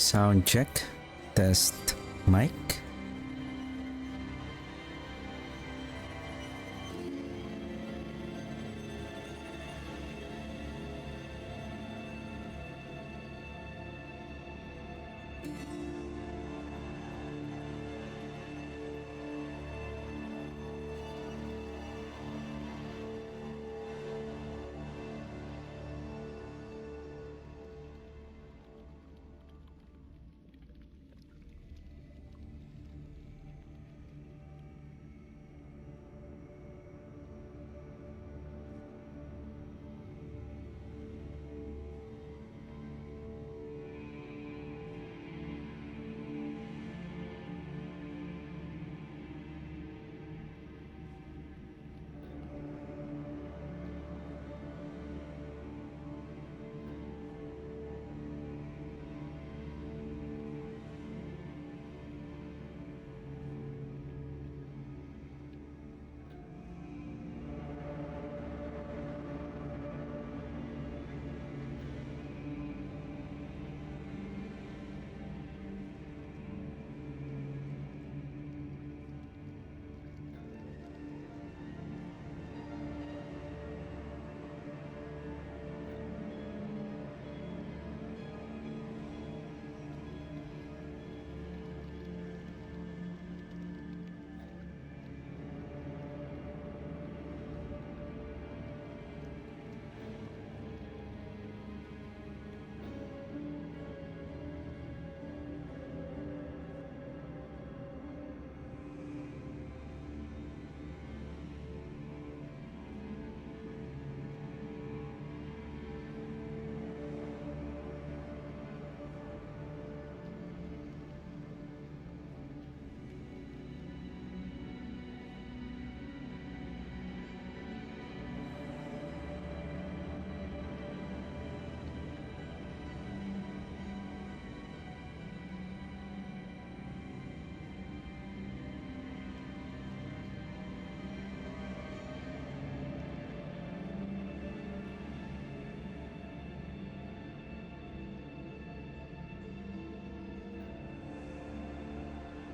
Sound check. Test mic.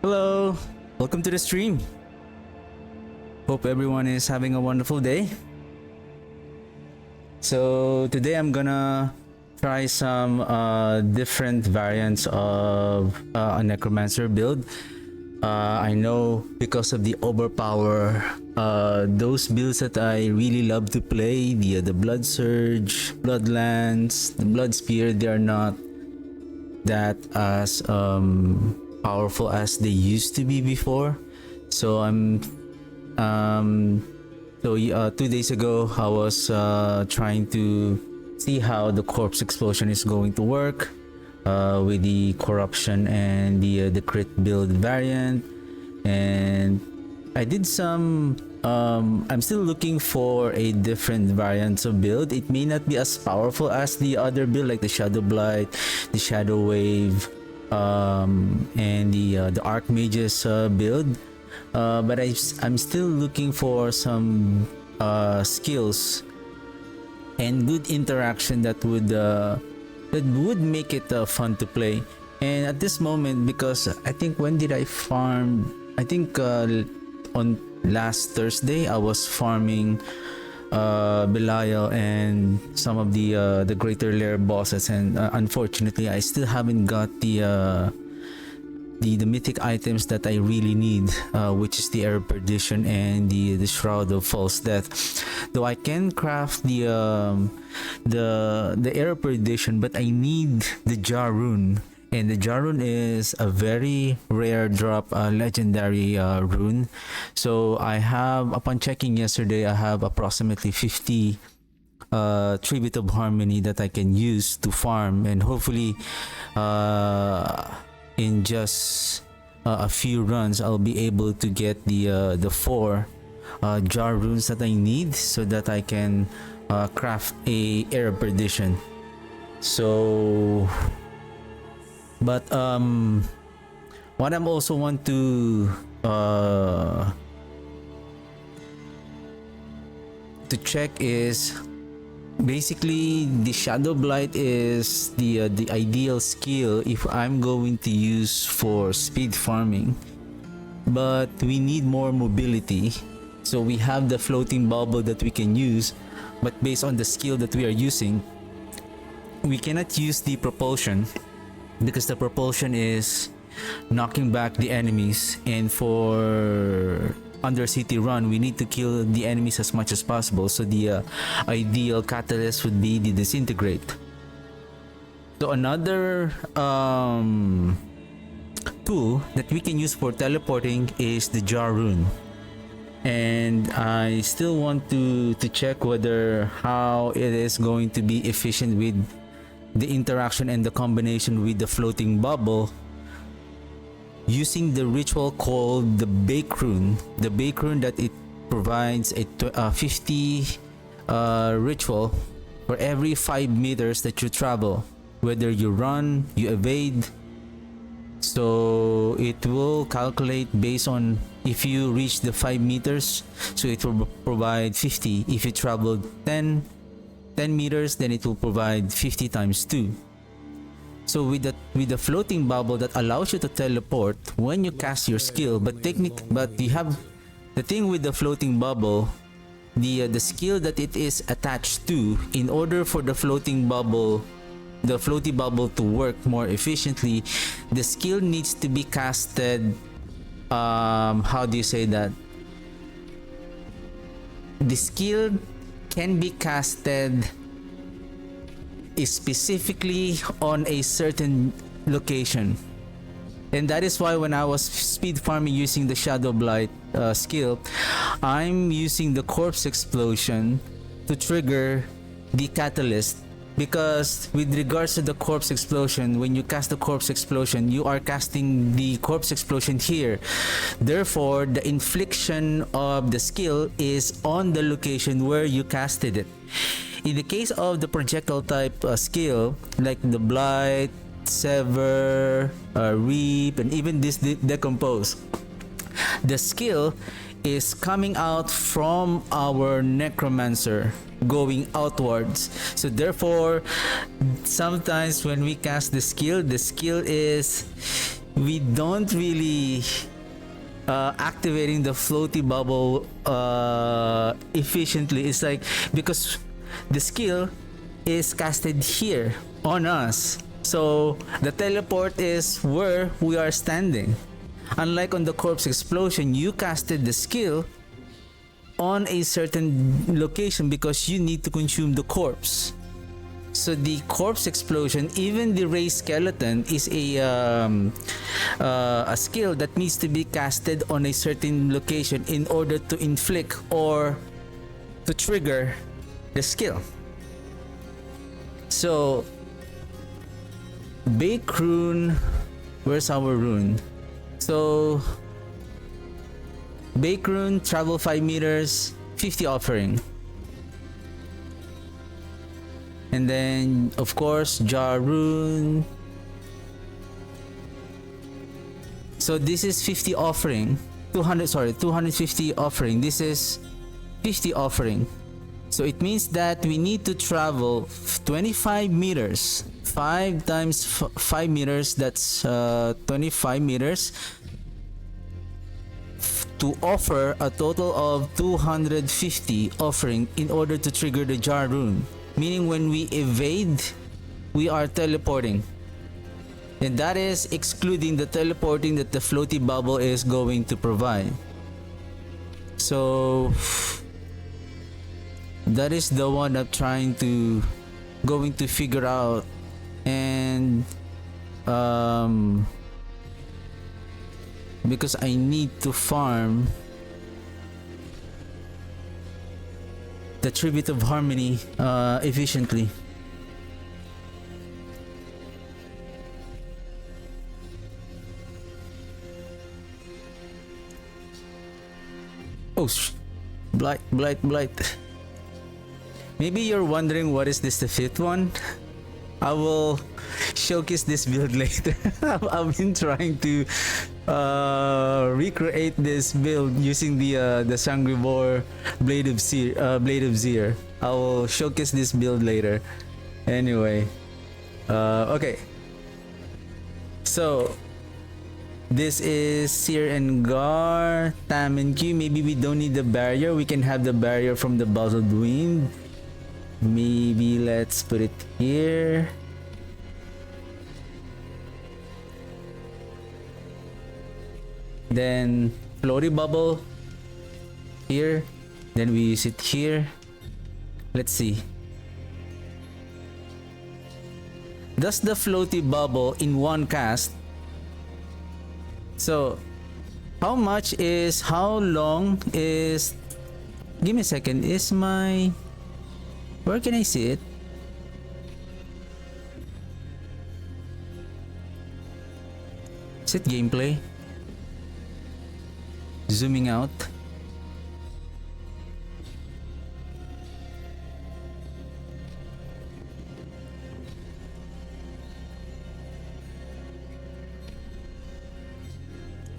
Hello, welcome to the stream. Hope everyone is having a wonderful day. So today I'm gonna try some different variants of a necromancer build. I know because of the overpower, those builds that I really love to play, the blood surge, bloodlands, the blood spear, they are not that as powerful as they used to be before. So 2 days ago I was trying to see how the corpse explosion is going to work with the corruption and the crit build variant, and I did some I'm still looking for a different variant of build. It may not be as powerful as the other build like the Shadowblight, the Shadow Wave, and the Archmage's build, but I'm still looking for some skills and good interaction that would make it fun to play. And at this moment, because I think when did I farm? I think on last Thursday I was farming Belial and some of the greater lair bosses, and unfortunately I still haven't got the mythic items that I really need, which is the Air of Perdition and the Shroud of False Death. Though I can craft the Air of Perdition, but I need the Jar rune, and the Jar rune is a very rare drop legendary rune. So I have, upon checking yesterday, I have approximately 50 Tribute of Harmony that I can use to farm, and hopefully in just a few runs I'll be able to get the 4 Jar runes that I need so that I can craft a Air of Perdition. So but what I'm also want to check is basically the Shadowblight is the ideal skill if I'm going to use for speed farming, but we need more mobility. So we have the floating bubble that we can use, but based on the skill that we are using, we cannot use the propulsion because the propulsion is knocking back the enemies, and for Undercity run we need to kill the enemies as much as possible. So the ideal catalyst would be the disintegrate. So another tool that we can use for teleporting is the jar rune, and I still want to check whether how it is going to be efficient with the interaction and the combination with the floating bubble using the ritual called the bake rune. The bake rune that it provides a 50 ritual for every 5 meters that you travel, whether you run, you evade. So it will calculate based on if you reach the 5 meters, so it will provide 50. If you traveled 10 meters, then it will provide 50 times 2. So with the floating bubble that allows you to teleport when you cast your skill, but you have the thing with the floating bubble, the skill that it is attached to, in order for the floating bubble to work more efficiently, the skill needs to be casted, how do you say that? The skill can be casted specifically on a certain location, and that is why when I was speed farming using the Shadowblight skill, I'm using the corpse explosion to trigger the catalyst, because with regards to the corpse explosion, when you cast the corpse explosion, you are casting the corpse explosion here. Therefore, the infliction of the skill is on the location where you casted it. In the case of the projectile type skill, like the Blight, Sever, Reap, and even this Decompose, the skill is coming out from our Necromancer going outwards. So therefore, sometimes when we cast the skill is we don't really activating the floaty bubble efficiently. It's like, because the skill is casted here on us, so the teleport is where we are standing. Unlike on the corpse explosion, you casted the skill on a certain location because you need to consume the corpse. So the corpse explosion, even the raised skeleton, is a skill that needs to be casted on a certain location in order to inflict or to trigger the skill. So bake rune, where's our rune? So bake rune, travel 5 meters, 50 offering. And then of course jar rune. So this is 50 offering, 250 offering. This is 50 offering. So it means that we need to travel 25 meters. 5 times 5 meters, that's 25 meters, to offer a total of 250 offering in order to trigger the jar rune. Meaning when we evade, we are teleporting. And that is excluding the teleporting that the floaty bubble is going to provide. So that is the one I'm trying to figure out, and because I need to farm the Tribute of Harmony efficiently. Oh, Blight. Maybe you're wondering, what is this, the 5th one? I will showcase this build later. I've been trying to recreate this build using the Sangrivore Blade of Zir. I will showcase this build later. Anyway, okay. So this is Seer and Gar, Tam and Q. Maybe we don't need the barrier. We can have the barrier from the Buzzled Wind. Maybe let's put it here. Then floaty bubble here. Then we use it here. Let's see. Does the floaty bubble in one cast? So how long is, give me a second, is my, where can I see it? Is it gameplay? Zooming out.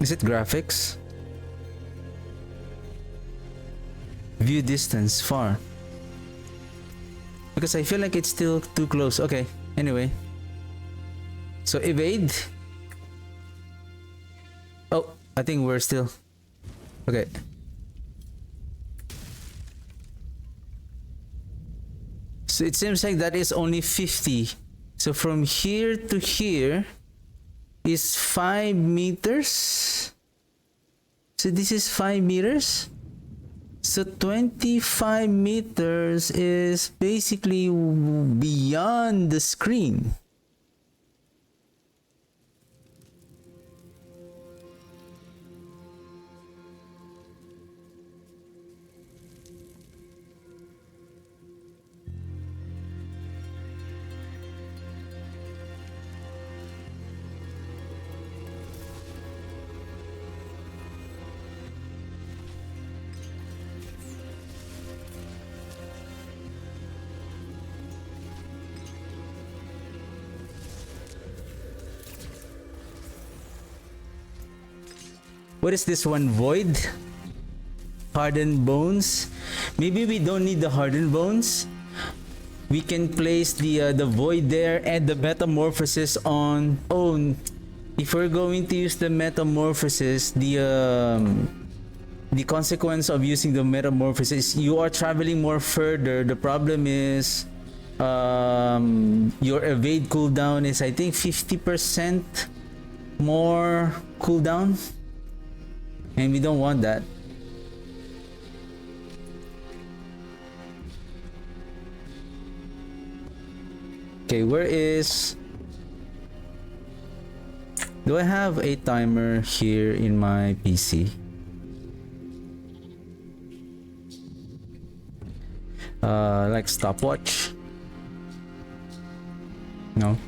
Is it graphics? View distance, far. Because I feel like it's still too close. Okay, anyway. So evade. Oh, I think we're still... Okay. So it seems like that is only 50. So from here to here is 5 meters. So this is 5 meters. So 25 meters is basically beyond the screen. What is this one? Void? Hardened bones? Maybe we don't need the hardened bones. We can place the void there and the metamorphosis on. Oh, if we're going to use the metamorphosis, the consequence of using the metamorphosis, you are traveling more further. The problem is your evade cooldown is, I think, 50% more cooldown. And we don't want that. Okay, where is... Do I have a timer here in my PC? Like stopwatch? No.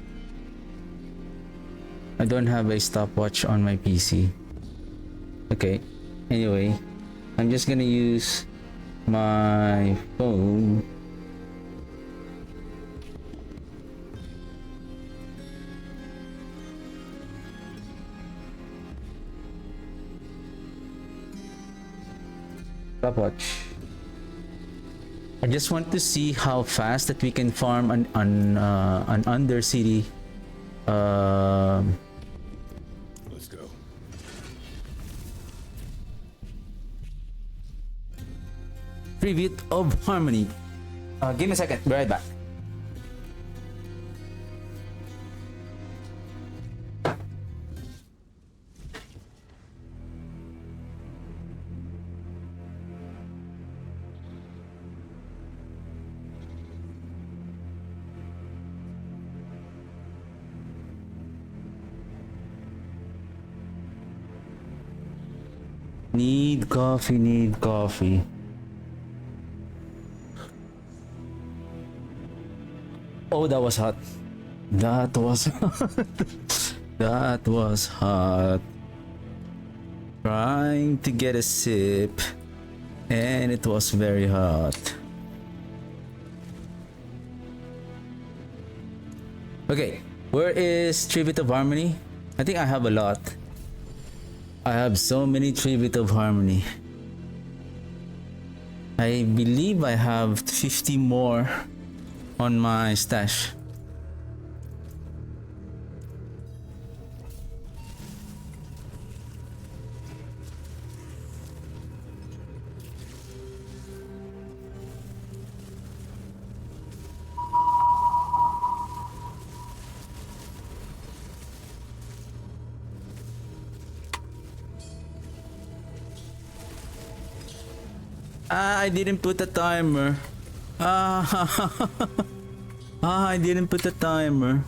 I don't have a stopwatch on my PC. Okay, anyway, I'm just gonna use my phone. Stopwatch. I just want to see how fast that we can farm an undercity. Let's go. Tribute of Harmony. Give me a second, be right back. Need coffee, need coffee. Oh, that was hot. That was hot. That was hot. Trying to get a sip, and it was very hot. Okay, where is Tribute of Harmony? I think I have a lot. I have so many tribute of harmony. I believe I have 50 more on my stash. I didn't put a timer. Ah, I didn't put a timer.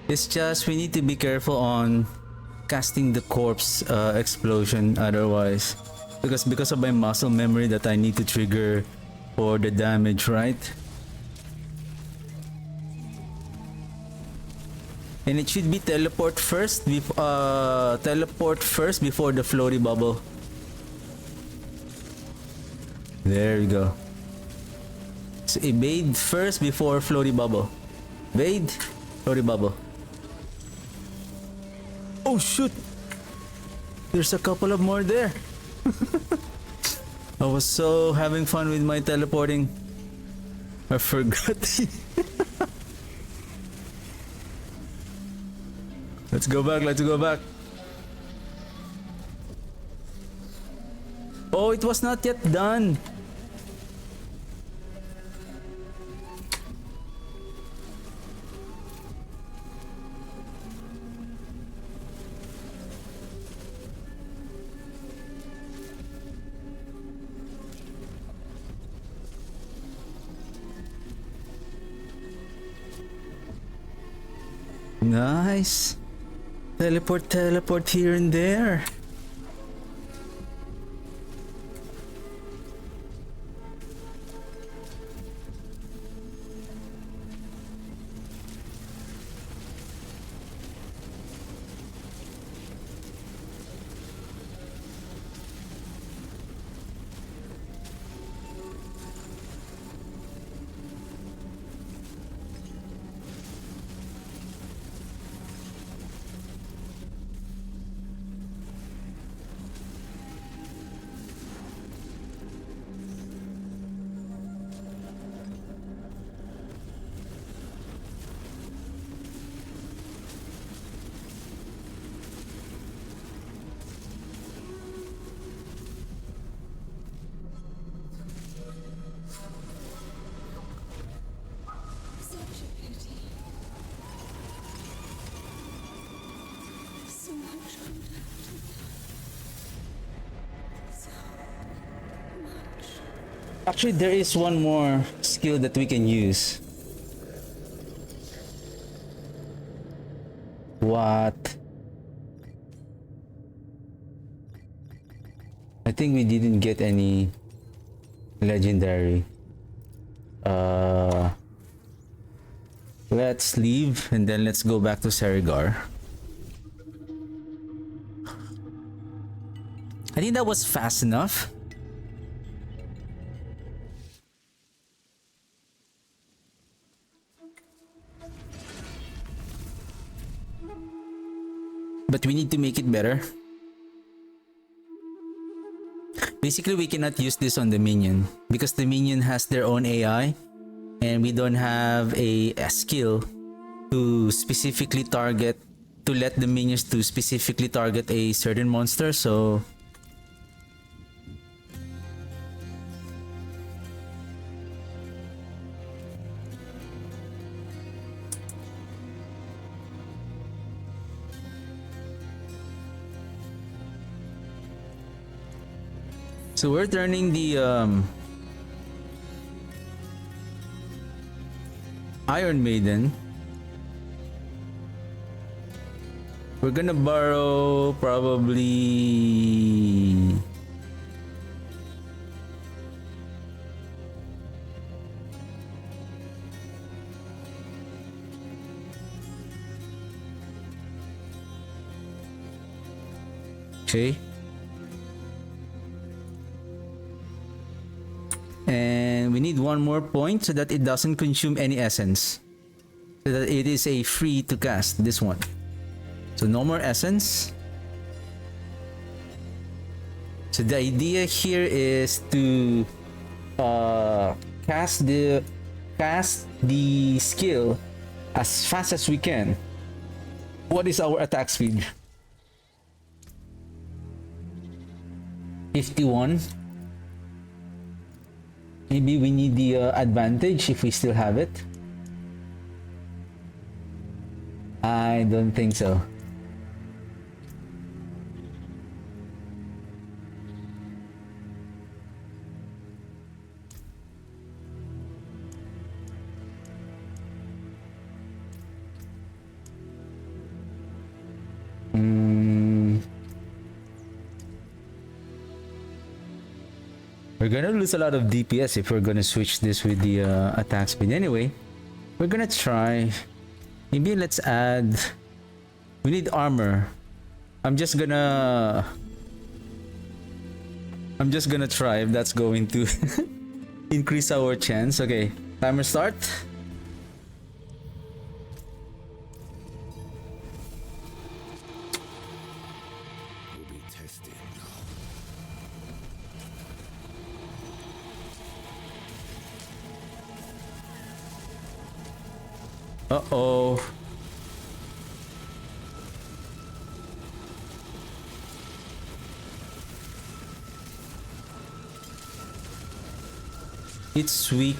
It's just we need to be careful on casting the corpse explosion otherwise because of my muscle memory that I need to trigger for the damage, right? And it should be teleport first before the floaty bubble. There we go. So evade first before floaty bubble. Evade, floaty bubble. Oh shoot! There's a couple of more there. I was so having fun with my teleporting. I forgot. Let's go back, let's go back. Oh, it was not yet done. Nice. Teleport here and there. Actually, there is one more skill that we can use. What? I think we didn't get any legendary. Let's leave and then let's go back to Serigar. I think that was fast enough. But we need to make it better. Basically, we cannot use this on the minion because the minion has their own AI and we don't have a skill to specifically target, to let the minions to specifically target a certain monster, so we're turning the Iron Maiden. We're gonna borrow probably Okay. And we need one more point so that it doesn't consume any essence. So that it is a free to cast, this one. So no more essence. So the idea here is to cast the skill as fast as we can. What is our attack speed? 51. Maybe we need the advantage if we still have it. I don't think so. We're gonna lose a lot of DPS if we're gonna switch this with the attack speed. Anyway, we're gonna try. Maybe let's add. We need armor. I'm just gonna try if that's going to increase our chance. Okay, timer start. Will be tested. Uh-oh. It's weak.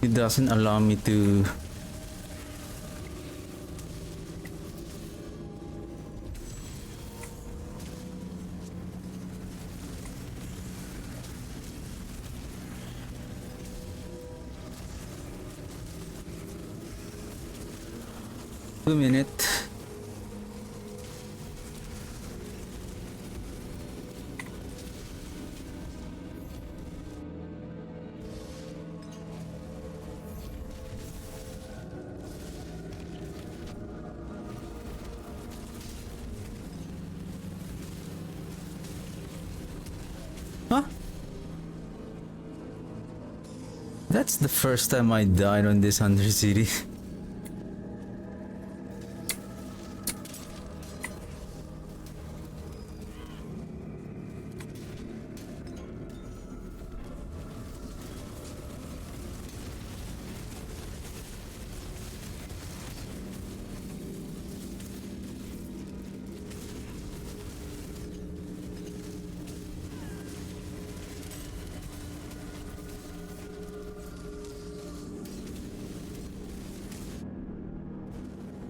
It doesn't allow me to. Two minutes. Huh? That's the first time I died on this Undercity.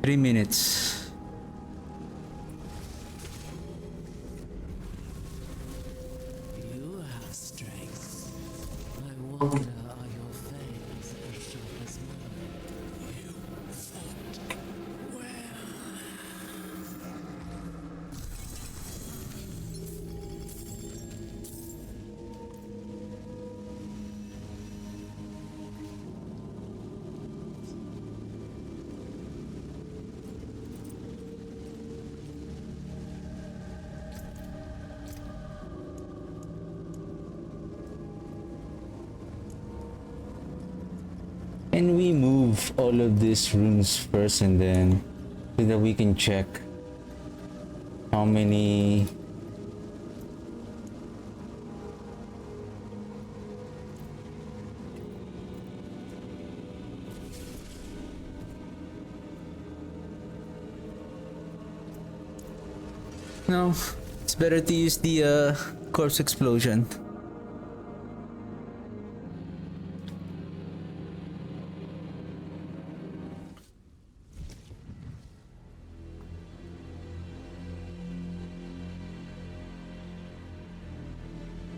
Three minutes. You have strength. I wonder, are your fangs as sharp as mine? You fought well. remove all of these runes first, and then so that we can check how many no, it's better to use the corpse explosion.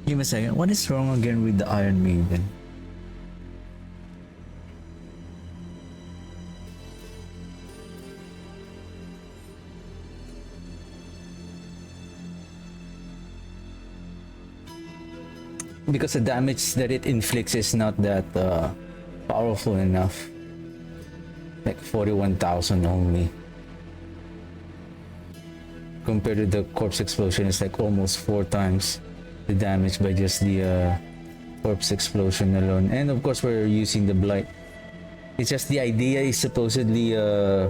Give me a second. What is wrong again with the Iron Maiden? Because the damage that it inflicts is not that powerful enough. Like 41,000 only. Compared to the corpse explosion, it's like almost 4 times the damage by just the corpse explosion alone. And of course we're using the blight. It's just the idea is supposedly to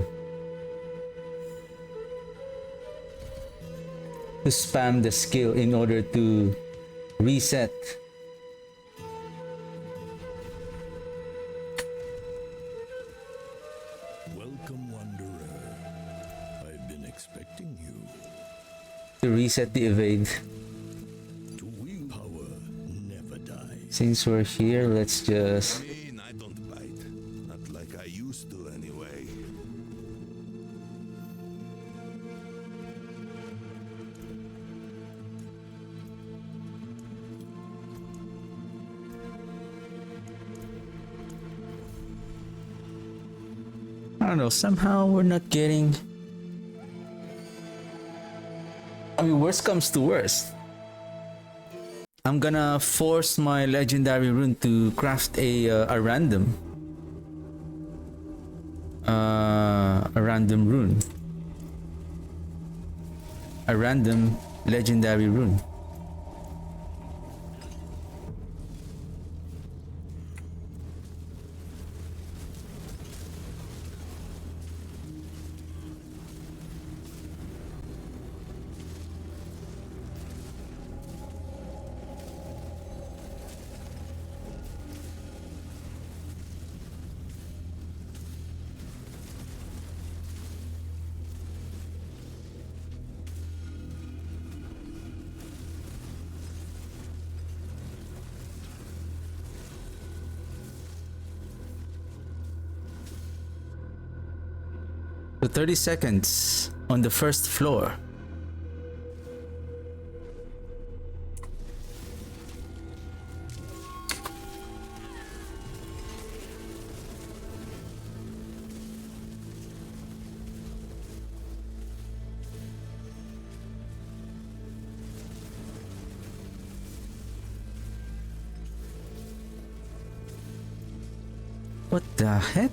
spam the skill in order to reset. Welcome, Wanderer. I've been expecting you. To reset the evade. To wield power never dies. Since we're here, let's just I don't bite. Not like I used to anyway. I don't know, somehow we're not getting... I mean, worst comes to worst. I'm gonna force my legendary rune to craft a random rune. A random legendary rune. So 30 seconds on the first floor. What the heck?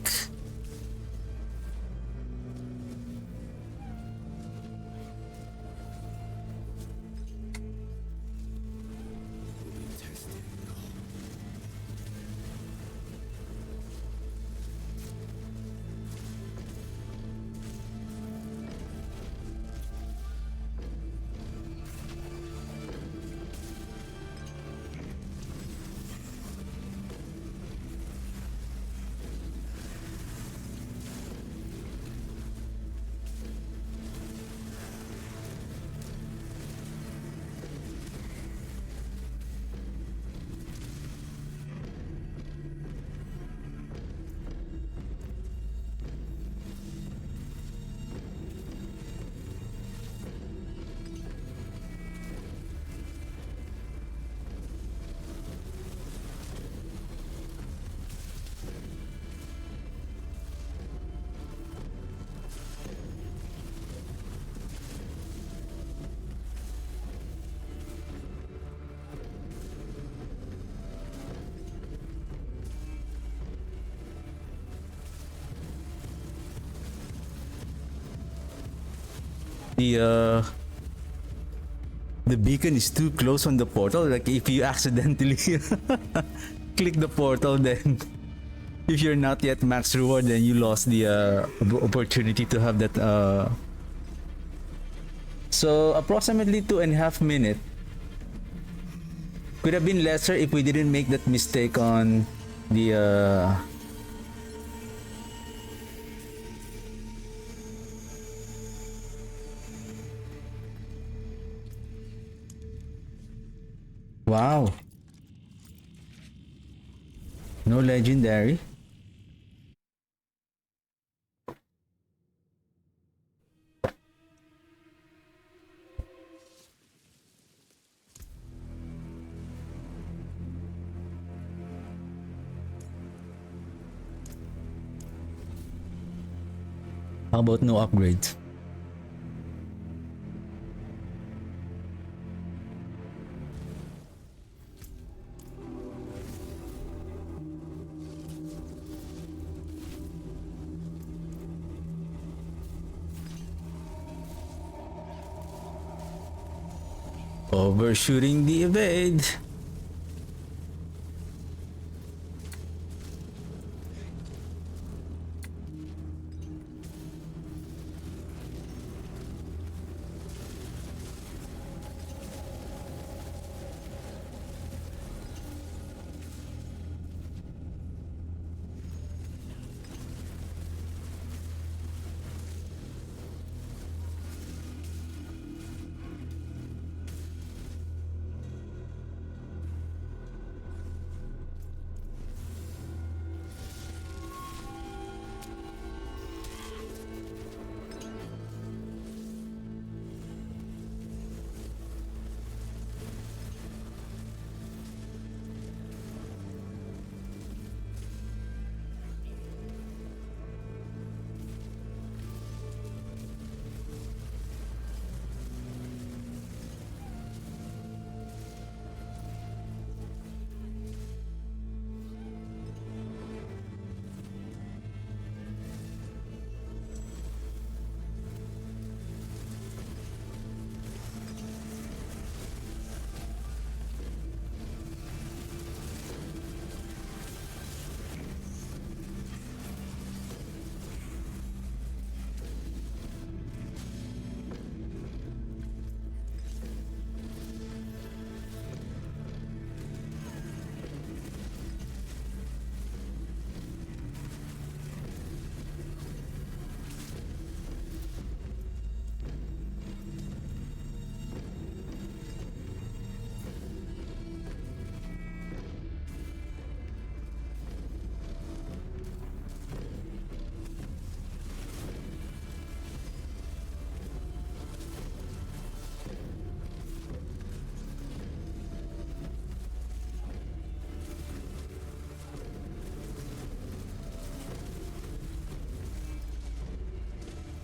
The beacon is too close on the portal. Like if you accidentally click the portal, then if you're not yet max reward, then you lost the opportunity to have that. So approximately 2.5 minutes. Could have been lesser if we didn't make that mistake on the wow. No legendary. How about no upgrades? Overshooting the evade.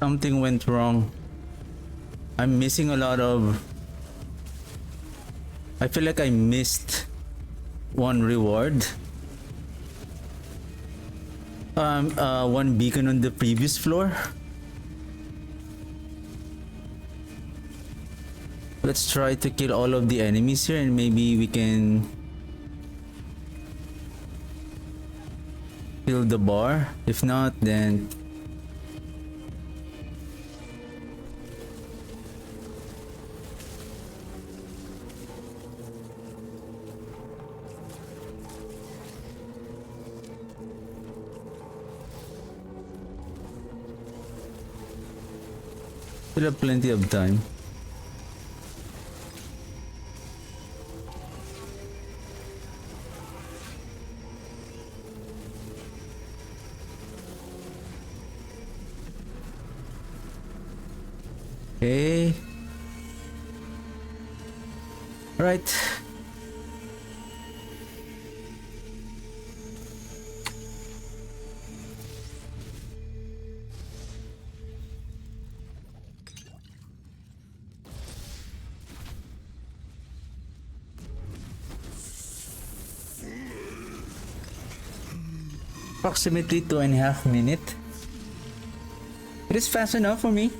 Something went wrong. I'm missing a lot of... I feel like I missed one reward. One beacon on the previous floor. Let's try to kill all of the enemies here and maybe we can kill the bar. If not, then still have plenty of time. Okay. All right. Approximately 2.5 minutes. It is fast enough for me.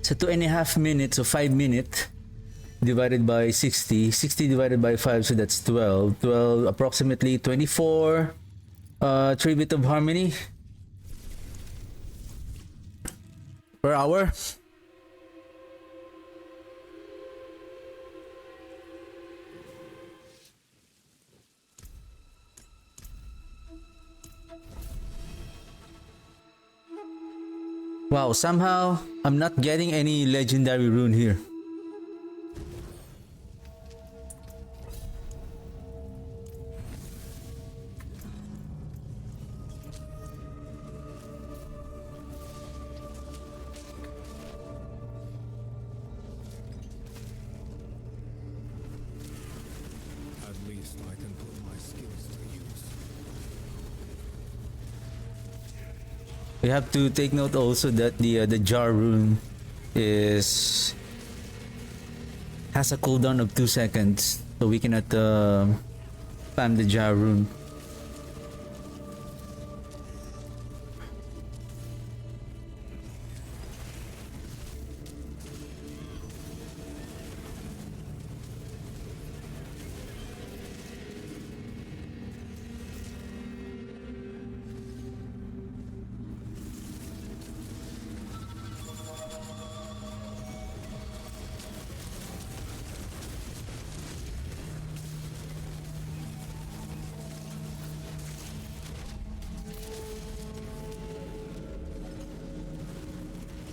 So 2.5 minutes or 5 minutes divided by 60. 60 divided by 5, so that's 12. 12, approximately 24. 3 bit of harmony per hour. Wow, somehow I'm not getting any legendary rune here. At least I can put my skills to use. We have to take note also that the jar rune is has a cooldown of 2 seconds, so we cannot spam the jar rune.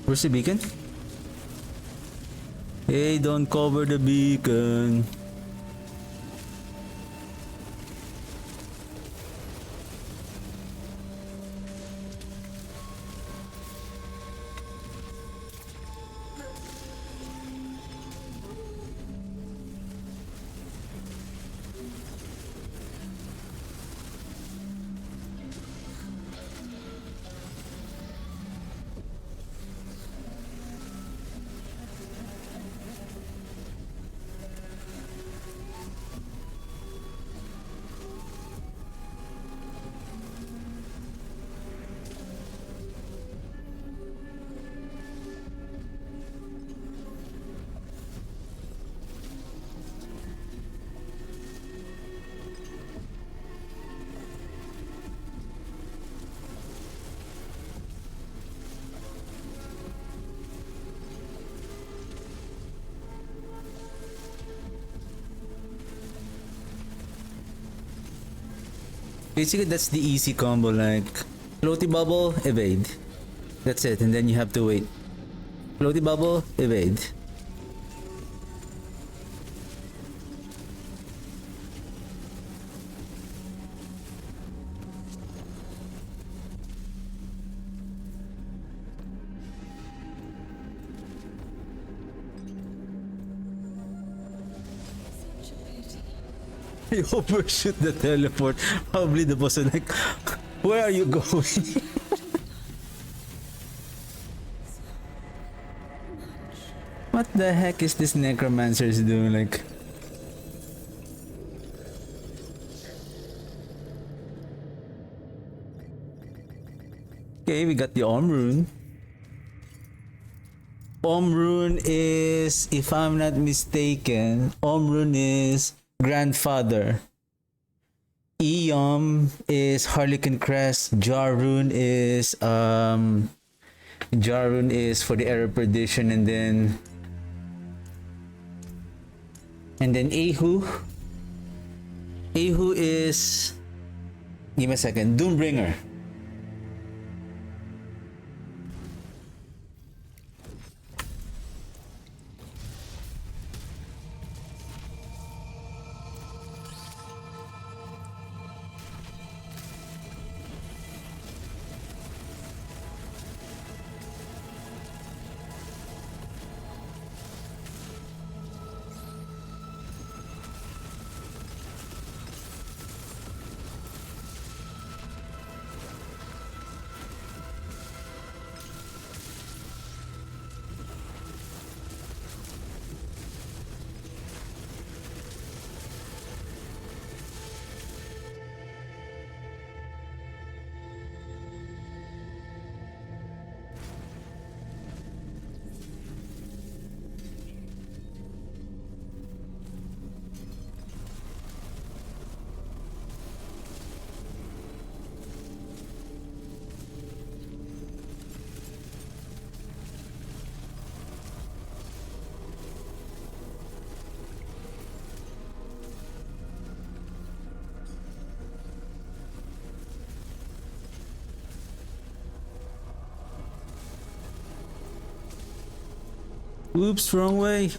Where's the beacon? Hey, don't cover the beacon. Basically, that's the easy combo, like floaty bubble, evade. That's it, and then you have to wait. Floaty bubble, evade. You overshoot the teleport. Probably the boss is like, where are you going? What the heck is this necromancer is doing? Like, okay, we got the Om rune. Om rune is, if I'm not mistaken, Om rune is grandfather. Eom is Harlequin Crest. Jar rune is for the Era Perdition, and then Ahu is, give me a second, Doombringer. Oops, wrong way.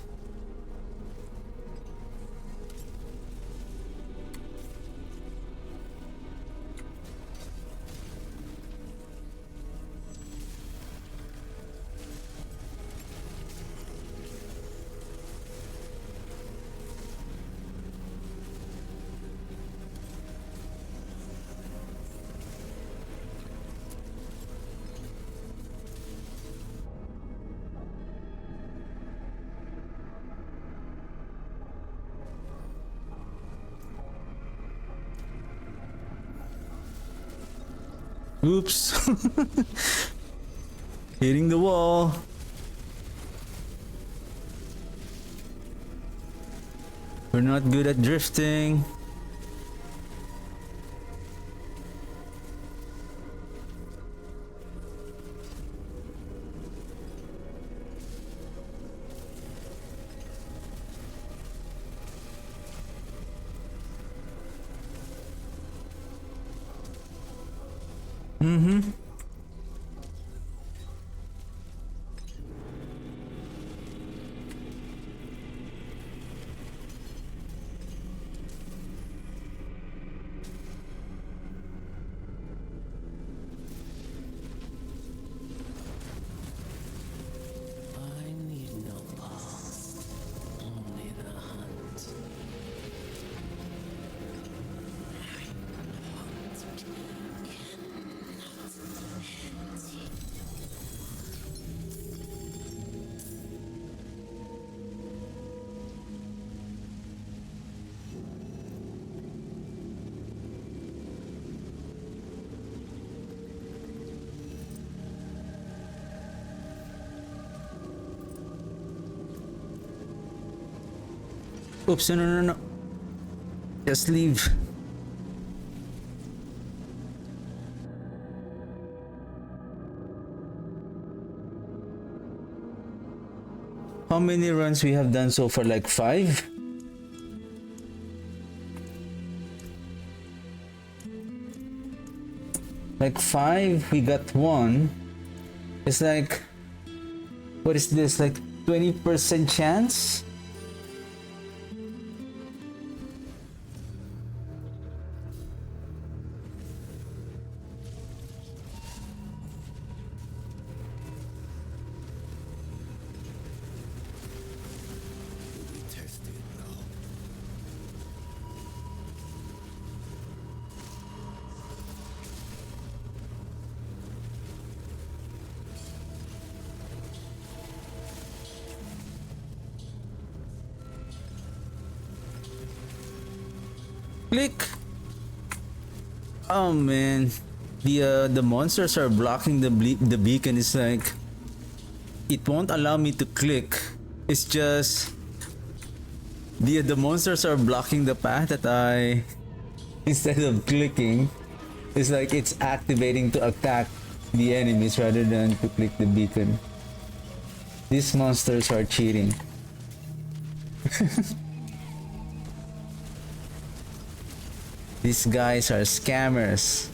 Oops. Hitting the wall. We're not good at drifting. Mm-hmm. I need no past, only the hunt. Oops, no, no, no, no. Just leave. How many runs we have done so far? Like 5? Like 5, we got 1. It's like, what is this? Like 20% chance? We test it now. Click. Oh man, the monsters are blocking the beacon. It's like it won't allow me to click. It's just the monsters are blocking the path that I instead of clicking. It's like it's activating to attack the enemies rather than to click the beacon. These monsters are cheating. These guys are scammers.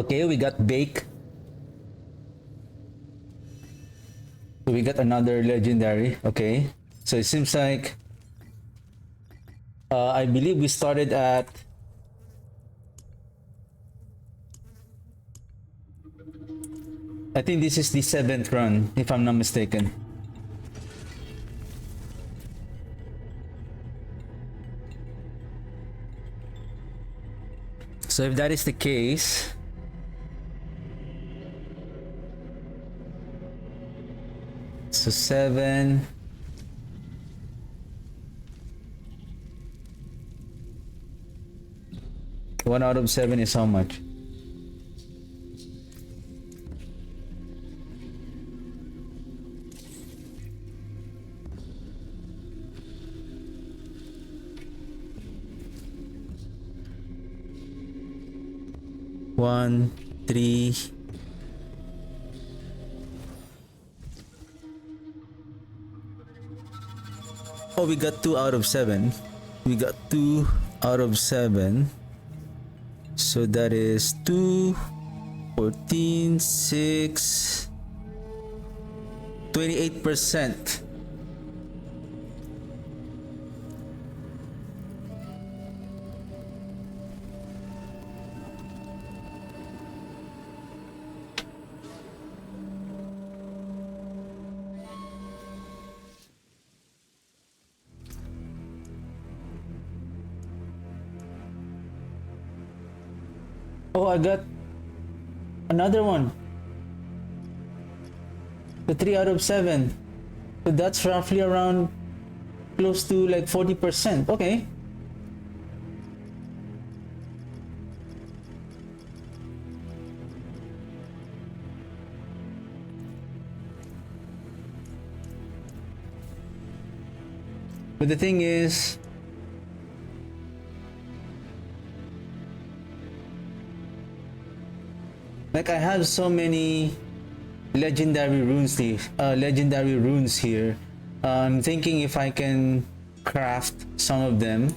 Okay, we got Bake. So we got another legendary. Okay. So it seems like I believe we started at I think this is the 7th run, if I'm not mistaken. So if that is the case, so 7. One out of 7 is how much? One, 3. Oh, we got 2 out of 7. We got 2 out of 7. So that is 2, 14, 6, 28%. Oh, I got another one. The 3 out of 7. So that's roughly around close to like 40%. Okay. But the thing is, like I have so many legendary runes here. I'm thinking if I can craft some of them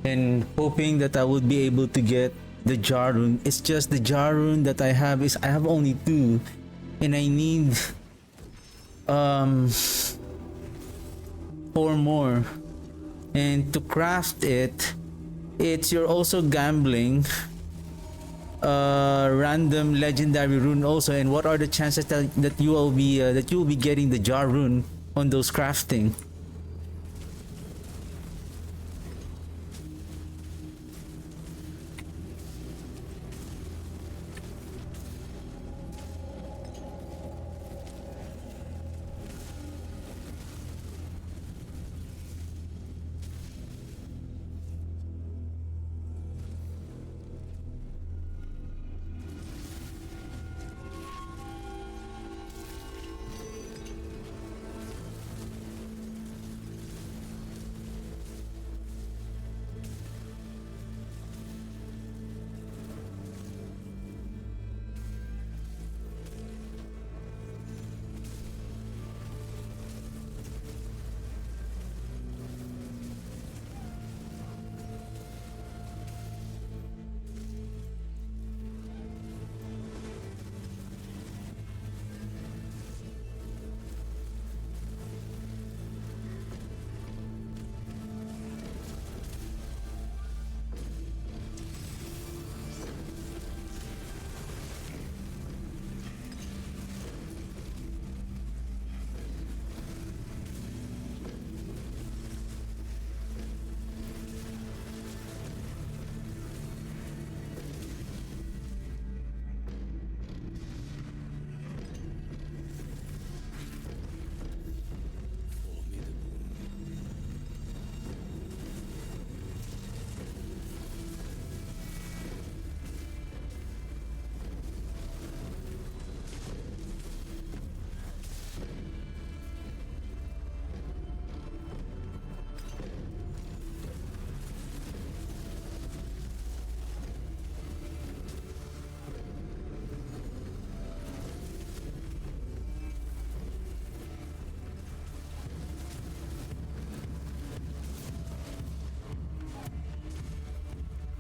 and hoping that I would be able to get the jar rune. It's just the jar rune that I have only 2 and I need 4 more. And to craft it, you're also gambling random legendary rune also. And what are the chances that you will be getting the jar rune on those crafting?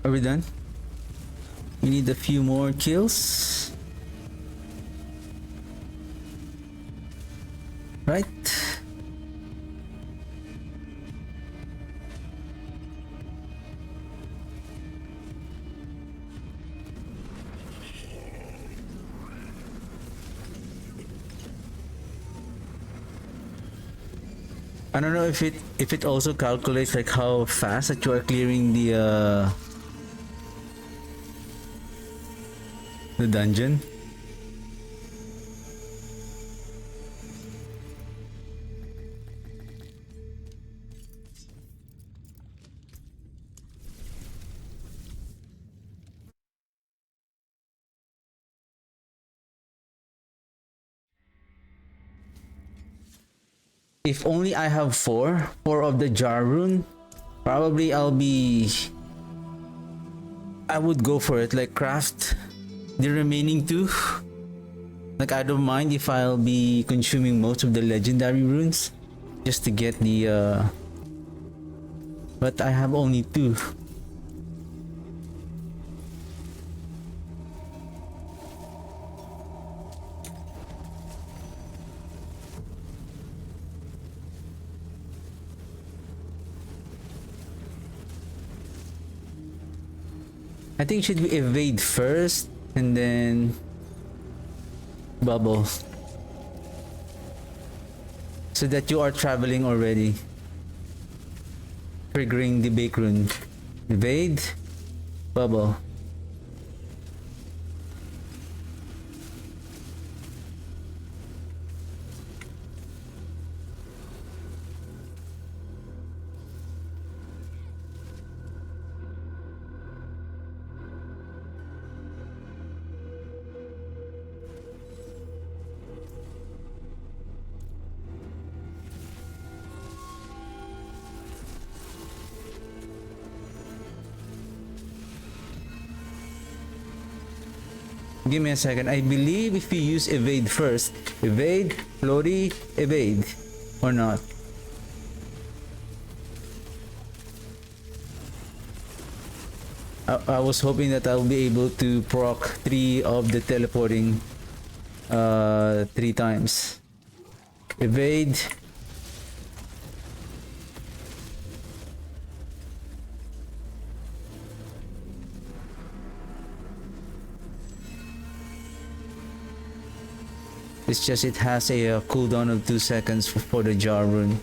Are we done? We need a few more kills. Right. I don't know if it also calculates like how fast that you are clearing the dungeon. If only I have four of the jar rune, probably I would go for it, like craft the remaining two. Like I don't mind if I'll be consuming most of the legendary runes just to get the but I have only two. I think should we evade first and then bubble so that you are traveling already, triggering the bake rune. Evade, bubble. Give me a second. I believe if you use evade first, evade, floaty, evade, or not. I was hoping that I'll be able to proc 3 of the teleporting 3 times. Evade. It's just it has a cooldown of 2 seconds for the jar rune.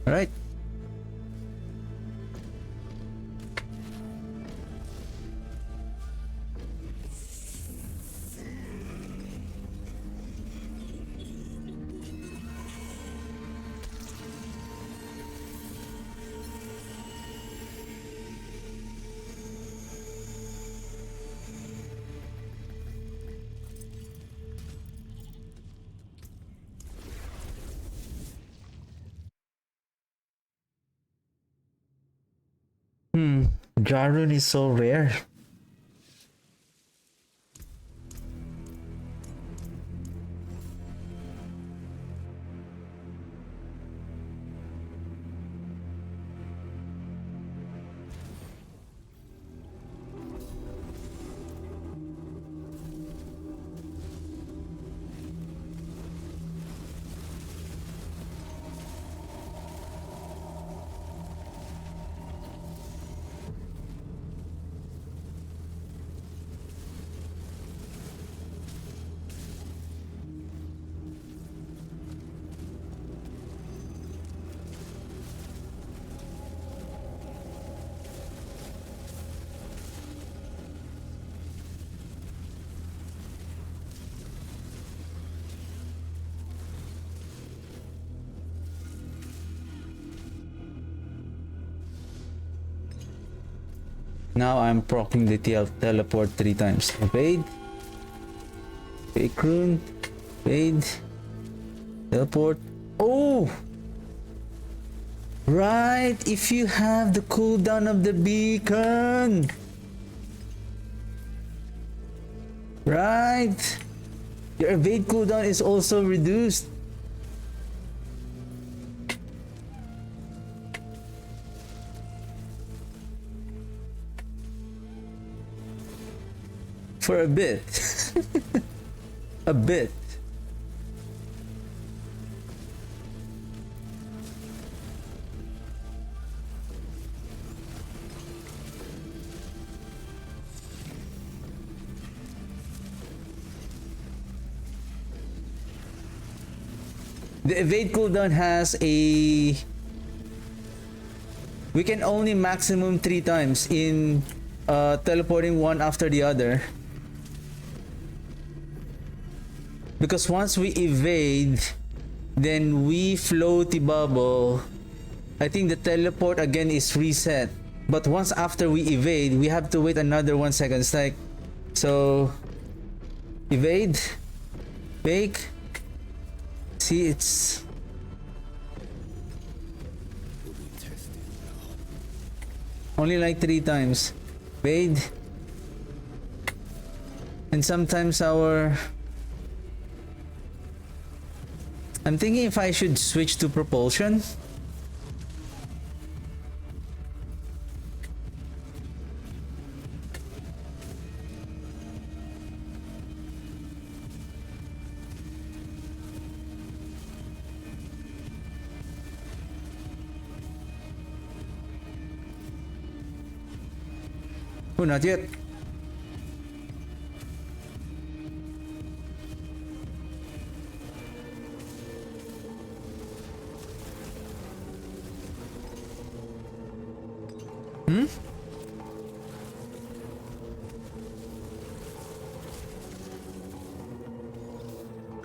Alright. Jar rune is so rare. Now I'm proccing the teleport 3 times. Evade. Fake rune. Evade. Teleport. Oh! Right, if you have the cooldown of the beacon. Right. Your evade cooldown is also reduced. For a bit. A bit. The evade cooldown has a... We can only maximum 3 times in teleporting one after the other. Because once we evade, then we float the bubble. I think the teleport again is reset. But once after we evade, we have to wait another 1 second. It's like... So... Evade. Fake. See, it's... Only like 3 times. Evade. And sometimes our... I'm thinking if I should switch to propulsion. Oh, not yet.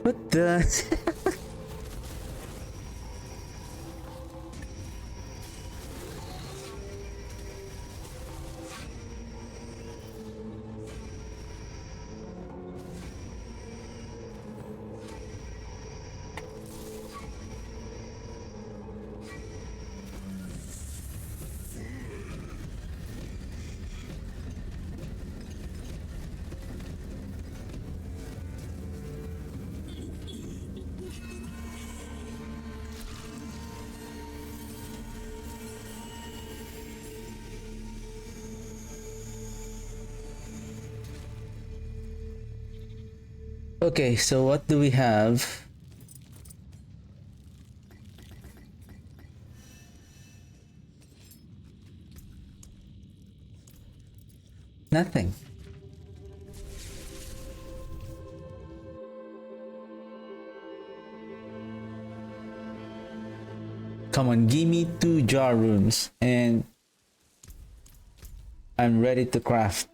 What the? Okay, so what do we have? Nothing. Come on, give me 2 jar runes and I'm ready to craft.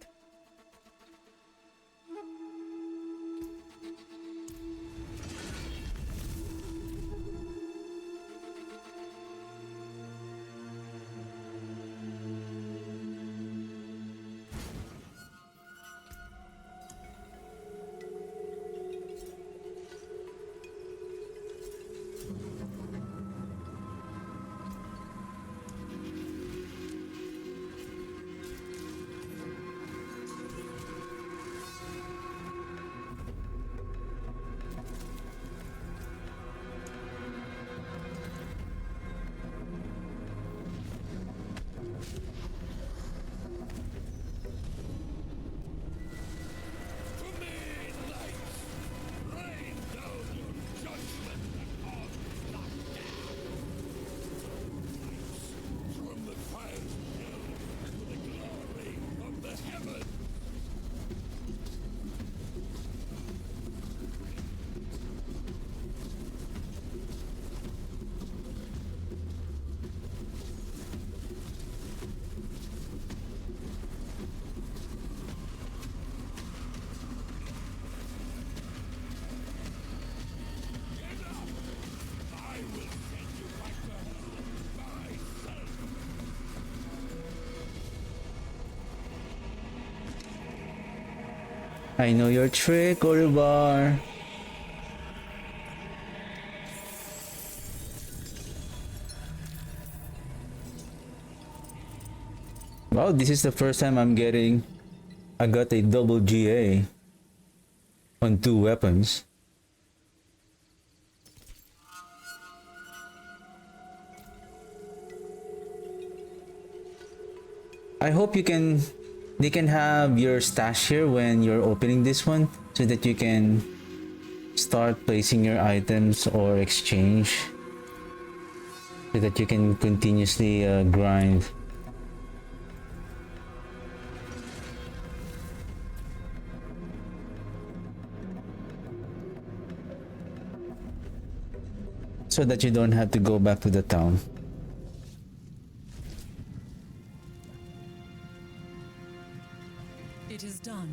I know your trick, Oribar. Wow, this is the first time I got a double GA on 2 weapons. I hope they can have your stash here when you're opening this one so that you can start placing your items or exchange so that you can continuously grind. So that you don't have to go back to the town. It is done.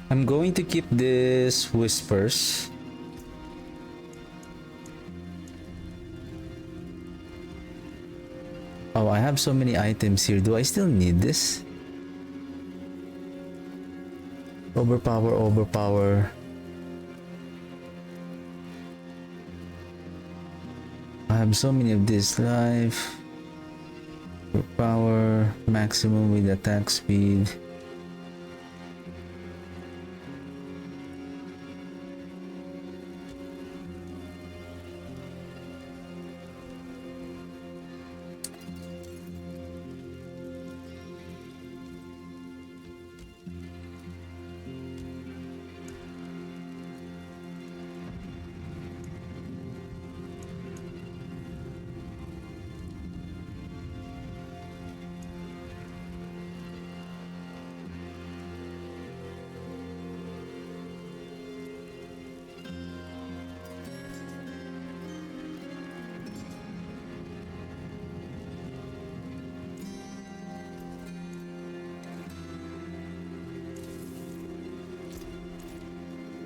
I'm going to keep this whispers. Oh, I have so many items here. Do I still need this? Overpower, overpower. I have so many of this. Life. Power maximum with attack speed.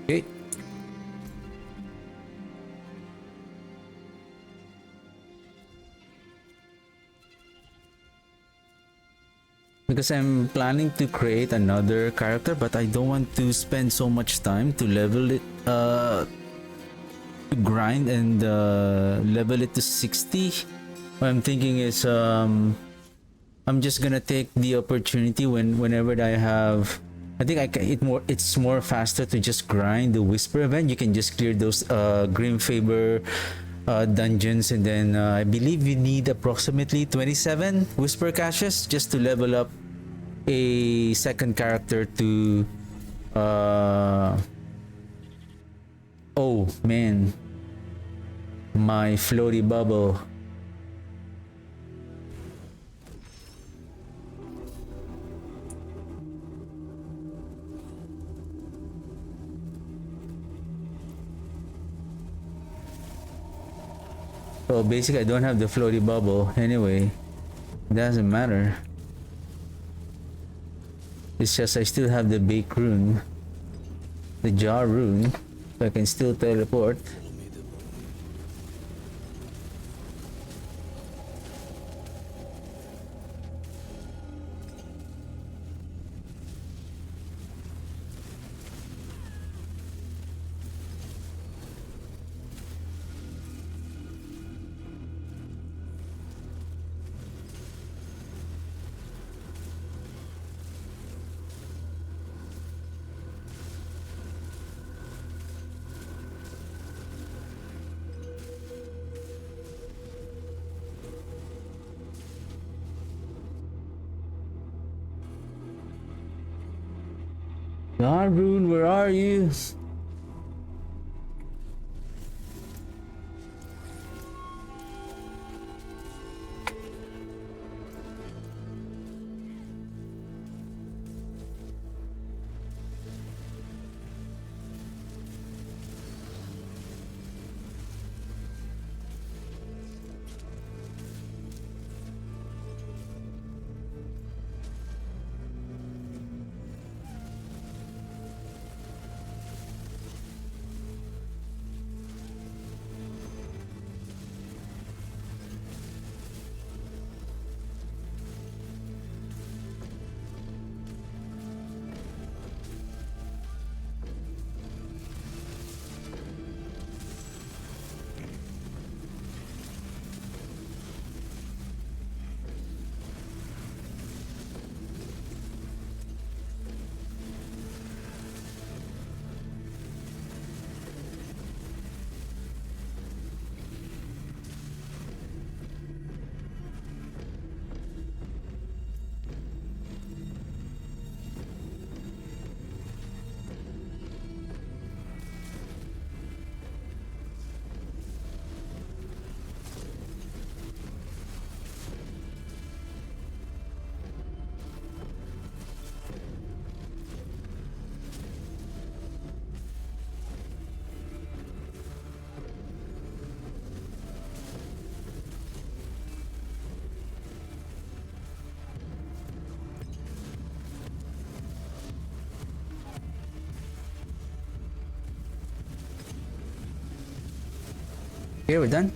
Okay. Because I'm planning to create another character, but I don't want to spend so much time to level it, to grind and level it to 60. What I'm thinking is, I'm just gonna take the opportunity whenever I have. I think it's more faster to just grind the Whisper event. You can just clear those Grim Faber dungeons, and then I believe you need approximately 27 Whisper caches just to level up a second character to oh man, my floaty bubble. So basically I don't have the floaty bubble anyway. Doesn't matter. It's just I still have the bake rune. The jar rune. So I can still teleport. Rune, where are you? Okay, we're done.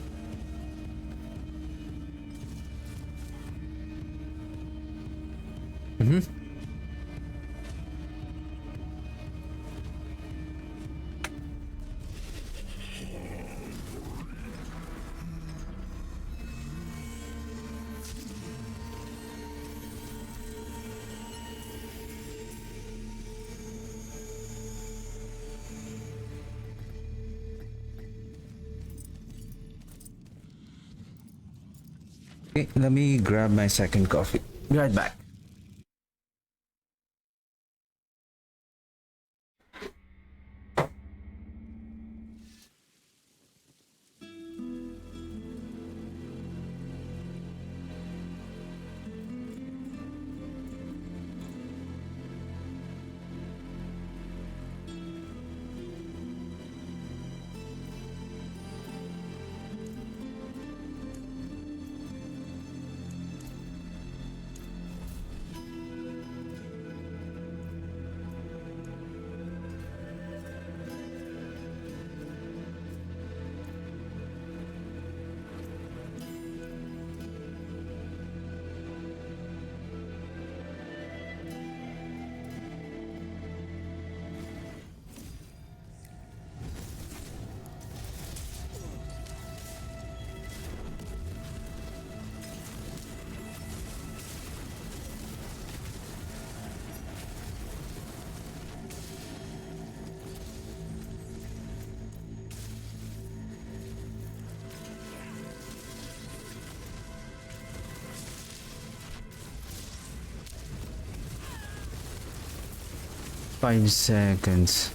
Okay, let me grab my second coffee. Be right back. Five seconds.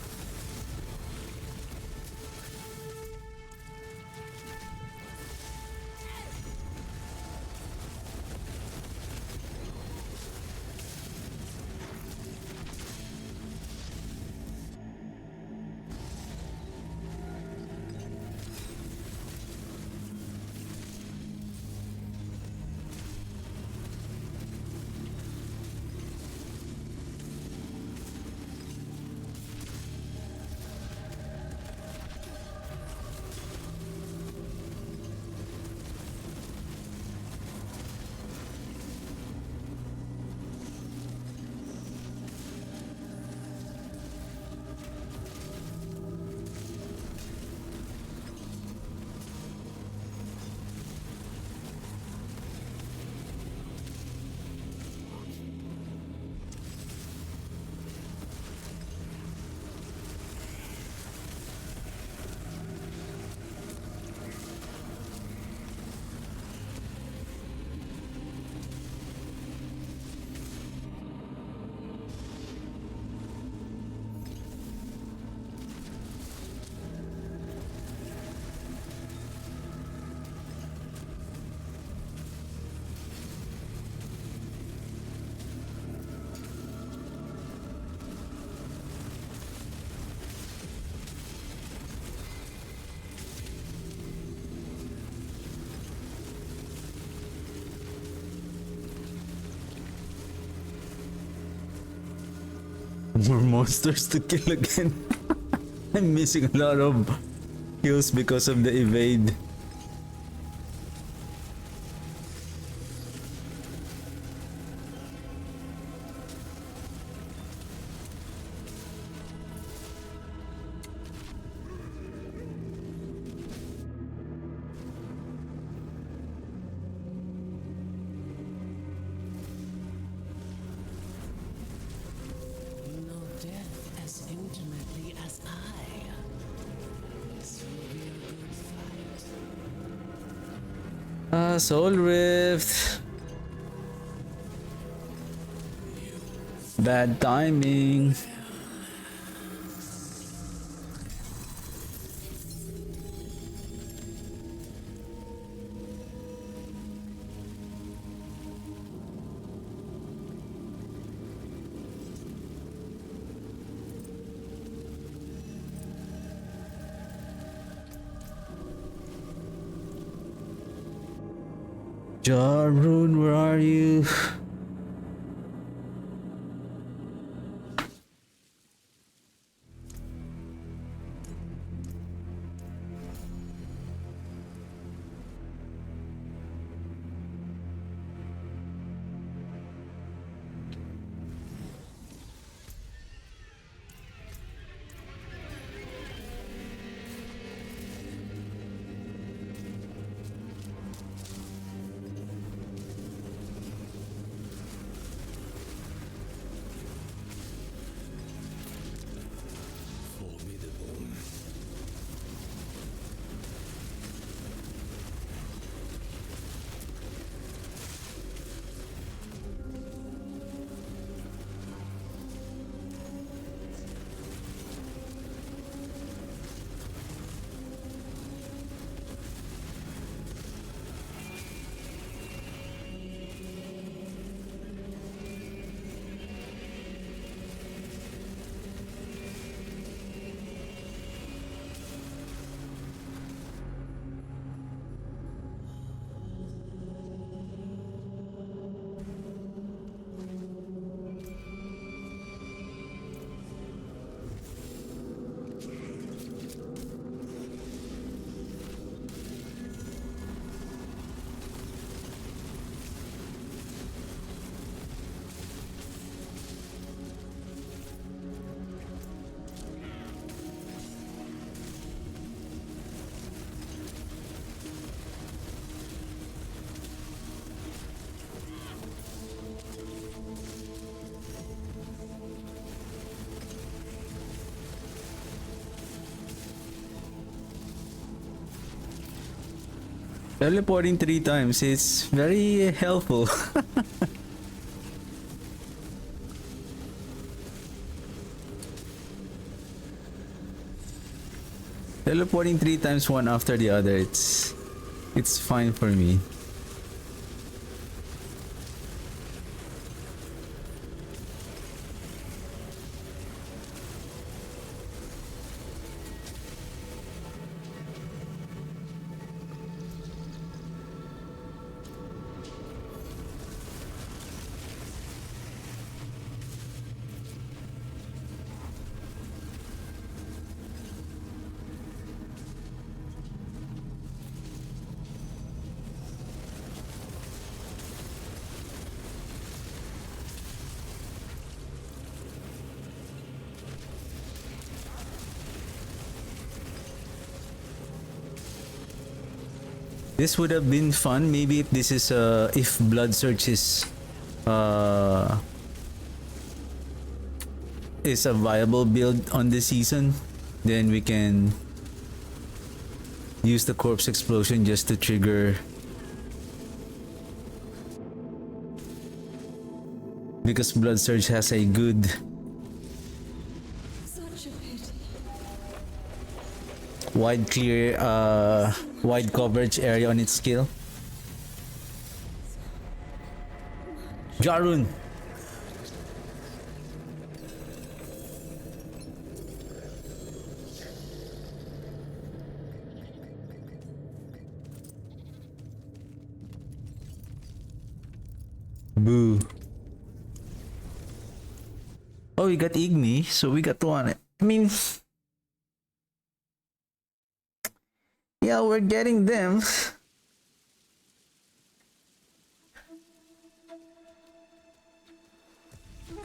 More monsters to kill again. I'm missing a lot of kills because of the evade. No death as intimately as I. This will be a good fight. Soul Rift. Bad timing. Jarun, where are you? Teleporting 3 times, it's very helpful. Teleporting 3 times, one after the other, it's fine for me. This would have been fun maybe if this is if Blood Search is a viable build on this season, then we can use the corpse explosion just to trigger, because Blood Surge has a good Such a pity. wide coverage area on its skill. Jarun. Boo. Oh, we got Igni, so we got one. I mean, yeah, we're getting them.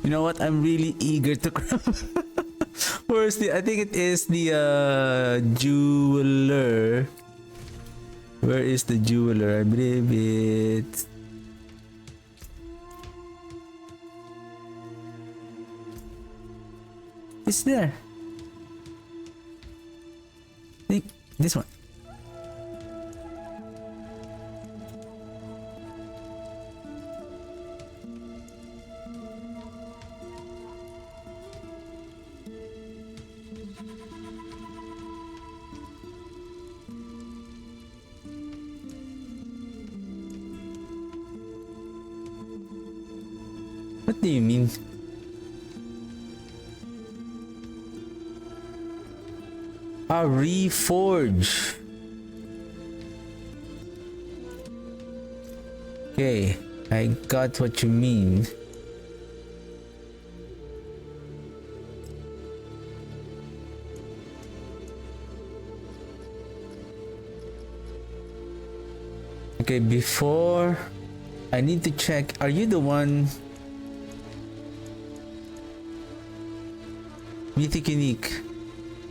You know what? I'm really eager to grab. Where's the? I think it is the jeweler. Where is the jeweler? I believe it. It's there. I think this one. What do you mean? A reforge. Okay, I got what you mean. Okay, before I need to check, are you the one? Mythic Unique.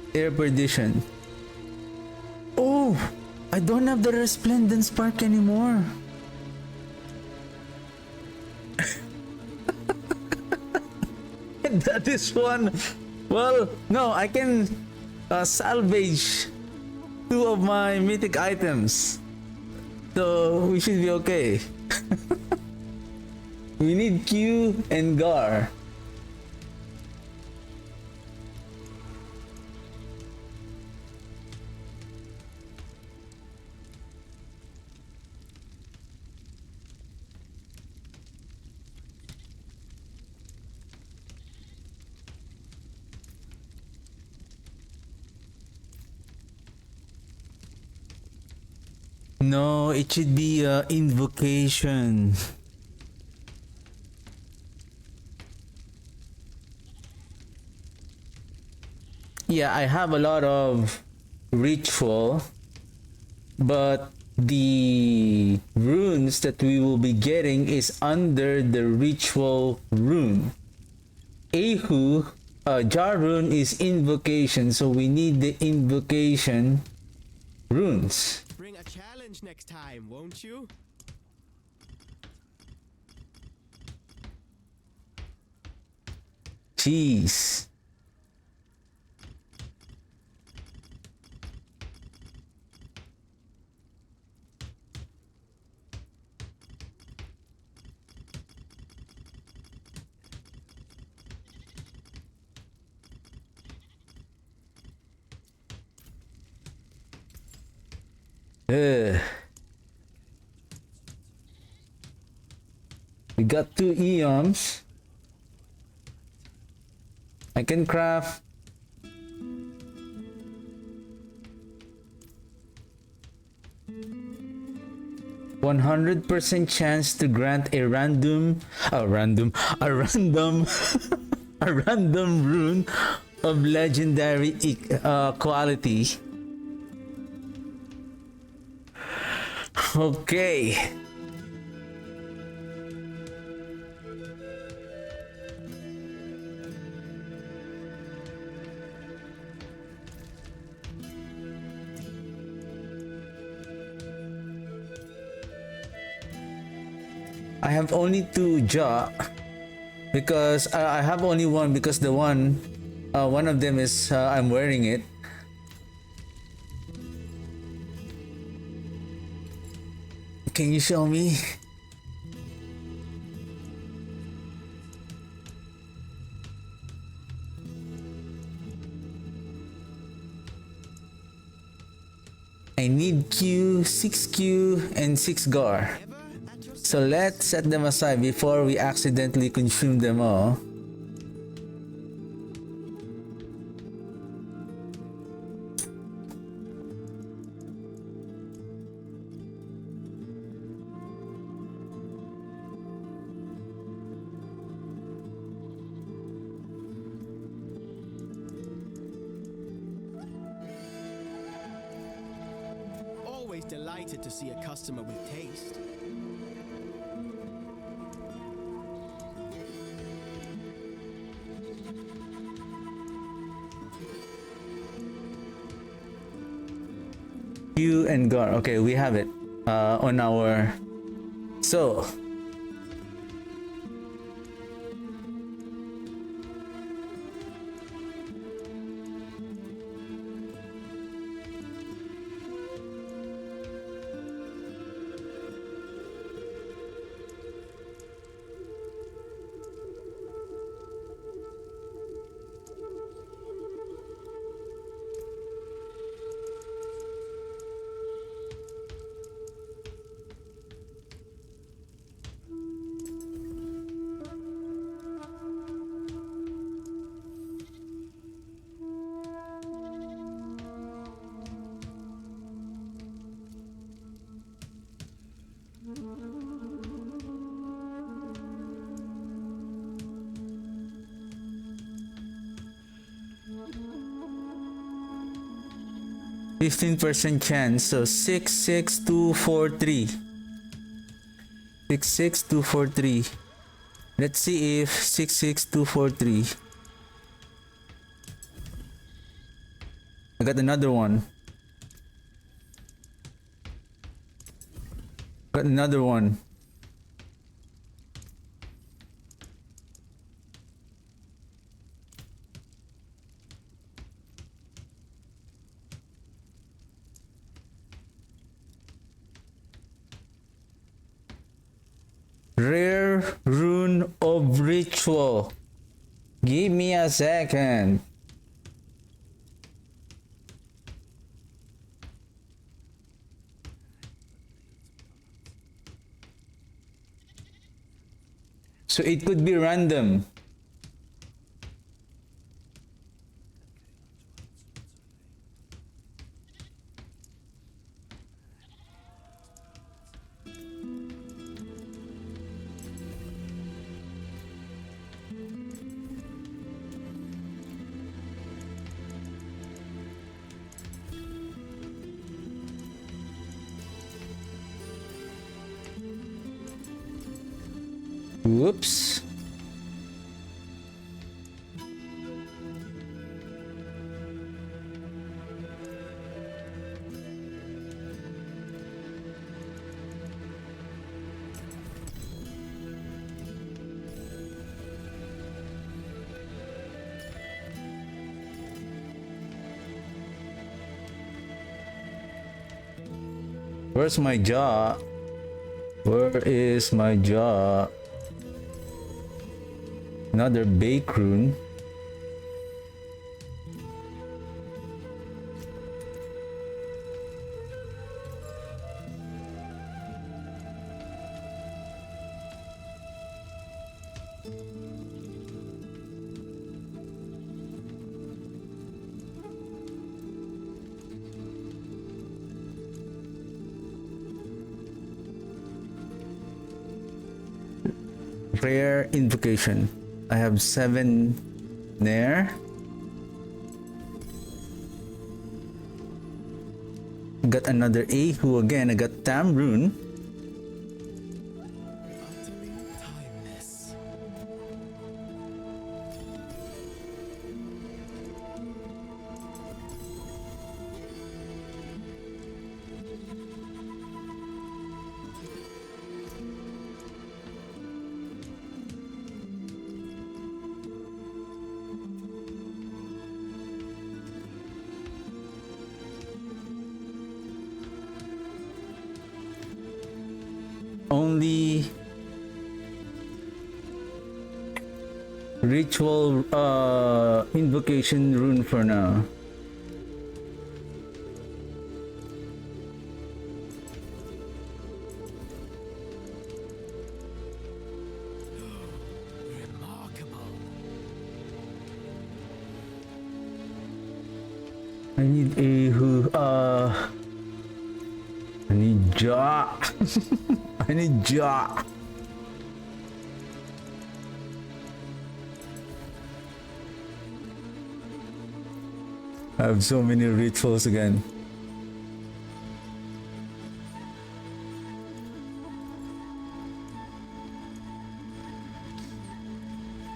Air Perdition. Oh, I don't have the Resplendent Spark anymore. That is one. Well, no, I can salvage 2 of my mythic items. So we should be okay. We need Q and Gar. No, it should be invocation. Yeah, I have a lot of ritual, but the runes that we will be getting is under the ritual rune. Jar rune is invocation, so we need the invocation runes. Bring a challenge next time, won't you? Jeez. Ugh. We got 2 eons. I can craft 100% chance to grant a random a random a random rune of legendary quality. Okay. I have only 2 jaw because I have only one because the one of them is I'm wearing it. Can you show me? I need Q, 6Q, and 6 GAR. So let's set them aside before we accidentally consume them all. Always delighted to see a customer with taste. Q and GAR. Okay, we have it on our. So %15 chance. So 66243. 66243. Let's see if 66243. I got another one. Got another one. Rare rune of ritual. Give me a second. So it could be random. Whoops. Where's my jaw? Where is my jaw? Another bake rune. Rare invocation. I have 7 there. Got another Ahu again. I got Tam Rune. Utterly timeless. Only ritual invocation rune for now. Remarkable. I need Ahu. I need Ja. I need Ja. I have so many rituals again.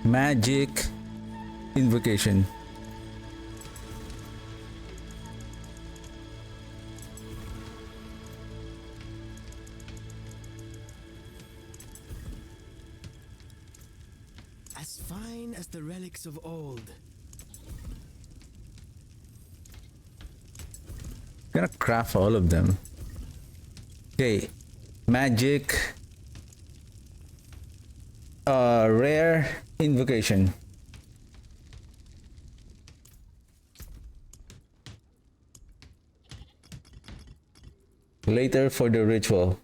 Magic invocation. As fine as the relics of old. Gonna craft all of them. Okay, magic. Rare invocation. Later for the ritual.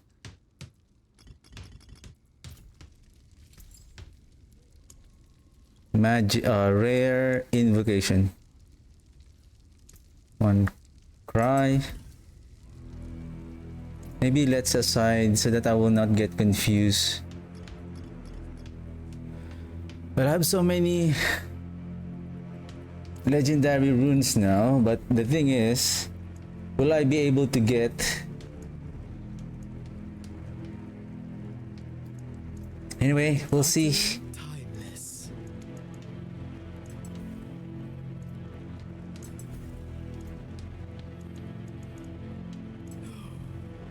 Magic. Rare invocation. One cry. Maybe let's aside so that I will not get confused. But I have so many legendary runes now, but the thing is, will I be able to get anyway, we'll see. Timeless.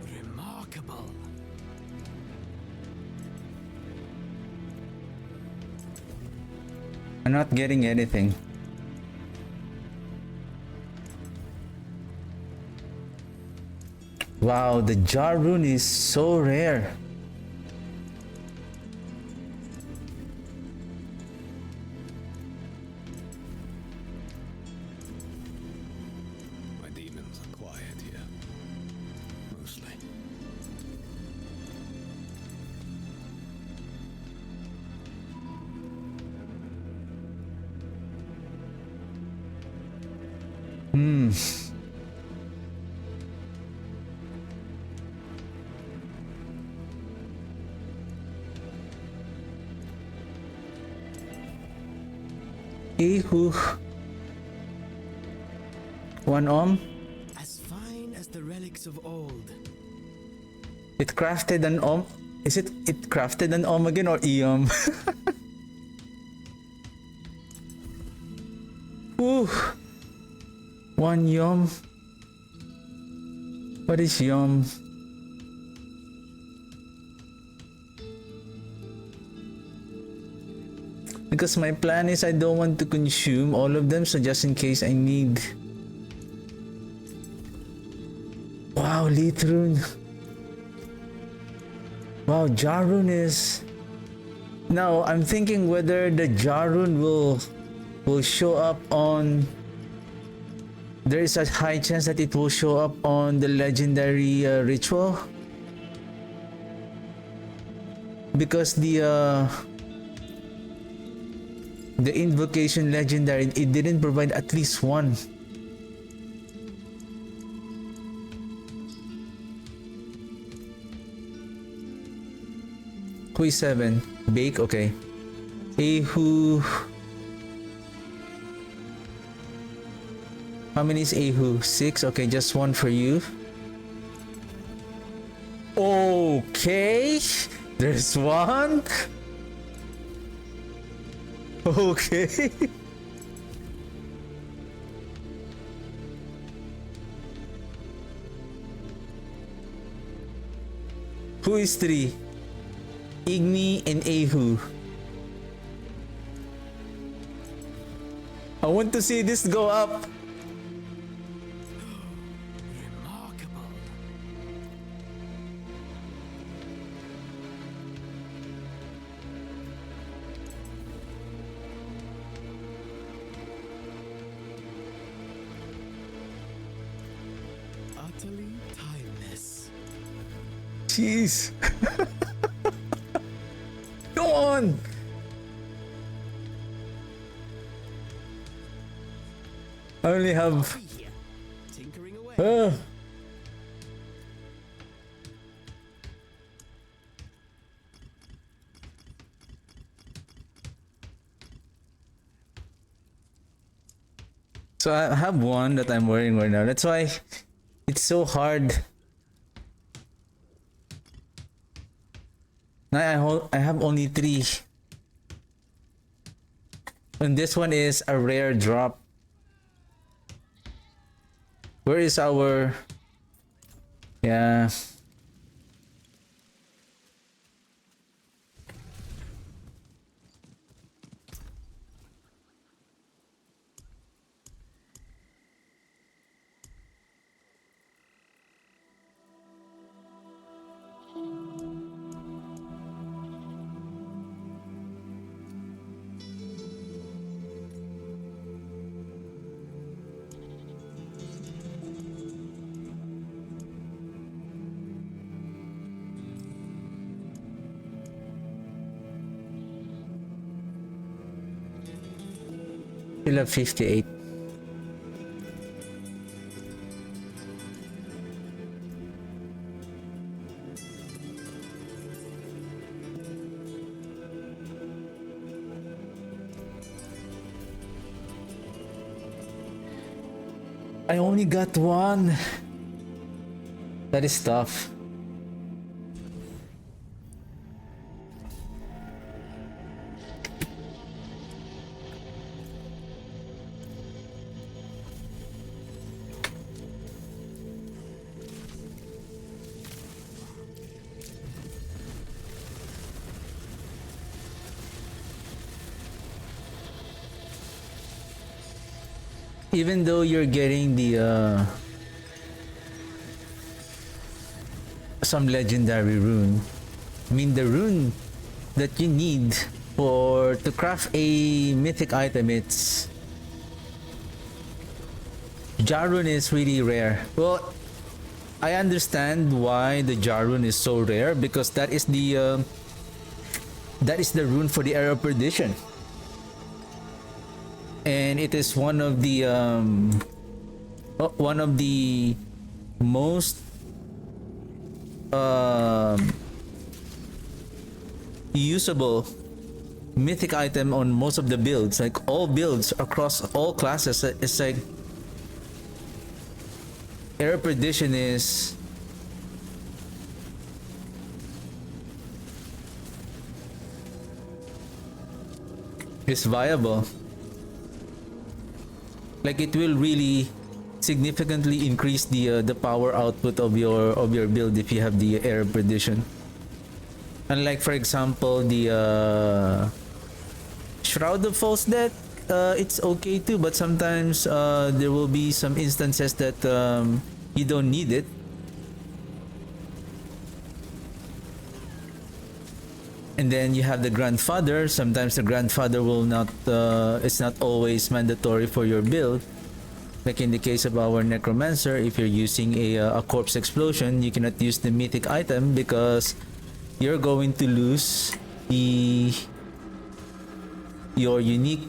Remarkable. I'm not getting anything. Wow, the jar rune is so rare. My demons are quiet here. Mostly. Ehu. One As fine as the relics of old. It crafted an Is it crafted an again or eom? Woo. One yom. What is yom? Because my plan is I don't want to consume all of them, so just in case I need. Wow, Litrun. Wow, Jarun is. Now I'm thinking whether the Jarun will show up on. There is a high chance that it will show up on the legendary ritual, because the invocation legendary, it didn't provide at least one. Who is 7? Bake, okay. Ahu. How many is Ahu? 6, okay, just one for you. Okay, there's one. Okay. Who is 3? Igni and Ahu. I want to see this go up. Remarkable. Utterly timeless. Jeez. Go on. I only have. Be here, tinkering away. So I have one that I'm wearing right now. That's why it's so hard. Now I have only 3. And this one is a rare drop. Where is our... Yeah. Still have 58. I only got one. That is tough. Even though you're getting the some legendary rune, I mean the rune that you need for to craft a mythic item, it's Jarun is really rare. Well, I understand why the Jarun is so rare, because that is the rune for the Era of Perdition. And it is one of the most usable mythic item on most of the builds, like all builds across all classes. It's like Era of Perdition is viable. Like it will really significantly increase the power output of your build if you have the Era of Perdition. Unlike, for example, the Shroud of False Death, it's okay too, but sometimes there will be some instances that you don't need it. And then you have the Grandfather. Sometimes the Grandfather will not, it's not always mandatory for your build. Like in the case of our Necromancer, if you're using a Corpse Explosion, you cannot use the mythic item because you're going to lose your unique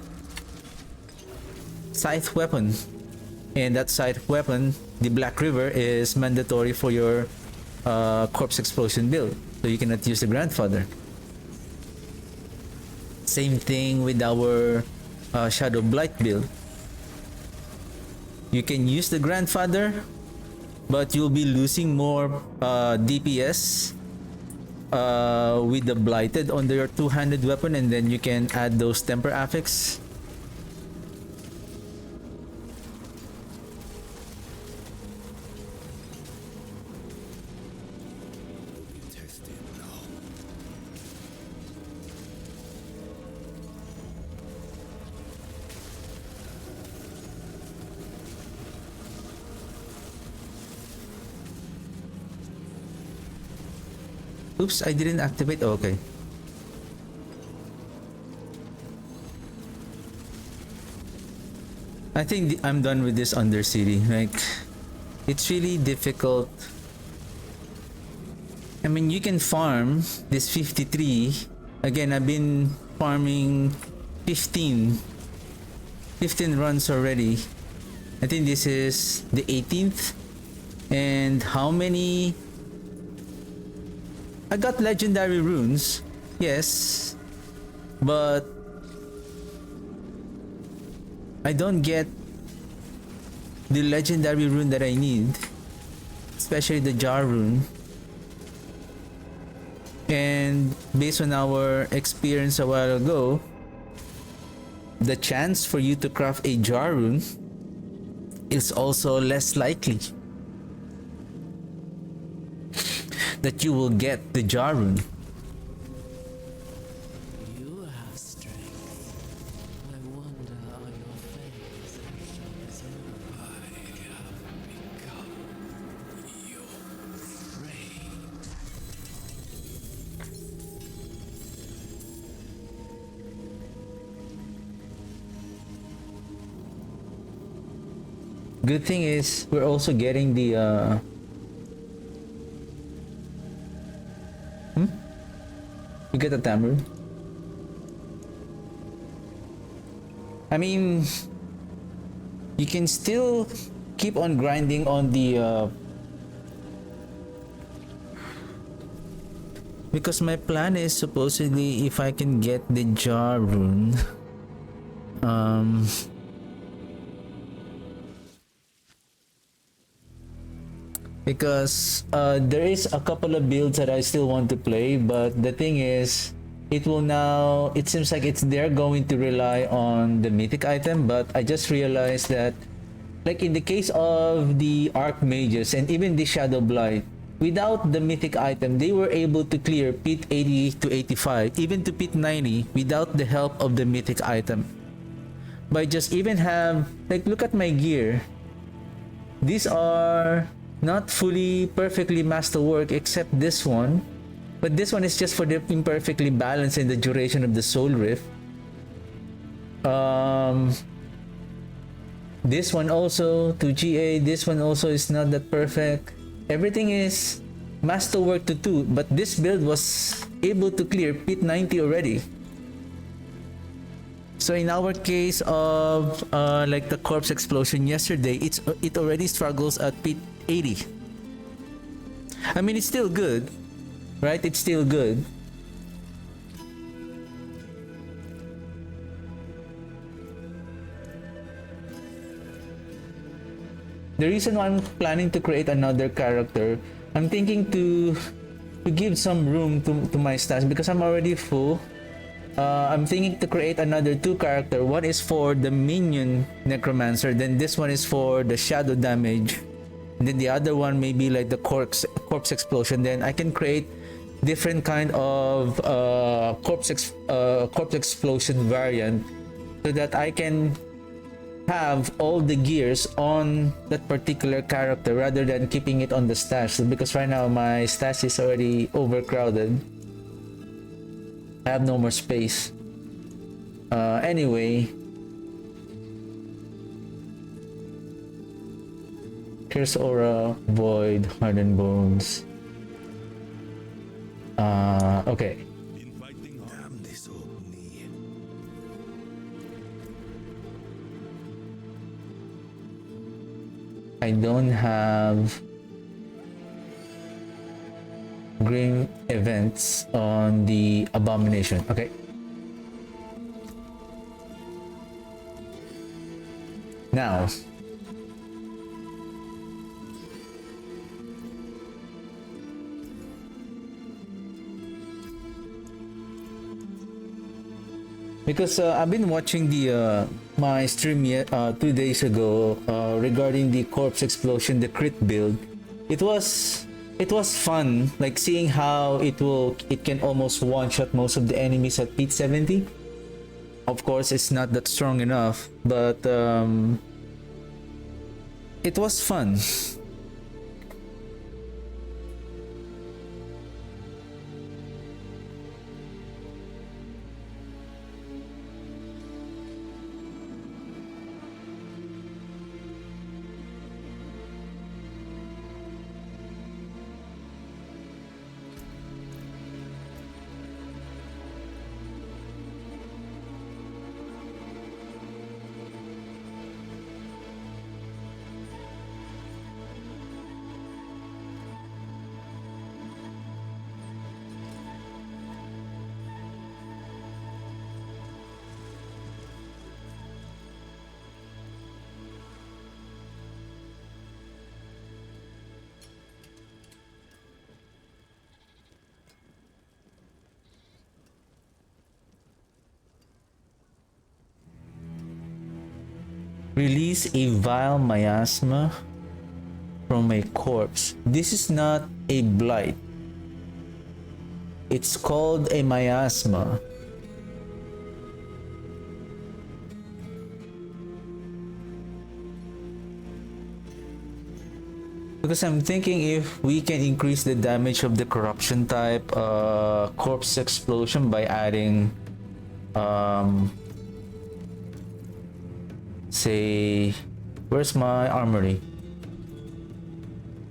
Scythe weapon. And that Scythe weapon, the Black River, is mandatory for your Corpse Explosion build. So you cannot use the Grandfather. Same thing with our Shadowblight build. You can use the grandfather, but you'll be losing more DPS with the blighted on your two-handed weapon, and then you can add those temper affix. Test it now. Oops, I didn't activate. Oh, okay. I think I'm done with this Undercity. Like, it's really difficult. I mean, you can farm this 53. Again, I've been farming 15 runs already. I think this is the 18th. And how many? I got legendary runes, yes, but I don't get the legendary rune that I need, especially the jar rune. And based on our experience a while ago, the chance for you to craft a jar rune is also less likely that you will get the jar rune. You have strength. I wonder, are your fangs as sharp as mine? I have become your prey. Good thing is we're also getting the you get the tamarind. I mean, you can still keep on grinding on the because my plan is supposedly if I can get the jar rune, because there is a couple of builds that I still want to play, but the thing is, it seems like they're going to rely on the mythic item, but I just realized that, like in the case of the archmages and even the Shadowblight, without the mythic item, they were able to clear pit 80 to 85, even to pit 90 without the help of the mythic item. By just even look at my gear. These are not fully perfectly masterwork except this one, but this one is just for the imperfectly balanced in the duration of the soul rift. This one also to GA, this one also is not that perfect. Everything is masterwork to 2, but this build was able to clear pit 90 already. So in our case of like the corpse explosion yesterday, it already struggles at pit 80. I mean, it's still good, right? It's still good. The reason why I'm planning to create another character, I'm thinking to give some room to my stats because I'm already full. I'm thinking to create another 2 character. One is for the minion necromancer, then this one is for the shadow damage. And then the other one may be like the corpse explosion. Then I can create different kind of corpse explosion variant so that I can have all the gears on that particular character rather than keeping it on the stash. Because right now my stash is already overcrowded. I have no more space. Anyway, Curse Aura, Void, Hardened Bones. Okay. Inviting damn this old knee. I don't have Grim events on the Abomination. Okay. now. Because I've been watching the my stream 2 days ago regarding the corpse explosion, the crit build. It was fun, like seeing how it can almost one shot most of the enemies at Pete 70. Of course, it's not that strong enough, but it was fun. Release a vile miasma from a corpse. This is not a blight. It's called a miasma. Because I'm thinking if we can increase the damage of the corruption type corpse explosion by adding say, where's my armory?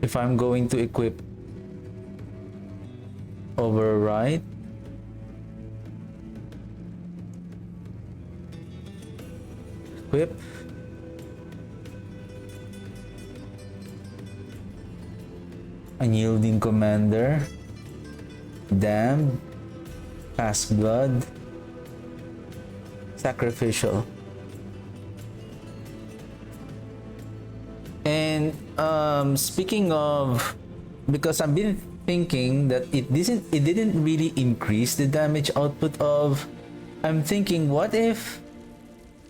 If I'm going to equip override, equip, unyielding commander, damned, past blood, sacrificial. And speaking of, because I've been thinking that it didn't really increase the damage output of, I'm thinking what if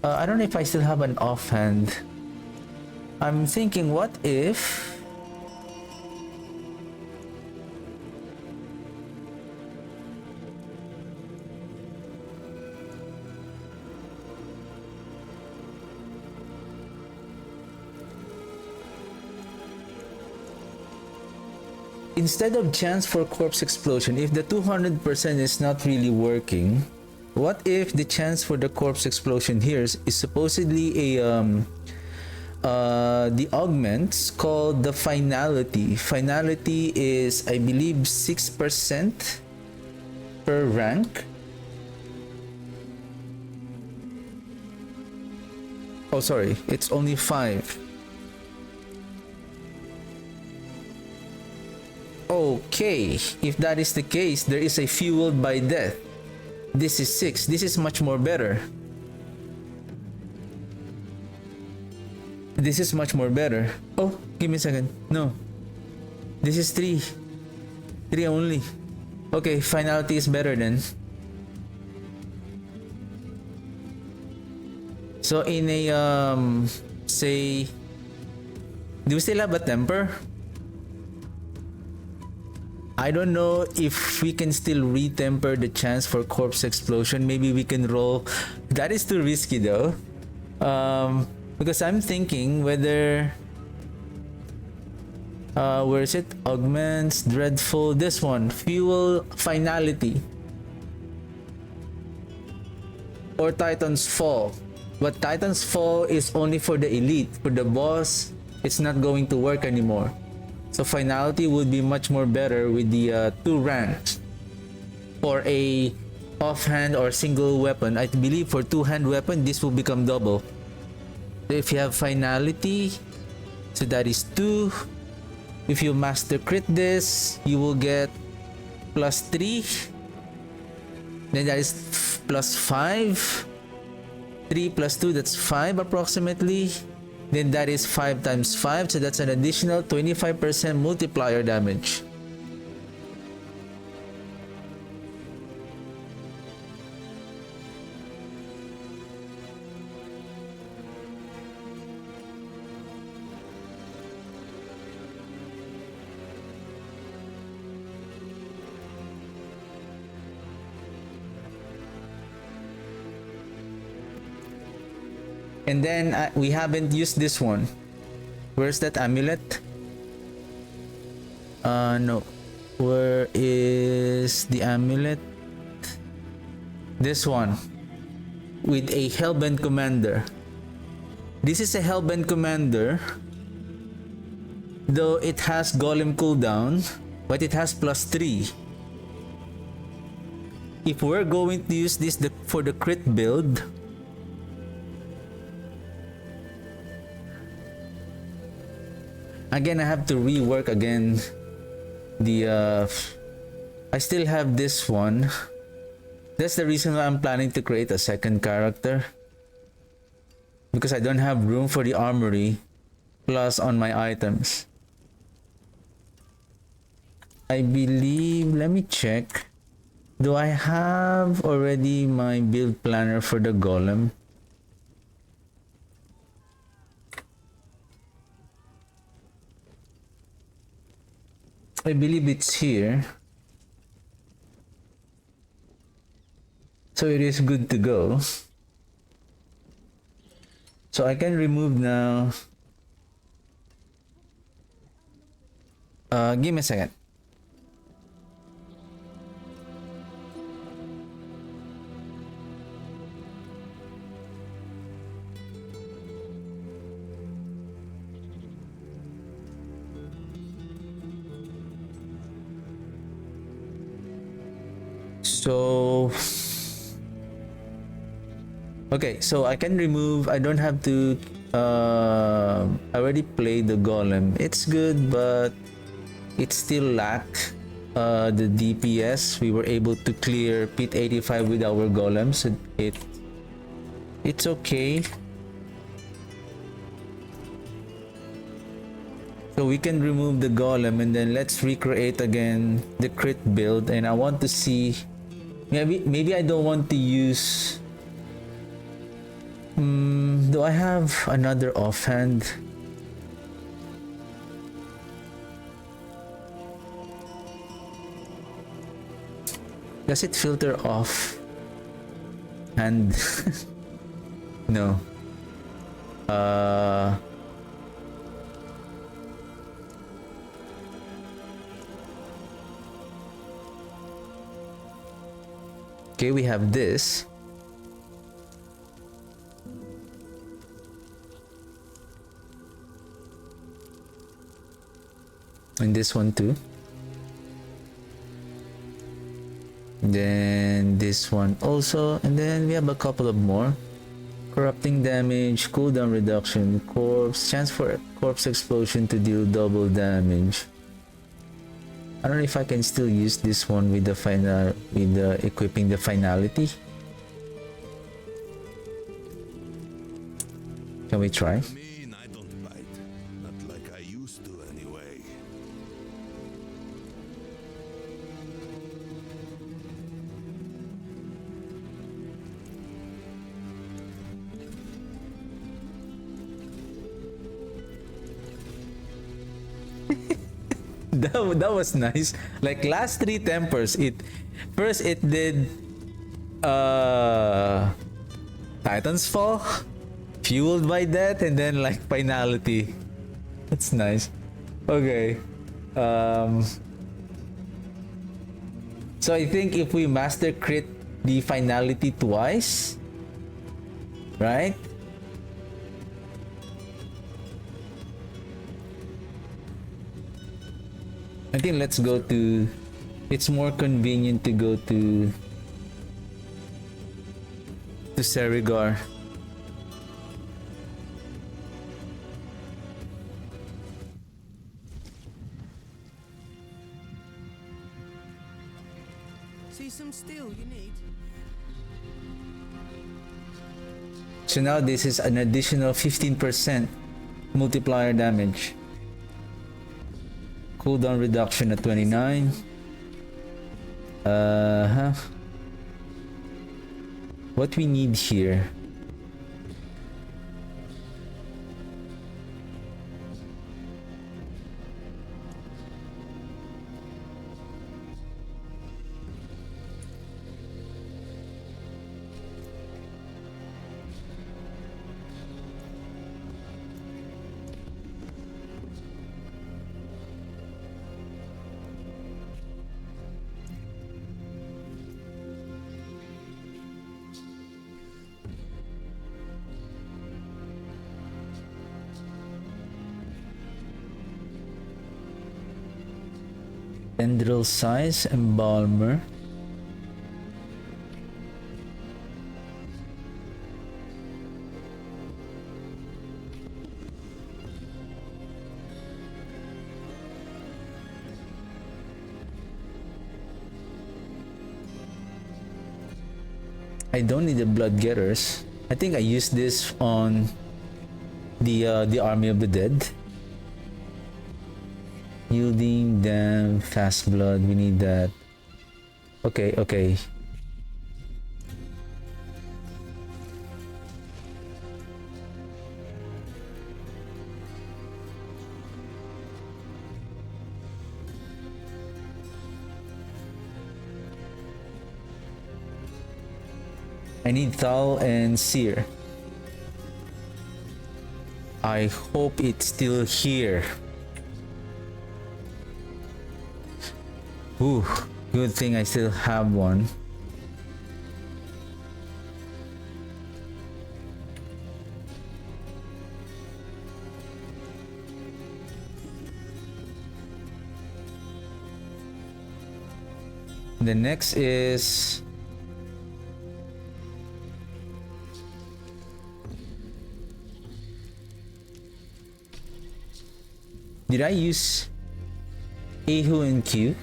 I don't know if I still have an offhand. I'm thinking what if instead of chance for corpse explosion, if the 200% is not really working, what if the chance for the corpse explosion here is supposedly a the augments called the finality. Finality is, I believe, 6% per rank. Oh, sorry, it's only 5. Okay, if that is the case, there is a fueled by death. This is 6. This is much more better. This is much more better. Oh, give me a second. No. This is 3. 3 only. Okay, finality is better then. So in a say, do we still have a temper? I don't know if we can still retemper the chance for corpse explosion. Maybe we can roll. That is too risky though. Because I'm thinking whether where is it? Augments, dreadful. This one, fuel finality, or Titan's fall. But Titan's fall is only for the elite. For the boss, it's not going to work anymore. So finality would be much more better with the 2 ranks. For a offhand or single weapon, I believe for 2-hand weapon, this will become double. So if you have finality, so that is 2. If you master crit this, you will get +3. Then that is +5. 3 + 2, that's 5 approximately. then that is 5 times 5, so that's an additional 25% multiplier damage. And then we haven't used this one. Where's that amulet? No. Where is the amulet? This one. With a Hellbent Commander. This is a Hellbent Commander. Though it has Golem cooldown, but it has +3. If we're going to use this for the crit build, again, I have to rework again the I still have this one. That's the reason why I'm planning to create a second character, because I don't have room for the armory plus on my items. I believe, let me check. Do I have already my build planner for the golem? I believe it's here. So it is good to go. So I can remove now. Give me a second. So okay, so I can remove, I don't have to I already played the golem. It's good, but it still lacked the DPS. We were able to clear pit 85 with our golem, so it's okay. So we can remove the golem and then let's recreate again the crit build. And I want to see, maybe I don't want to use. Do I have another offhand? Does it filter off? And no. Okay, we have this. And this one too. Then this one also. And then we have a couple of more. Corrupting damage, cooldown reduction, corpse, chance for corpse explosion to deal double damage. I don't know if I can still use this one with the final, with the equipping the finality. Can we try? I mean, I don't bite. Not like I used to anyway. That was nice. Like last 3 tempers, first it did Titan's Fall, fueled by that, and then like finality. That's nice. Okay. So I think if we master crit the finality twice, right? I think let's go to, it's more convenient to go to Serigar. See some steel you need? So now this is an additional 15% multiplier damage. Cooldown reduction at 29. What we need here. Tendril size, embalmer. I don't need the blood getters. I think I used this on the army of the dead. Yielding them fast blood, we need that. Okay. I need Thal and Seer. I hope it's still here. Ooh, good thing I still have one. The next is did I use Ahu and Q?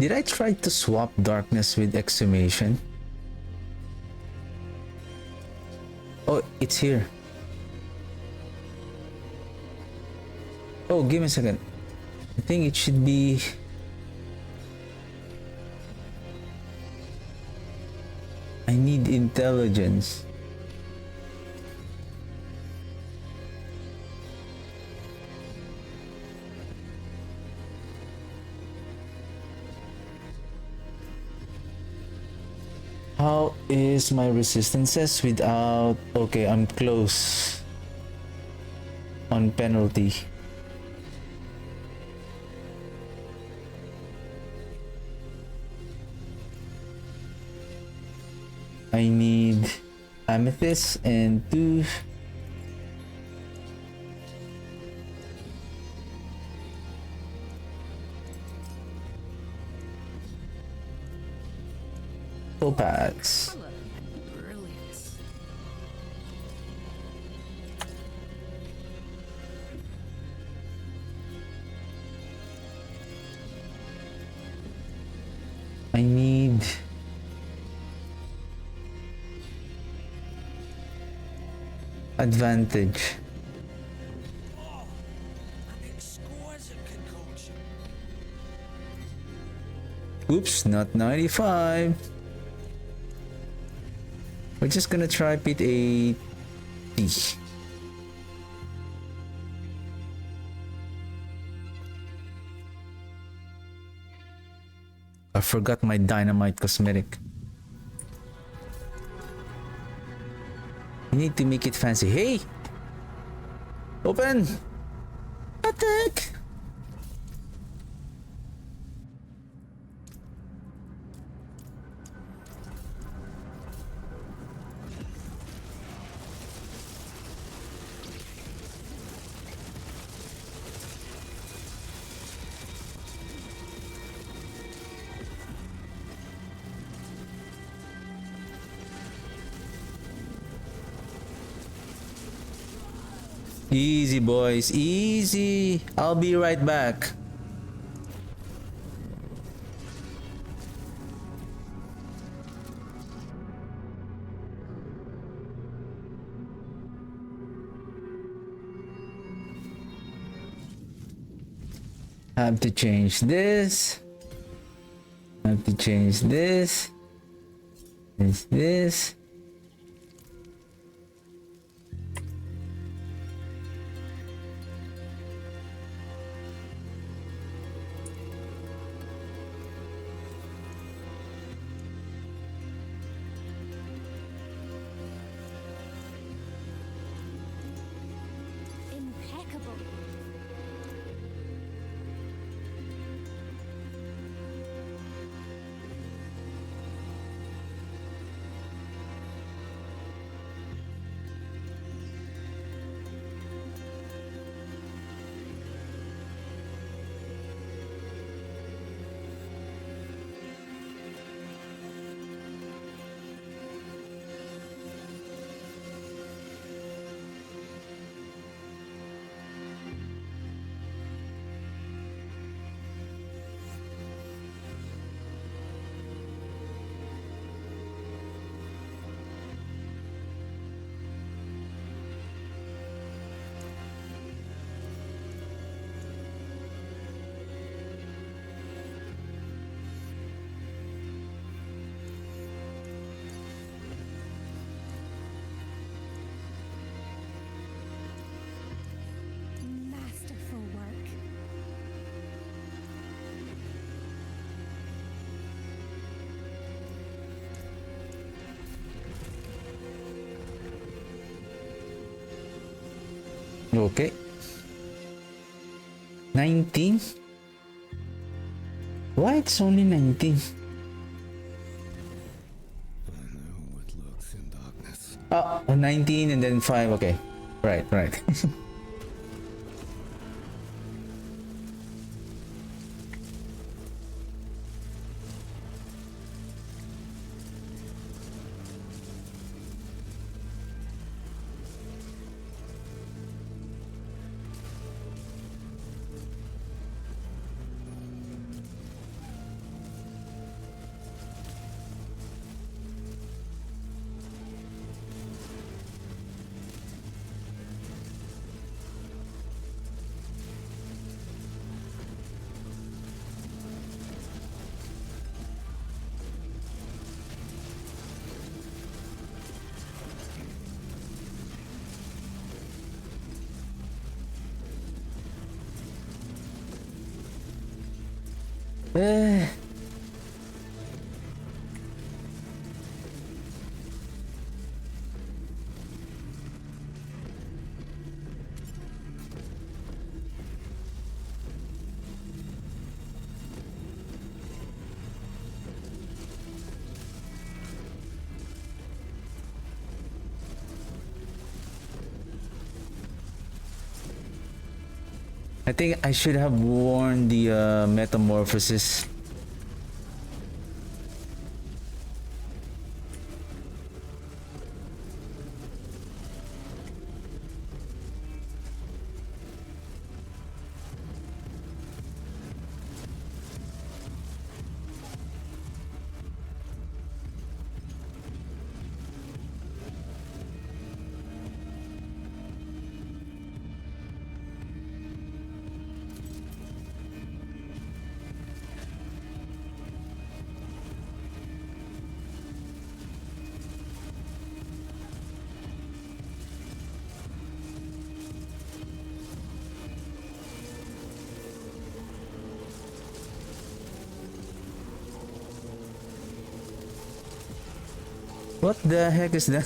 Did I try to swap darkness with exhumation? Oh, it's here. Oh, give me a second. I think it should be... I need intelligence. How is my resistances without... Okay, I'm close on penalty. I need amethyst and 2 topaz. Brilliance. I need advantage. Oops, not 95. We're just gonna try pit a T. I forgot my dynamite cosmetic. You need to make it fancy. Hey! Open! Attack! Easy, boys. Easy. I'll be right back. Have to change this. Have to change this. This. Impeccable. Masterful work. Okay. 19? Why it's only 19? I know what lurks in darkness. Oh, 19 and then 5. Okay. Right, right. Eh. I think I should have worn the metamorphosis. What the heck is that?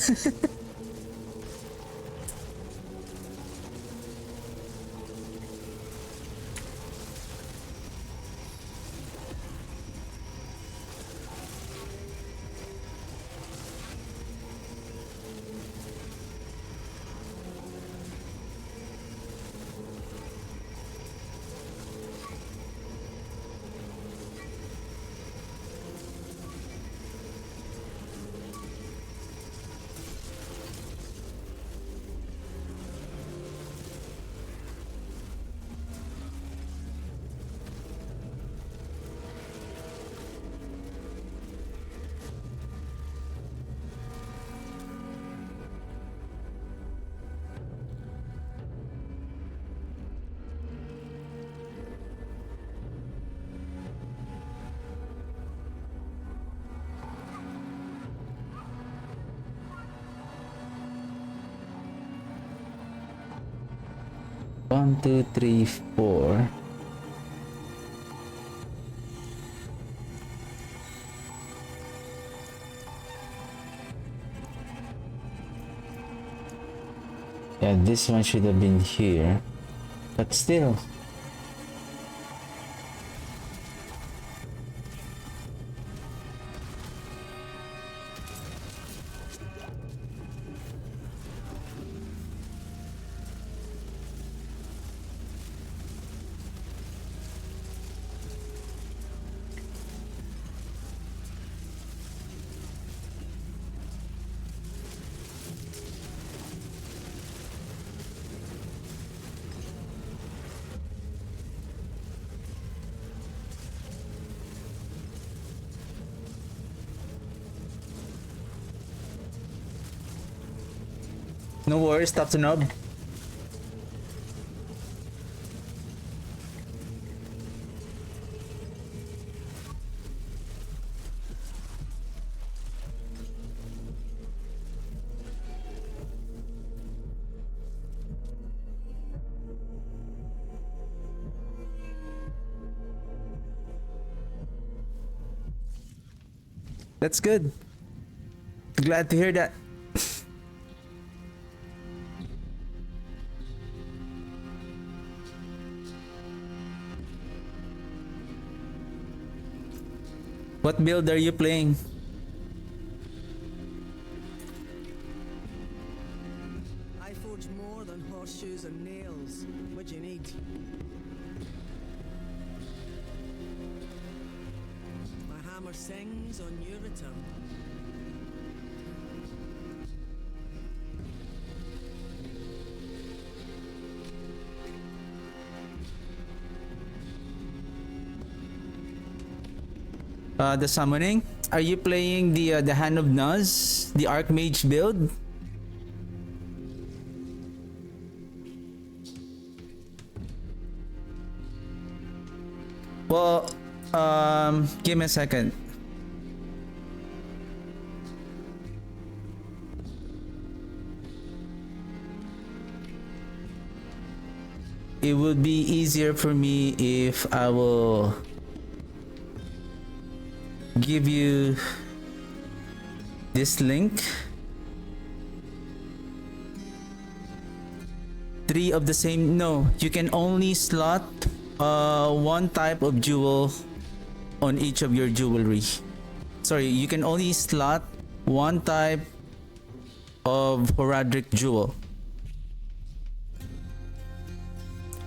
1, 2, 3, 4. Yeah, this one should have been here, but still. No worries, tap the knob. That's good. Glad to hear that. What build are you playing? I forge more than horseshoes and nails. What do you need? My hammer sings on your return. The summoning. Are you playing the Hand of Nuz, the Archmage build? Well, give me a second. It would be easier for me if I will give you this link. 3 of the same. No, you can only slot one type of jewel on each of your jewelry. Sorry, you can only slot one type of Horadric jewel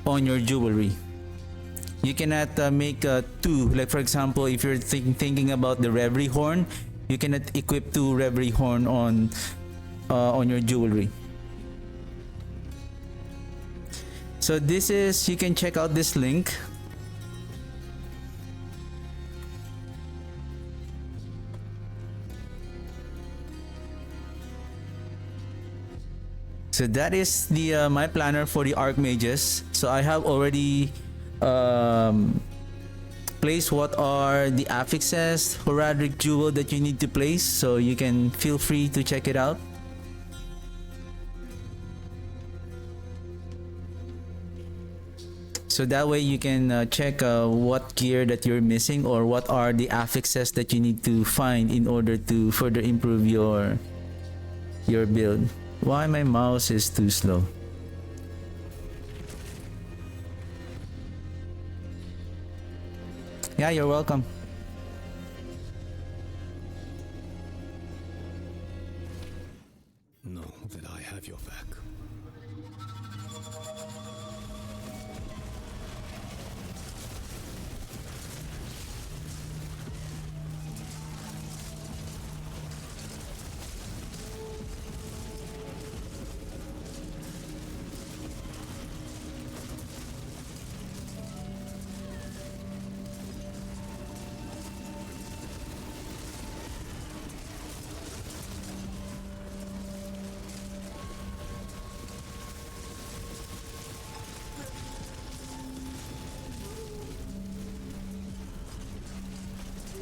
on your jewelry. You cannot make 2. Like for example, if you're thinking about the Reverie Horn, you cannot equip 2 Reverie Horn on your jewelry. So this is, you can check out this link. So that is the my planner for the Archmages. So I have already place what are the affixes, Horadric jewel that you need to place, so you can feel free to check it out. So that way you can check what gear that you're missing or what are the affixes that you need to find in order to further improve your build. Why my mouse is too slow? Yeah, you're welcome. Know that I have your back.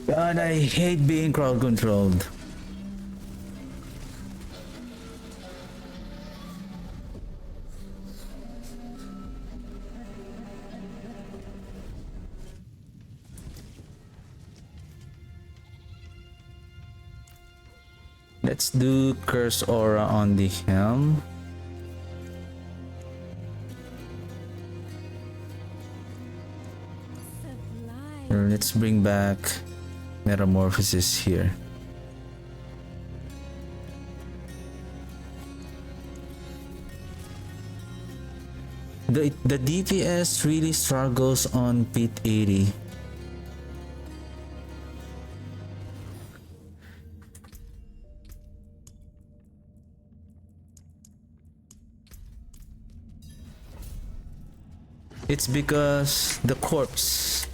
God, I hate being crowd controlled. Let's do Curse Aura on the helm. Let's bring back Metamorphosis here. The DPS really struggles on Pit 80. It's because the corpse.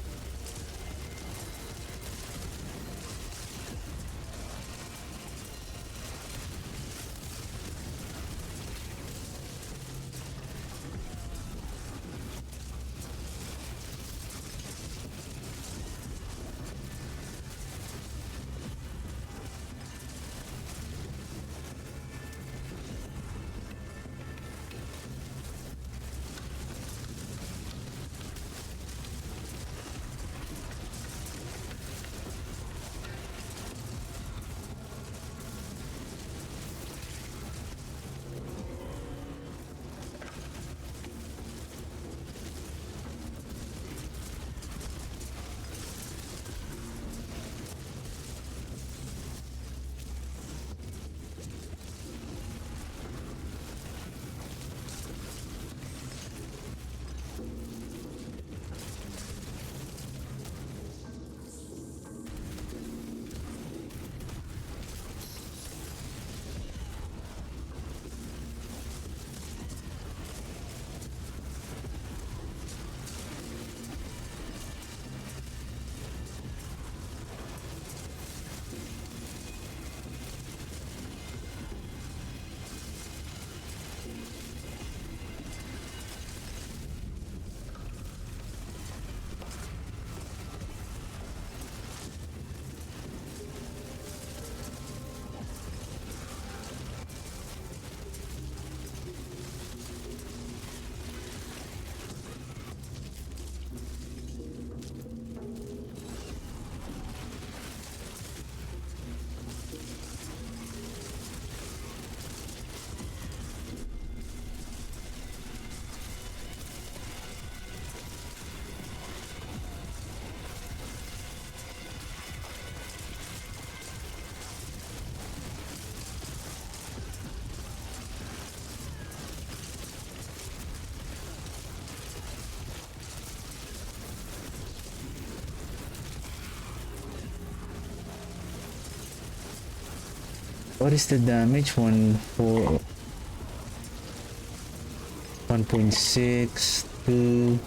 What is the damage? 1.6 2.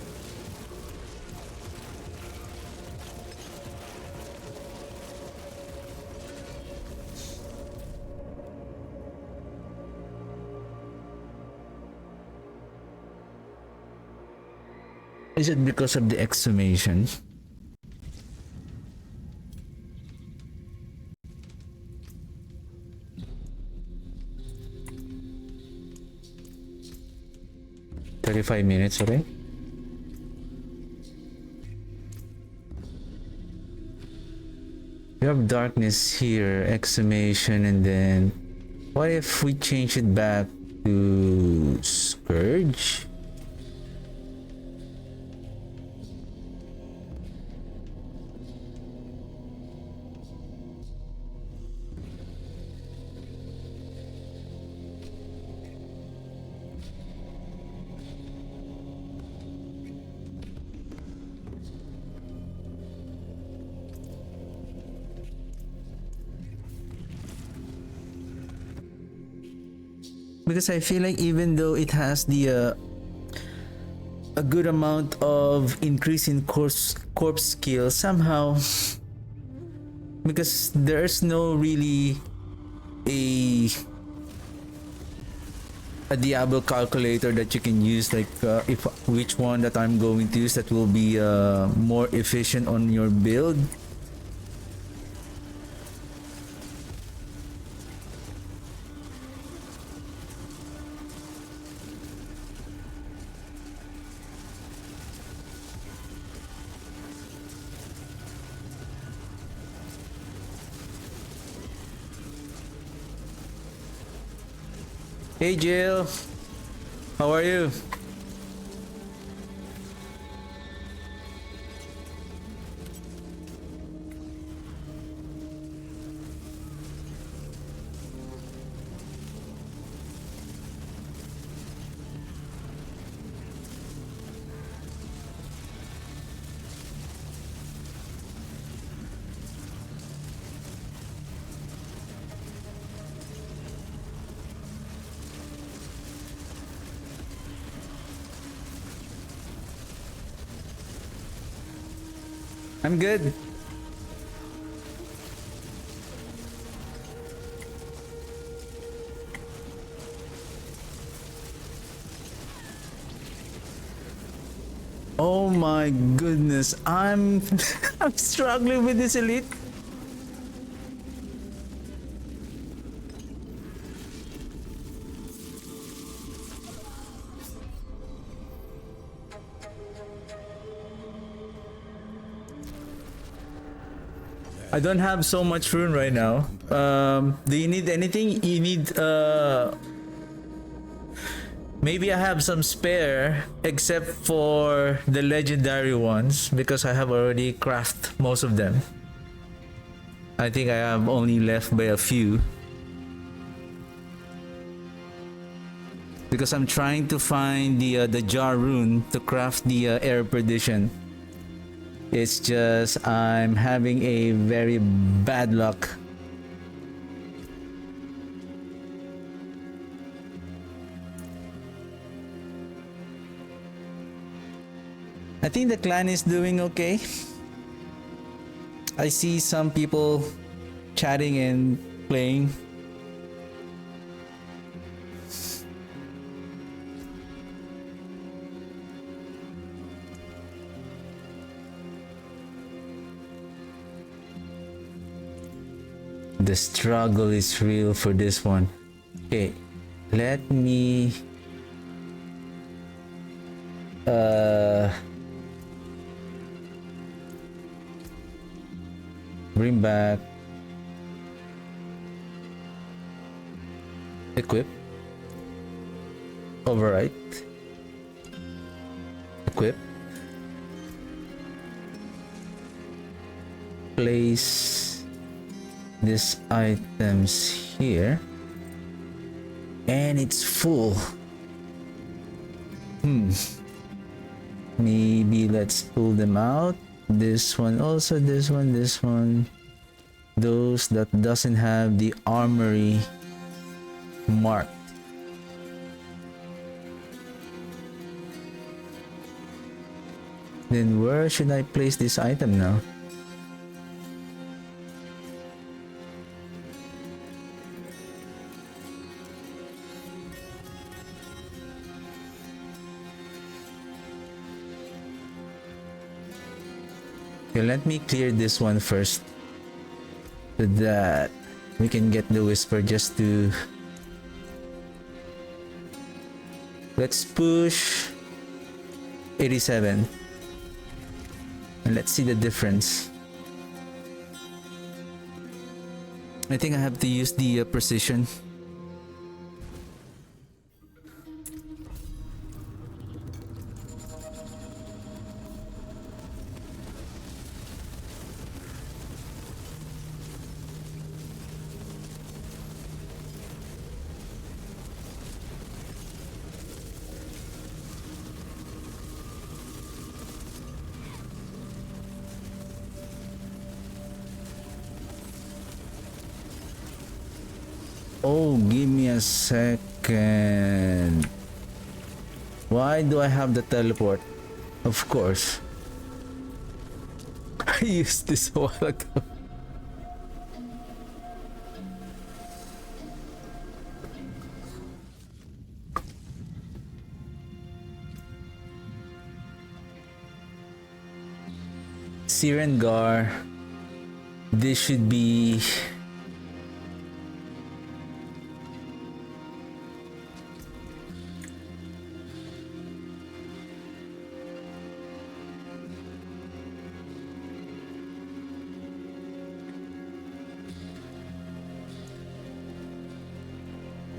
Is it because of the exhumation? $35 okay? You have darkness here, exhumation, and then what if we change it back to Scourge? Because I feel like even though it has the a good amount of increase in corpse skill, somehow, because there's no really a Diablo calculator that you can use, like if which one that I'm going to use that will be more efficient on your build. Hey Jill, how are you? I'm good. Oh my goodness, I'm I'm struggling with this elite. I don't have so much rune right now. Do you need anything? You need maybe I have some spare except for the legendary ones because I have already crafted most of them. I think I have only left by a few. Because I'm trying to find the jar rune to craft the air perdition. It's just I'm having a very bad luck. I think the clan is doing okay. I see some people chatting and playing. The struggle is real for this one. Okay, let me bring back equip, overwrite, equip, place these items here, and it's full. Maybe let's pull them out. This one also, this one. Those that doesn't have the armory marked. Then where should I place this item now? Okay, let me clear this one first so that we can get the whisper just to... Let's push 87 and let's see the difference. I think I have to use the precision. Oh, give me a second. Why do I have the teleport? Of course. I used this a while ago. Sirengar. This should be...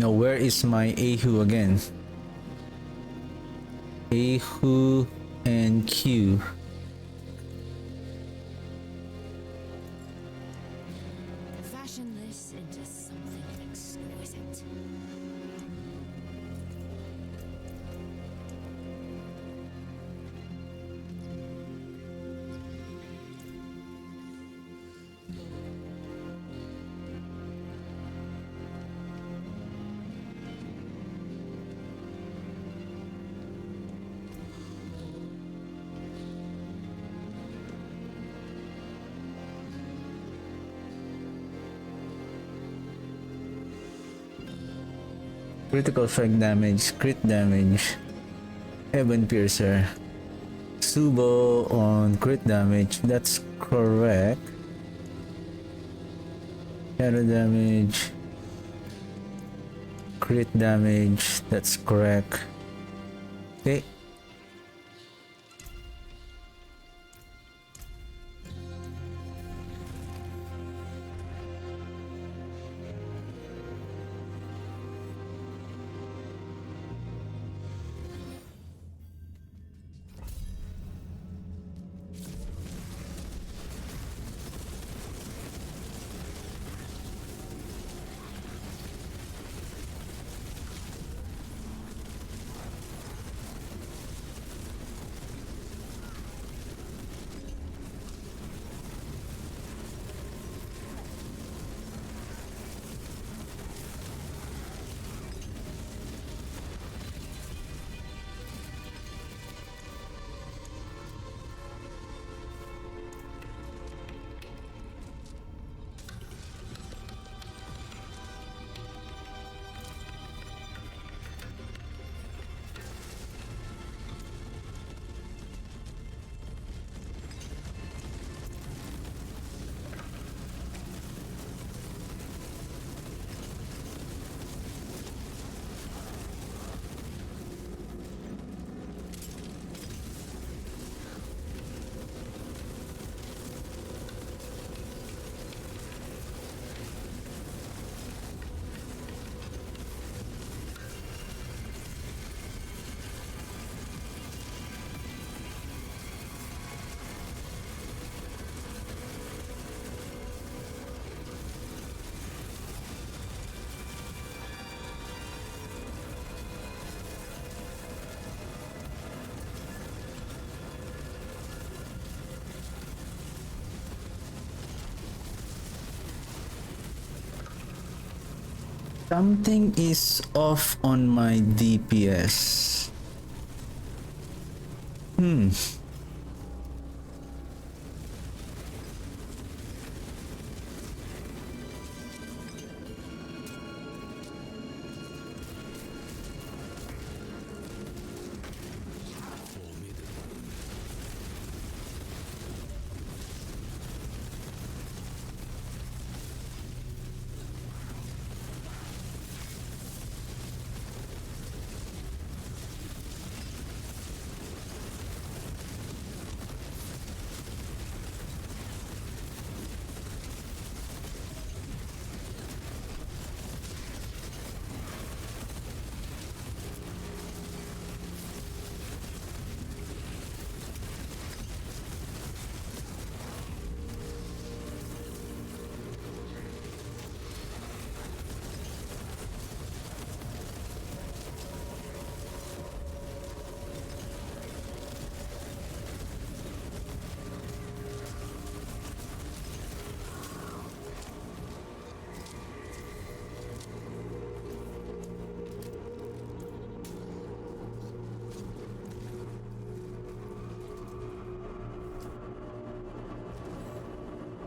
Now, where is my Ahu again? Ahu and Q. Fashion this into something exquisite. Critical strike damage, crit damage, Ebon Piercer. Subo on crit damage, that's correct. Shadow damage, crit damage, that's correct. Okay. Something is off on my DPS.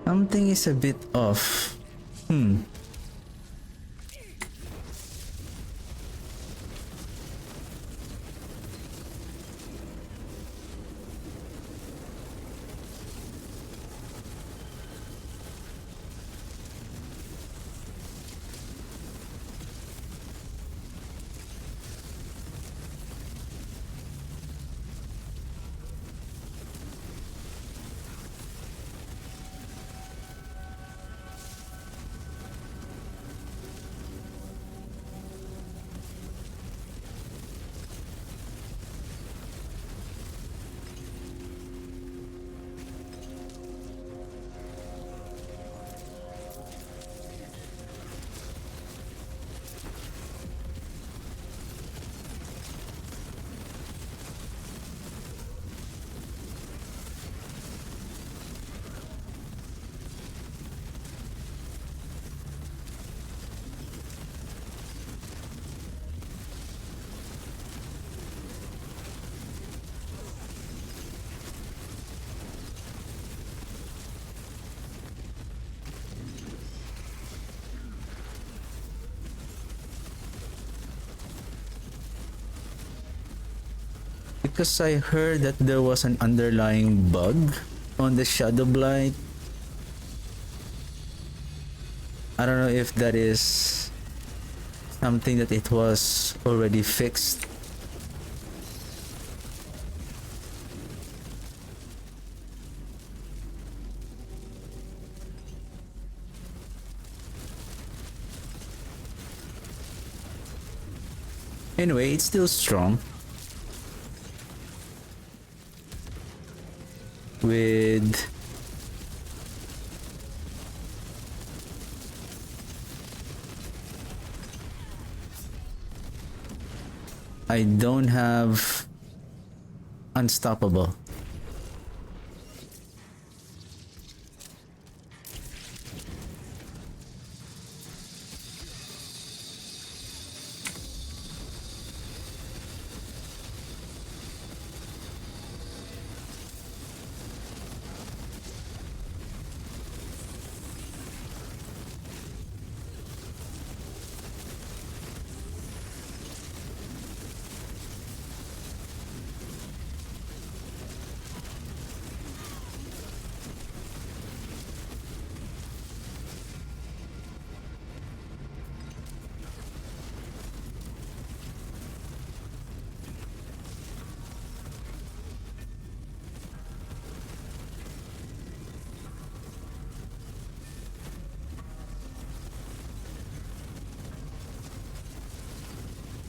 Something is a bit off. Because I heard that there was an underlying bug on the Shadowblight. I don't know if that is something that it was already fixed. Anyway, it's still strong. With I don't have unstoppable.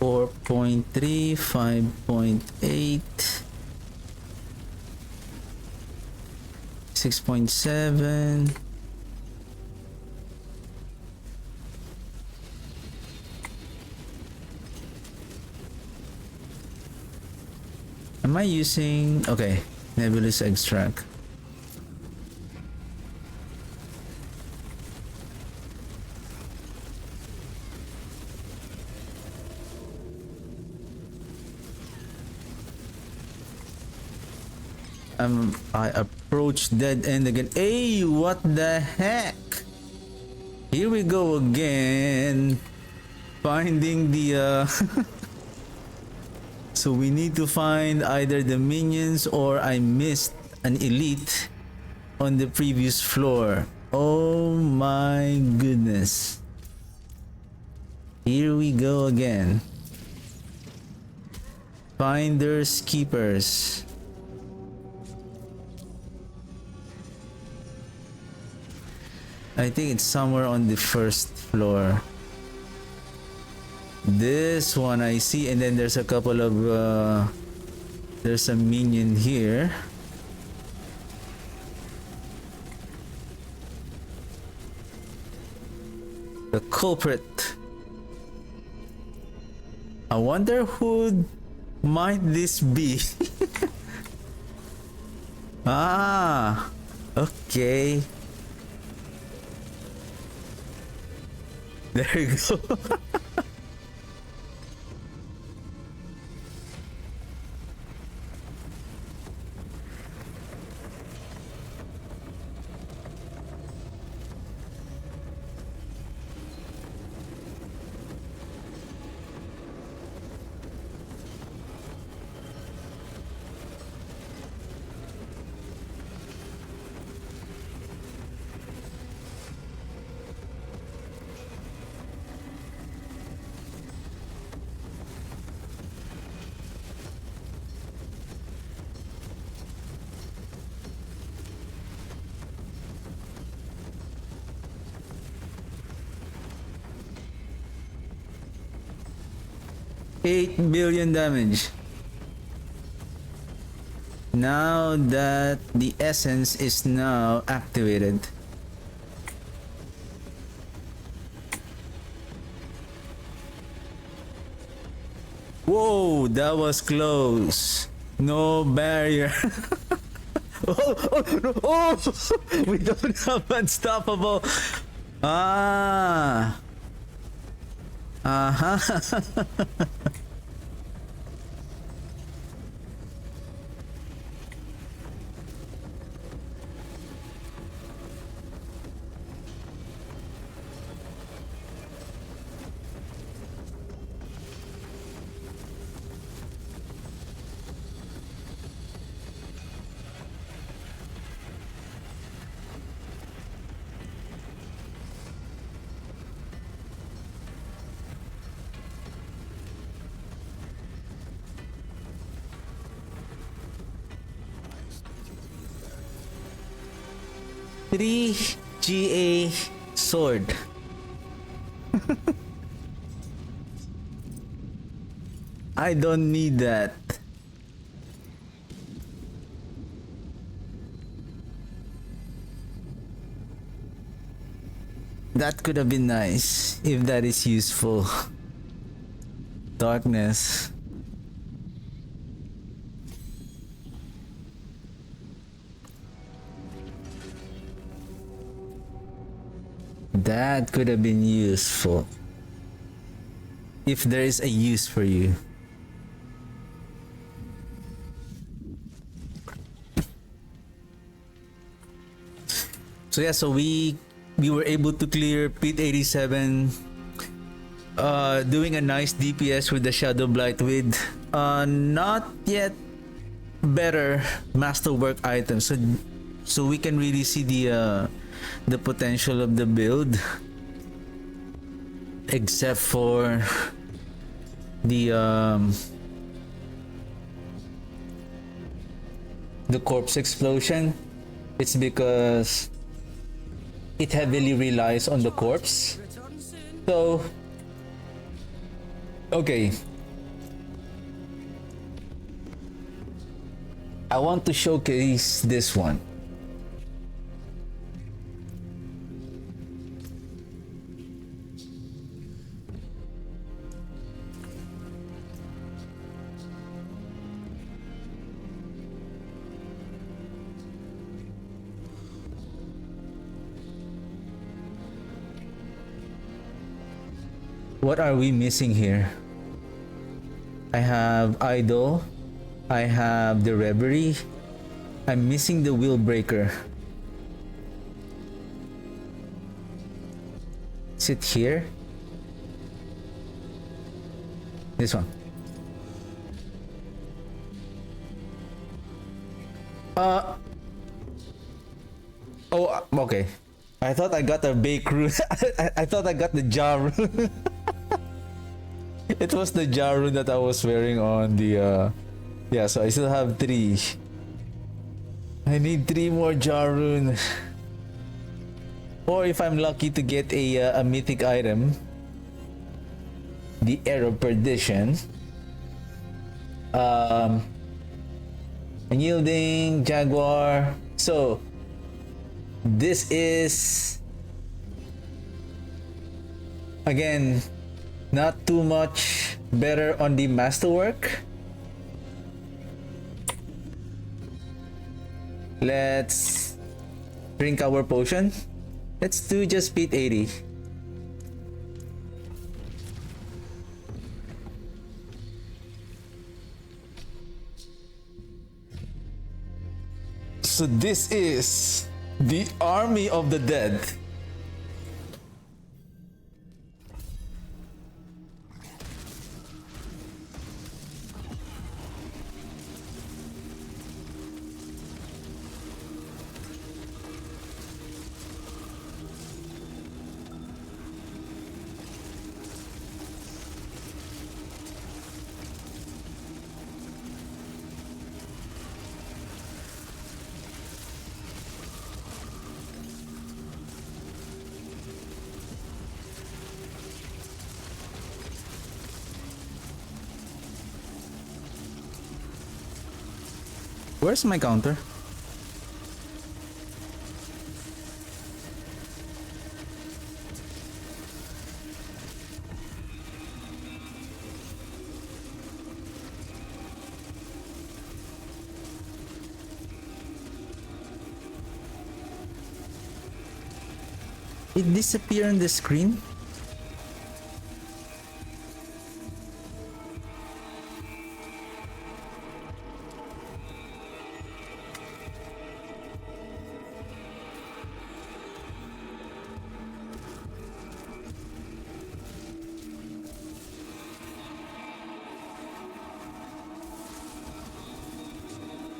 4.3, 5.8, 6.7. Am I using... Okay, nebulous extract. I approach dead end again. Hey, what the heck? Here we go again. Finding the So we need to find either the minions or I missed an elite on the previous floor. Oh my goodness. Here we go again. Finders keepers. I think it's somewhere on the first floor. This one I see, and then there's a couple of there's a minion here. The culprit. I wonder who might this be. Ah, okay. There you go. $8 billion damage. Now that the essence is now activated. Whoa, that was close. No barrier. Oh, no, oh, we don't have unstoppable. Ah. Uh-huh. 3 GA sword. I don't need that. That could have been nice if that is useful. Darkness. That could have been useful. If there is a use for you. So yeah, so we were able to clear Pit 87, doing a nice DPS with the Shadowblight with not yet better masterwork items. So we can really see the potential of the build, except for the corpse explosion. It's because it heavily relies on the corpse. So okay, I want to showcase this one. What are we missing here? I have Idol. I have the Reverie. I'm missing the Wheel Breaker. Is it here? This one. Oh, okay. I thought I got a bake rune. I thought I got the jar rune. It was the jar rune that I was wearing on the yeah, so I still have 3. I need 3 more jar rune. Or if I'm lucky to get a mythic item, the Arrow Perdition, Unyielding, Jaguar. So this is again not too much better on the masterwork. Let's drink our potion. Let's do just Pit 80. So this is the army of the dead. Where's my counter? It disappeared on the screen?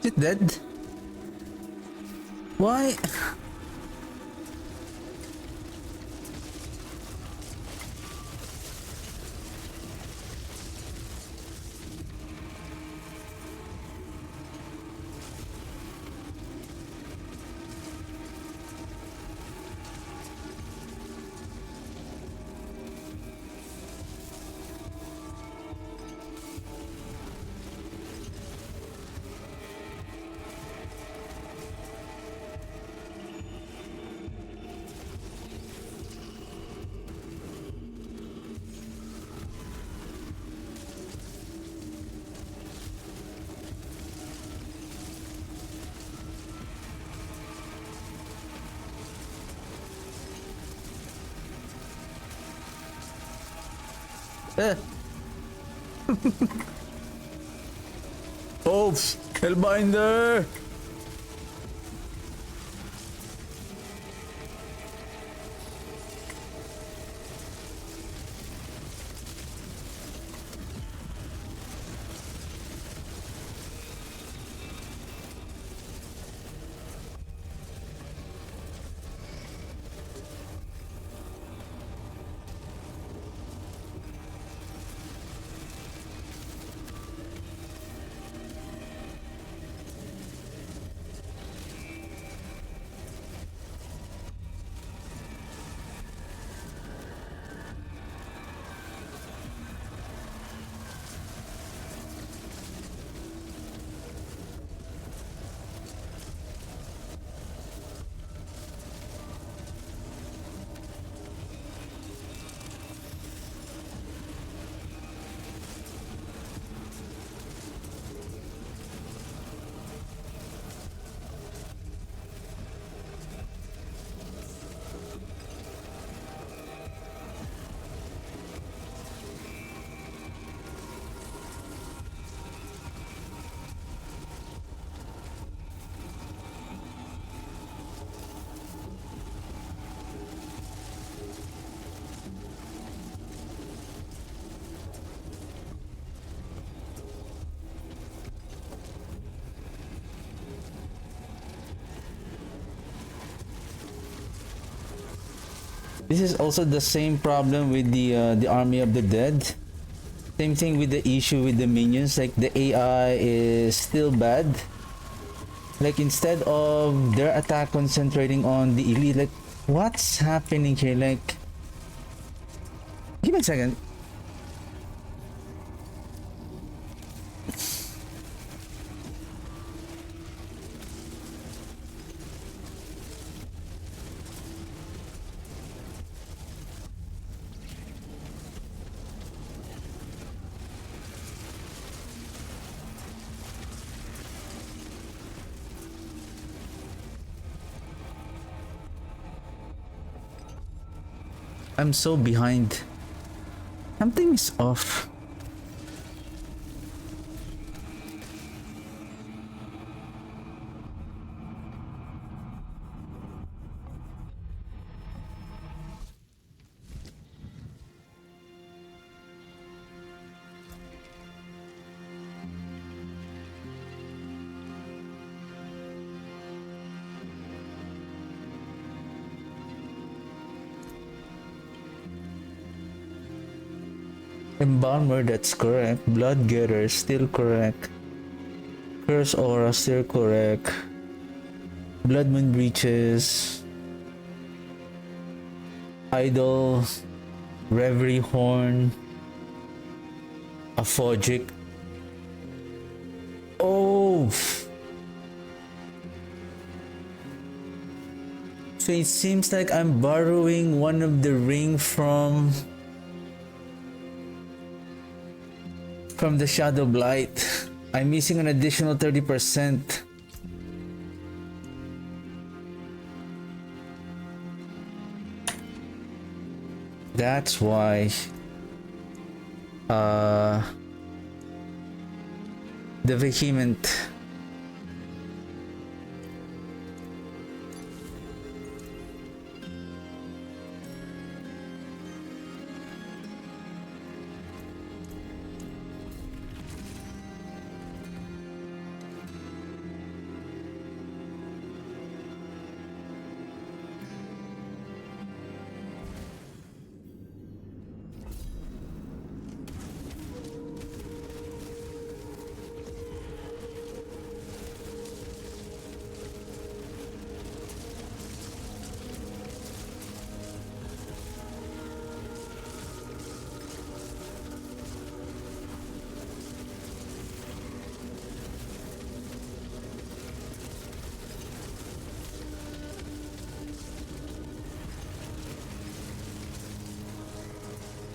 Is it dead? Why? Oh, Hellbinder! This is also the same problem with the Army of the Dead. Same thing with the issue with the minions. Like the AI is still bad. Like instead of their attack concentrating on the elite, like what's happening here? Like, give me a second. I'm so behind. Something is off. Embalmer, that's correct. Bloodgetter, still correct. Curse Aura, still correct. Blood Moon Breaches. Idol. Reverie Horn. Aphogic. Oh! So it seems like I'm borrowing one of the ring from the Shadowblight. I'm missing an additional 30%. That's why the Vehement.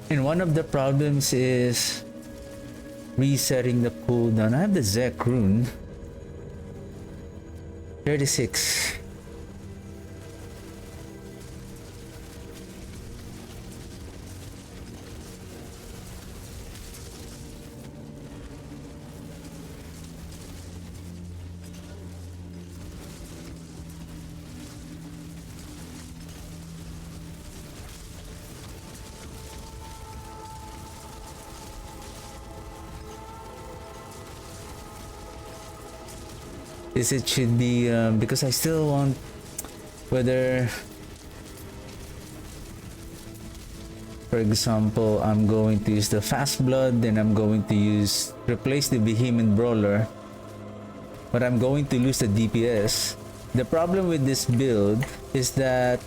And one of the problems is resetting the cooldown. I have the Zek rune. 36. This it should be because I still want whether, for example, I'm going to use the fast blood, then I'm going to replace the Behemoth Brawler, but I'm going to lose the DPS. The problem with this build is that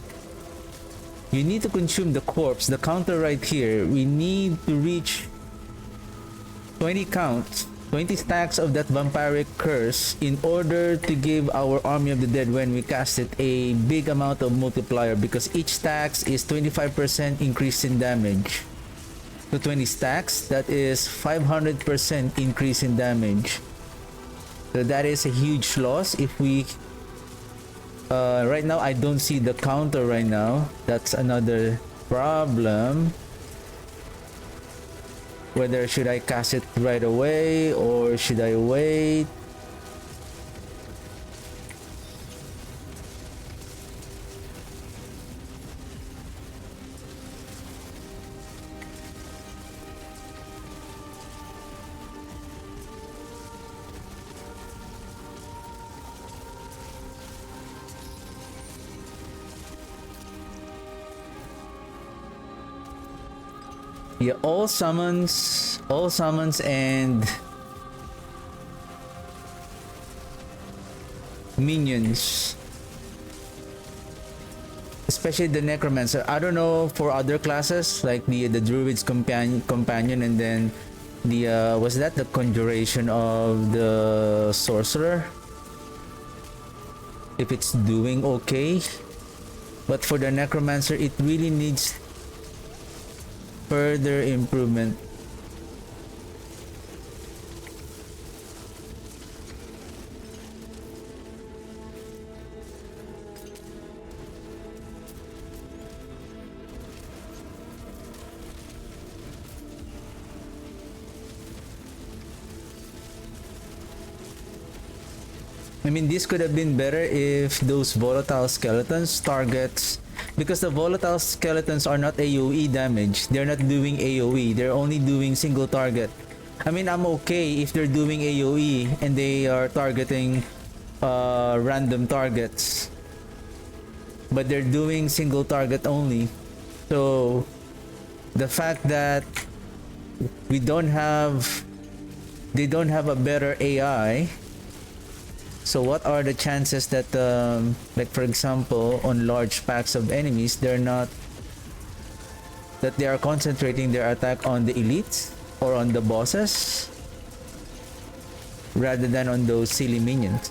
you need to consume the corpse. The counter right here, we need to reach 20 counts, 20 stacks of that vampiric curse in order to give our Army of the Dead, when we cast it, a big amount of multiplier, because each stacks is 25% increase in damage. So 20 stacks, that is 500% increase in damage. So that is a huge loss if we right now I don't see the counter right now. That's another problem. Whether should I cast it right away or should I wait? Yeah, all summons and minions, especially the necromancer. I don't know for other classes like the druid's companion, and then the was that the conjuration of the sorcerer, if it's doing okay. But for the necromancer, it really needs further improvement. I mean, this could have been better if those volatile skeletons targets, because the volatile skeletons are not AoE damage. They're not doing AoE. They're only doing single target. I mean, I'm okay if they're doing AoE and they are targeting random targets, but they're doing single target only. So the fact that they don't have a better AI. So what are the chances that like for example on large packs of enemies, they are concentrating their attack on the elites or on the bosses rather than on those silly minions?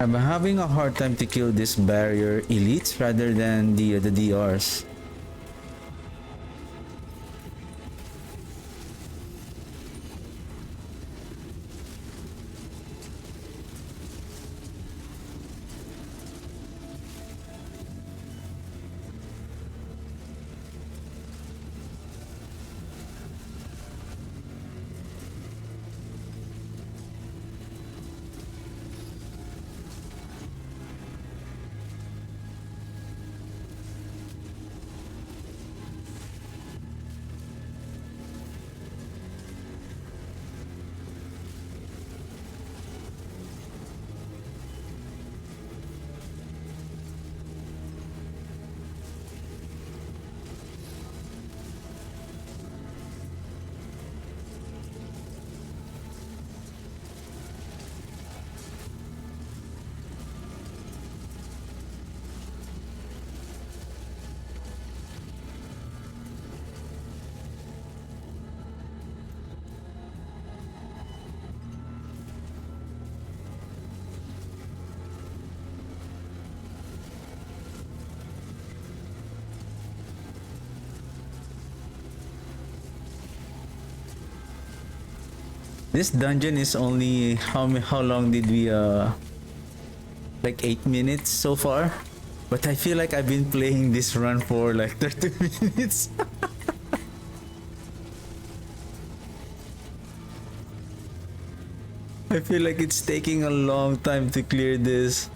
I'm having a hard time to kill this barrier elites rather than the DRs. This dungeon is only how long did we like 8 minutes so far, but I feel like I've been playing this run for like 30 minutes. I feel like it's taking a long time to clear this.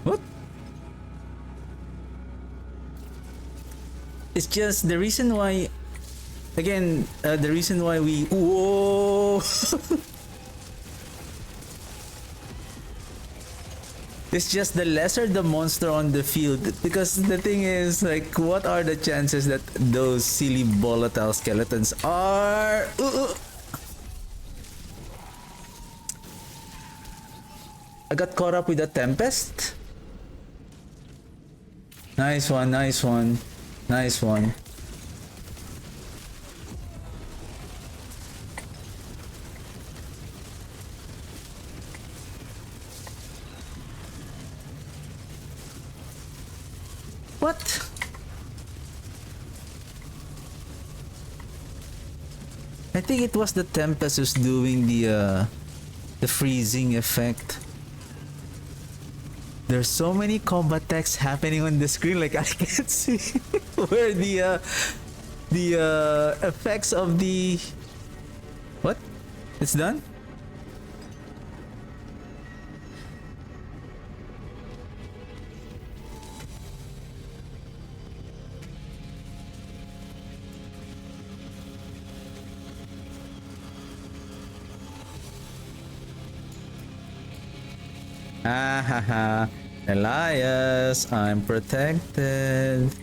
What? It's just the reason why. Again, the reason why we. Whoa! It's just the lesser the monster on the field. Because the thing is, like, what are the chances that those silly volatile skeletons are. I got caught up with a tempest. Nice one, nice one, nice one. What? I think it was the tempest who's doing the freezing effect. There's so many combat text happening on the screen, like I can't see where the effects of the. What? It's done? Ah ha ha. Elias, I'm protected.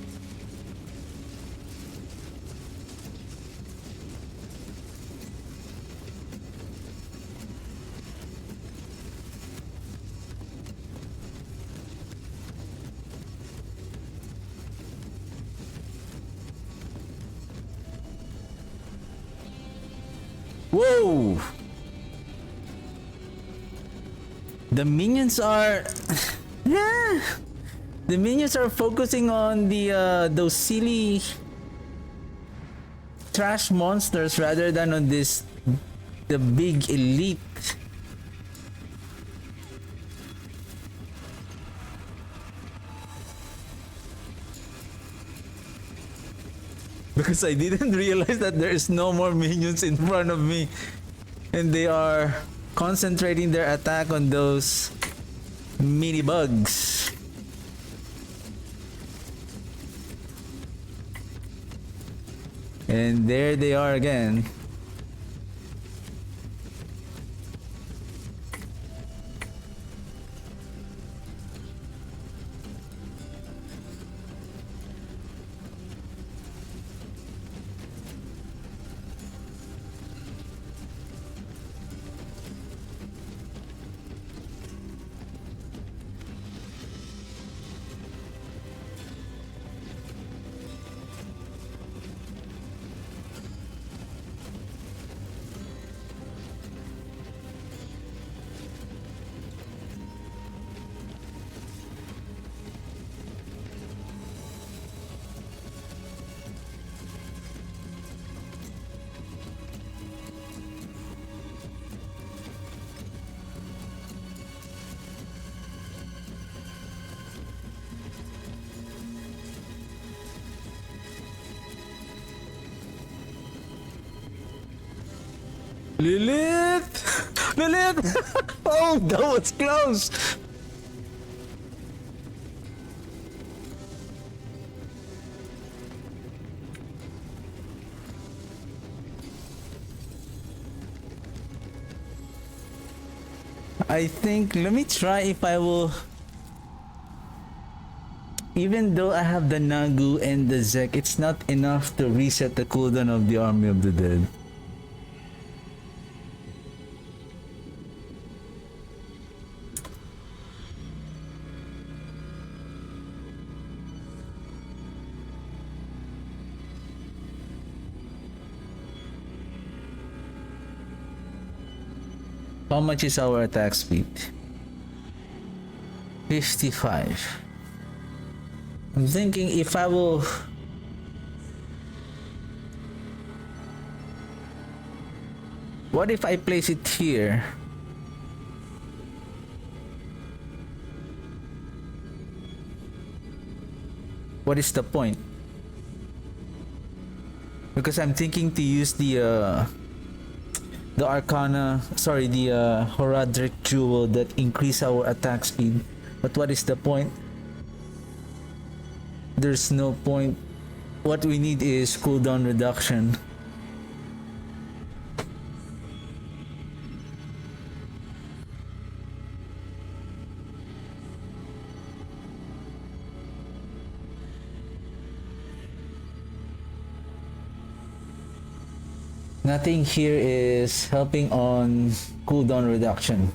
Whoa! The minions are yeah. The minions are focusing on the those silly trash monsters rather than on the big elite. Because I didn't realize that there is no more minions in front of me, and they are concentrating their attack on those mini bugs. And there they are again. Lilith! Lilith! Oh, that was close! I think, let me try if I will. Even though I have the Nagu and the Zek, it's not enough to reset the cooldown of the Army of the Dead. How much is our attack speed? 55. I'm thinking if I will... What if I place it here? What is the point? Because I'm thinking to use the Arcana, sorry, the Horadric Jewel that increase our attack speed. But what is the point? There's no point. What we need is cooldown reduction. Nothing here is helping on cooldown reduction.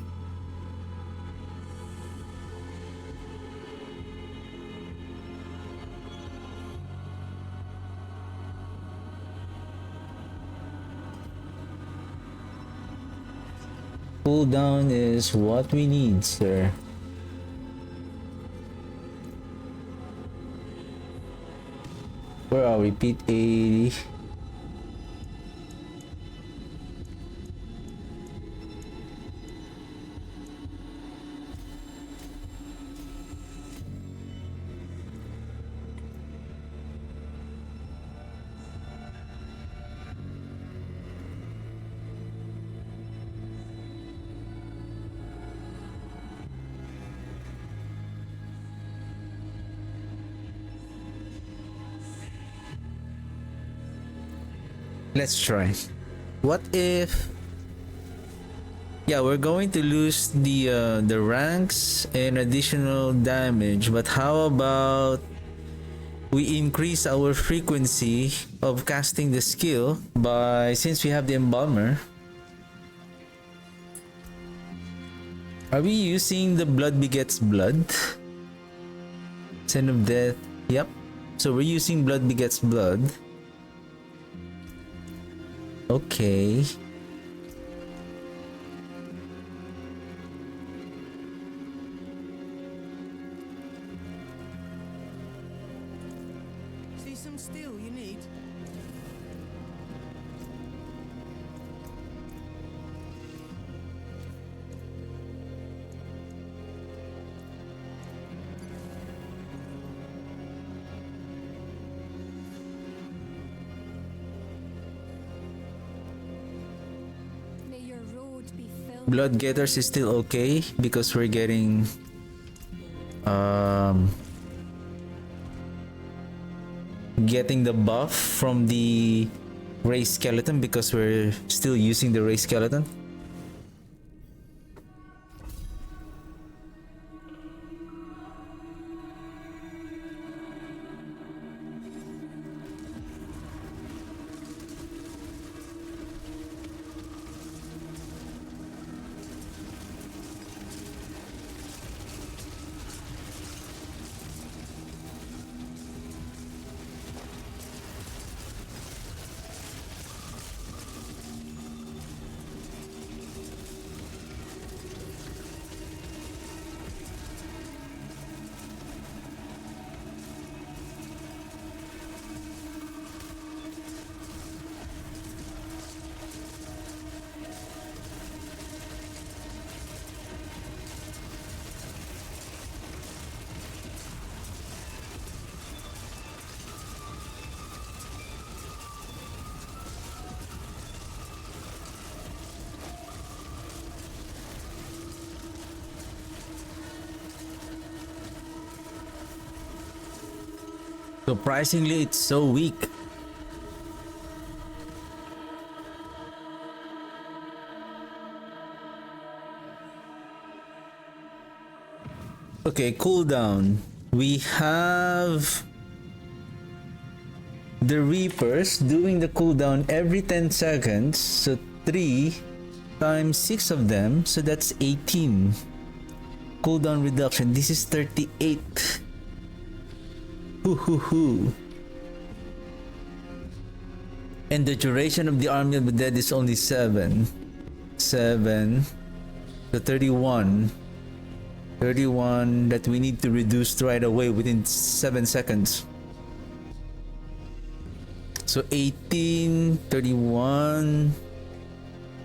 Cooldown is what we need, sir. Where are we? Pit 80. Let's try. What if... Yeah, we're going to lose the ranks and additional damage, but how about we increase our frequency of casting the skill by, since we have the Embalmer. Are we using the Blood Begets Blood? Sin of Death. Yep. So we're using Blood Begets Blood. Okay. See some steel you need? May your road be filled. Blood Getters is still okay because we're getting getting the buff from the Ray Skeleton because we're still using the Ray Skeleton. Surprisingly, it's so weak. Okay, cooldown. We have the Reapers doing the cooldown every 10 seconds. So 3 times 6 of them. So that's 18. Cooldown reduction. This is 38. Hoo. And the duration of the Army of the Dead is only 7. 7. the 31 that we need to reduce right away within 7 seconds. So 18, 31,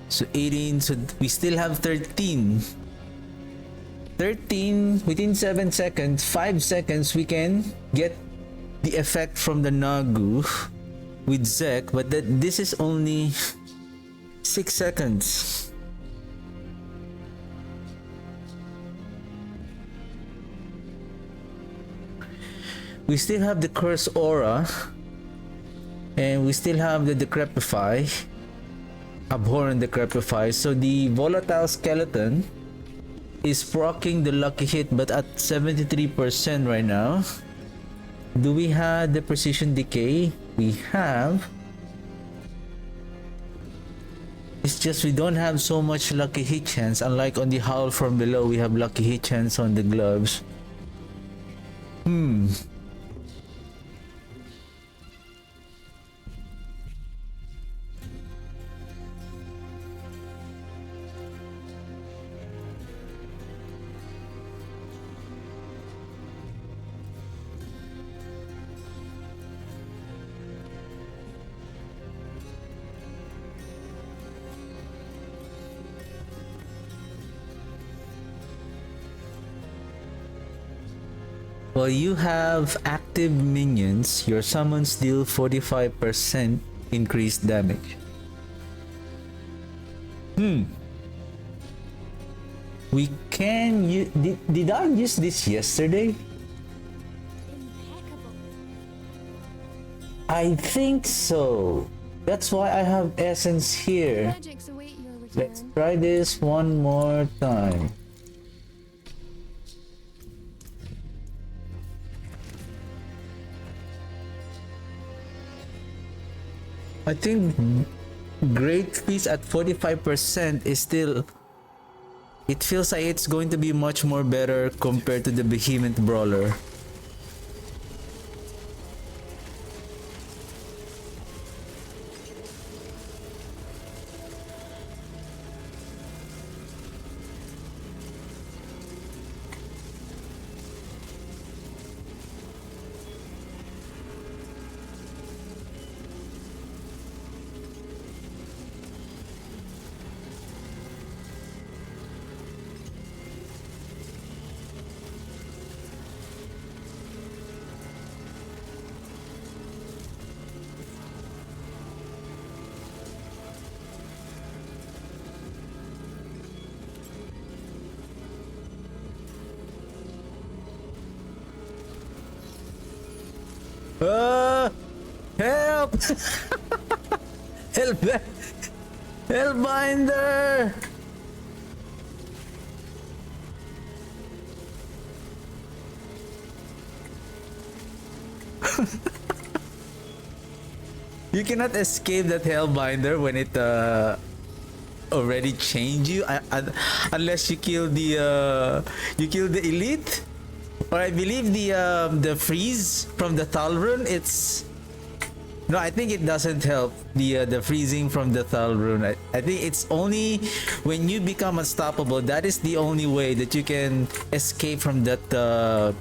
so 18, so we still have 13 within 7 seconds. 5 seconds we can get the effect from the Nagu with Zek, but this is only 6 seconds. We still have the Curse Aura, and we still have the Decrepify, Abhorrent Decrepify. So the Volatile Skeleton is proccing the Lucky Hit, but at 73% right now. Do we have the Precision Decay? We have. It's just we don't have so much Lucky Hit chance. Unlike on the Howl from Below, we have Lucky Hit chance on the gloves. While you have active minions, your summons deal 45% increased damage. We can use... Did I use this yesterday? Impeccable. I think so. That's why I have essence here. Magics await your return. Let's try this one more time. I think Great Feast at 45% is still... It feels like it's going to be much more better compared to the Behemoth Brawler. Help! Help! Hellbinder! You cannot escape that Hellbinder when it already changed you, unless you kill the elite. Or I believe the freeze from the Thalrun, it's... No, I think it doesn't help the freezing from the Thalrun. I think it's only when you become unstoppable, that is the only way that you can escape from that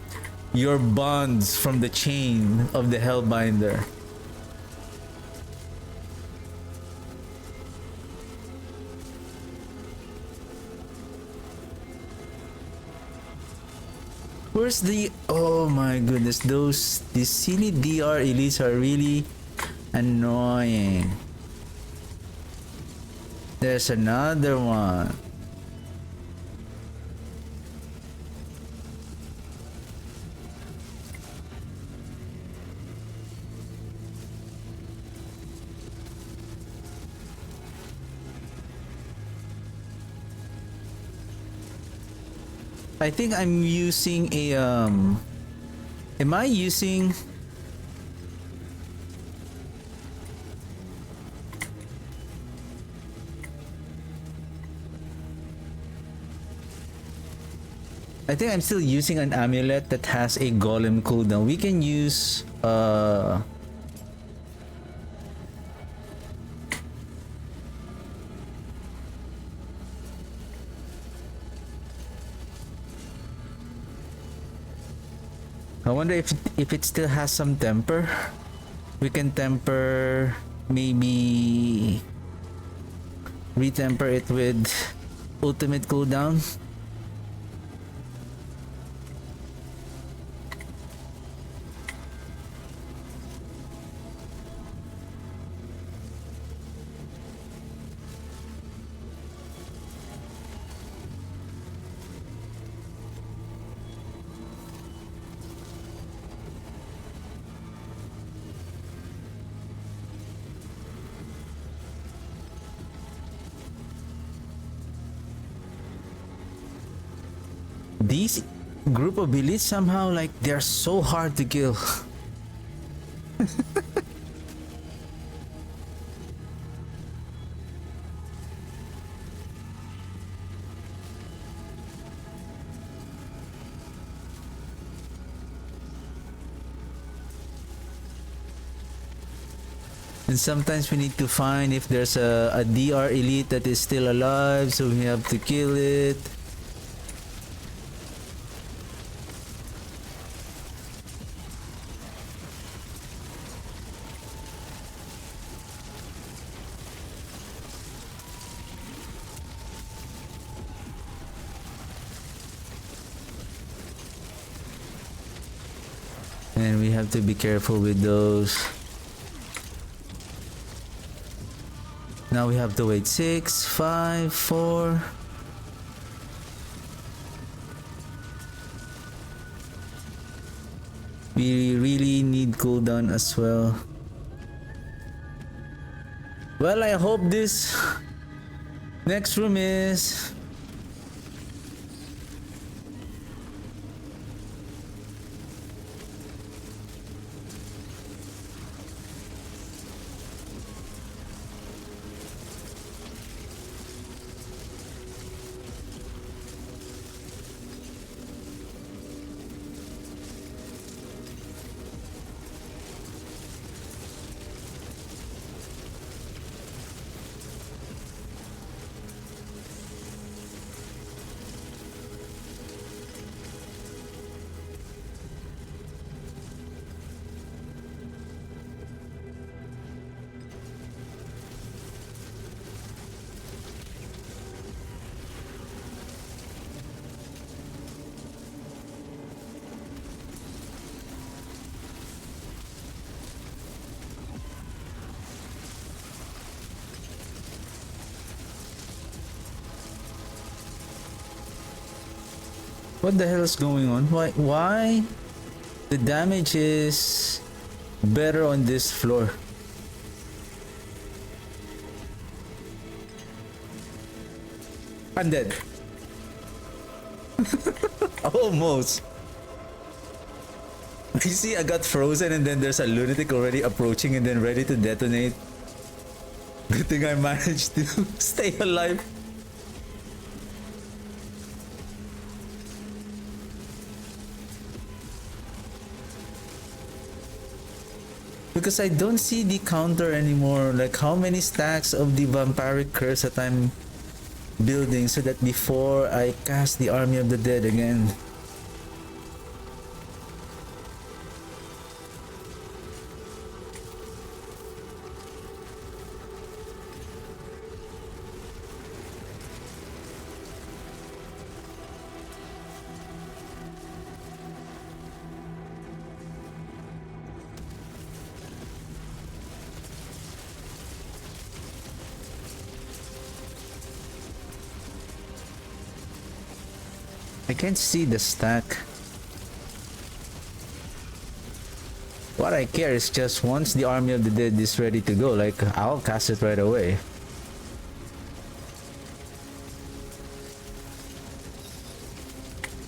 your bonds from the chain of the Hellbinder. Where's the... Oh my goodness, these silly DR elites are really annoying. There's another one. I think I'm using a am I using... I think I'm still using an amulet that has a golem cooldown. We can use I wonder if it still has some temper. We can temper, maybe retemper it with ultimate cooldown. These group of elites somehow, like, they're so hard to kill. And sometimes we need to find if there's a DR elite that is still alive, so we have to kill it. And we have to be careful with those. Now we have to wait 6, 5, 4. We really need cooldown as well. Well, I hope this next room is... What the hell is going on? Why the damage is better on this floor? I'm dead. Almost. You see, I got frozen and then there's a lunatic already approaching and then ready to detonate. Good thing I managed to stay alive. Because I don't see the counter anymore, like how many stacks of the vampiric curse that I'm building so that before I cast the army of the dead again. I can't see the stack. What I care is just once the army of the dead is ready to go, like I'll cast it right away.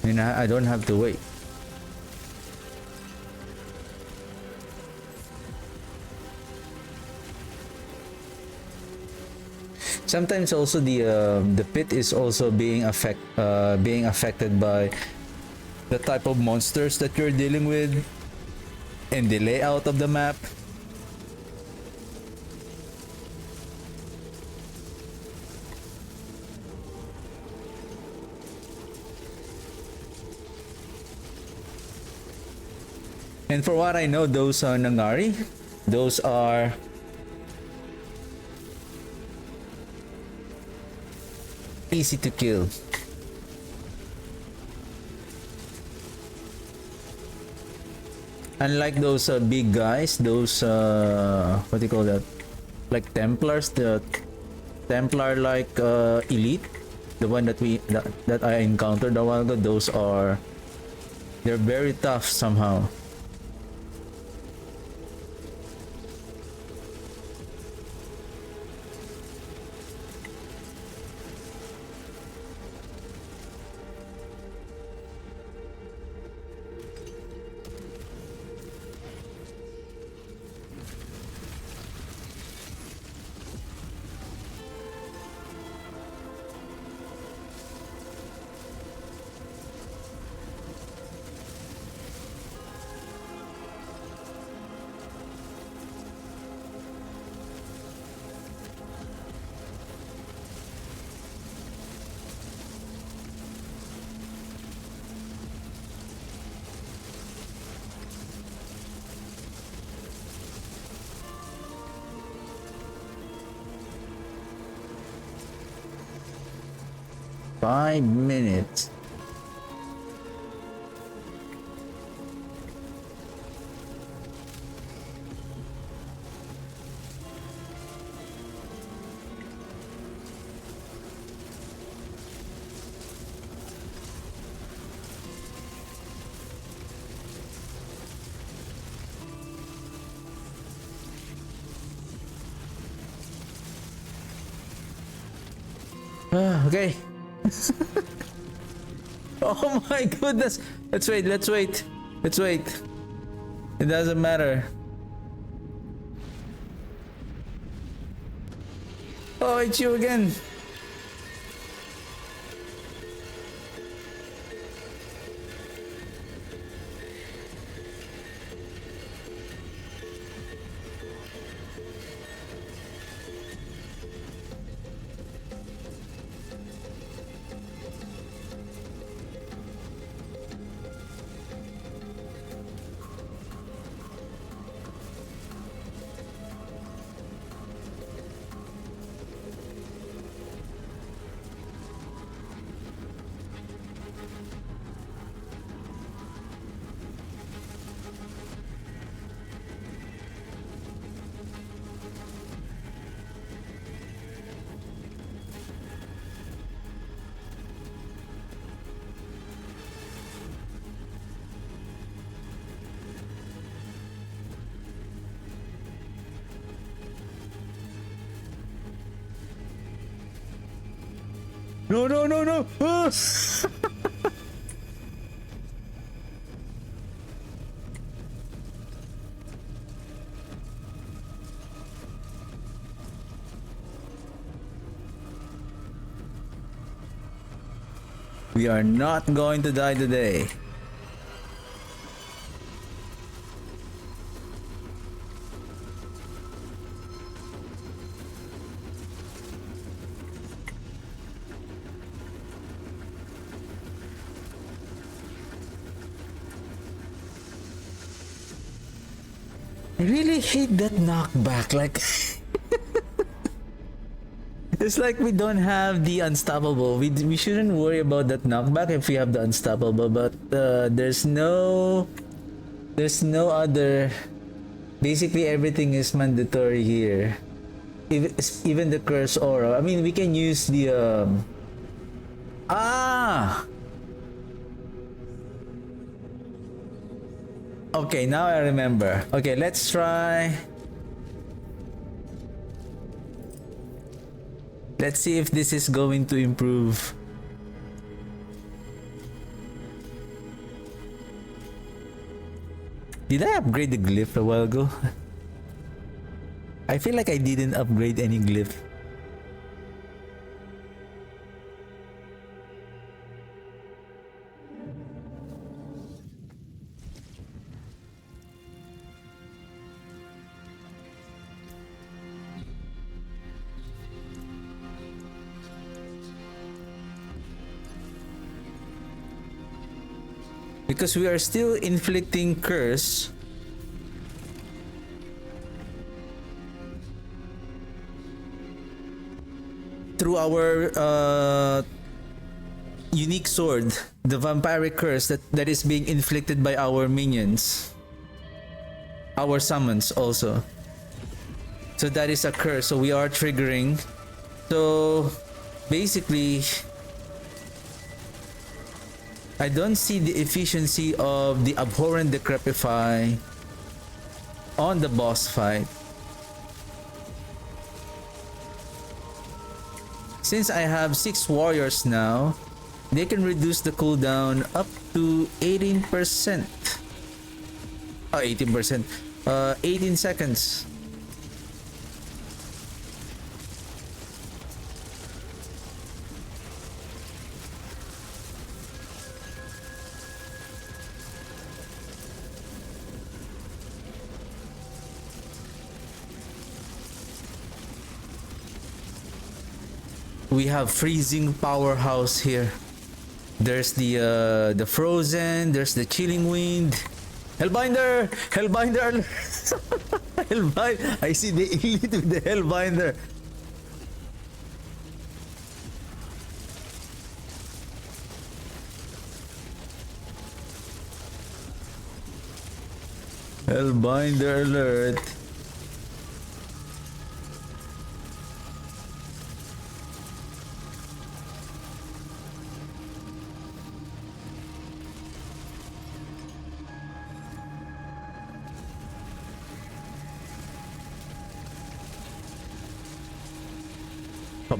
And I don't have to wait. Sometimes also the pit is also being affected by the type of monsters that you're dealing with and the layout of the map. And for what I know, those Nangari, those are easy to kill. Unlike those big guys, those what do you call that? Like Templars, the Templar like elite, the one that I encountered a while ago. Those are, they're very tough somehow. Five minutes. Okay. Oh my goodness. Let's wait. It doesn't matter. Oh, it's you again. No. Ah! We are not going to die today. I really hate that knockback. Like, it's like we don't have the unstoppable. We shouldn't worry about that knockback if we have the unstoppable. But there's no other. Basically, everything is mandatory here. Even the curse aura. I mean, we can use the Okay, now I remember. Okay, let's try. Let's see if this is going to improve. Did I upgrade the glyph a while ago? I feel like I didn't upgrade any glyph. Because we are still inflicting curse through our unique sword, the vampiric curse that is being inflicted by our minions, our summons also. So that is a curse, so we are triggering. So basically, I don't see the efficiency of the Abhorrent Decrepify on the boss fight. Since I have 6 warriors now, they can reduce the cooldown up to 18%. 18%. 18 seconds. We have freezing powerhouse here. There's the frozen, there's the chilling wind. Hellbinder! Hellbinder! Hellbinder! I see the elite with the Hellbinder. Hellbinder alert.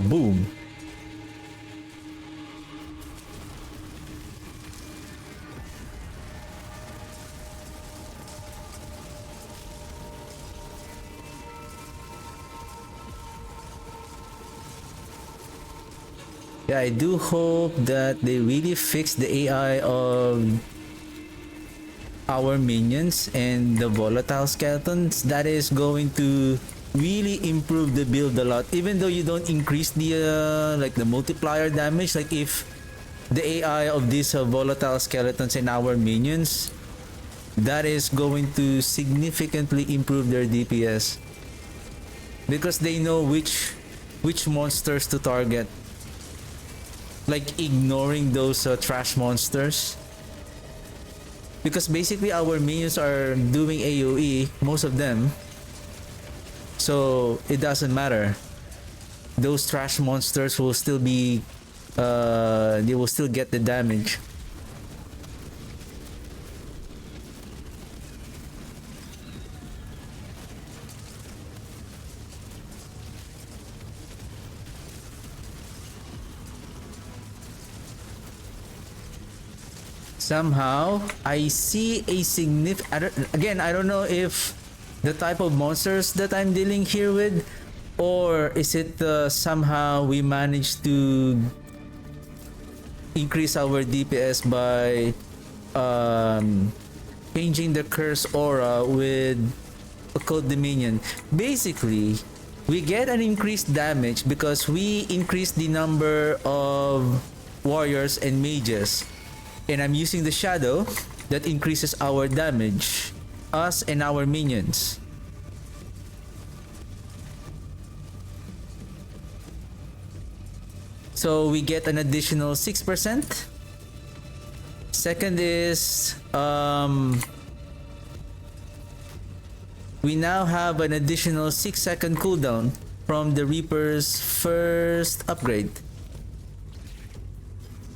Boom. Yeah, I do hope that they really fix the AI of our minions and the volatile skeletons. That is going to really improve the build a lot, even though you don't increase the like the multiplier damage. Like if the AI of these volatile skeletons and our minions, that is going to significantly improve their DPS because they know which monsters to target, like ignoring those trash monsters, because basically our minions are doing AoE, most of them. So it doesn't matter. Those trash monsters will still be, they will still get the damage. Somehow, I see a significant. Again, I don't know if the type of monsters that I'm dealing here with, or is it somehow we managed to increase our DPS by changing the curse aura with Occult Dominion. Basically, we get an increased damage because we increase the number of warriors and mages, and I'm using the shadow that increases our damage, us and our minions. So we get an additional 6%. Second is we now have an additional 6-second cooldown from the Reaper's first upgrade.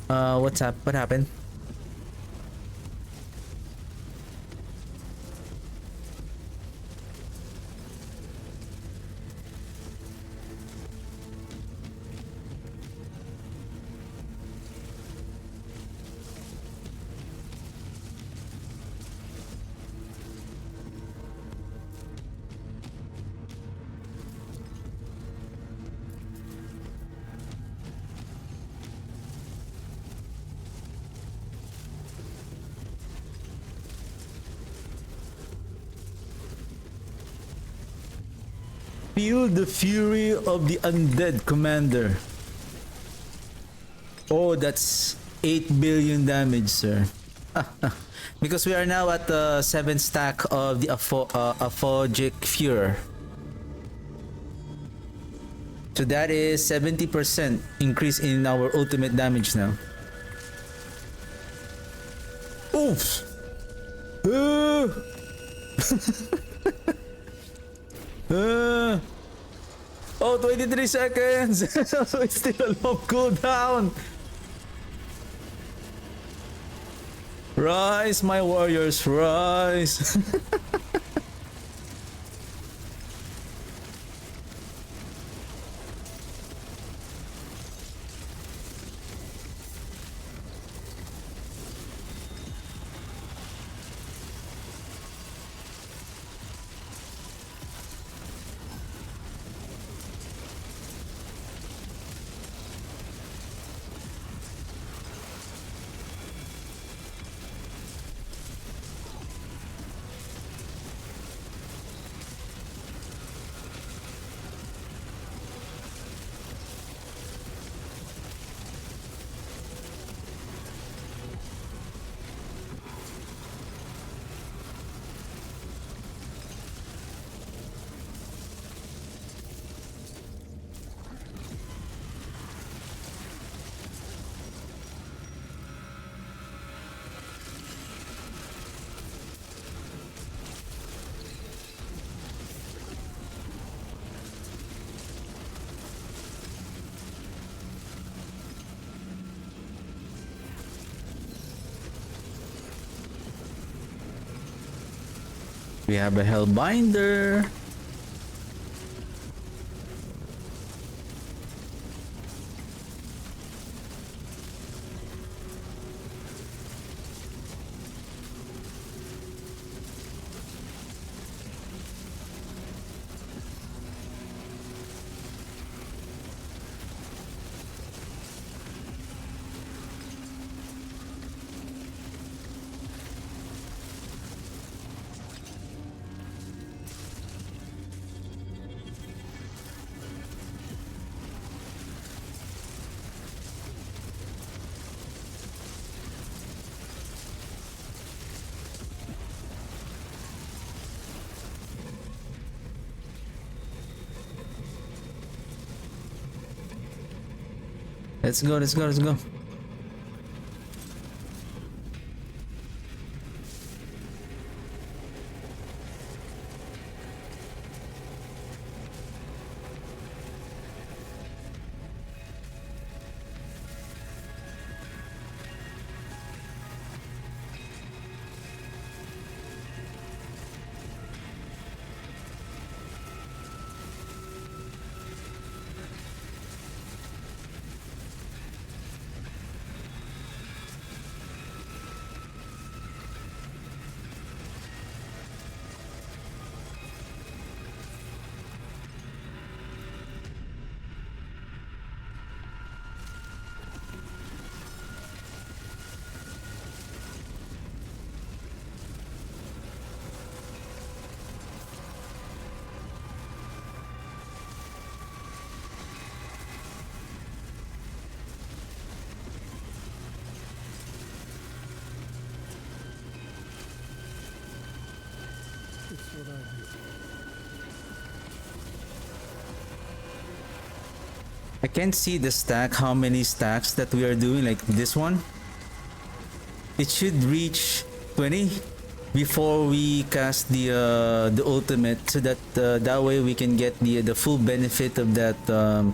What's up? What happened? Feel the fury of the undead commander. Oh, that's 8 billion damage, sir. Because we are now at the 7th stack of the Aphogic Furor. So that is 70% increase in our ultimate damage now. Oof! Oh, 23 seconds! It's still a long cooldown! Rise, my warriors, rise! We have a Hellbinder. Let's go, let's go, let's go. I can't see the stack, how many stacks that we are doing, like this one. It should reach 20 before we cast the ultimate, so that that way we can get the full benefit of that the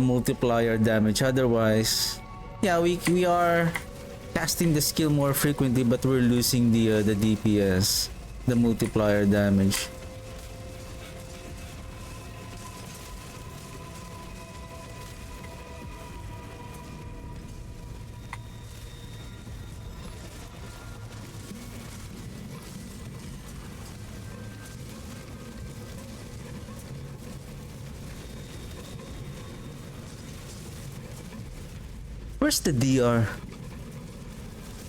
multiplier damage. Otherwise, yeah, we are casting the skill more frequently, but we're losing the DPS, the multiplier damage. Where's the DR?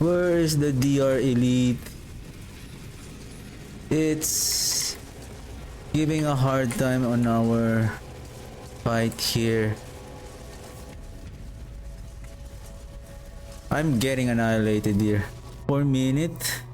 Where is the DR Elite? It's giving a hard time on our fight here. I'm getting annihilated here. 4 minutes.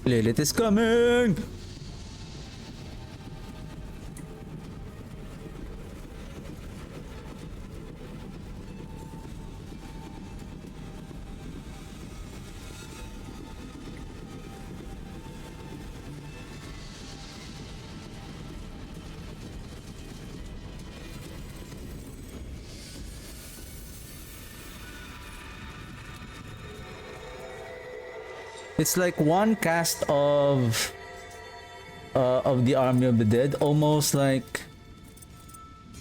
Lilith is coming! It's like one cast of the Army of the Dead, almost like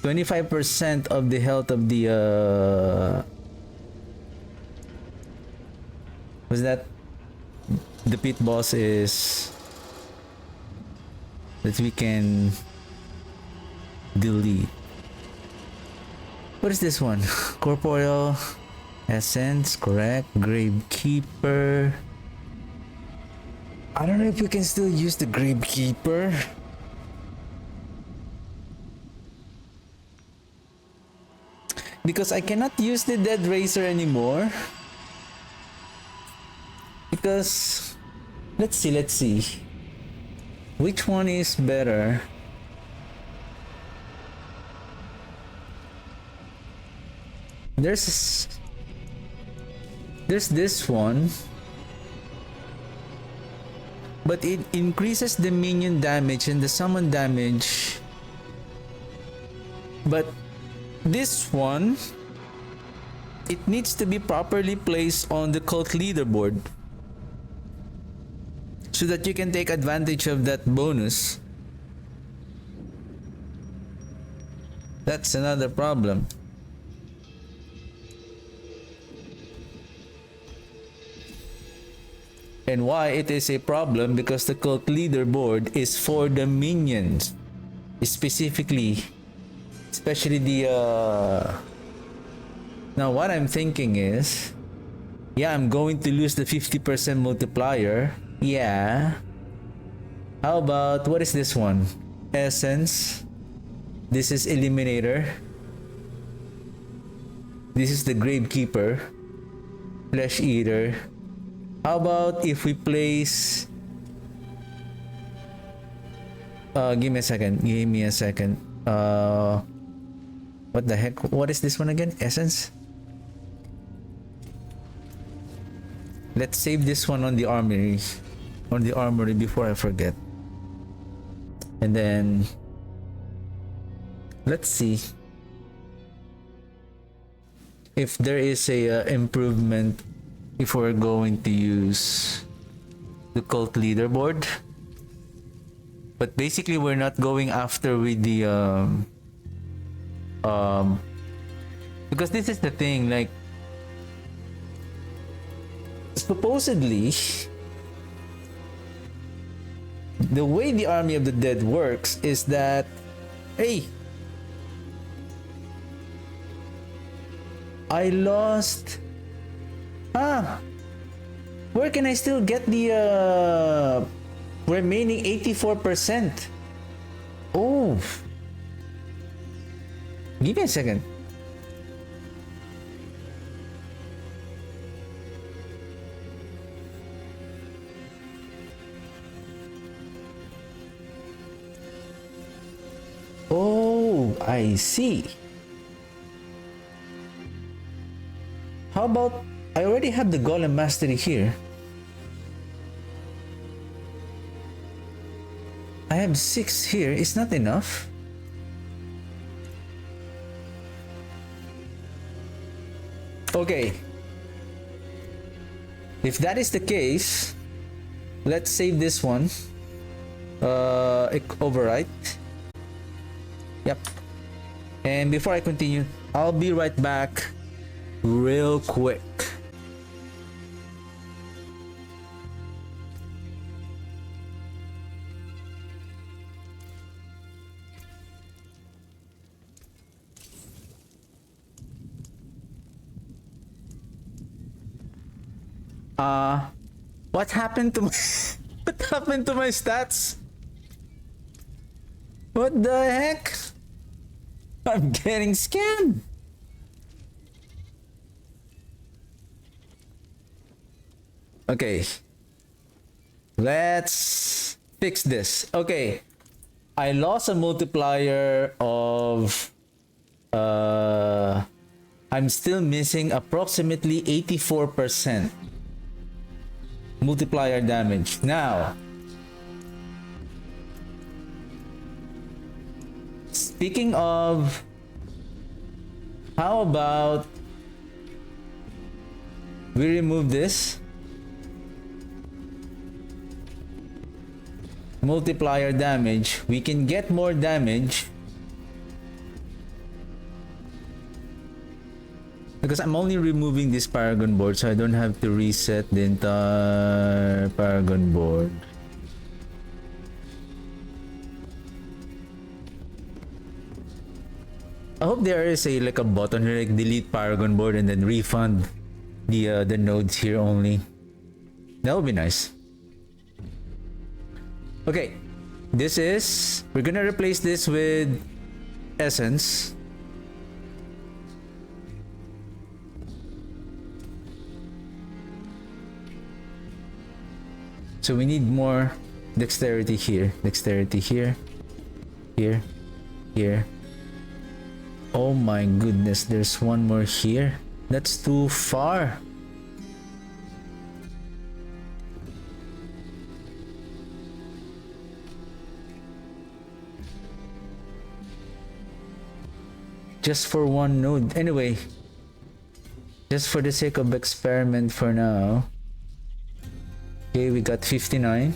25% of the health of the was that the pit boss is that we can delete. What is this one? Corporeal Essence, correct. Gravekeeper. I don't know if we can still use the Gravekeeper. Because I cannot use the Dead Racer anymore. Because let's see. Which one is better? There's this one. But it increases the minion damage and the summon damage. But this one, it needs to be properly placed on the cult leaderboard so that you can take advantage of that bonus. That's another problem. And why it is a problem? Because the cult leaderboard is for the minions, specifically, especially the now what I'm thinking is, yeah, I'm going to lose the 50% multiplier. Yeah, how about, what is this one? Essence. This is Eliminator. This is the Gravekeeper. Flesh Eater. How about if we place... give me a second. What the heck? What is this one again? Essence? Let's save this one on the armory. On the armory before I forget. And then... let's see if there is a improvement if we're going to use the cult leaderboard. But basically we're not going after with the because this is the thing, like supposedly the way the Army of the Dead works is that, hey, I lost. Where can I still get the remaining 84%? Oh, give me a second. Oh, I see. How about, I already have the Golem Mastery here. I have 6 here. It's not enough. Okay. If that is the case, let's save this one. Overwrite. Yep. And before I continue, I'll be right back real quick. What happened to my what happened to my stats? What the heck? I'm getting scammed. Okay. Let's fix this. Okay. I lost a multiplier of I'm still missing approximately 84% multiplier damage. Now, speaking of, how about we remove this multiplier damage? We can get more damage because I'm only removing this paragon board, so I don't have to reset the entire paragon board. I hope there is like a button here, like delete paragon board and then refund the nodes here only. That would be nice. Okay, we're gonna replace this with essence. So we need more dexterity here, here. Oh my goodness, there's one more here. That's too far. Just for one node. Anyway, just for the sake of experiment for now. Okay, we got 59.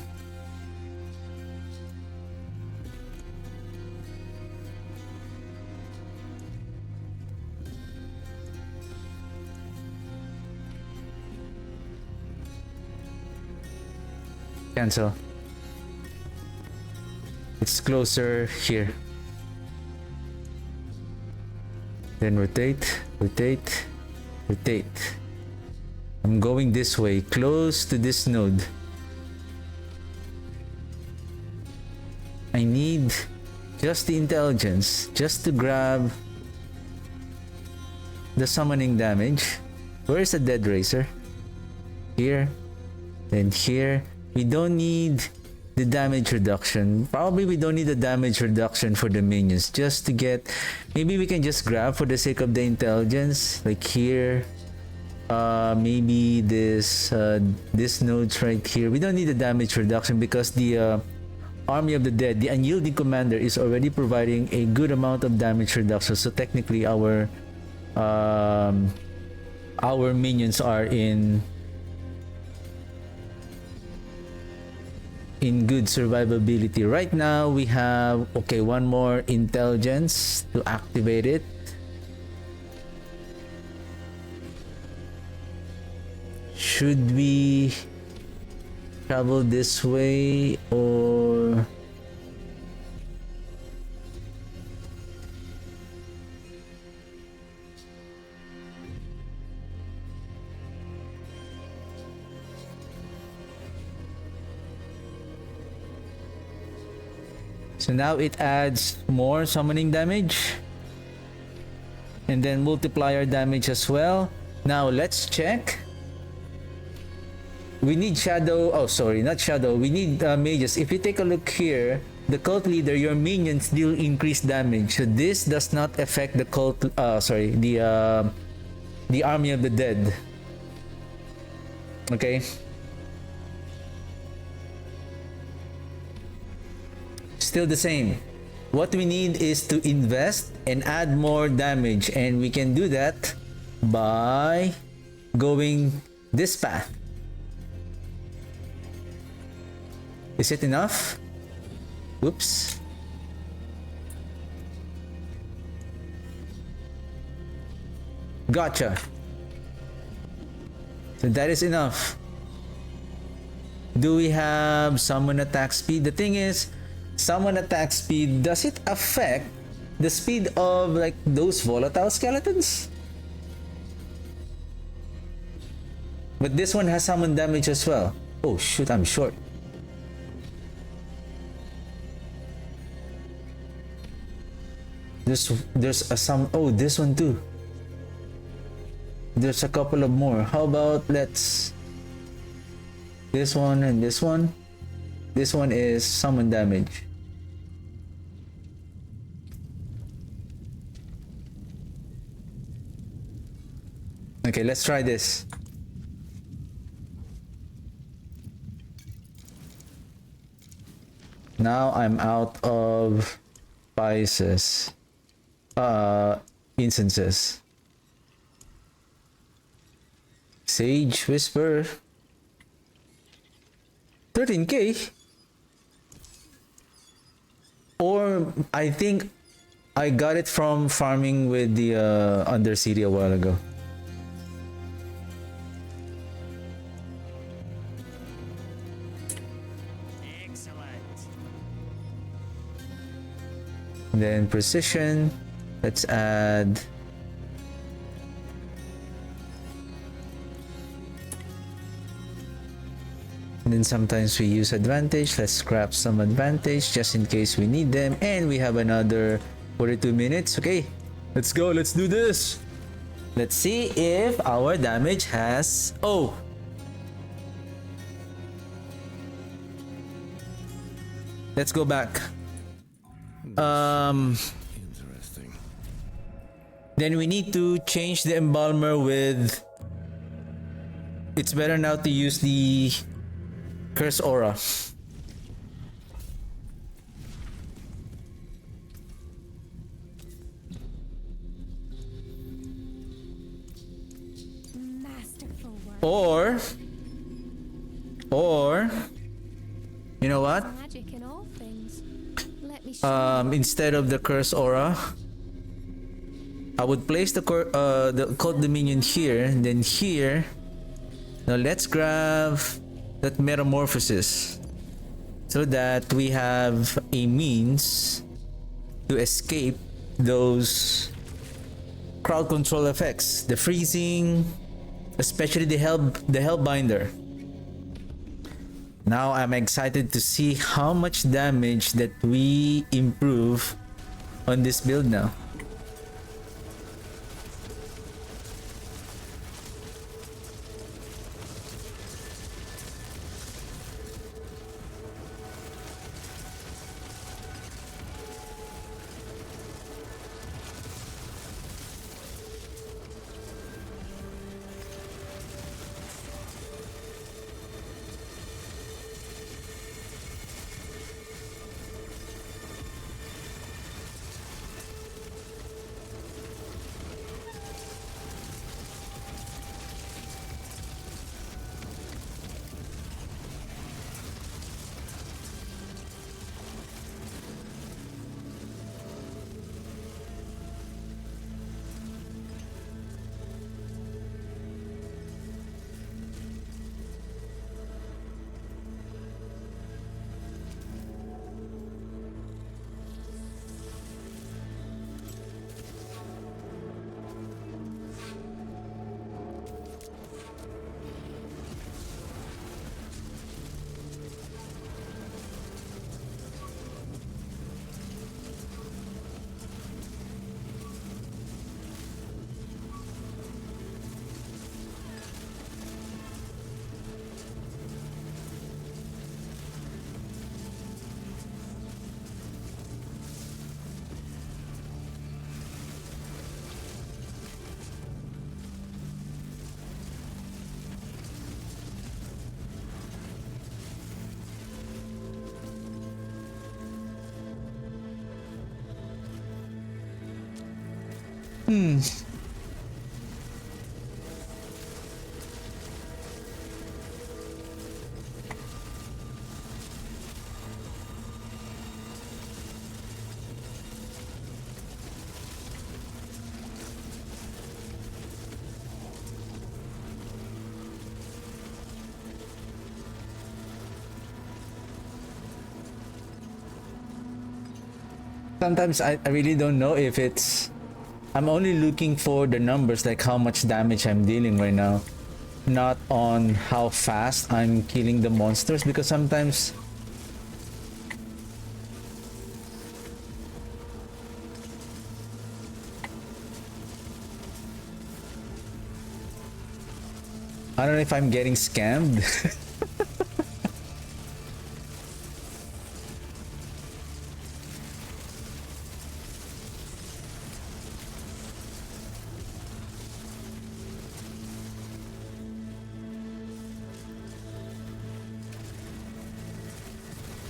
Cancel. It's closer here. Then rotate. I'm going this way, close to this node. I need just the intelligence, just to grab the summoning damage. Where is the dead racer? Here, then here. We don't need the damage reduction. Probably we don't need the damage reduction for the minions, just to get, maybe we can just grab for the sake of the intelligence, like here. Maybe this node's right here. We don't need the damage reduction because the Army of the Dead, the unyielding commander, is already providing a good amount of damage reduction. So technically our minions are in good survivability. Right now we have, okay, one more intelligence to activate it. Should we travel this way or so now it adds more summoning damage and then multiplier damage as well. Now let's check. We need shadow, oh sorry, not shadow, we need mages. If you take a look here, the cult leader, your minions deal increased damage. So this does not affect the cult, the Army of the Dead. Okay. Still the same. What we need is to invest and add more damage, and we can do that by going this path. Is it enough? Oops. Gotcha. So that is enough. Do we have summon attack speed? The thing is, summon attack speed, does it affect the speed of like those volatile skeletons? But this one has summon damage as well. Oh shoot, I'm short. There's a some, oh, this one too. There's a couple of more. How about let's this one and this one. This one is summon damage. Okay, let's try this. Now I'm out of spices. Instances. Sage Whisper. 13k? Or I think I got it from farming with the Undercity a while ago. Then precision, let's add and then sometimes we use advantage. Let's scrap some advantage just in case we need them, and we have another 42 minutes. Okay, let's go, let's do this. Let's see if our damage has let's go back. Interesting. Then we need to change the embalmer with... It's better now to use the curse aura. Masterful work. Or you know what? Magic in all things. Let me show Instead of the curse aura, I would place the occult dominion here, and then here. Now let's grab that metamorphosis so that we have a means to escape those crowd control effects, the freezing, especially the hellbinder. Now I'm excited to see how much damage that we improve on this build now. Sometimes I really don't know if it's... I'm only looking for the numbers, like how much damage I'm dealing right now, not on how fast I'm killing the monsters, because sometimes I don't know if I'm getting scammed.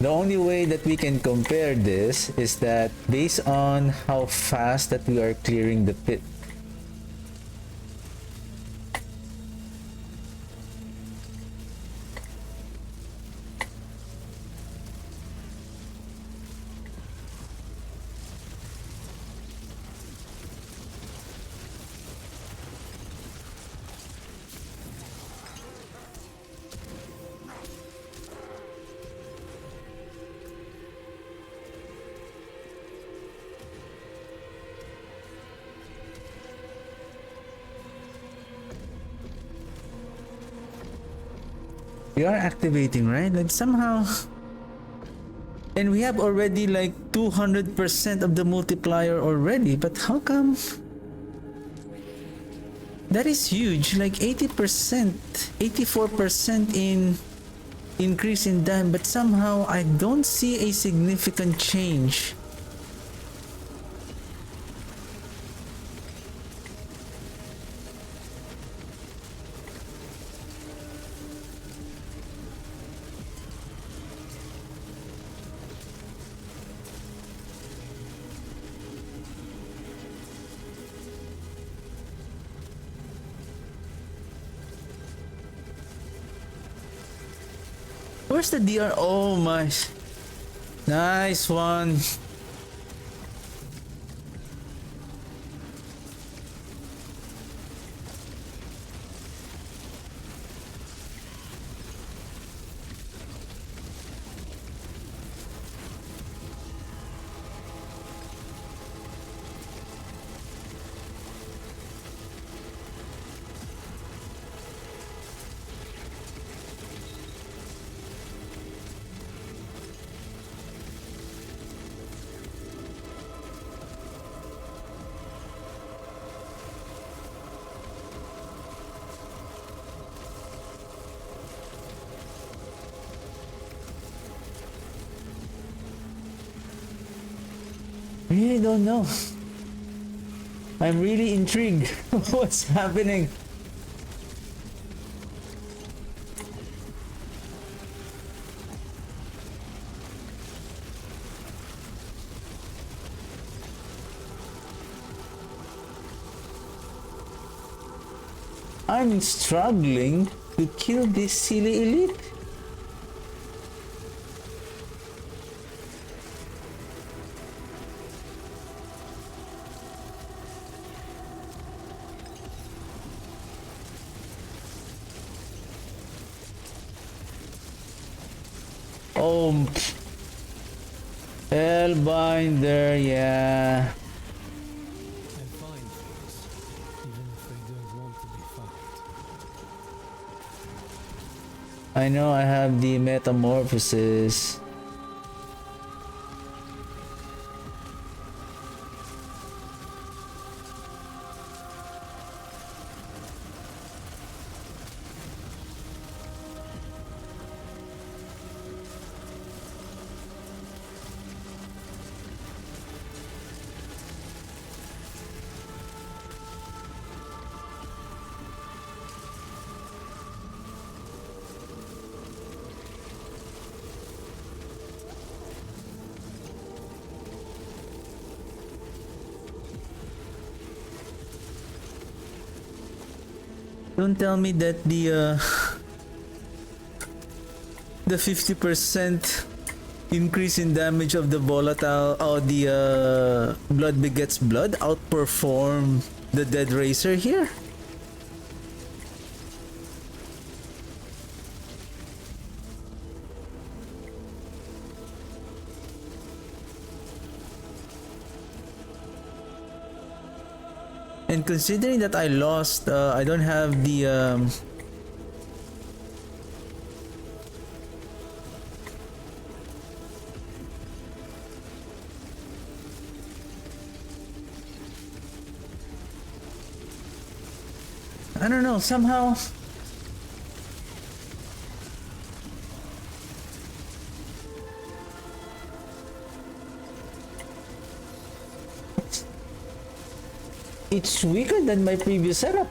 The only way that we can compare this is that based on how fast that we are clearing the pit. We are activating, right? Like somehow. And we have already like 200% of the multiplier already. But how come? That is huge. Like 80%, 84% in increase in dam. But somehow I don't see a significant change. Where's the DR? Oh my. Nice one. Really don't know. I'm really intrigued. What's happening? I'm struggling to kill this silly elite. Oh, Hellbinder, yeah. I find things, even if they don't want to be found. I know I have the metamorphosis. Don't tell me that the 50% increase in damage of the volatile or the blood begets blood outperform the dead racer here. And considering that I lost, I don't have the I don't know, somehow it's weaker than my previous setup.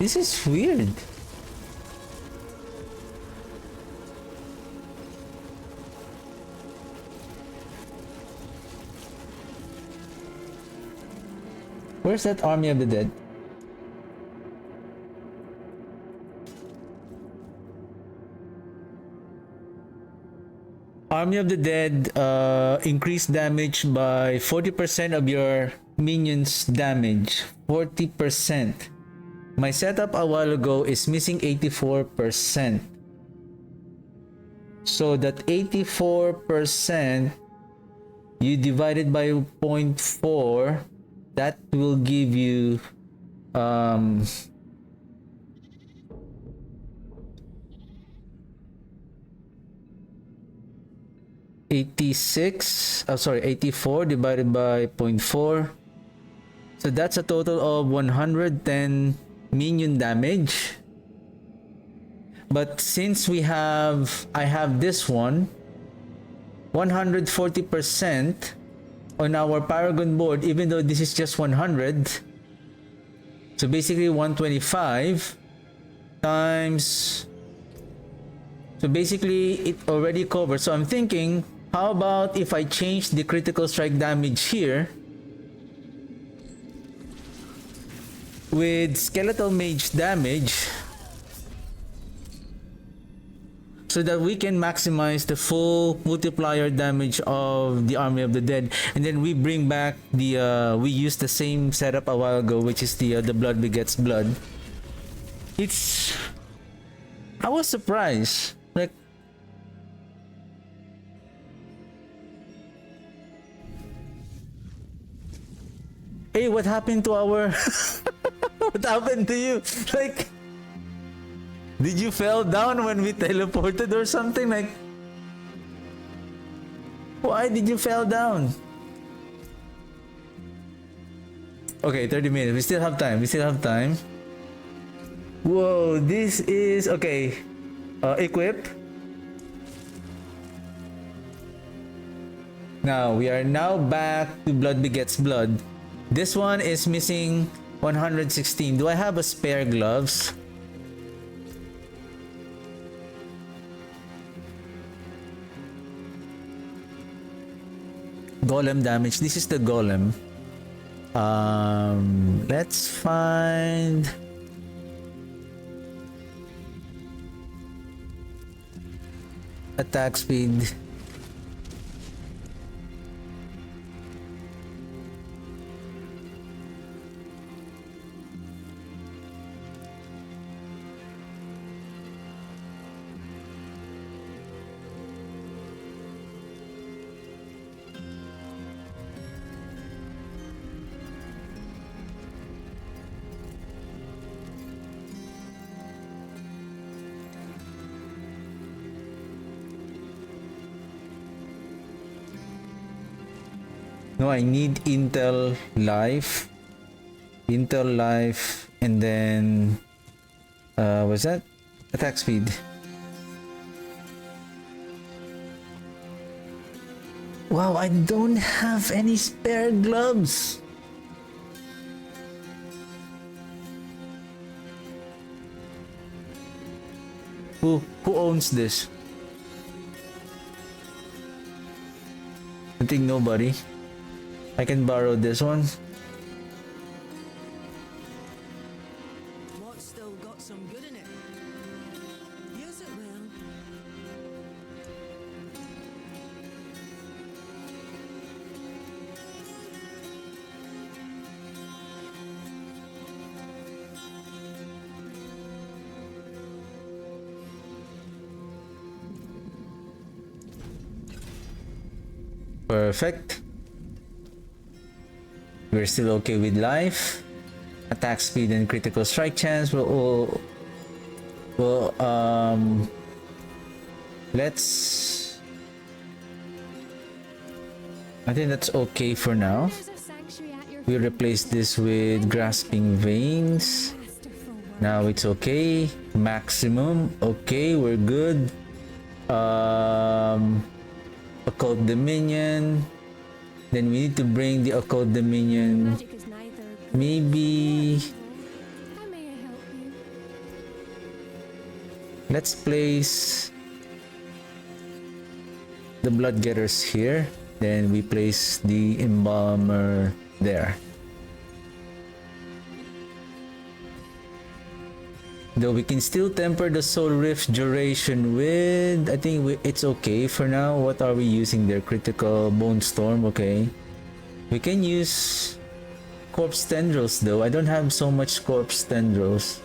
This is weird. Where's that army of the dead? Army of the Dead increased damage by 40% of your minions' damage. 40%. My setup a while ago is missing 84%. So that 84% you divide it by 0.4, that will give you 84 divided by 0.4. So that's a total of 110 minion damage. But since I have this one, 140% on our Paragon board, even though this is just 100. So basically 125 times. So basically it already covers. So I'm thinking, how about if I change the critical strike damage here with skeletal mage damage, so that we can maximize the full multiplier damage of the Army of the Dead, and then we bring back the we used the same setup a while ago, which is the blood begets blood. I was surprised, like, hey, what happened to our what happened to you? Like, did you fell down when we teleported or something? Like, why did you fell down? Okay, 30 minutes. We still have time. Whoa, this is okay. Equip. Now we are now back to blood begets blood. This one is missing 116. Do I have a spare gloves? Golem damage. This is the golem. Let's find attack speed. No, I need Intel Life, and then what's that? Attack speed. Wow, I don't have any spare gloves. Who owns this? I think nobody. I can borrow this one. What's still got some good in it? Use it well. Perfect. We're still okay with life. Attack speed and critical strike chance will let's, I think that's okay for now. There's a sanctuary at your We feet. replace this with grasping veins. Masterful work. Now it's okay. Maximum. Okay, we're good. Occult Dominion. Then we need to bring the Occult Dominion. Magic is neither good Maybe nor evil. How may I help you? let's place the blood getters here. Then we place the embalmer there. Though we can still temper the soul rift duration with, I think it's okay for now. What are we using there? Critical bone storm. Okay, we can use corpse tendrils though. I don't have so much corpse tendrils,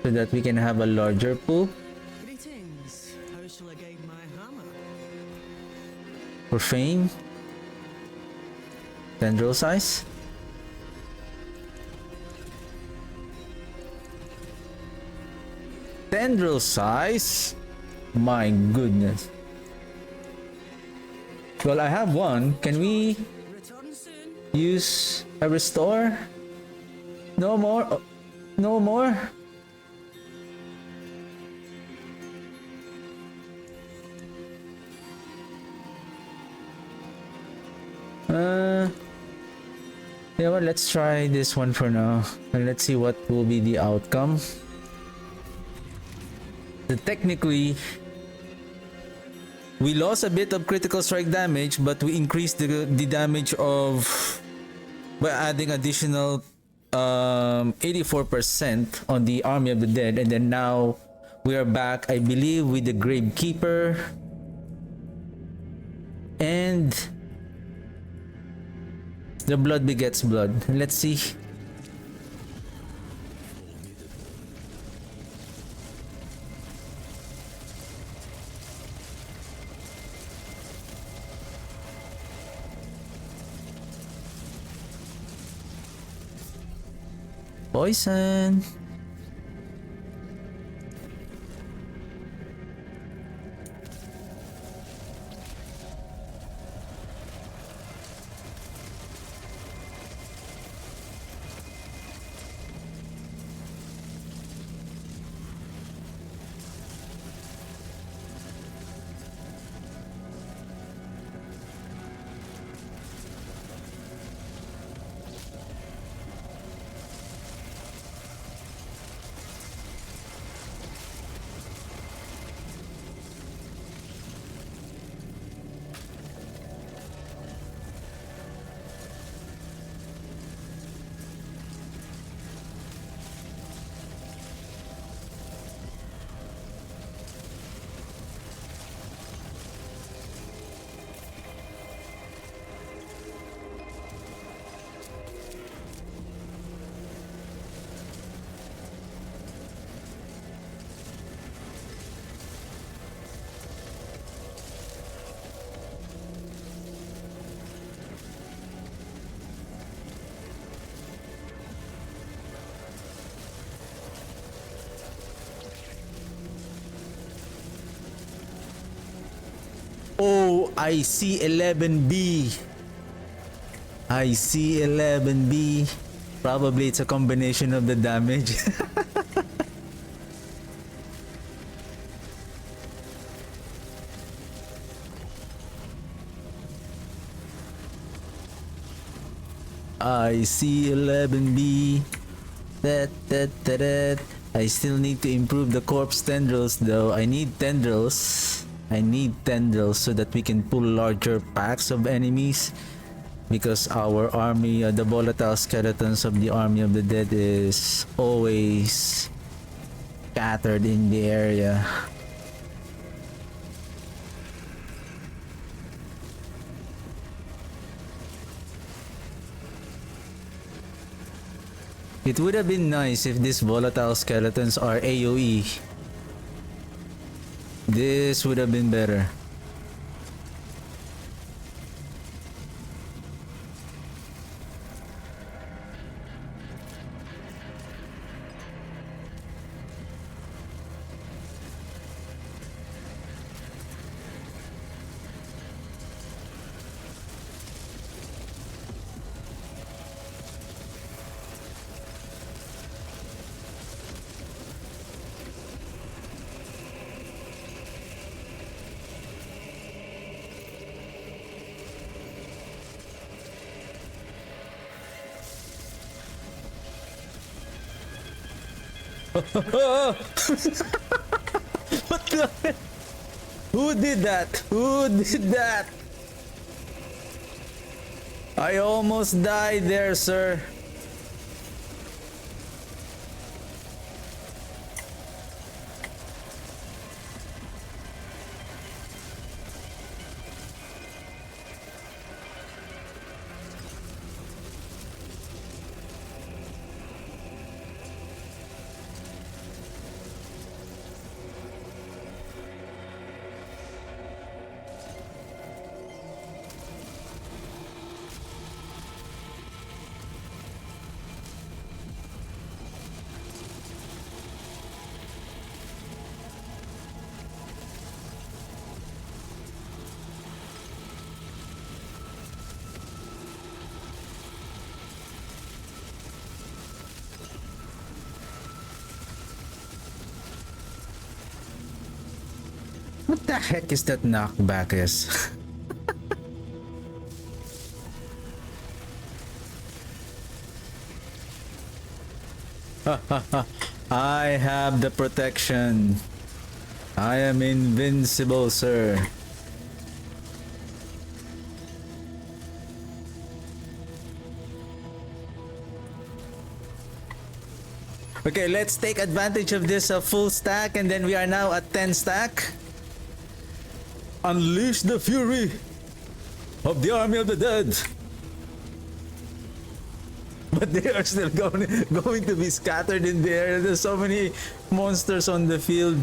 so that we can have a larger pool. Greetings. How shall I guide my hammer? Profane tendril size. Tendril size? My goodness. Well, I have one. Can we Return soon. use a restore? No more? No more? Yeah, well, let's try this one for now. And let's see what will be the outcome. So technically, we lost a bit of critical strike damage, but we increased the damage of by adding additional 84% on the Army of the Dead, and then now we are back, I believe, with the Gravekeeper and the blood begets blood. Let's see. Poison. Oh, I see 11B. I see 11B. Probably it's a combination of the damage. I see 11B. That. I still need to improve the corpse tendrils though. I need tendrils so that we can pull larger packs of enemies, because our army, the volatile skeletons of the Army of the Dead, is always scattered in the area. It would have been nice if these volatile skeletons are AoE. This would have been better. Who did that? Who did that? I almost died there, sir. What the heck is that knockback is? I have the protection. I am invincible, sir. Okay, let's take advantage of this full stack, and then we are now at 10 stack. Unleash the fury of the army of the dead. But they are still going to be scattered in the air. There's so many monsters on the field.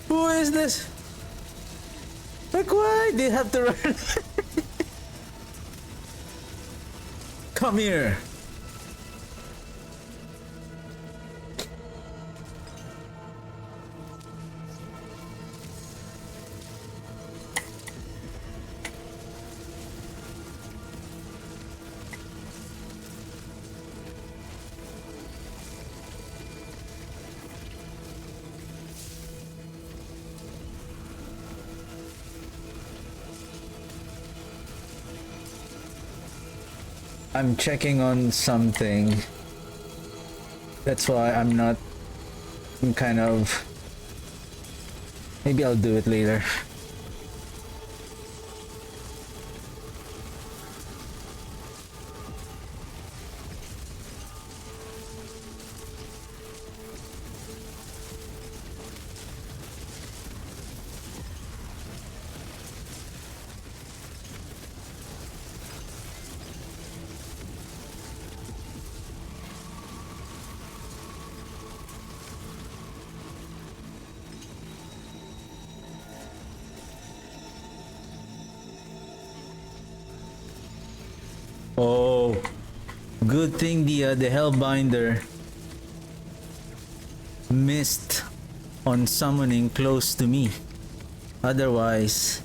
Who is this? Like, why they have to run? Come here. I'm checking on something. That's why I'm not kind of... Maybe I'll do it later. Oh, good thing the Hellbinder missed on summoning close to me. Otherwise,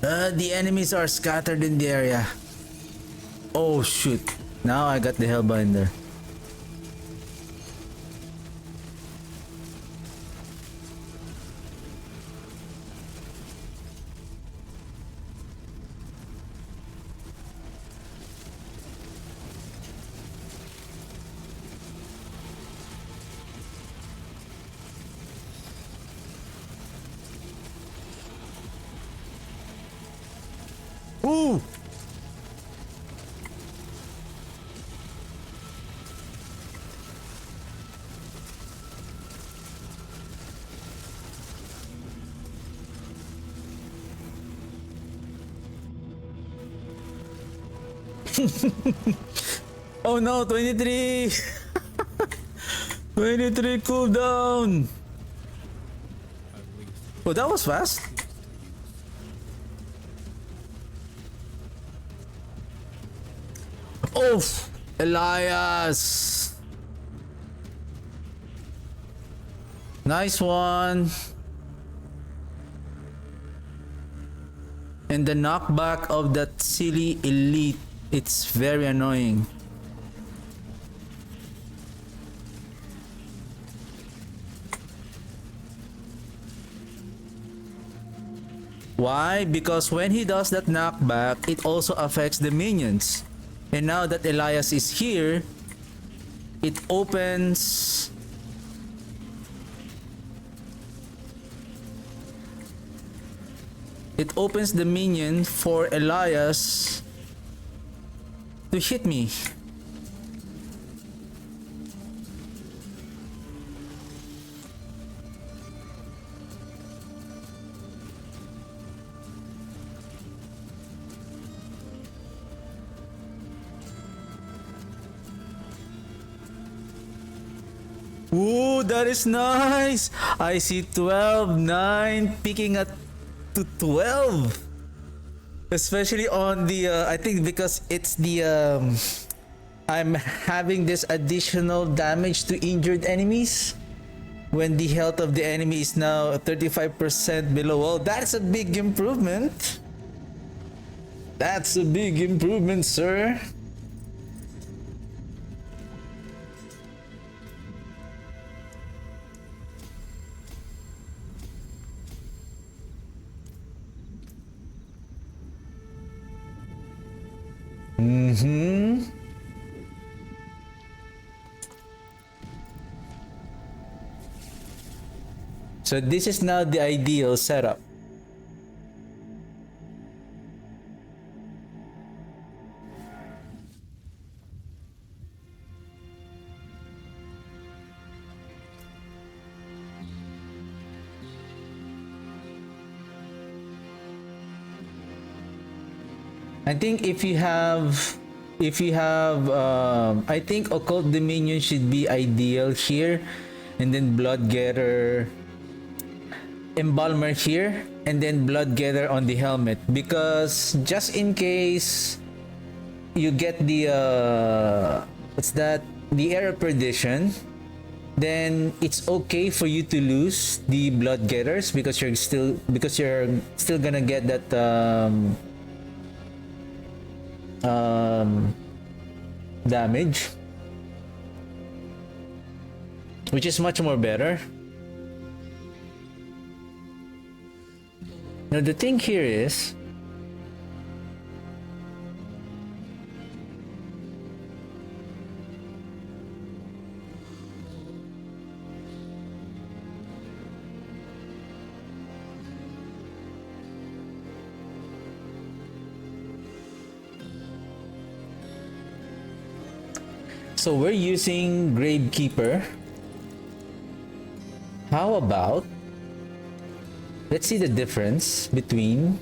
the enemies are scattered in the area. Oh shoot! Now I got the Hellbinder. Ooh! Oh no, 23! 23 cooldown! Oh, that was fast. Oh, Elias! Nice one. And the knockback of that silly elite, it's very annoying. Why? Because when he does that knockback, it also affects the minions. And now that Elias is here, it opens the minion for Elias to hit me. Ooh, that is nice. I see 12, 9, peaking at to 12. Especially on the, I think because it's the, I'm having this additional damage to injured enemies when the health of the enemy is now 35% below. Well, that's a big improvement. That's a big improvement, sir. So this is now the ideal setup. I think if you have I think Occult Dominion should be ideal here, and then Bloodgetter, Embalmer here, and then Bloodgetter on the helmet, because just in case you get the what's that, the Era Perdition, then it's okay for you to lose the Bloodgetters because you're still gonna get that damage, which is much more better. Now the thing here is, so we're using Gravekeeper. How about, let's see the difference between,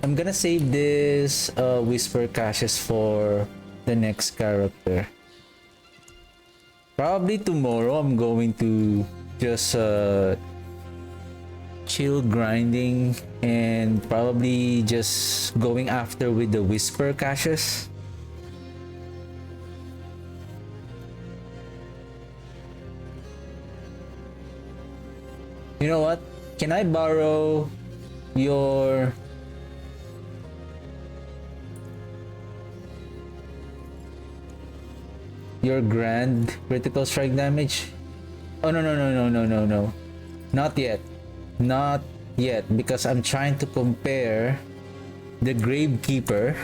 I'm gonna save this Whisper Caches for the next character. Probably tomorrow I'm going to just chill grinding and probably just going after with the Whisper Caches. You know what? Can I borrow your grand critical strike damage? Oh no. Not yet, because I'm trying to compare the Gravekeeper.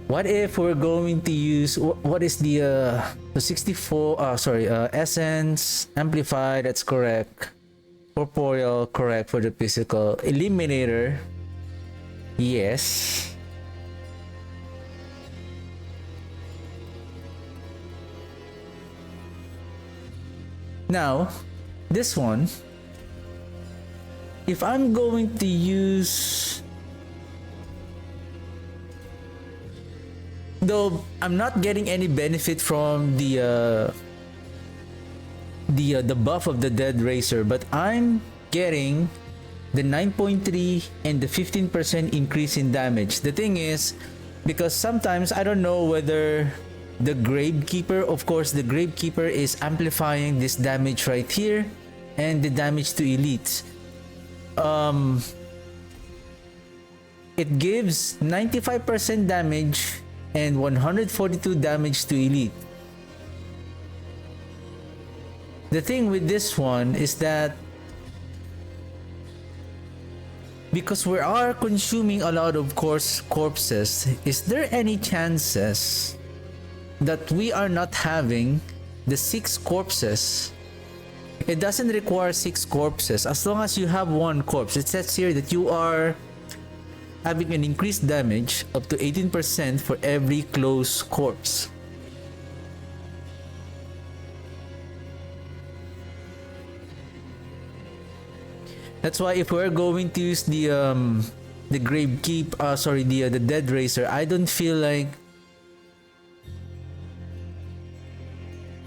What if we're going to use, what is the 64, Essence, Amplify, that's correct. Corporeal, correct for the physical. Eliminator, yes. Now, this one, if I'm going to use, though I'm not getting any benefit from the buff of the Dead Racer, but I'm getting the 9.3 and the 15% increase in damage. The thing is, because sometimes I don't know whether the Gravekeeper, of course the Gravekeeper is amplifying this damage right here and the damage to elites. It gives 95% damage and 142 damage to elite. The thing with this one is that because we are consuming a lot of corpses, is there any chances that we are not having the 6 corpses? It doesn't require 6 corpses. As long as you have 1 corpse, it says here that you are having an increased damage up to 18% for every close corpse. That's why if we're going to use the Gravekeep, the Dead Racer, I don't feel like,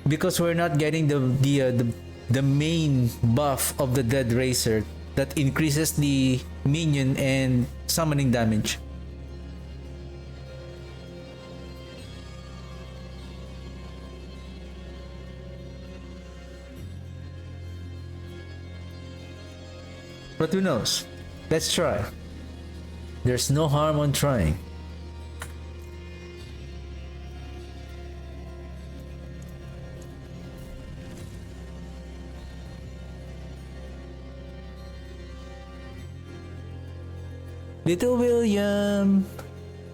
because we're not getting the main buff of the Dead Racer that increases the minion and summoning damage. But who knows? Let's try. There's no harm on trying. Little William,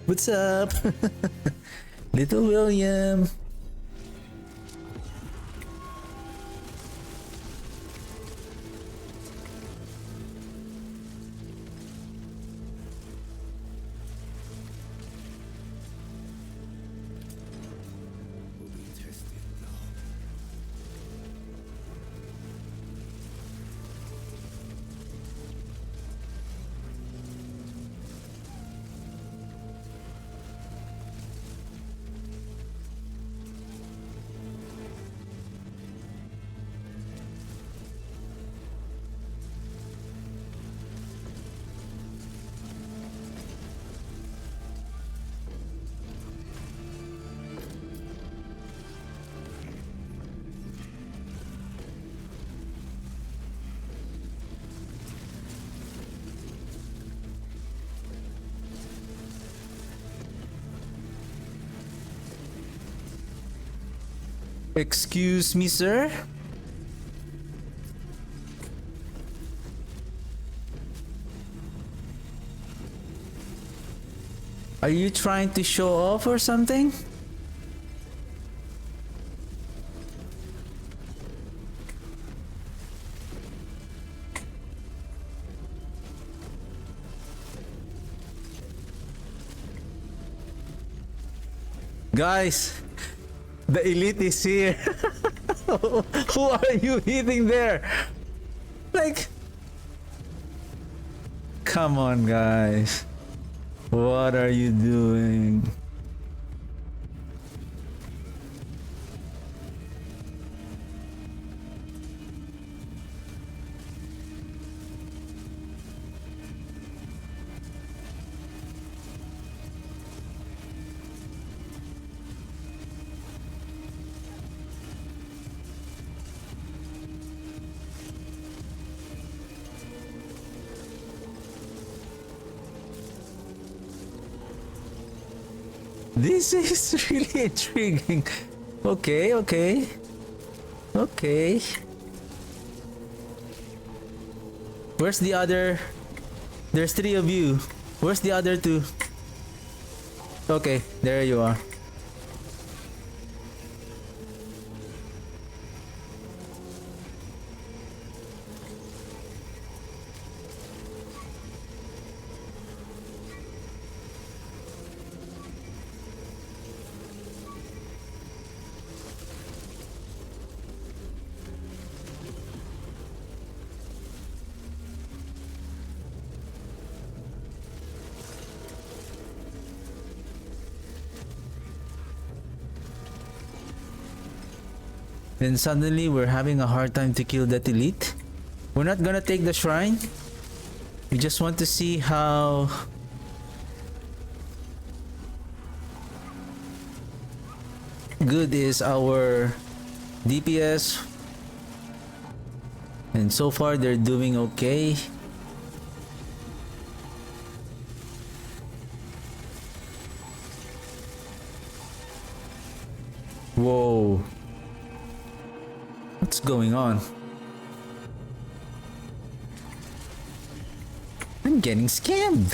what's up? Little William. Will be tested now. Excuse me, sir? Are you trying to show off or something? Guys, the elite is here. Who are you hitting there? Like, come on, guys. What are you doing? This is really intriguing. Okay, okay. Okay. Where's the other? There's 3 of you. Where's the other 2? Okay, there you are. Then suddenly we're having a hard time to kill that elite. We're not gonna take the shrine. We just want to see how good is our DPS. And so far they're doing okay. Whoa. What's going on? I'm I'm getting scammed.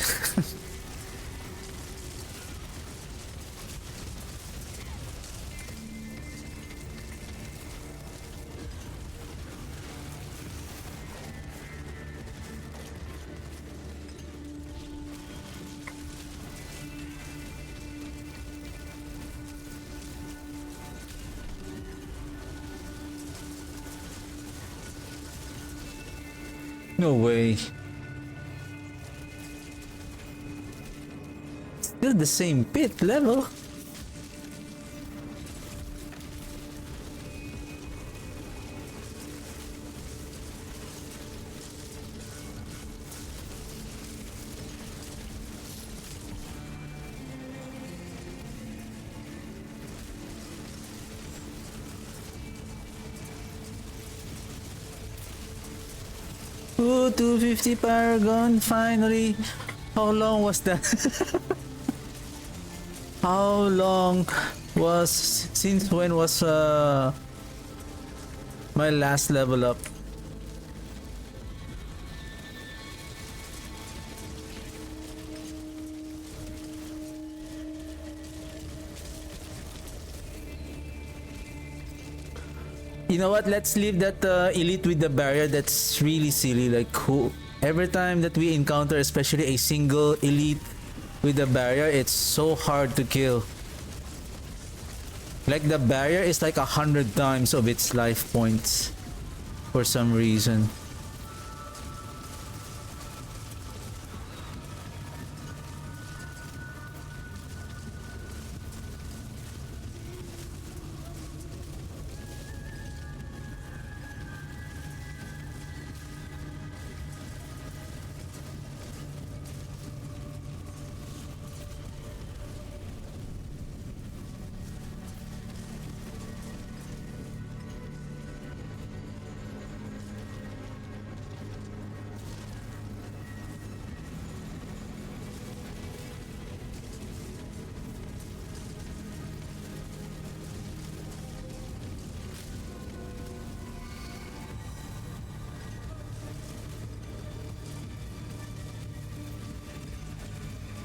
No way. Still the same pit level. Ooh, 250 Paragon, finally. How long was that? How long was, since when was my last level up? You know what? Let's leave that elite with the barrier. That's really silly. Like, who? Every time that we encounter, especially a single elite with the barrier, it's so hard to kill. Like, the barrier is like 100 times of its life points for some reason.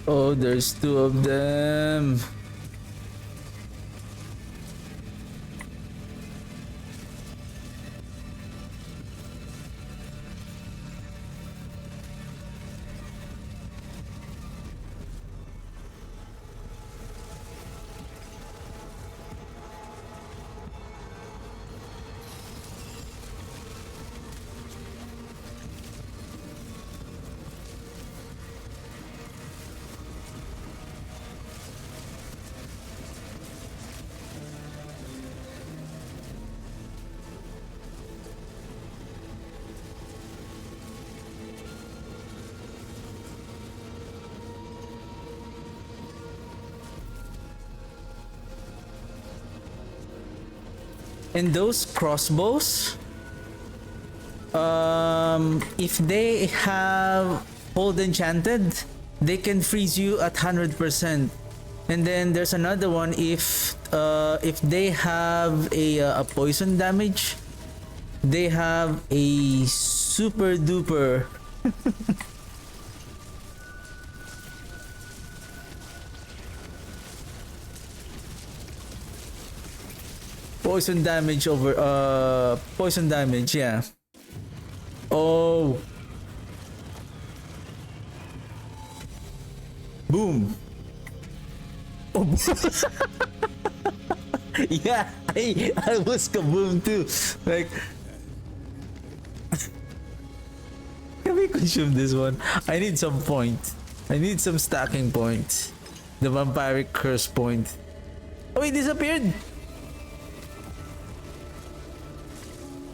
Oh, there's two of them. And those crossbows, if they have hold enchanted, they can freeze you at 100%. And then there's another one, if they have a poison damage, they have a super duper poison damage over poison damage, yeah. Oh, boom. Oh. Yeah, I was kaboom too. Like, can we consume this one? I need some point. I need some stacking points. The vampiric curse point. Oh, it disappeared.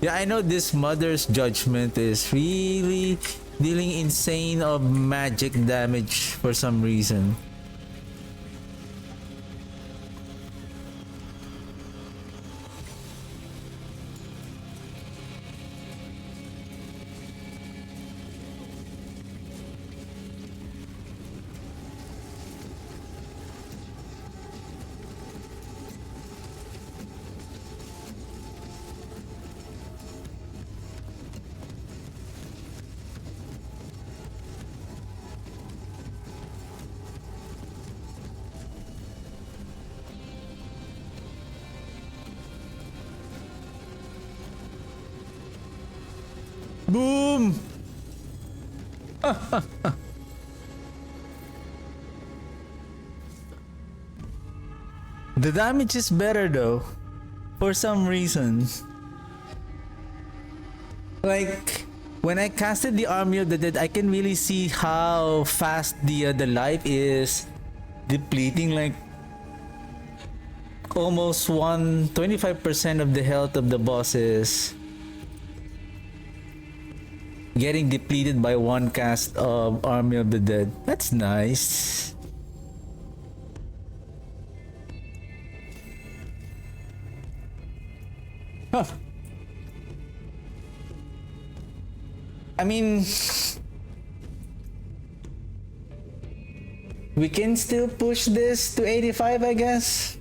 Yeah, I know this Mother's Judgment is really dealing insane of magic damage for some reason. Boom! The damage is better though, for some reason. Like, when I casted the Army of the Dead, I can really see how fast the life is depleting. Like, almost 25% of the health of the bosses getting depleted by one cast of Army of the Dead. That's nice. Huh. I mean, we can still push this to 85, I guess.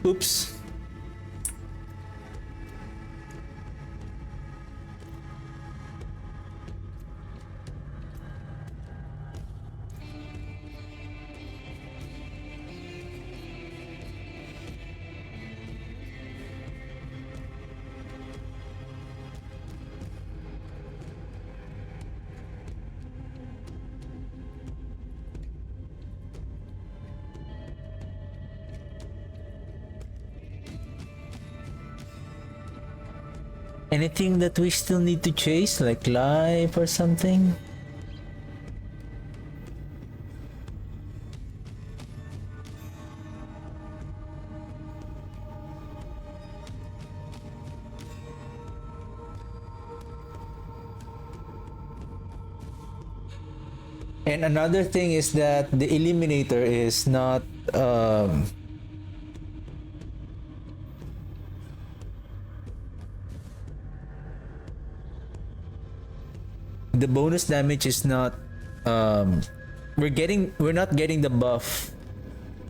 Oops. Anything that we still need to chase, like life or something? And another thing is that the Eliminator is not the bonus damage is not we're not getting the buff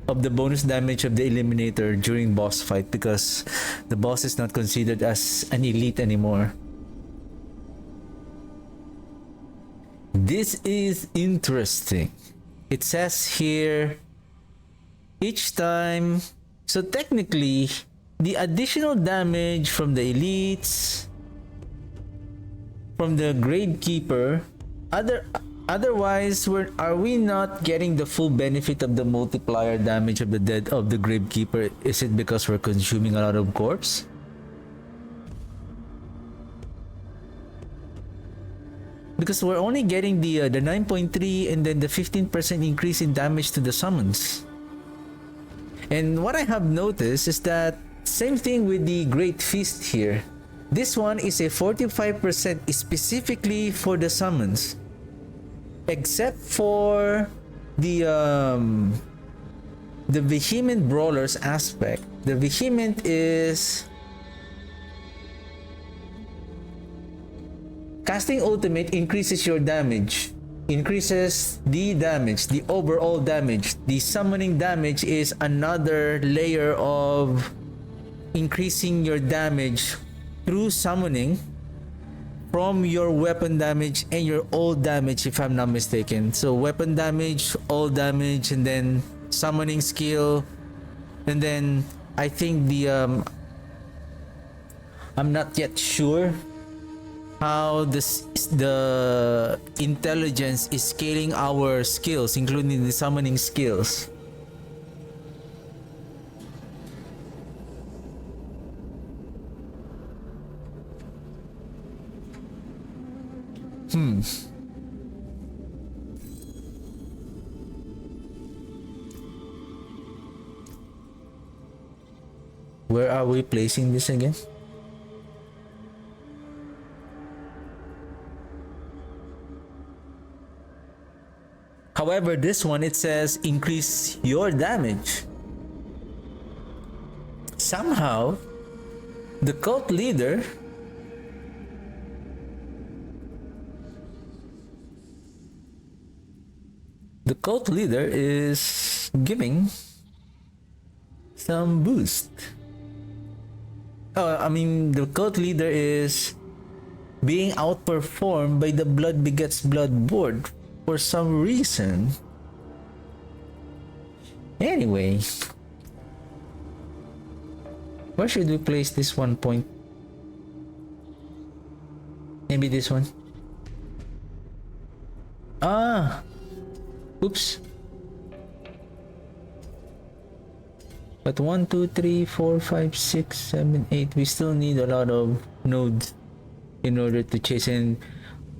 of the bonus damage of the Eliminator during boss fight because the boss is not considered as an elite anymore. This is interesting. It says here each time, so technically the additional damage from the elites, from the Gravekeeper, otherwise are we not getting the full benefit of the multiplier damage of the dead of the Gravekeeper? Is it because we're consuming a lot of corpse? Because we're only getting the 9.3 and then the 15% increase in damage to the summons. And what I have noticed is that same thing with the Great Feast here. This one is a 45% specifically for the summons, except for the Vehement Brawlers aspect. The Vehement is casting ultimate increases your damage, increases the damage, the overall damage. The summoning damage is another layer of increasing your damage through summoning from your weapon damage and your all damage, if I'm not mistaken. So weapon damage, all damage, and then summoning skill, and then I think the I'm not yet sure how the intelligence is scaling our skills, including the summoning skills. Where are we placing this again? However, this one, it says increase your damage. Somehow, the cult leader is giving some boost. I mean, the cult leader is being outperformed by the Blood Begets Blood board for some reason. Anyway, where should we place this 1 point? Maybe this one. Ah, oops. But 1, 2, 3, 4, 5, 6, 7, 8. We still need a lot of nodes in order to chase in.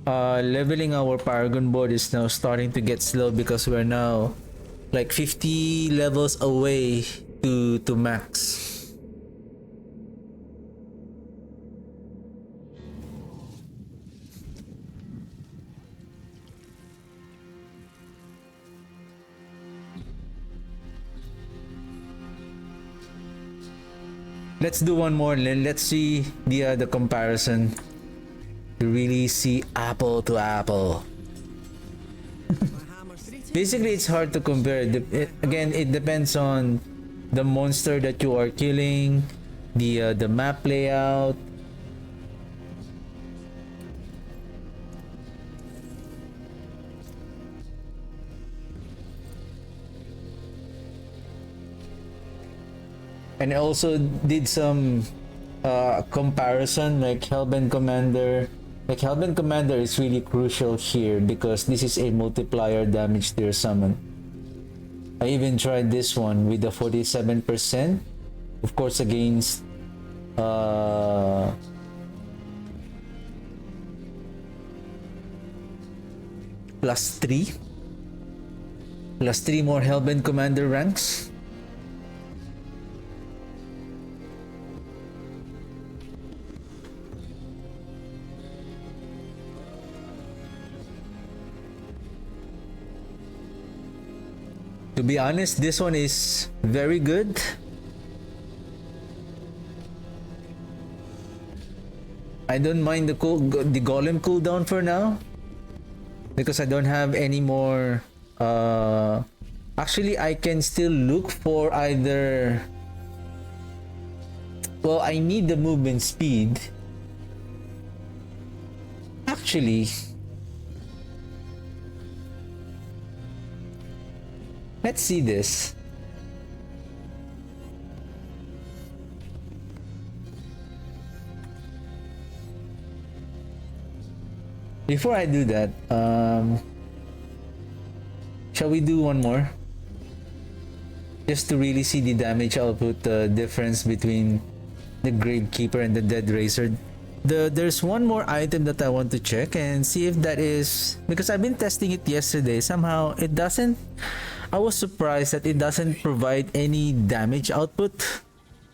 Leveling our Paragon board is now starting to get slow because we're now like 50 levels away to max. Let's do one more. Let's see the comparison to really see apple to apple. Basically, it's hard to compare. Again, it depends on the monster that you are killing, the map layout. And I also did some comparison, like Hellbent Commander. Like Hellbent Commander is really crucial here because this is a multiplier damage to your summon. I even tried this one with the 47%, of course against +3 more Hellbent Commander ranks. To be honest, this one is very good. I don't mind the golem cooldown for now because I don't have any more. Actually, I can still look for either. Well, I need the movement speed. Actually, let's see this. Before I do that, shall we do one more? Just to really see the damage output difference between the Gravekeeper and the Dead Racer. There's one more item that I want to check and see if that is, because I've been testing it yesterday. Somehow it doesn't. I was surprised that it doesn't provide any damage output,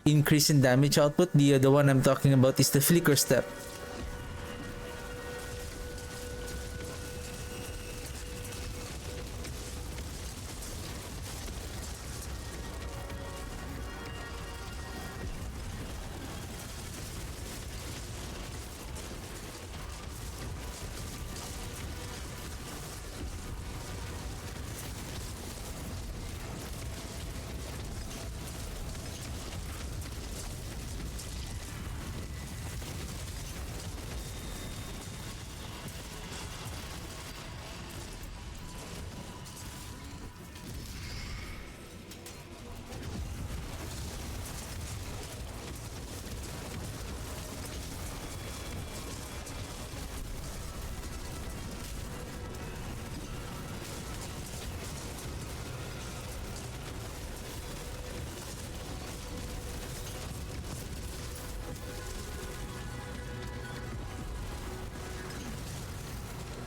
increase in damage output. The one I'm talking about is the Flicker Step.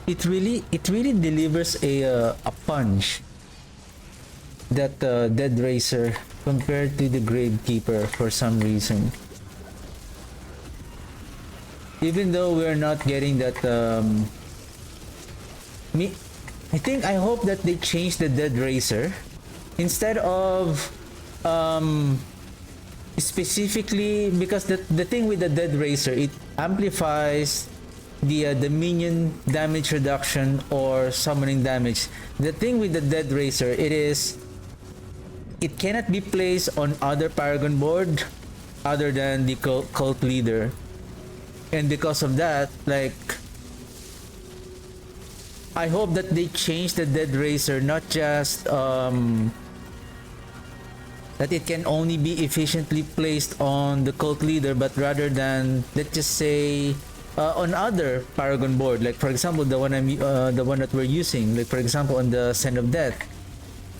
It really delivers a punch, that Dead Racer, compared to the Gravekeeper for some reason. Even though we're not getting that I hope that they change the Dead Racer instead of specifically, because the thing with the Dead Racer, it amplifies the minion damage reduction or summoning damage. The thing with the Dead Racer, it cannot be placed on other Paragon board other than the cult leader, and because of that, like, I hope that they change the Dead Racer, not just that it can only be efficiently placed on the cult leader, but rather than, let's just say, on other Paragon board, like for example the one that we're using, like for example on the Send of Death.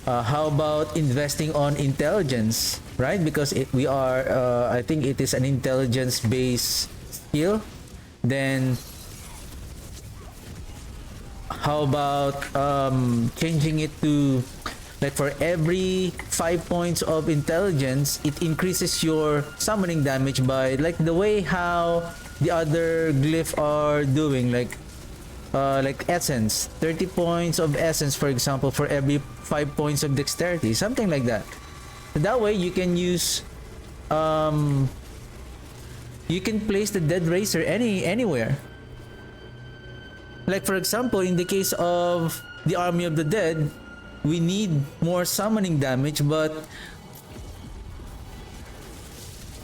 How about investing on intelligence, right? Because we are, I think it is an intelligence-based skill. Then how about changing it to, like for every 5 points of intelligence, it increases your summoning damage by, like the way how the other glyph are doing, like essence, 30 points of essence, for example, for every 5 points of dexterity, something like that. That way you can use, you can place the Dead Racer anywhere. Like for example, in the case of the Army of the Dead, we need more summoning damage, but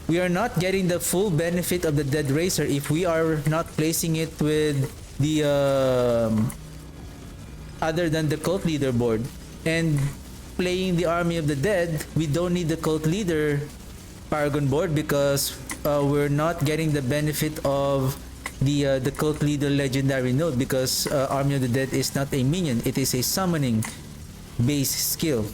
we are not getting the full benefit of the Dead Racer if we are not placing it with the other than the cult leader board. And playing the Army of the Dead, we don't need the cult leader Paragon board because we're not getting the benefit of the cult leader legendary node, because Army of the Dead is not a minion, it is a summoning base skill.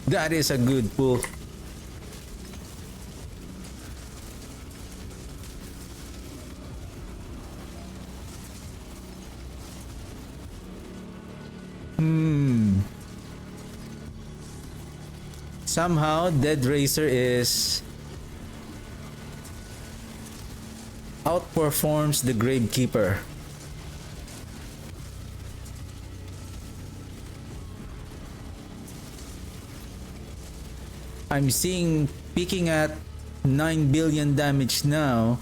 That is a good pull. Somehow Dead Racer is outperforms the Gravekeeper. I'm seeing peaking at 9 billion damage now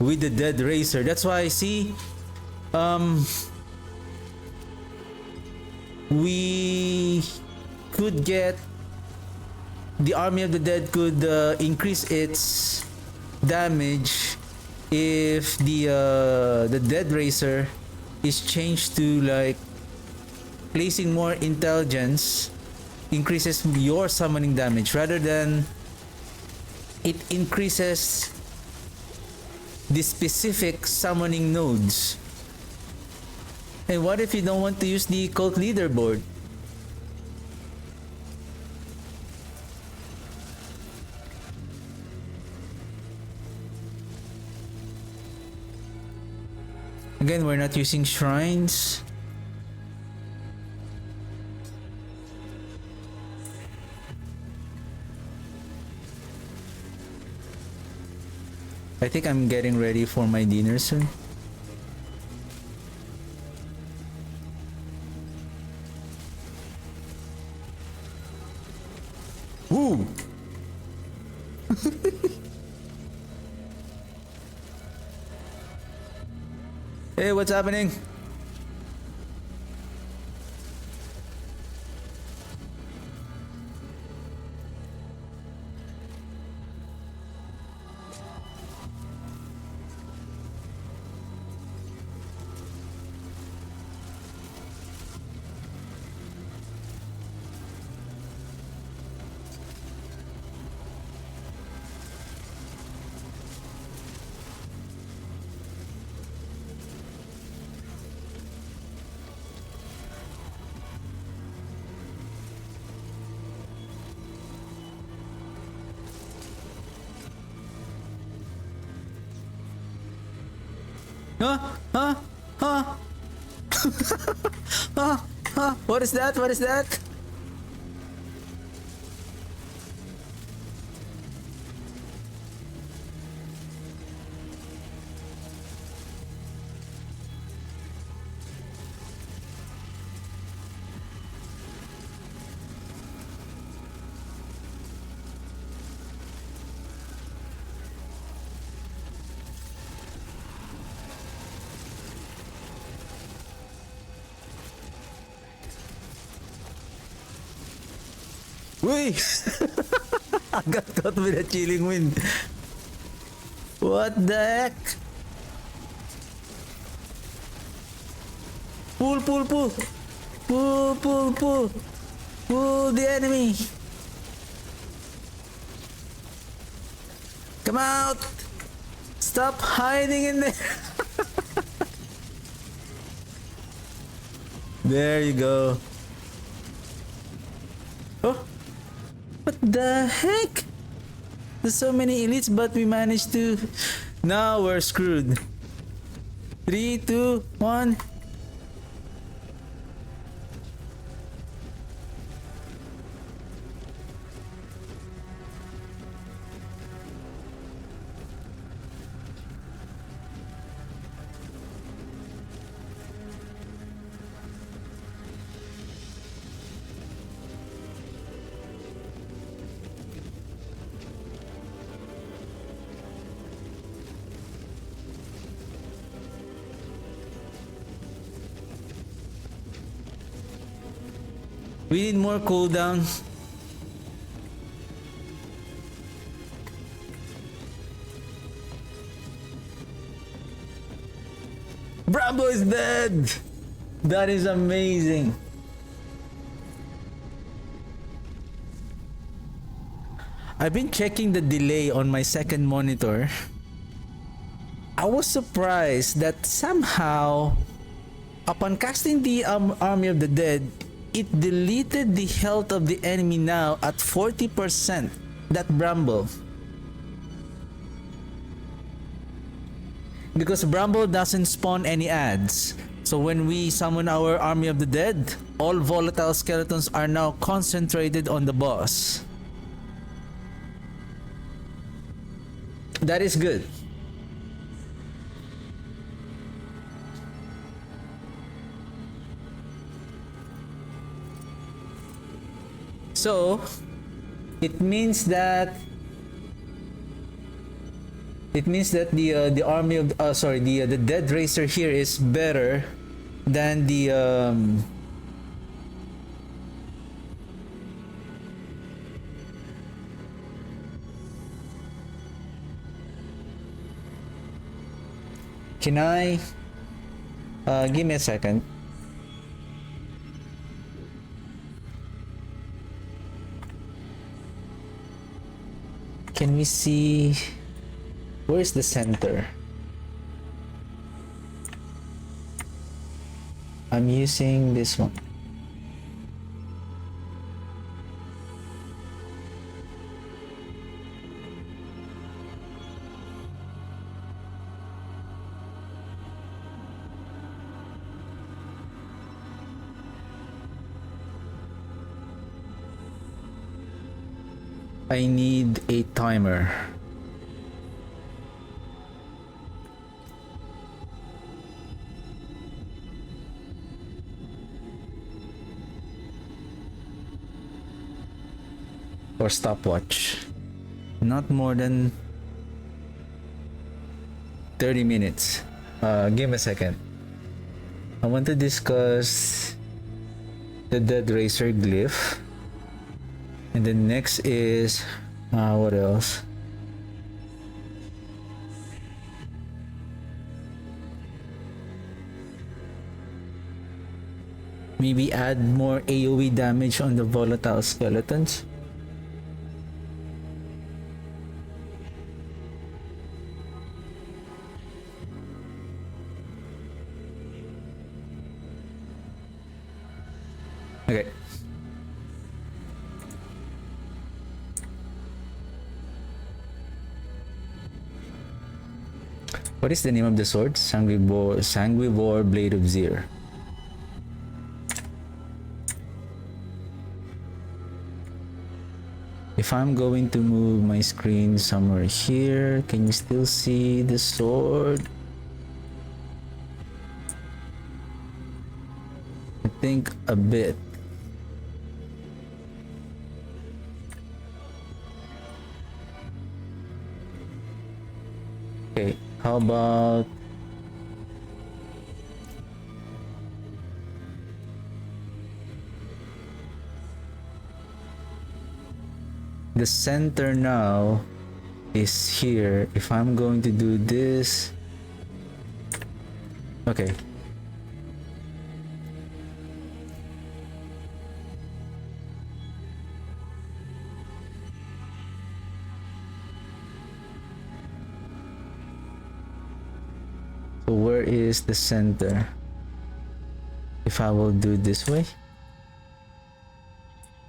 with the Dead Racer. That's why I see we could get the Army of the Dead could increase its damage if the Dead Racer is changed to, like, placing more intelligence increases your summoning damage rather than it increases the specific summoning nodes. And what if you don't want to use the cult leader board? Again, we're not using shrines. I think I'm getting ready for my dinner soon. Woo! Hey, what's happening? Huh? Huh? Huh? Huh? Huh? What is that? What is that? Uy! Got caught with a chilling wind. What the heck? Pull, pull, pull. Pull, pull, pull. Pull the enemy. Come out. Stop hiding in there. There you go. Oh. What the heck? There's so many elites, but we managed to... Now we're screwed. 3, 2, 1. We need more cooldown. Bravo is dead! That is amazing. I've been checking the delay on my second monitor. I was surprised that somehow, upon casting the Army of the Dead, it deleted the health of the enemy now at 40%. That Bramble. Because Bramble doesn't spawn any ads. So when we summon our Army of the Dead, all volatile skeletons are now concentrated on the boss. That is good. So it means that the army of the Dead Racer here is better than the Can I give me a second. Can we see where's the center? I'm using this one. I need a timer. Or stopwatch. Not more than 30 minutes. Give me a second. I want to discuss the Dead Racer glyph. And then next is what else? Maybe add more AoE damage on the volatile skeletons. Okay. What is the name of the sword? Sanguivore Blade of Zir. If I'm going to move my screen somewhere here, can you still see the sword? I think a bit. Okay, how about the center now is here. If I'm going to do this, okay. So where is the center? If I will do this way,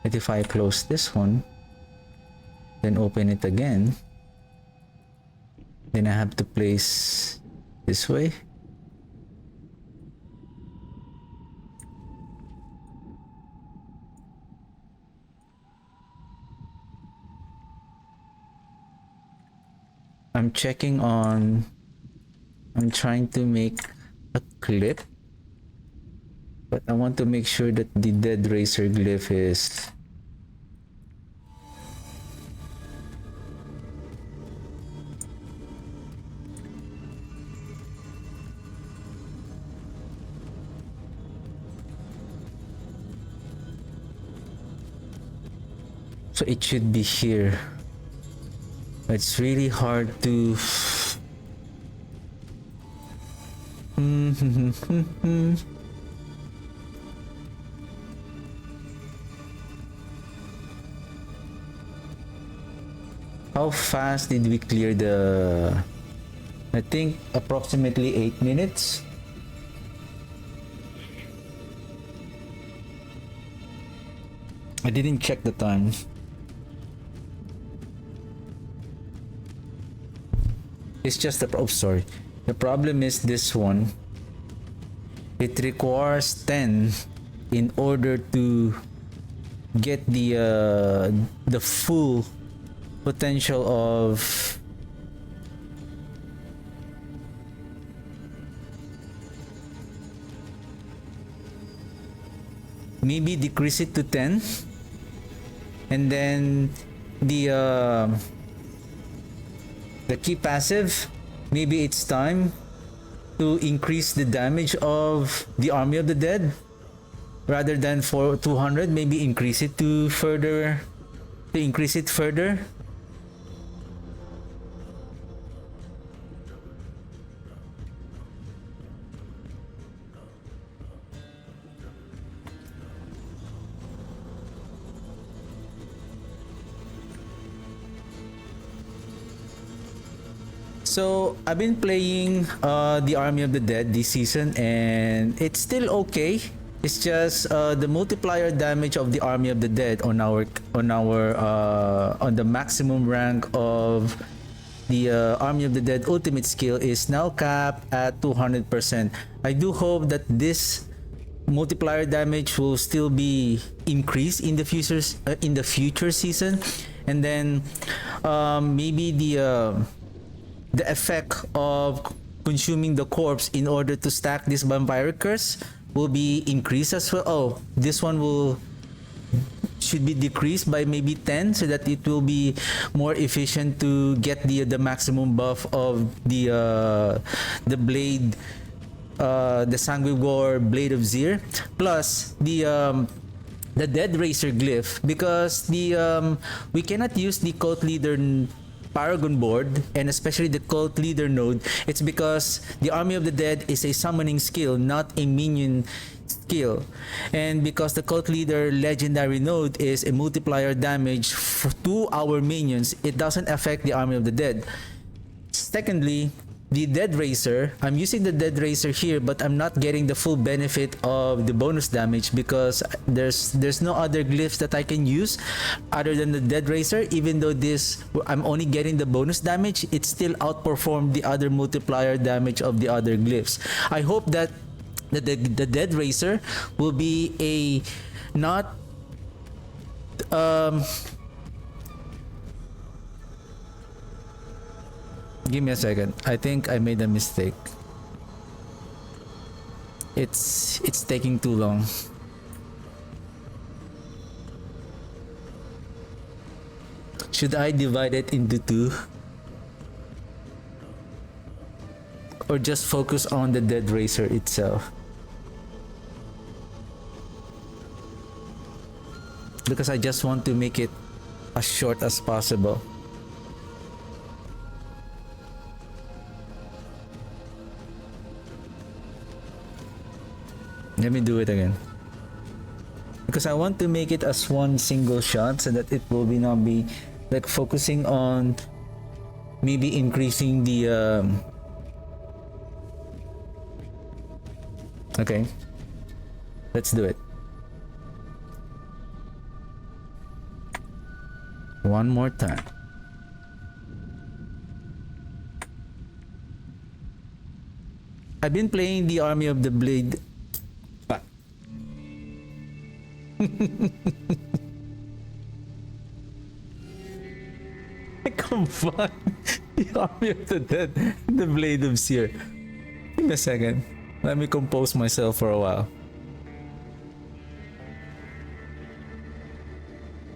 and if I close this one, then open it again, then I have to place this way. I'm checking on, I'm trying to make a clip, but I want to make sure that the Dead Racer glyph is so it should be here. It's really hard to How fast did we clear the... I think approximately 8 minutes. I didn't check the time. It's just the... Oh, sorry. The problem is this one. It requires 10 in order to get the full potential of maybe decrease it to 10, and then the key passive, maybe it's time to increase the damage of the Army of the Dead rather than for 200, maybe increase it to further, to increase it further. So I've been playing the Army of the Dead this season, and it's still okay. It's just the multiplier damage of the Army of the Dead on the maximum rank of the Army of the Dead ultimate skill is now capped at 200%. I do hope that this multiplier damage will still be increased in the future season, and then maybe the effect of consuming the corpse in order to stack this vampire curse will be increased as well. Oh, this one should be decreased by maybe 10 so that it will be more efficient to get the maximum buff of the blade, the Sanguigore Blade of Zir, plus the Dead Racer glyph, because we cannot use the cult leader Paragon board, and especially the cult leader node. It's because the Army of the Dead is a summoning skill, not a minion skill, and because the cult leader legendary node is a multiplier damage to our minions, it doesn't affect the Army of the Dead. Secondly, the Dead Racer, I'm using the Dead Racer here, but I'm not getting the full benefit of the bonus damage because there's no other glyphs that I can use other than the Dead Racer. Even though this, I'm only getting the bonus damage, it still outperformed the other multiplier damage of the other glyphs. I hope that the Dead Racer will be a not give me a second. I think I made a mistake. It's taking too long. Should I divide it into two? Or just focus on the Dead Racer itself? Because I just want to make it as short as possible. Let me do it again. Because I want to make it as one single shot so that it will be not be like focusing on maybe increasing the okay, let's do it. One more time. I've been playing the Army of the Blade. I combine the Army of the Dead and the Blade of Seer. Give me a second. Let me compose myself for a while.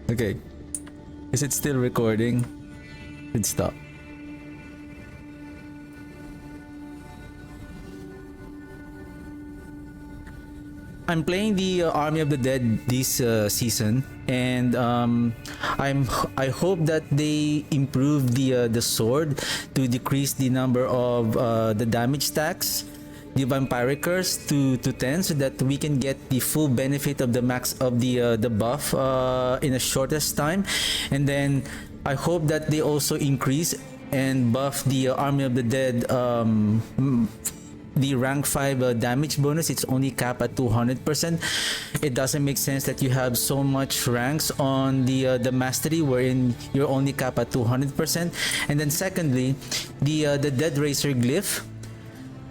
Okay. Is it still recording? It stopped. I'm playing the Army of the Dead this season, and I hope that they improve the sword to decrease the number of the damage stacks, the vampire curse to 10, so that we can get the full benefit of the max of the buff in the shortest time. And then I hope that they also increase and buff the Army of the Dead the rank 5 damage bonus. It's only capped at 200%. It doesn't make sense that you have so much ranks on the mastery wherein you're only capped at 200%. And then secondly, the Dead Racer glyph.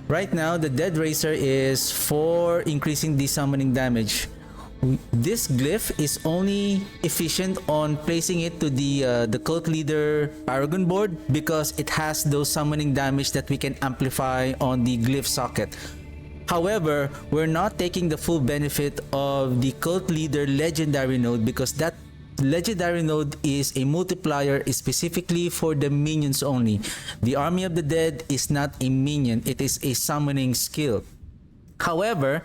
Right now, the Dead Racer is for increasing the summoning damage. This glyph is only efficient on placing it to the cult leader Paragon board, because it has those summoning damage that we can amplify on the glyph socket. However, we're not taking the full benefit of the cult leader legendary node, because that legendary node is a multiplier specifically for the minions only. The Army of the Dead is not a minion, it is a summoning skill. However,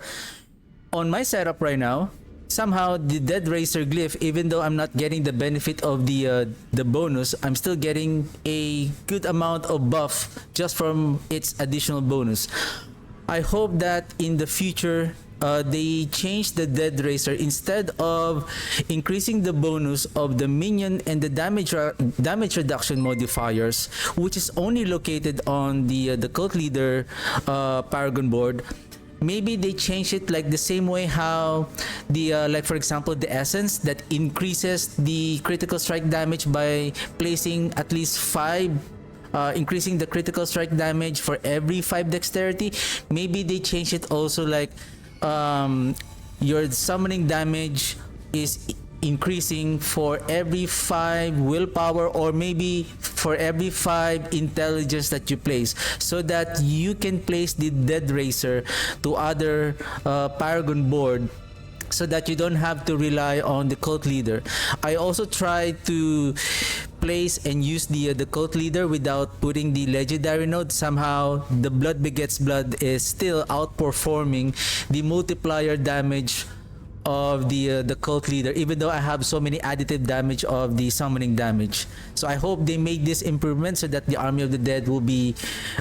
on my setup right now, somehow the Dead Racer glyph, even though I'm not getting the benefit of the bonus, I'm still getting a good amount of buff just from its additional bonus. I hope that in the future they change the Dead Racer. Instead of increasing the bonus of the minion and the damage reduction modifiers, which is only located on the cult leader Paragon board, maybe they change it like the same way how the like for example the essence that increases the critical strike damage by placing at least 5 increasing the critical strike damage for every 5 dexterity. Maybe they change it also like your summoning damage is increasing for every 5 willpower, or maybe for every 5 intelligence that you place, so that you can place the Dead Racer to other Paragon board, so that you don't have to rely on the cult leader. I also try to place and use the cult leader without putting the legendary node. Somehow the blood begets blood is still outperforming the multiplier damage of the cult leader, even though I have so many additive damage of the summoning damage. So I hope they make this improvement so that the Army of the Dead will be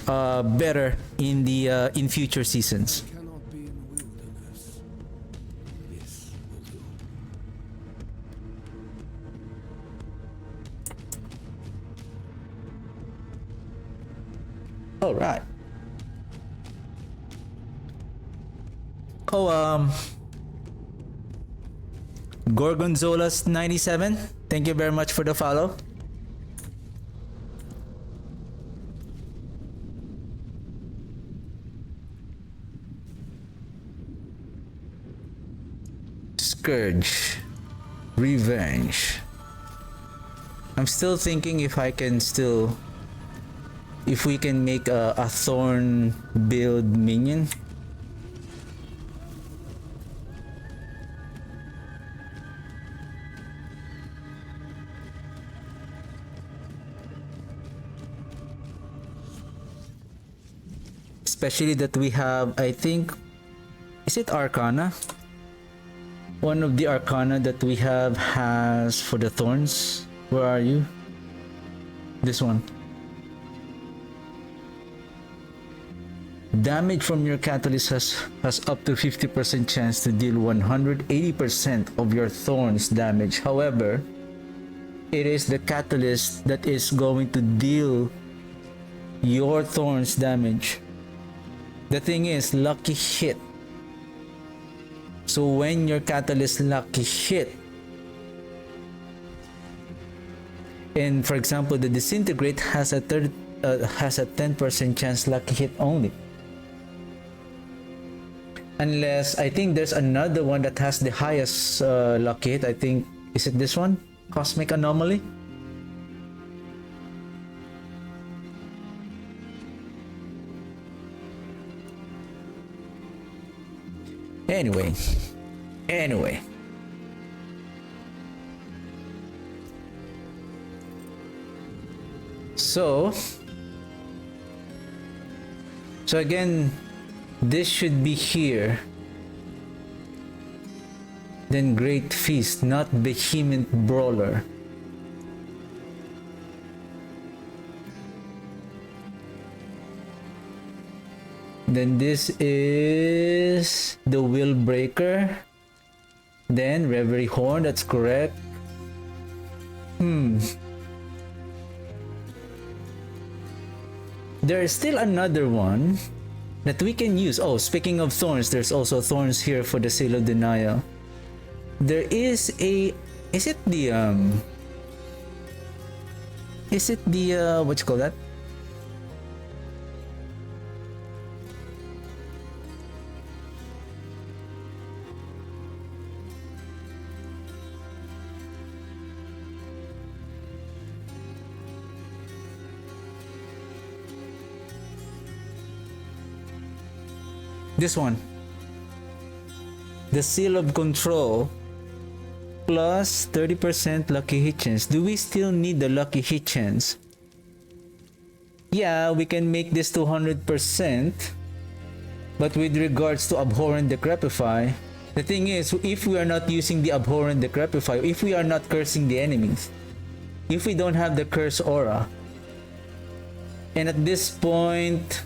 better in the in future seasons. Cannot be in the wilderness. This will do. All right. Gorgonzola's 97, thank you very much for the follow. Scourge, Revenge. I'm still thinking if we can make a Thorn build minion. Especially that we have, I think, is it Arcana? One of the Arcana that we have has for the Thorns. Where are you? This one. Damage from your catalyst has up to 50% chance to deal 180% of your thorns damage. However, it is the catalyst that is going to deal your thorns damage. The thing is, lucky hit. So when your catalyst lucky hit, and for example, the disintegrate has a 10% chance lucky hit only. Unless, I think there's another one that has the highest lucky hit. I think, is it this one? Cosmic Anomaly? Anyway. So again, this should be here. Then Great Feast, not Behemoth Brawler. Then this is the Will Breaker. Then Reverie Horn, that's correct. There is still another one that we can use. Oh, speaking of thorns, there's also thorns here for the Seal of Denial. There is a... Is it the what you call that? This one. The Seal of Control plus 30% lucky hit chance. Do we still need the lucky hit chance? Yeah, we can make this 200%. But with regards to Abhorrent Decrepify, the thing is, if we are not using the Abhorrent Decrepify, if we are not cursing the enemies, if we don't have the Curse Aura, and at this point,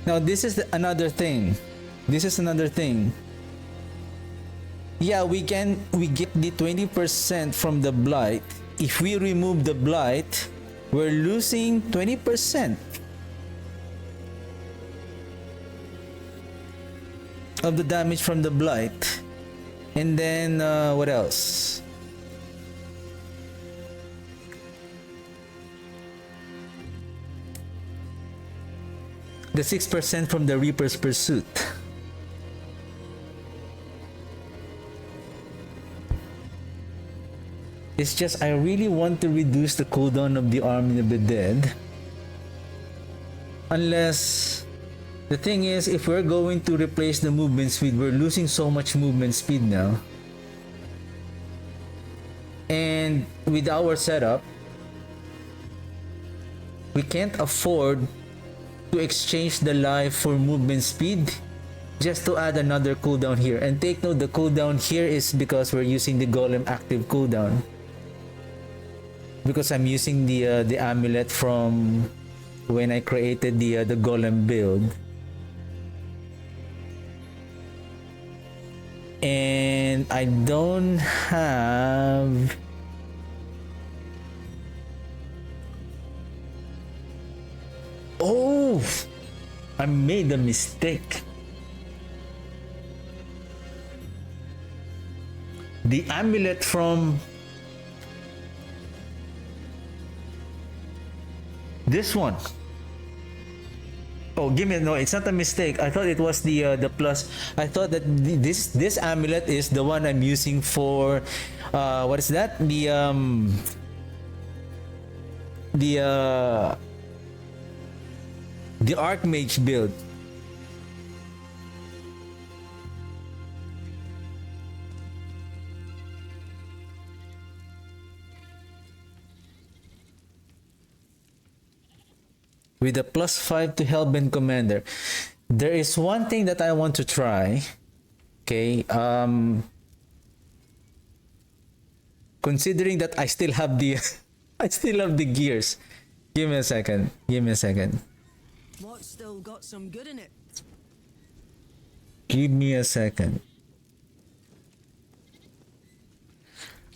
now this is another thing. Yeah, we get the 20% from the blight. If we remove the blight, we're losing 20% of the damage from the blight. And then what else? The 6% from the Reaper's Pursuit. It's just I really want to reduce the cooldown of the Army of the Dead. Unless... The thing is, if we're going to replace the movement speed, we're losing so much movement speed now. And with our setup, we can't afford to exchange the life for movement speed just to add another cooldown here. And take note, the cooldown here is because we're using the Golem active cooldown. Because I'm using the amulet from when I created the Golem build. And I don't have... Oh! I made a mistake. The amulet from... this one. Oh, give me no. It's not a mistake. I thought it was the plus. I thought that this amulet is the one I'm using for what is that? The Archmage build. With a +5 to Hellbent Commander. There is one thing that I want to try. Okay. Considering that I still have the I still have the gears. Give me a second. Give me a second. What's still got some good in it? Give me a second.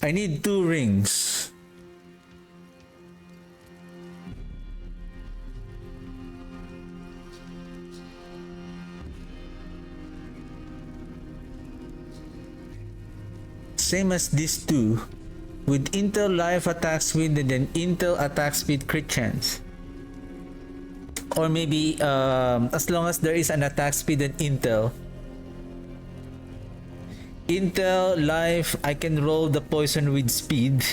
I need 2 rings. Same as these two. With Intel life attack speed and then Intel attack speed crit chance. Or maybe as long as there is an attack speed and Intel. Intel life, I can roll the poison with speed.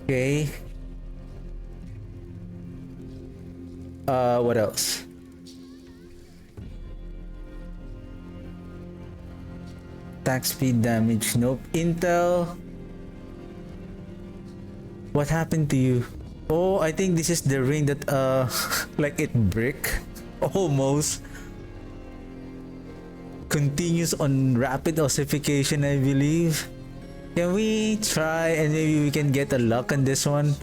Okay. What else? Attack speed damage. Nope. Intel. What happened to you? Oh, I think this is the ring that like it brick. Almost. Continues on rapid ossification, I believe. Can we try and maybe we can get a luck on this one?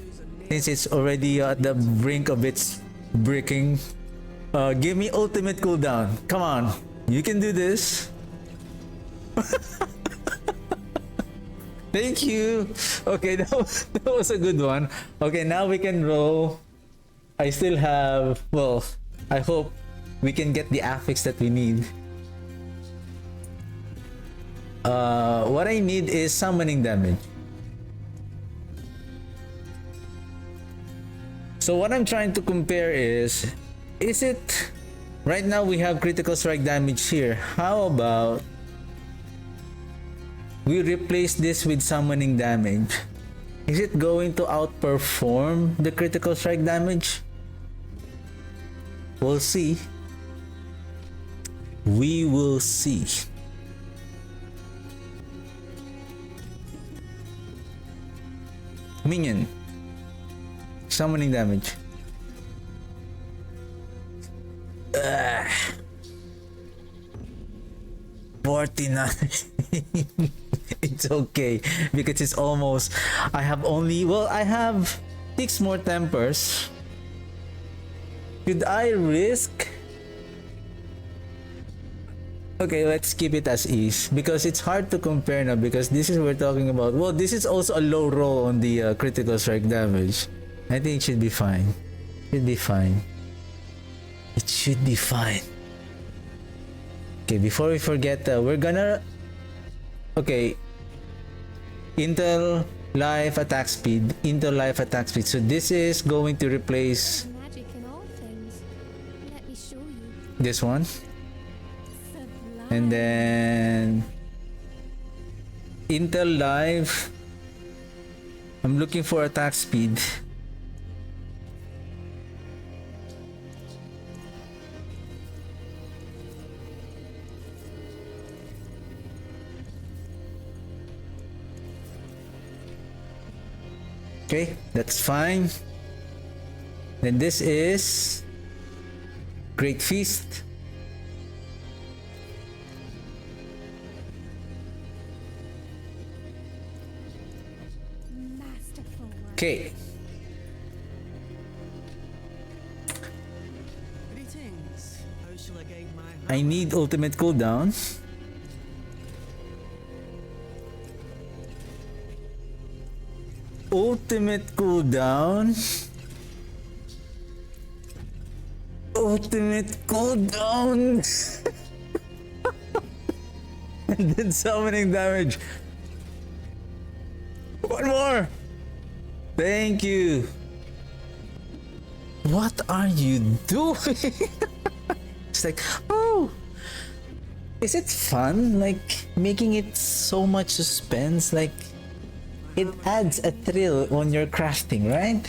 Since it's already at the brink of its bricking. Give me ultimate cooldown. Come on. You can do this. Thank you. Okay, that was a good one. Okay, now we can roll. I still have, well, I hope we can get the affix that we need. What I need is summoning damage. So what I'm trying to compare is it, right now we have critical strike damage here. How about we replace this with summoning damage? Is it going to outperform the critical strike damage? We'll see. We will see. Minion. Summoning damage. 49. It's okay because it's almost, I have only, well, I have 6 more tempers. Should I risk? Okay, let's keep it as is because it's hard to compare now because this is we're talking about, well, this is also a low roll on the critical strike damage. I think it should be fine. Should be fine. It should be fine. Okay, before we forget, we're gonna, okay, Intel life attack speed, Intel life attack speed. So this is going to replace Magic in all things. Let me show you. this one. Sublime. And then Intel life, I'm looking for attack speed. Okay, that's fine. Then this is Great Feast. Masterful work. Okay. Greetings. How shall I guide my I need ultimate cooldown. Ultimate cooldown. Ultimate cooldown. And then summoning damage. One more. Thank you. What are you doing? It's like, oh, is it fun? Like making it so much suspense, like it adds a thrill when you're crafting, right?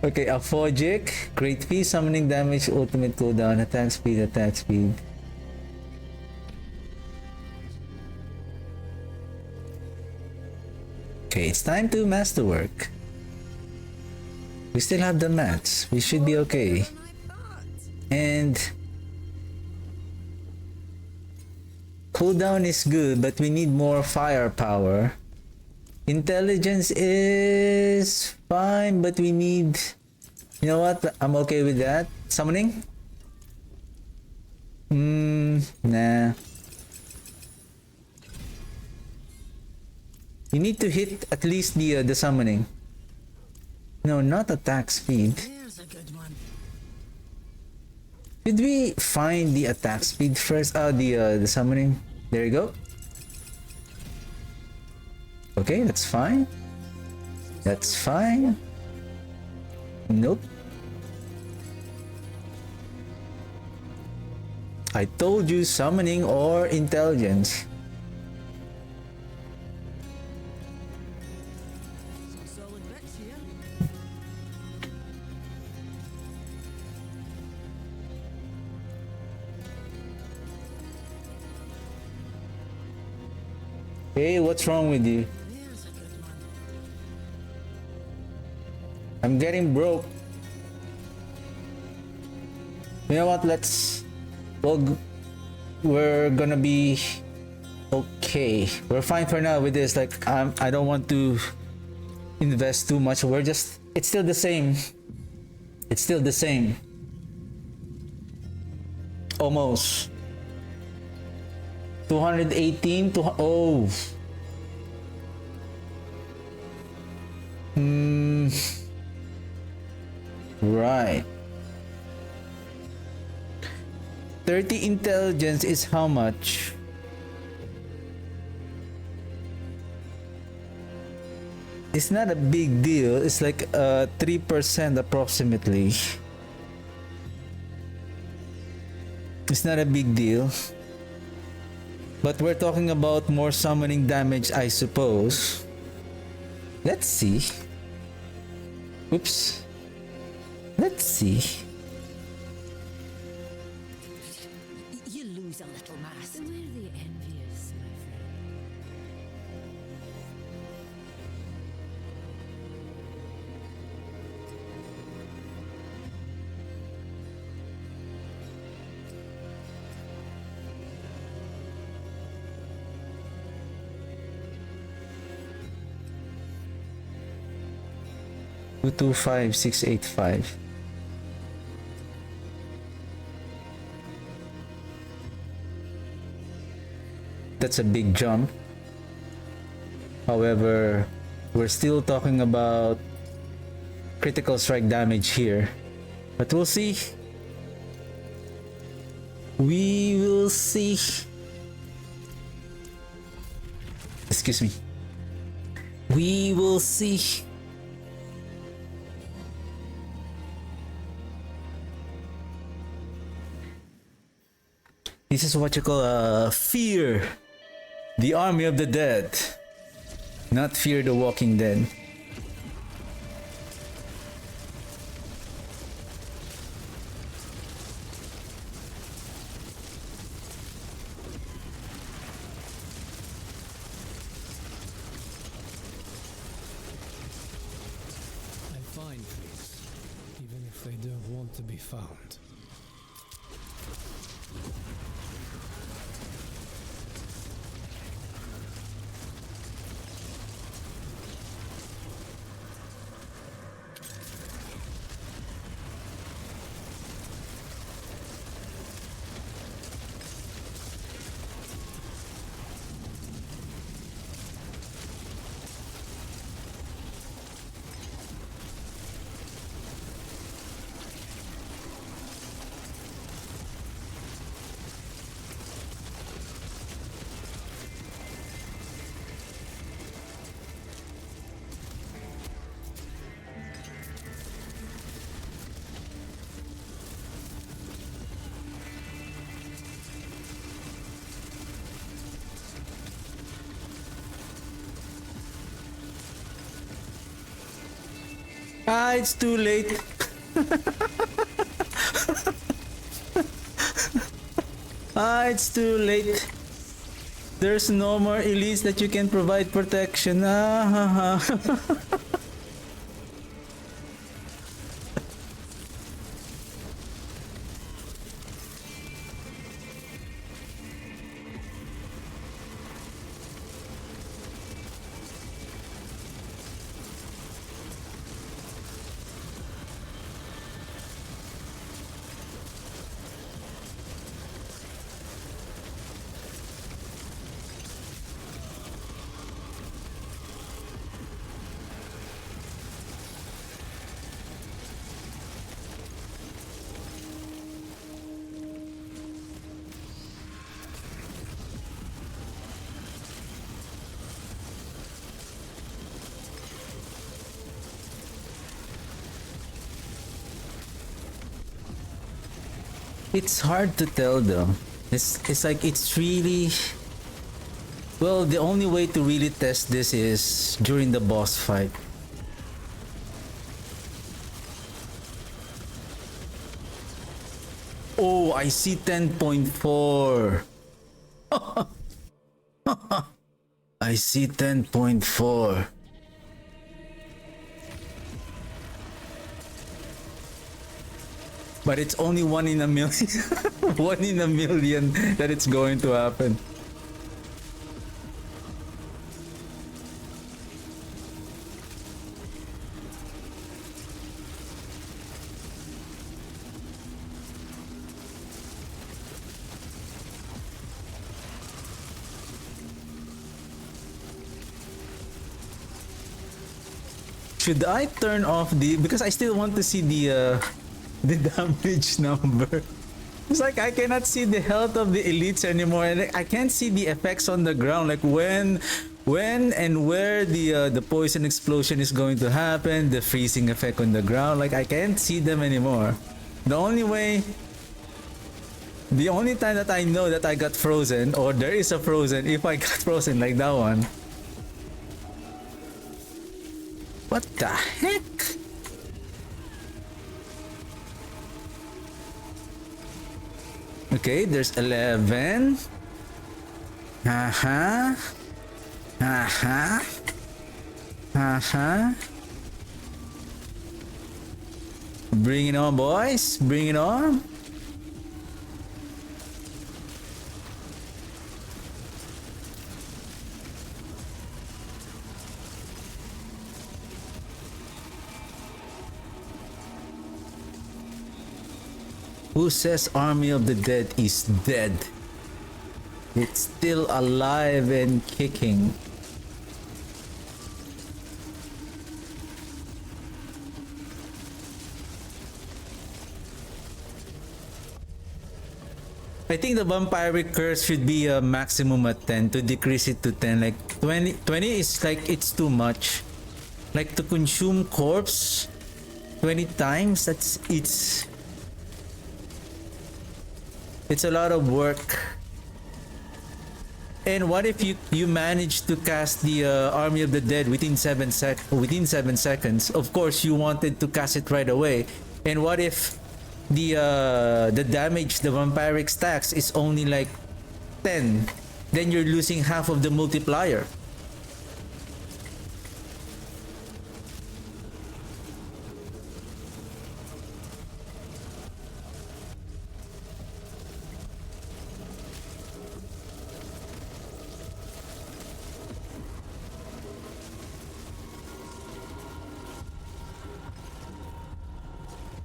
Okay, Aphogic, Great Feast, summoning damage, ultimate cooldown, attack speed, attack speed. Okay, it's time to masterwork. We still have the mats. We should be okay. And cooldown is good, but we need more firepower. Intelligence is fine, but we need... You know what? I'm okay with that. Summoning? Nah. You need to hit at least the summoning. No, not attack speed. There's a good one. Did we find the attack speed first? Oh, the summoning. There you go. Okay, that's fine. That's fine. Nope. I told you summoning or intelligence. Some solid bits here. Hey, what's wrong with you? There's a good one. I'm getting broke. You know what? We're gonna be okay. We're fine for now with this. Like, I don't want to invest too much. It's still the same. It's still the same. Almost. 218 to oh. Right. 30 intelligence is how much? It's not a big deal. It's like 3% approximately. It's not a big deal. But we're talking about more summoning damage, I suppose. Let's see. Oops. Let's see. You lose a little mass. We're the envious, my friend. Two two 685. That's a big jump. However, we're still talking about critical strike damage here. But we'll see. We will see. Excuse me. We will see. This is what you call fear. The army of the dead. Not fear the walking dead. I find things, even if they don't want to be found. Ah, it's too late. Ah, it's too late. There's no more elites that you can provide protection. Ah, ha, ha. It's hard to tell though. It's like it's really well, the only way to really test this is during the boss fight. Oh, I see 10.4. I see 10.4. But it's only 1 in a million. 1 in a million that it's going to happen. Should I turn off the, because I still want to see the damage number. It's like I cannot see the health of the elites anymore, and I can't see the effects on the ground, like when and where the poison explosion is going to happen, the freezing effect on the ground. Like I can't see them anymore. The only time that I know that I got frozen, or there is a frozen, if I got frozen like that one. What the heck? Okay, there's 11. Haha. Haha. Haha. Bring it on, boys. Bring it on. Who says Army of the Dead is dead? It's still alive and kicking. I think the vampiric curse should be a maximum at 10 to decrease it to 10. Like 20 is like it's too much. Like to consume corpse 20 times, it's a lot of work. And what if you manage to cast the Army of the Dead within 7 seconds? Of course, you wanted to cast it right away. And what if the damage the vampiric stacks is only like 10? Then you're losing half of the multiplier.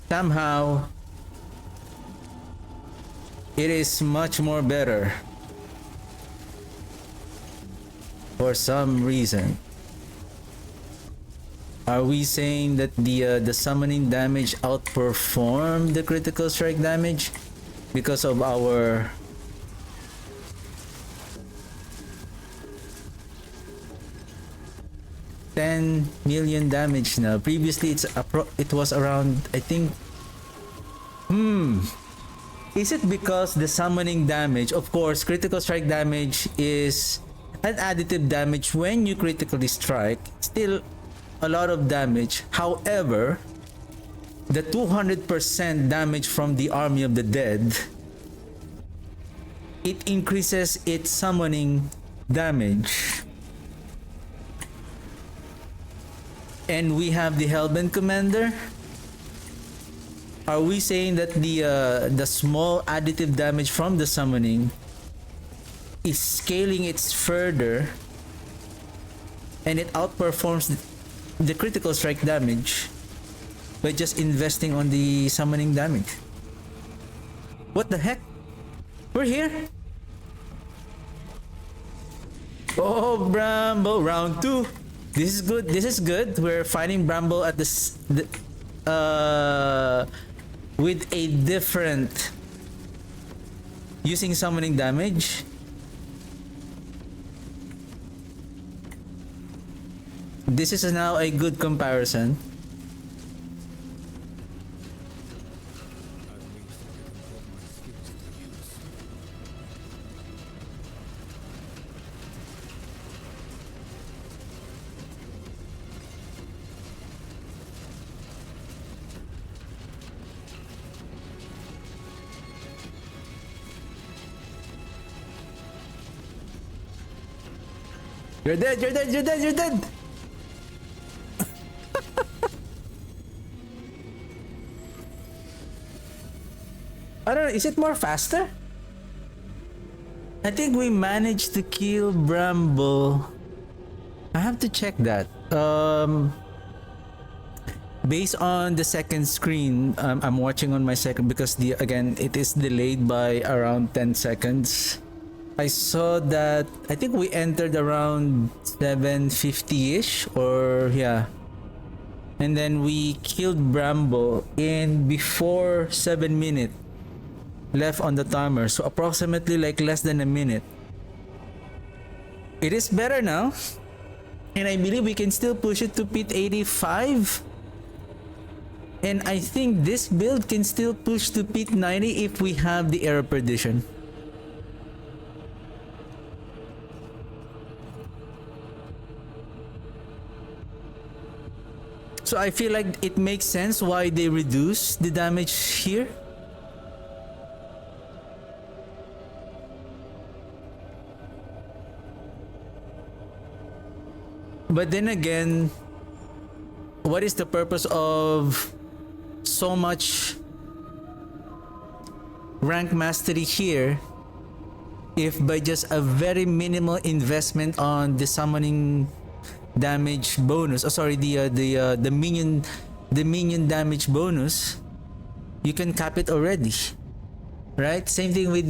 Somehow, it is much more better. For some reason. Are we saying that the summoning damage outperformed the critical strike damage because of our $10 million damage now? Previously it was around, I think, is it because the summoning damage, of course critical strike damage is an additive damage when you critically strike, still a lot of damage. However, the 200% damage from the Army of the Dead, it increases its summoning damage. And we have the Hellbent Commander. Are we saying that the small additive damage from the summoning is scaling it further and it outperforms the critical strike damage by just investing on the summoning damage? What the heck? We're here. Oh, Bramble, round 2. This is good. This is good. We're fighting Bramble at with a different using summoning damage. This is now a good comparison. You're dead, you're dead, you're dead, you're dead! I don't know, is it more faster? I think we managed to kill Bramble. I have to check that. Based on the second screen, I'm watching on my second because again it is delayed by around 10 seconds. I saw that I think we entered around 750-ish or yeah. And then we killed Bramble in before 7 minutes left on the timer. So approximately like less than a minute. It is better now. And I believe we can still push it to pit 85. And I think this build can still push to pit 90 if we have the error perdition. So I feel like it makes sense why they reduce the damage here. But then again, what is the purpose of so much rank mastery here if by just a very minimal investment on the summoning damage bonus, the minion damage bonus, you can cap it already, right? Same thing with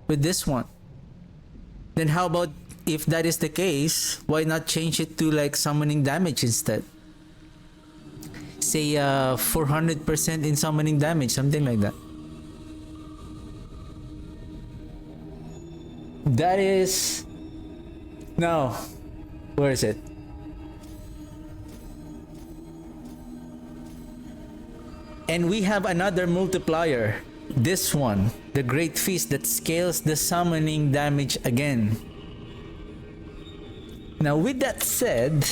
with this one. Then how about if that is the case, why not change it to like summoning damage instead? Say 400% in summoning damage, something like that. That is no. Where is it? And we have another multiplier. This one, the Great Feast that scales the summoning damage again. Now with that said,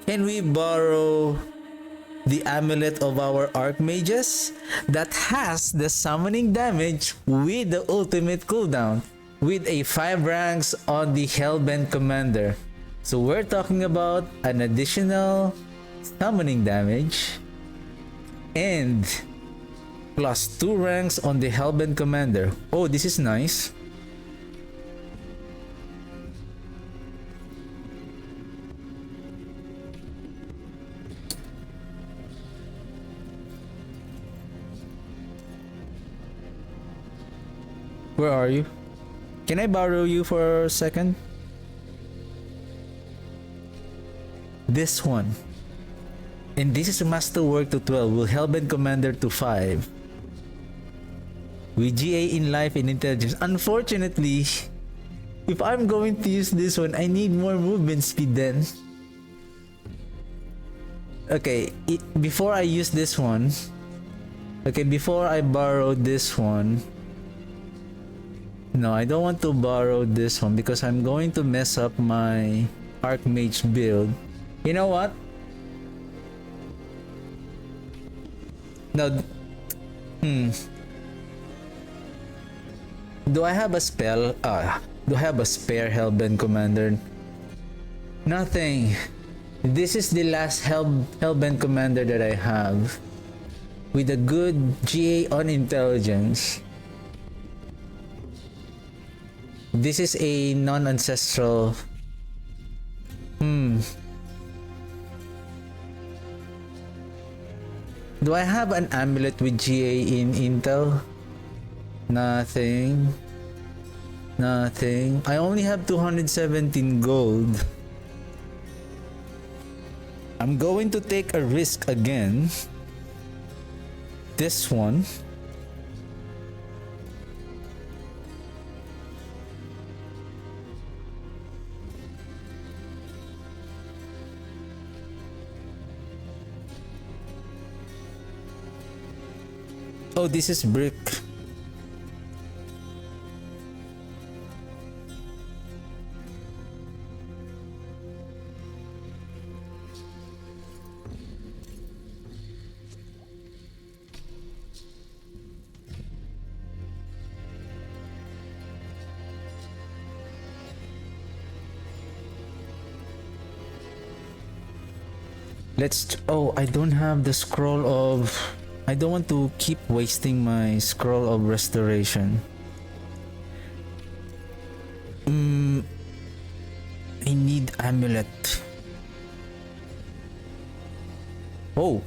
can we borrow the amulet of our archmages that has the summoning damage with the ultimate cooldown with a 5 ranks on the Hellbent Commander? So we're talking about an additional summoning damage and plus 2 ranks on the Hellbent Commander. Oh, this is nice. Where are you? Can I borrow you for a second? This one. And this is a masterwork to 12. Will Hellbent Commander to 5. With GA in life and intelligence. Unfortunately, if I'm going to use this one, I need more movement speed then. Okay, before I use this one. Okay, before I borrow this one. No, I don't want to borrow this one because I'm going to mess up my Archmage build. You know what? No. Do I have a spell? Do I have a spare Hellbent Commander? Nothing. This is the last Hellbent Commander that I have. With a good GA on intelligence. This is a non-ancestral. Do I have an amulet with GA in Intel? Nothing. Nothing. I only have 217 gold. I'm going to take a risk again. This one. Oh, this is brick. Oh, I don't have the scroll of. I don't want to keep wasting my scroll of restoration. I need amulet. Oh.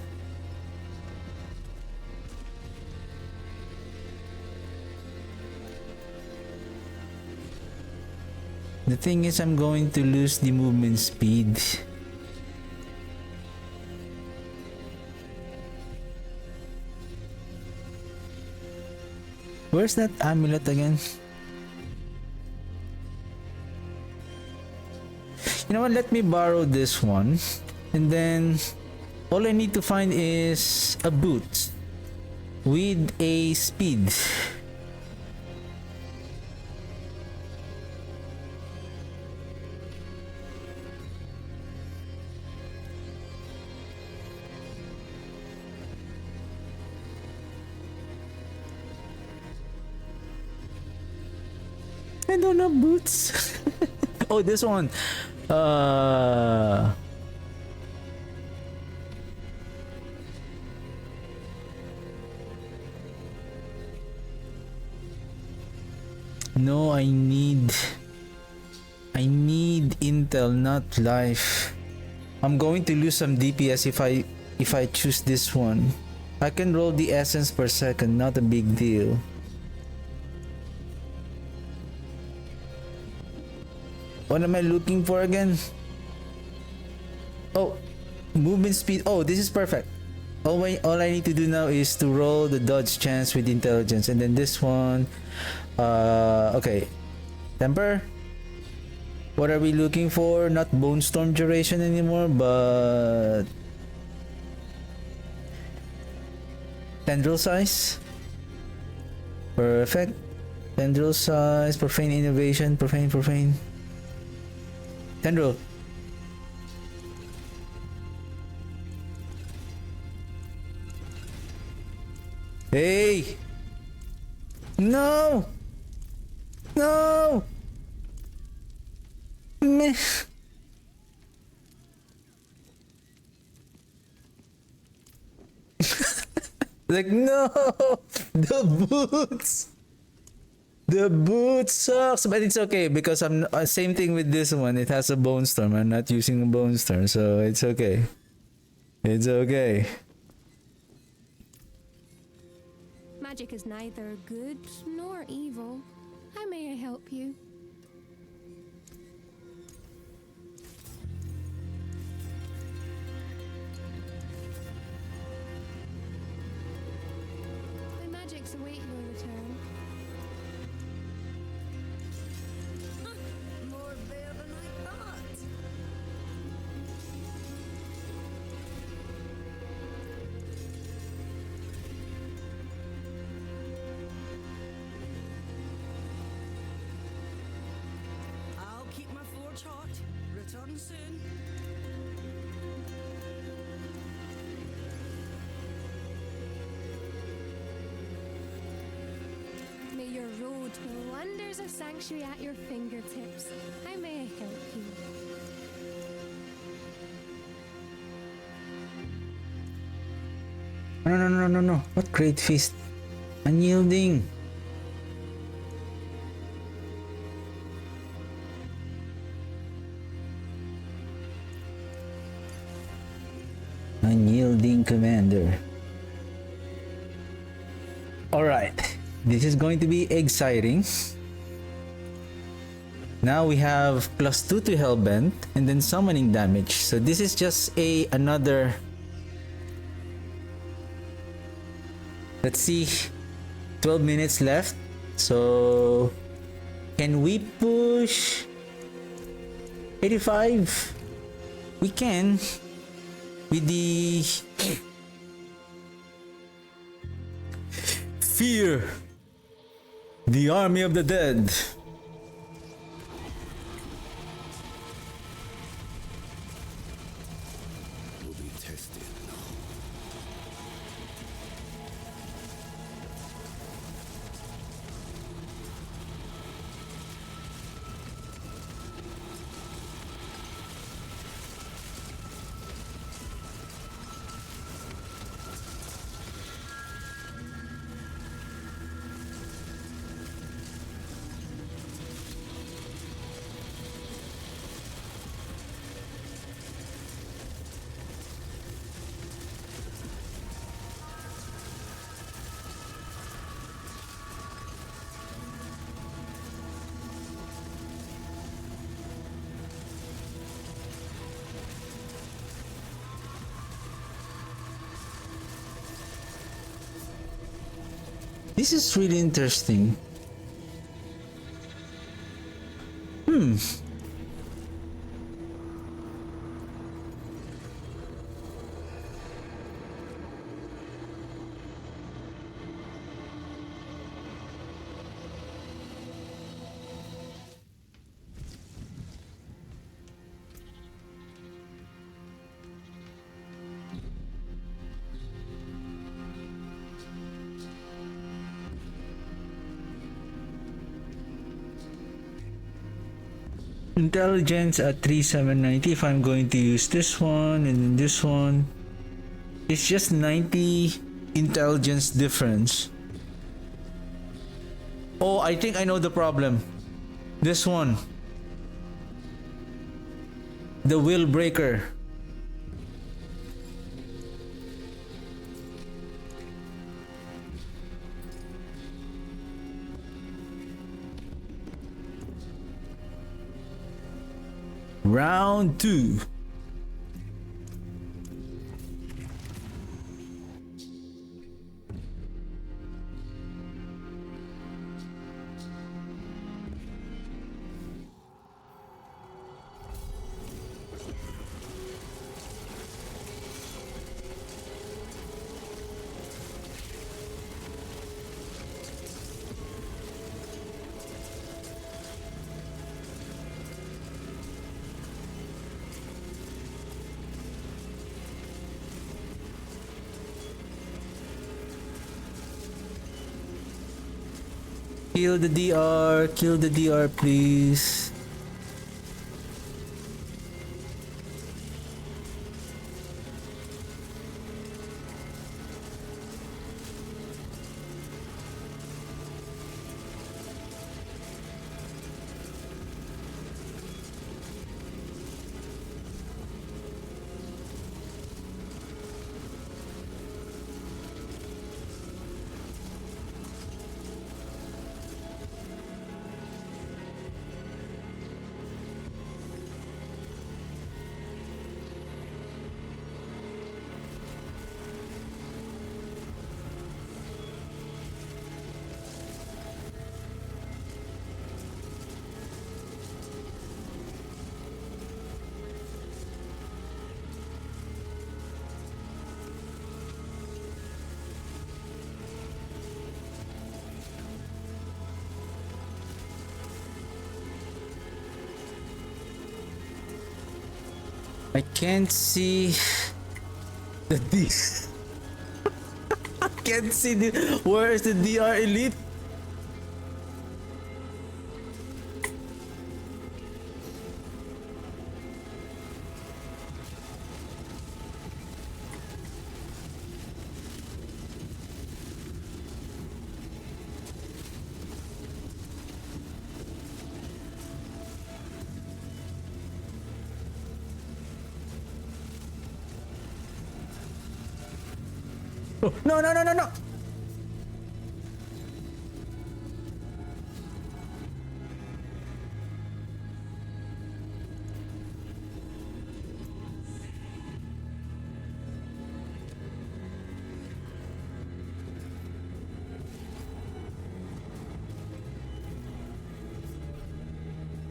The thing is, I'm going to lose the movement speed. Where's that amulet again? You know what? Let me borrow this one. And then all I need to find is a boot with a speed. I don't have boots. Oh, this one. No, I need intel, not life. I'm going to lose some DPS if I choose this one. I can roll the essence per second, not a big deal. What am I looking for again? Oh, movement speed. Oh, this is perfect. All I need to do now is to roll the dodge chance with intelligence, and then this one. Okay. Temper. What are we looking for? Not bone storm duration anymore, but tendril size. Perfect. Tendril size. Profane innovation. Profane. Tendril. Hey! No! No! Meh. Like, no! The boots! The boot sucks, but it's okay because I'm same thing with this one. It has a bone storm. I'm not using a bone storm, so it's okay. It's okay. Magic is neither good nor evil. How may I help you? My magics await your return. More bear than I thought. I'll keep my forge hot. Return soon. May your road to the wonders of Sanctuary at your fingertips. How may I help you? No, no, no, no, no. What great feast? Unyielding. Unyielding commander. Alright. This is going to be exciting. Now we have +2 to Hellbent and then summoning damage. So this is just another. Let's see. 12 minutes left. So can we push 85? We can. With the fear. The army of the dead. Will be tested now. This is really interesting. Intelligence at 3790 if I'm going to use this one and then this one. It's just 90 intelligence difference. Oh, I think I know the problem. This one. The will breaker. Round 2. Kill the DR, please. I can't see the D. I can't see the. Where is the DR elite? Oh, no, no, no, no, no!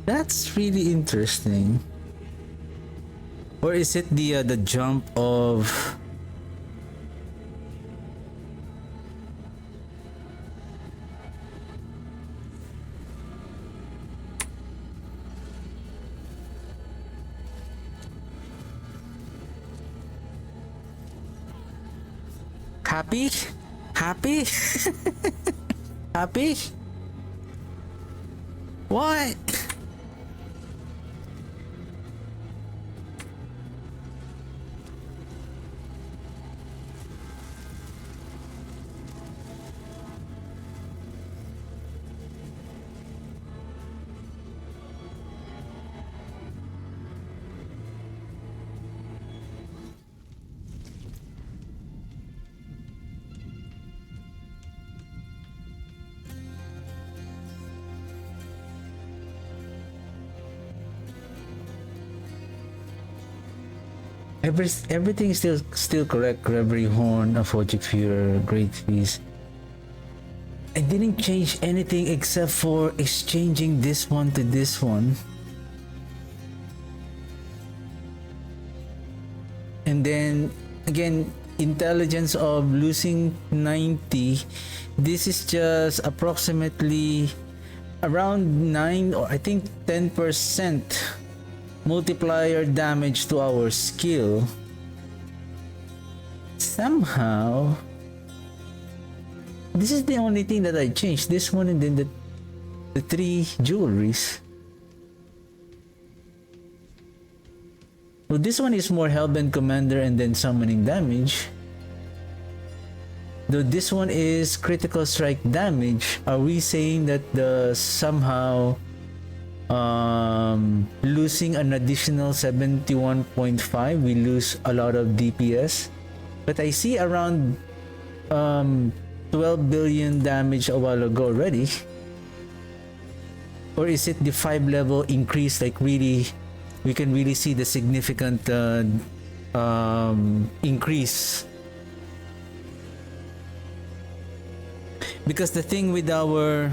That's really interesting. Or is it the jump of happy? Happy? Happy? What? Everything is still correct. Reverie Horn, a Fogic Fuhrer, Great Feast. I didn't change anything except for exchanging this one to this one. And then again, intelligence of losing 90. This is just approximately around 9 or I think 10% multiplier damage to our skill. Somehow this is the only thing that I changed, this one and then the 3 jewelries. Well, this one is more Hellbent Commander and then summoning damage, though this one is critical strike damage. Are we saying that somehow losing an additional 71.5 we lose a lot of DPS? But I see around 12 billion damage a while ago already. Or is it the 5 level increase, like really we can really see the significant increase? Because the thing with our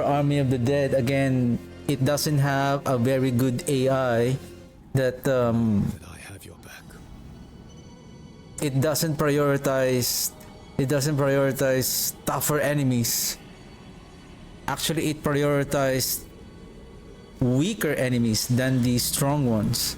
Army of the Dead, again, it doesn't have a very good AI that I have your back. it doesn't prioritize tougher enemies. Actually, it prioritizes weaker enemies than the strong ones.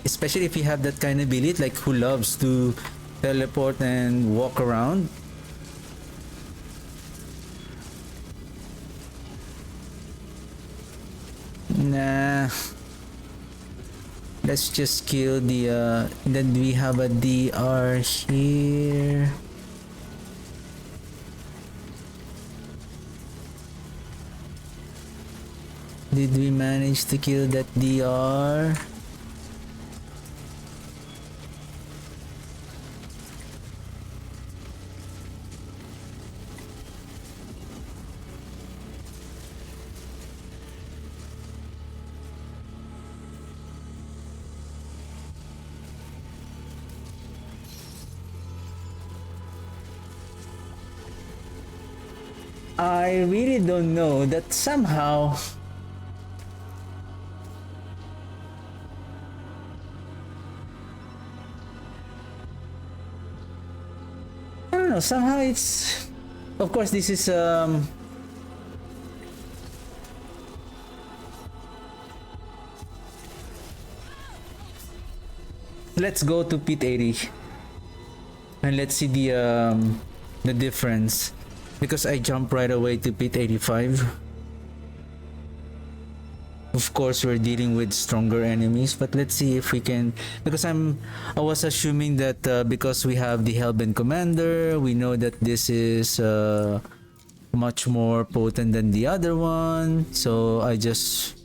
Especially if you have that kind of ability, like who loves to teleport and walk around. Nah, let's just kill the then we have a DR here. Did we manage to kill that DR? I really don't know, that somehow I don't know, somehow it's, of course this is let's go to pit 80 and let's see the difference, because I jump right away to pit 85. Of course, we're dealing with stronger enemies, but let's see if we can. Because I was assuming that because we have the Hellbent Commander, we know that this is much more potent than the other one. So I just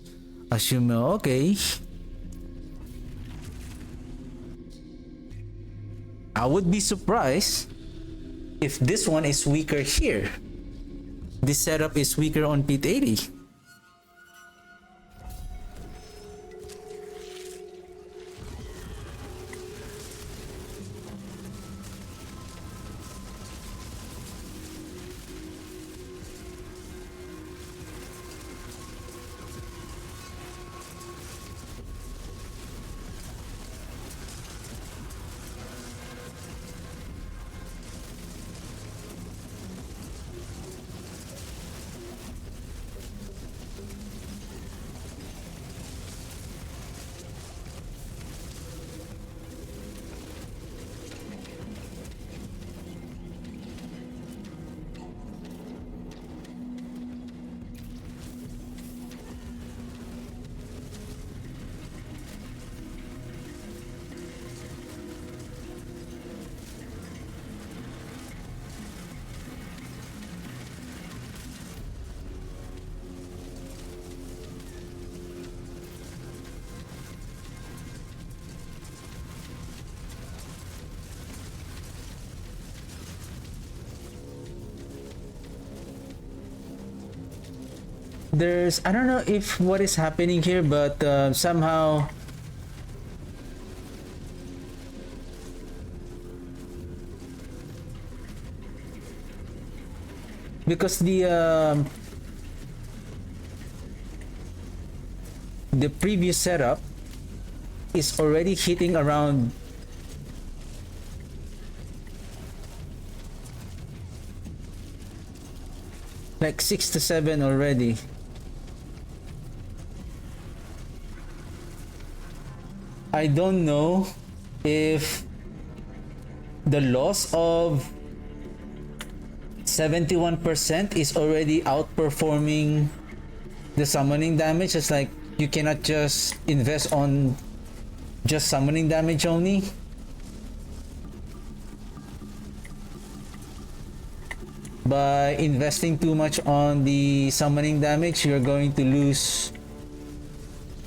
assume, okay. I would be surprised if this one is weaker here. This setup is weaker on Pit 80. I don't know if what is happening here, but somehow because the previous setup is already hitting around like 6 to 7 already. I don't know if the loss of 71% is already outperforming the summoning damage. It's like you cannot just invest on just summoning damage only. By investing too much on the summoning damage, you're going to lose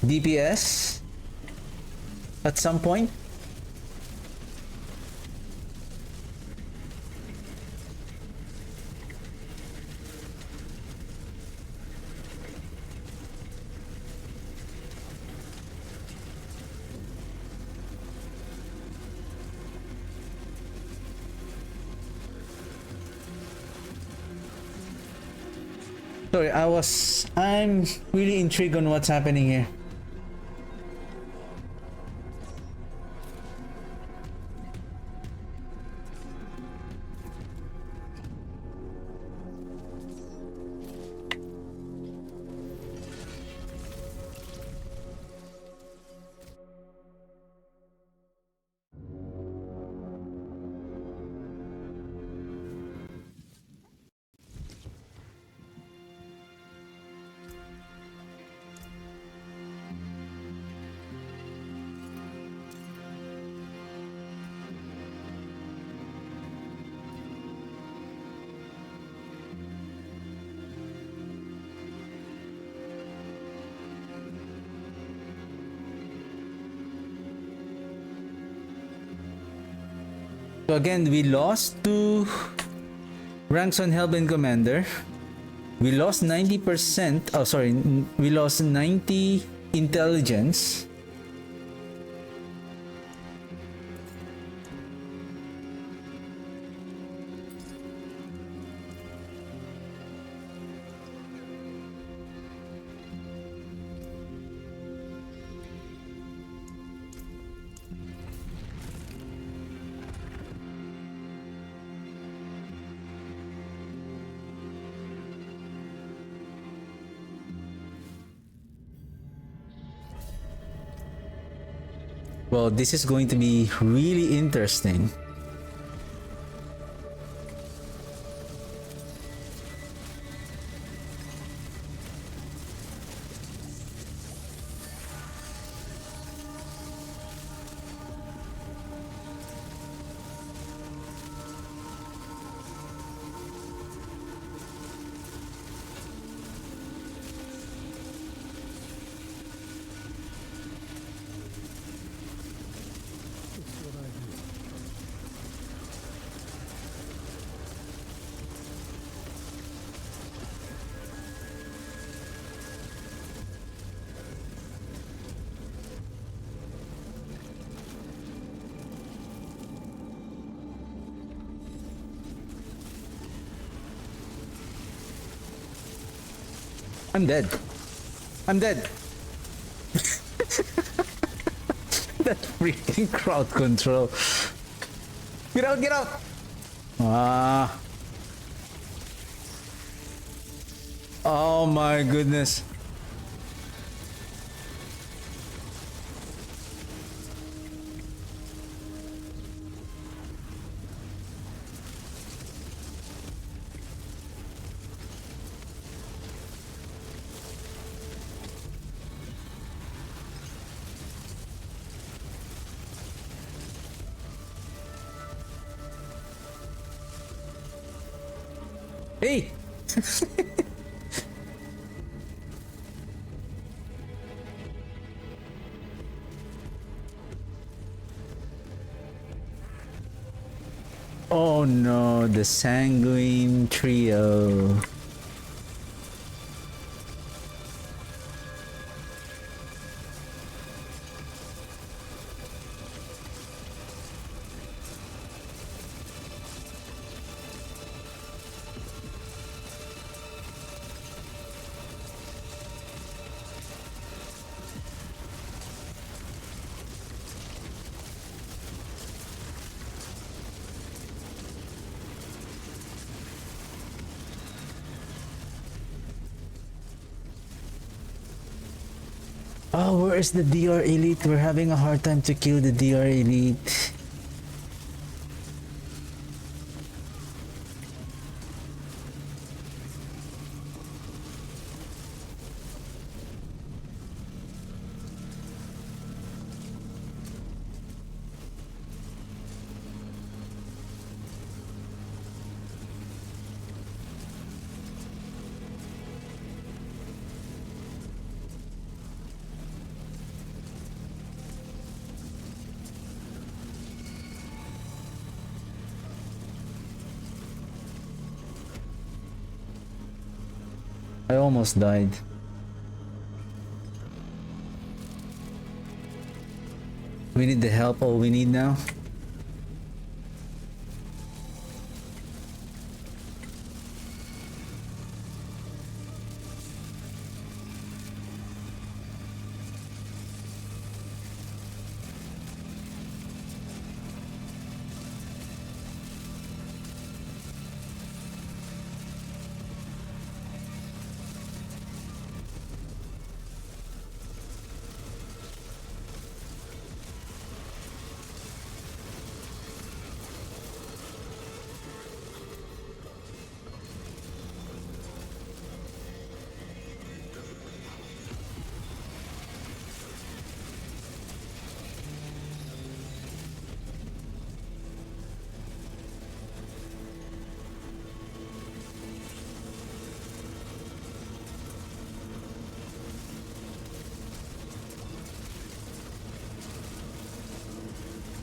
DPS at some point. Sorry, I'm really intrigued on what's happening here. So again, we lost 2 ranks on Hellbent Commander. We lost 90%. Oh, sorry. We lost 90 intelligence. Well, this is going to be really interesting. I'm dead. I'm dead. That freaking crowd control. Get out, get out. Ah. Oh my goodness. Hey! Oh no, the sanguine trio. Oh, where is the DR Elite? We're having a hard time to kill the DR Elite. I almost died. We need the help, all we need now.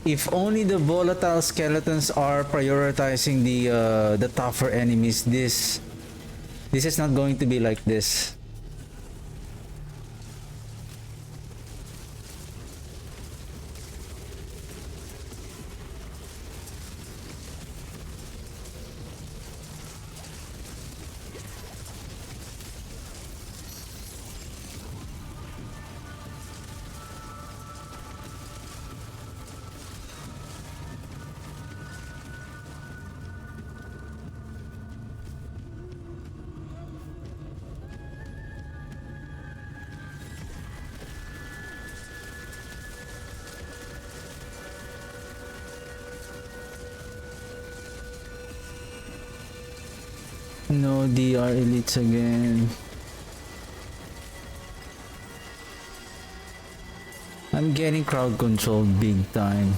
If only the volatile skeletons are prioritizing the tougher enemies, this is not going to be like this. No DR elites again. I'm getting crowd control big time.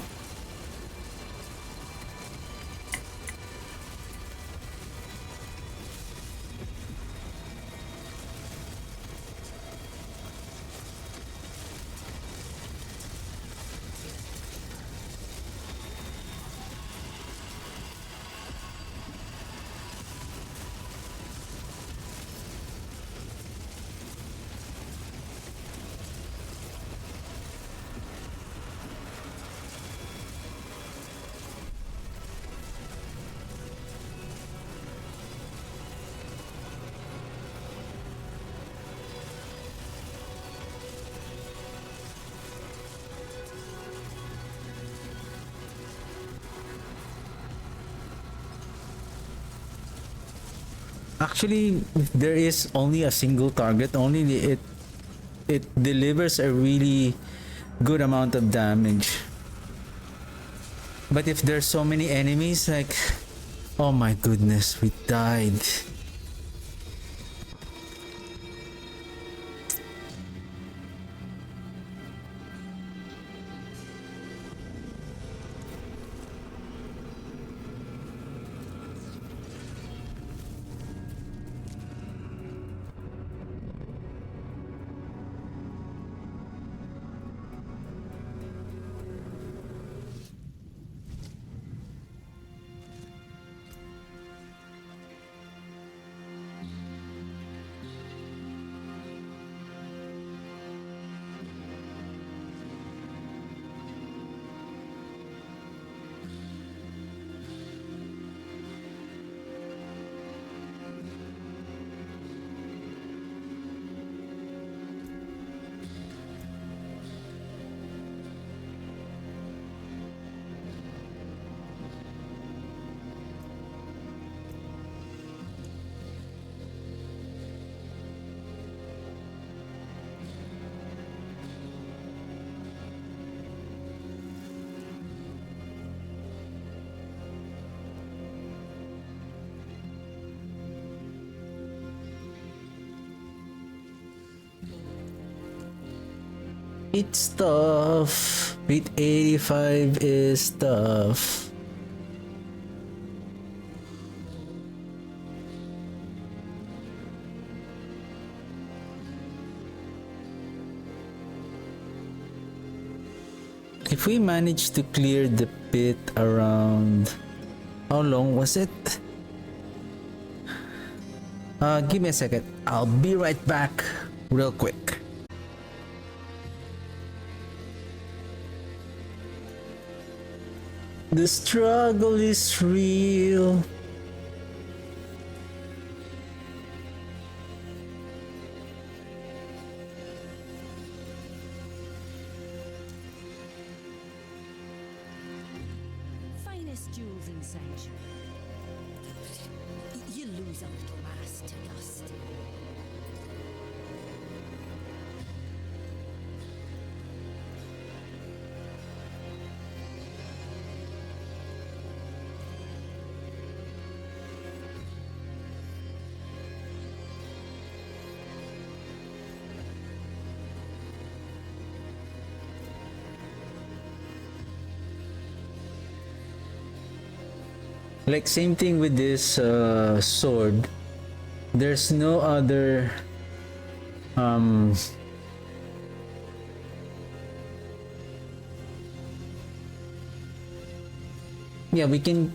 Actually, if there is only a single target, only it delivers a really good amount of damage. But if there's so many enemies, like, oh my goodness, we died. It's tough. With 85 is tough. If we manage to clear the pit around... How long was it? Give me a second. I'll be right back real quick. The struggle is real. Finest jewels in sanctuary. You lose a little mass to dust. Like same thing with this sword. There's no other yeah, we can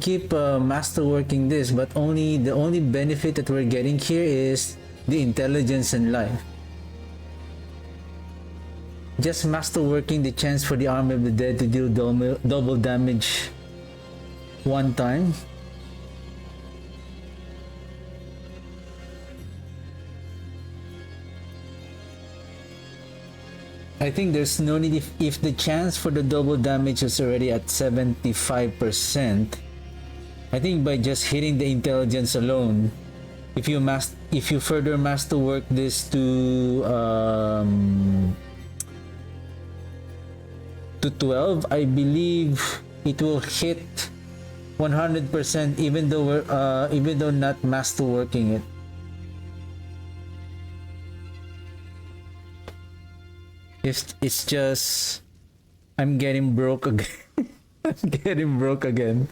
keep masterworking this, but the only benefit that we're getting here is the intelligence and life. Just masterworking the chance for the army of the dead to deal double damage one time. I think there's no need if the chance for the double damage is already at 75%. I think by just hitting the intelligence alone, if you further masterwork this to 12, I believe it will hit 100% even though not masterworking it. It's just I'm getting broke again. I'm getting broke again.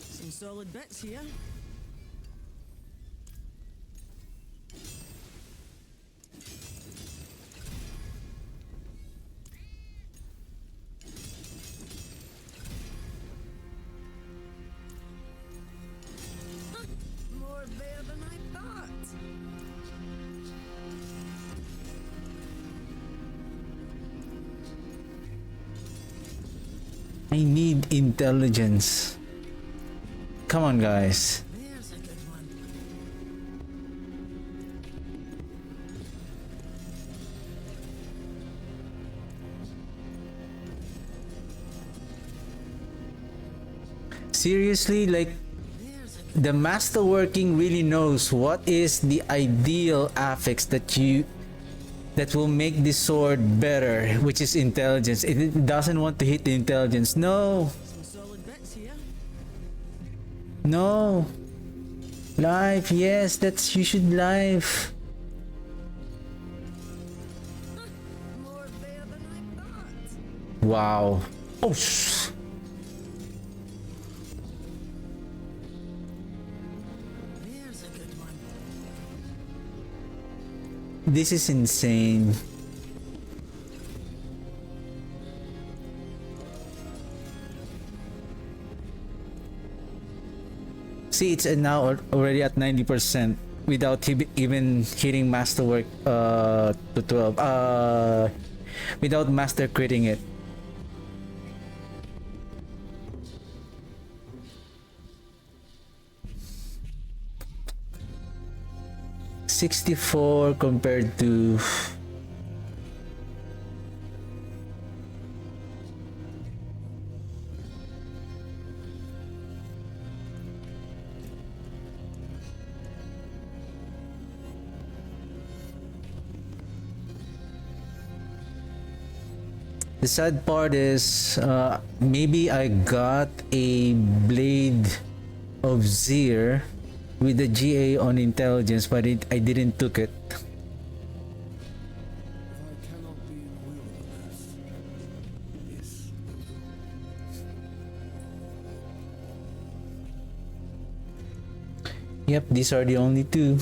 Some solid bits here. More there than I thought. I need intelligence. Come on, guys. There's a good one. Seriously, like the masterworking really knows what is the ideal affix that will make the sword better, which is intelligence. It doesn't want to hit the intelligence. No, Some solid bits here. no. Life, yes, that's you should life. More there than I thought. Wow. Oh, There's a good one. this is insane. See, it's now already at 90% without even hitting masterwork to 12. Without master critting it. $64 compared to the sad part is maybe I got a blade of Zir with the GA on intelligence, but I didn't took it. If I cannot be in wilderness, Yes. Yep, these are the only two.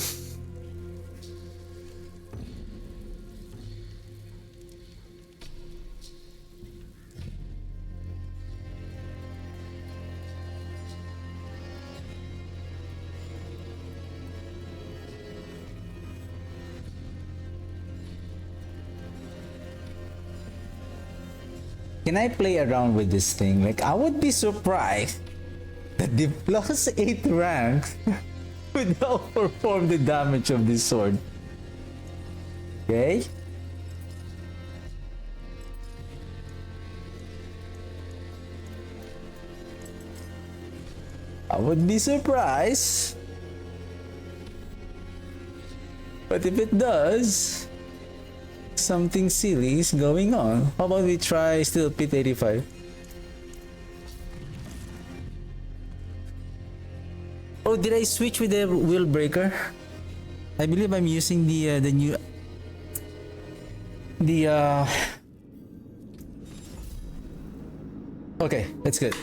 Can I play around with this thing? Like, I would be surprised that the plus 8 rank would outperform the damage of this sword. Okay? I would be surprised. But if it does, something silly is going on. How about we try still pit 85? Oh, did I switch with the wheel breaker? I believe I'm using the new okay, that's good.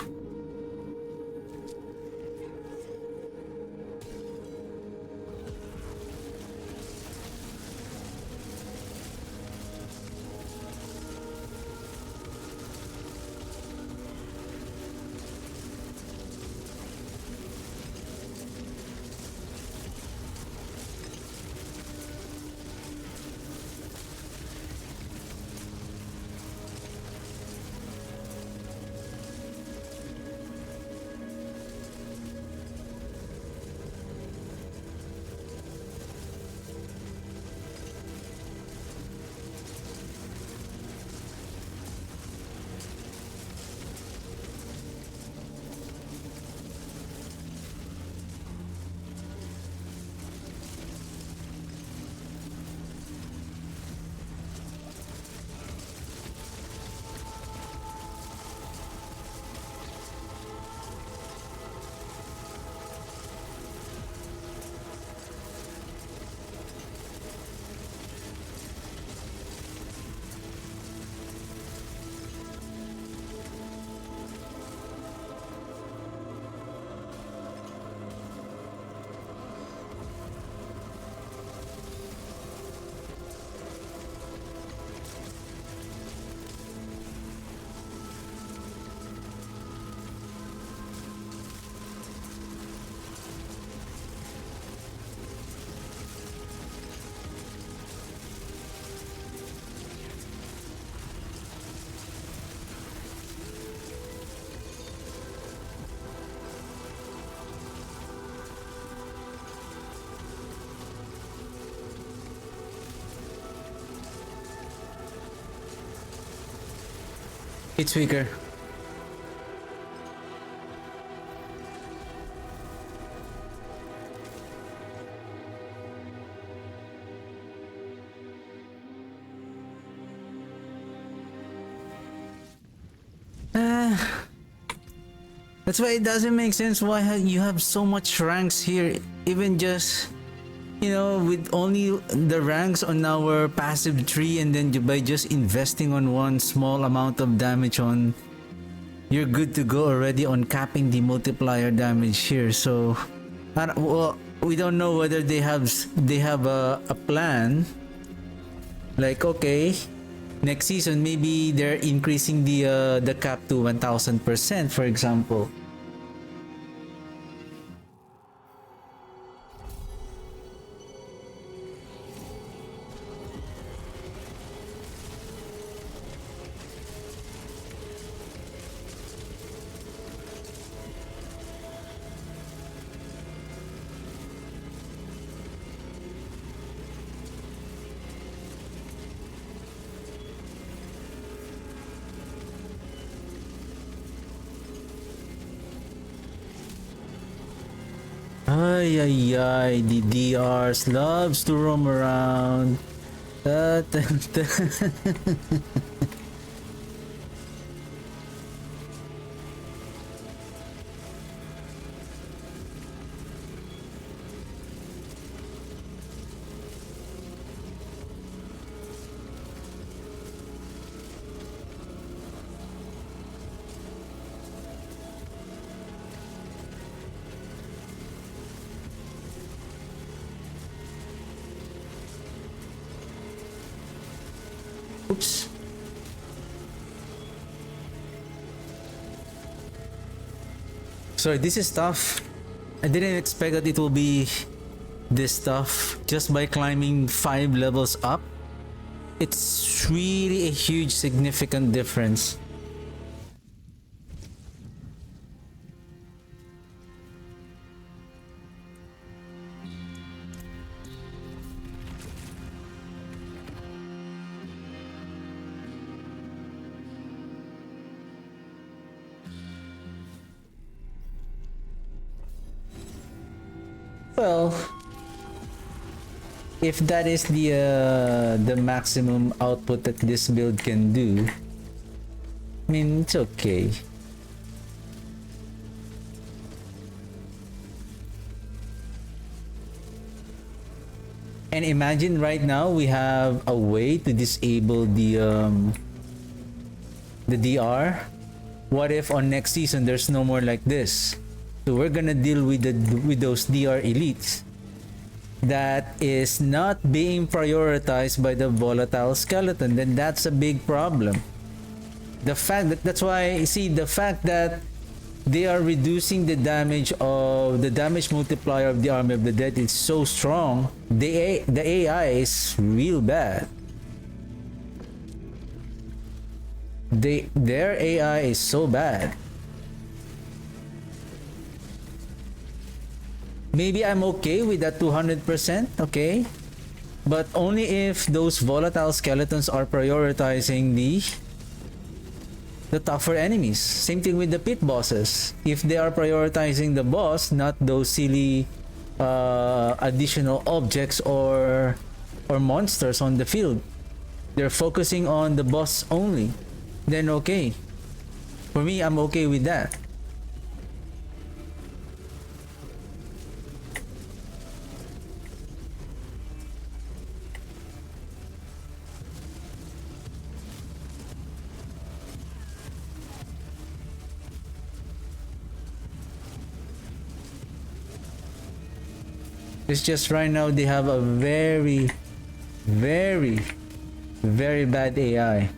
It's weaker. That's why it doesn't make sense why you have so much ranks here, even just, you know, with only the ranks on our passive tree, and then by just investing on one small amount of damage on, you're good to go already on capping the multiplier damage here. So well, we don't know whether they have a plan, like, okay, next season maybe they're increasing the cap to 1000%, for example. Ay, ay, ay, the DRs loves to roam around. Da, da, da. Oops. Sorry, this is tough. I didn't expect that it will be this tough just by climbing 5 levels up. It's really a huge significant difference. Well, if that is the maximum output that this build can do, I mean, it's okay. And imagine right now we have a way to disable the DR. What if on next season there's no more like this? So we're gonna deal with those DR elites that is not being prioritized by the volatile skeleton. Then that's a big problem. The fact that the fact that they are reducing the damage multiplier of the Army of the Dead is so strong. The AI is real bad. Their AI is so bad. Maybe I'm okay with that 200%, okay? But only if those volatile skeletons are prioritizing the tougher enemies. Same thing with the pit bosses. If they are prioritizing the boss, not those silly additional objects or monsters on the field. They're focusing on the boss only. Then okay. For me, I'm okay with that. It's just right now they have a very, very, very bad AI.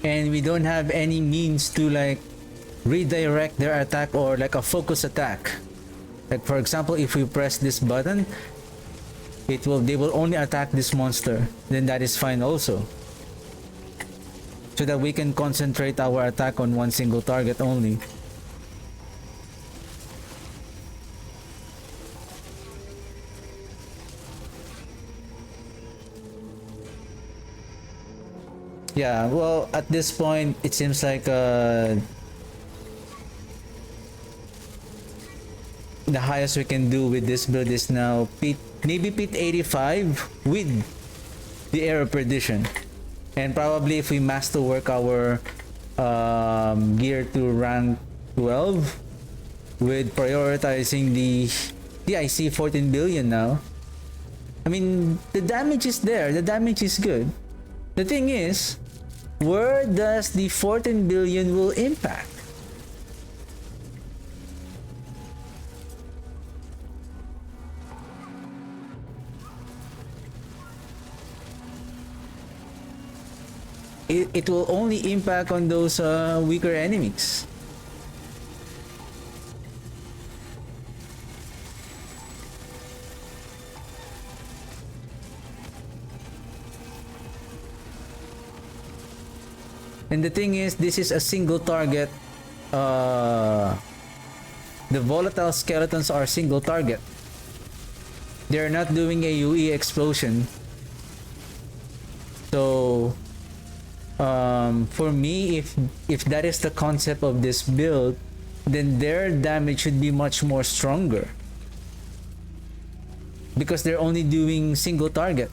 And we don't have any means to like redirect their attack or like a focus attack. Like for example, if we press this button, they will only attack this monster. Then that is fine also. So that we can concentrate our attack on one single target only. Yeah, well, at this point, it seems like the highest we can do with this build is now maybe pit 85 with the Air of Perdition. And probably if we master work our gear to rank 12 with prioritizing I see 14 billion now. I mean, the damage is there, the damage is good. The thing is, where does the 14 billion will impact? It will only impact on those weaker enemies. And the thing is, this is a single target. The volatile skeletons are single target. They're not doing a UE explosion. So for me, if that is the concept of this build, then their damage should be much more stronger, because they're only doing single target.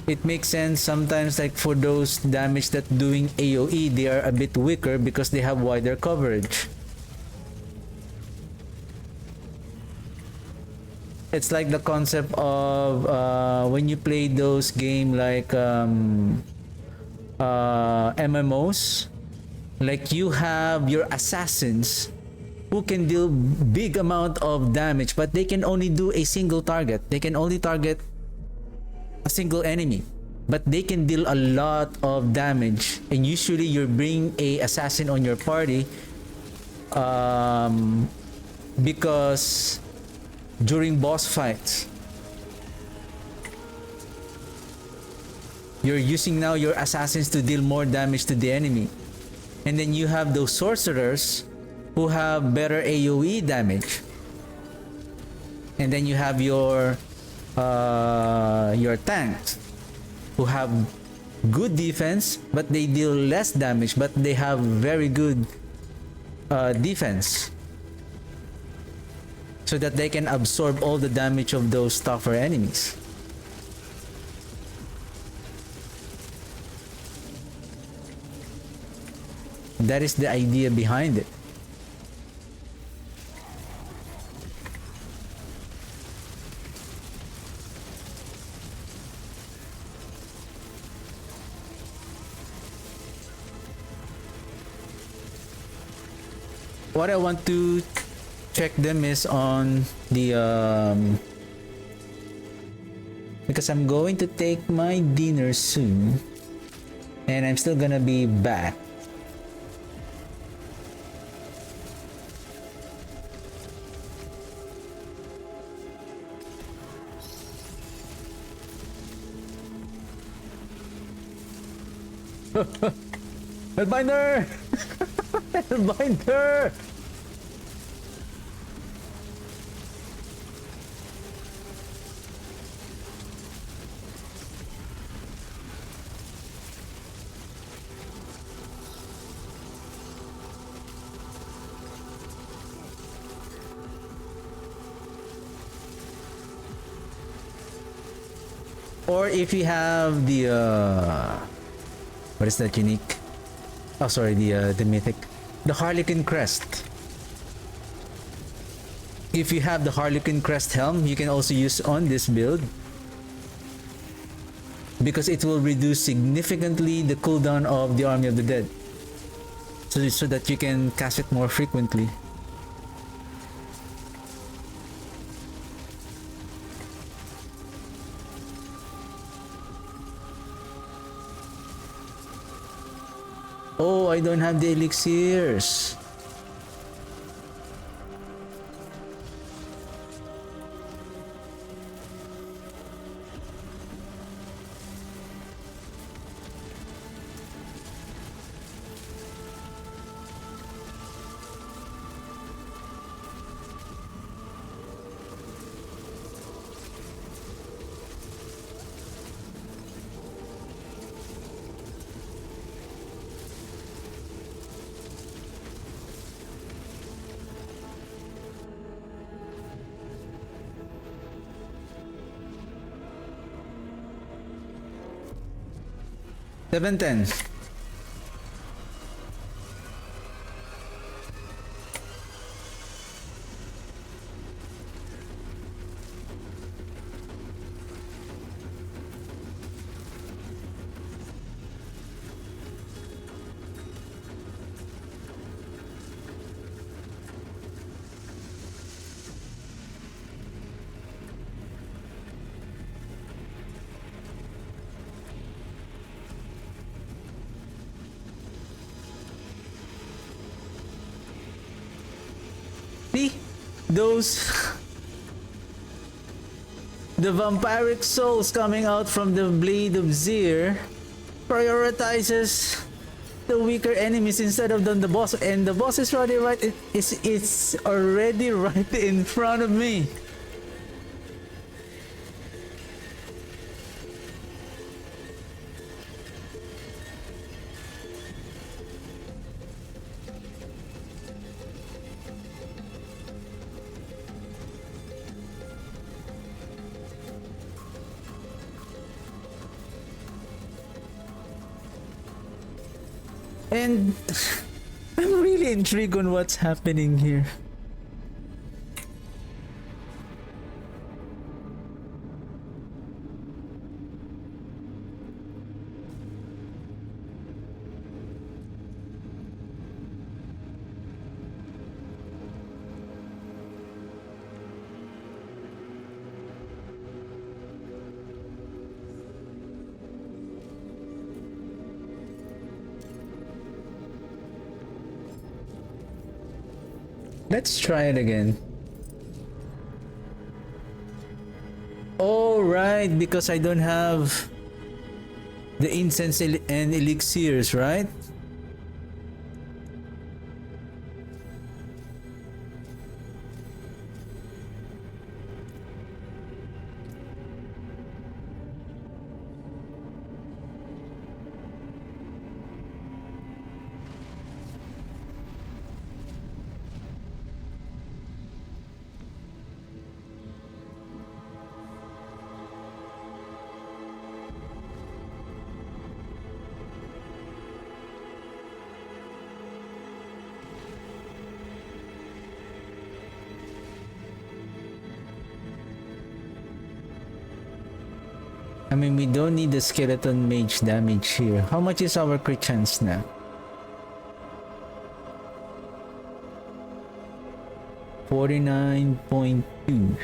It makes sense sometimes, like for those damage that doing AoE, they are a bit weaker because they have wider coverage. It's like the concept of when you play those game like MMOs, like you have your assassins who can deal big amount of damage, but they can only do a single target. They can only target a single enemy, but they can deal a lot of damage. And usually you bring a assassin on your party because during boss fights you're using now your assassins to deal more damage to the enemy. And then you have those sorcerers who have better AoE damage. And then you have your tanks who have good defense, but they deal less damage, but they have very good defense, so that they can absorb all the damage of those tougher enemies. That is the idea behind it. What I want to check them is on the because I'm going to take my dinner soon and I'm still gonna be back. Hellbinder! Hellbinder! Or if you have the what is that unique? Oh, sorry, the mythic, the Harlequin crest. If you have the Harlequin crest helm, you can also use on this build, because it will reduce significantly the cooldown of the Army of the Dead, so that you can cast it more frequently. Oh, I don't have the elixirs. 710. See? Those... the vampiric souls coming out from the Blade of Zir prioritizes the weaker enemies instead of the boss, and the boss is already right. It's already right in front of me. And I'm really intrigued on what's happening here. Let's try it again. Oh, right, because I don't have the incense and elixirs, right? I mean, we don't need the skeleton mage damage here. How much is our crit chance now? $49.2.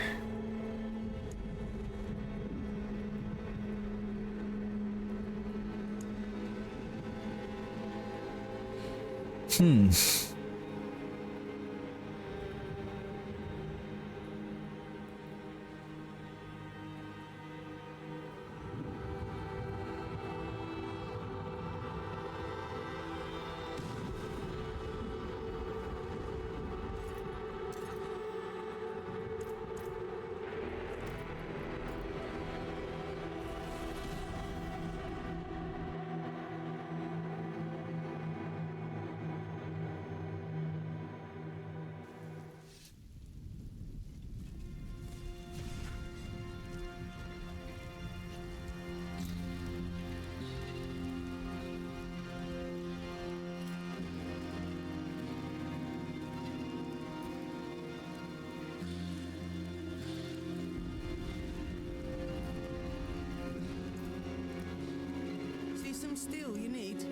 See some steel you need?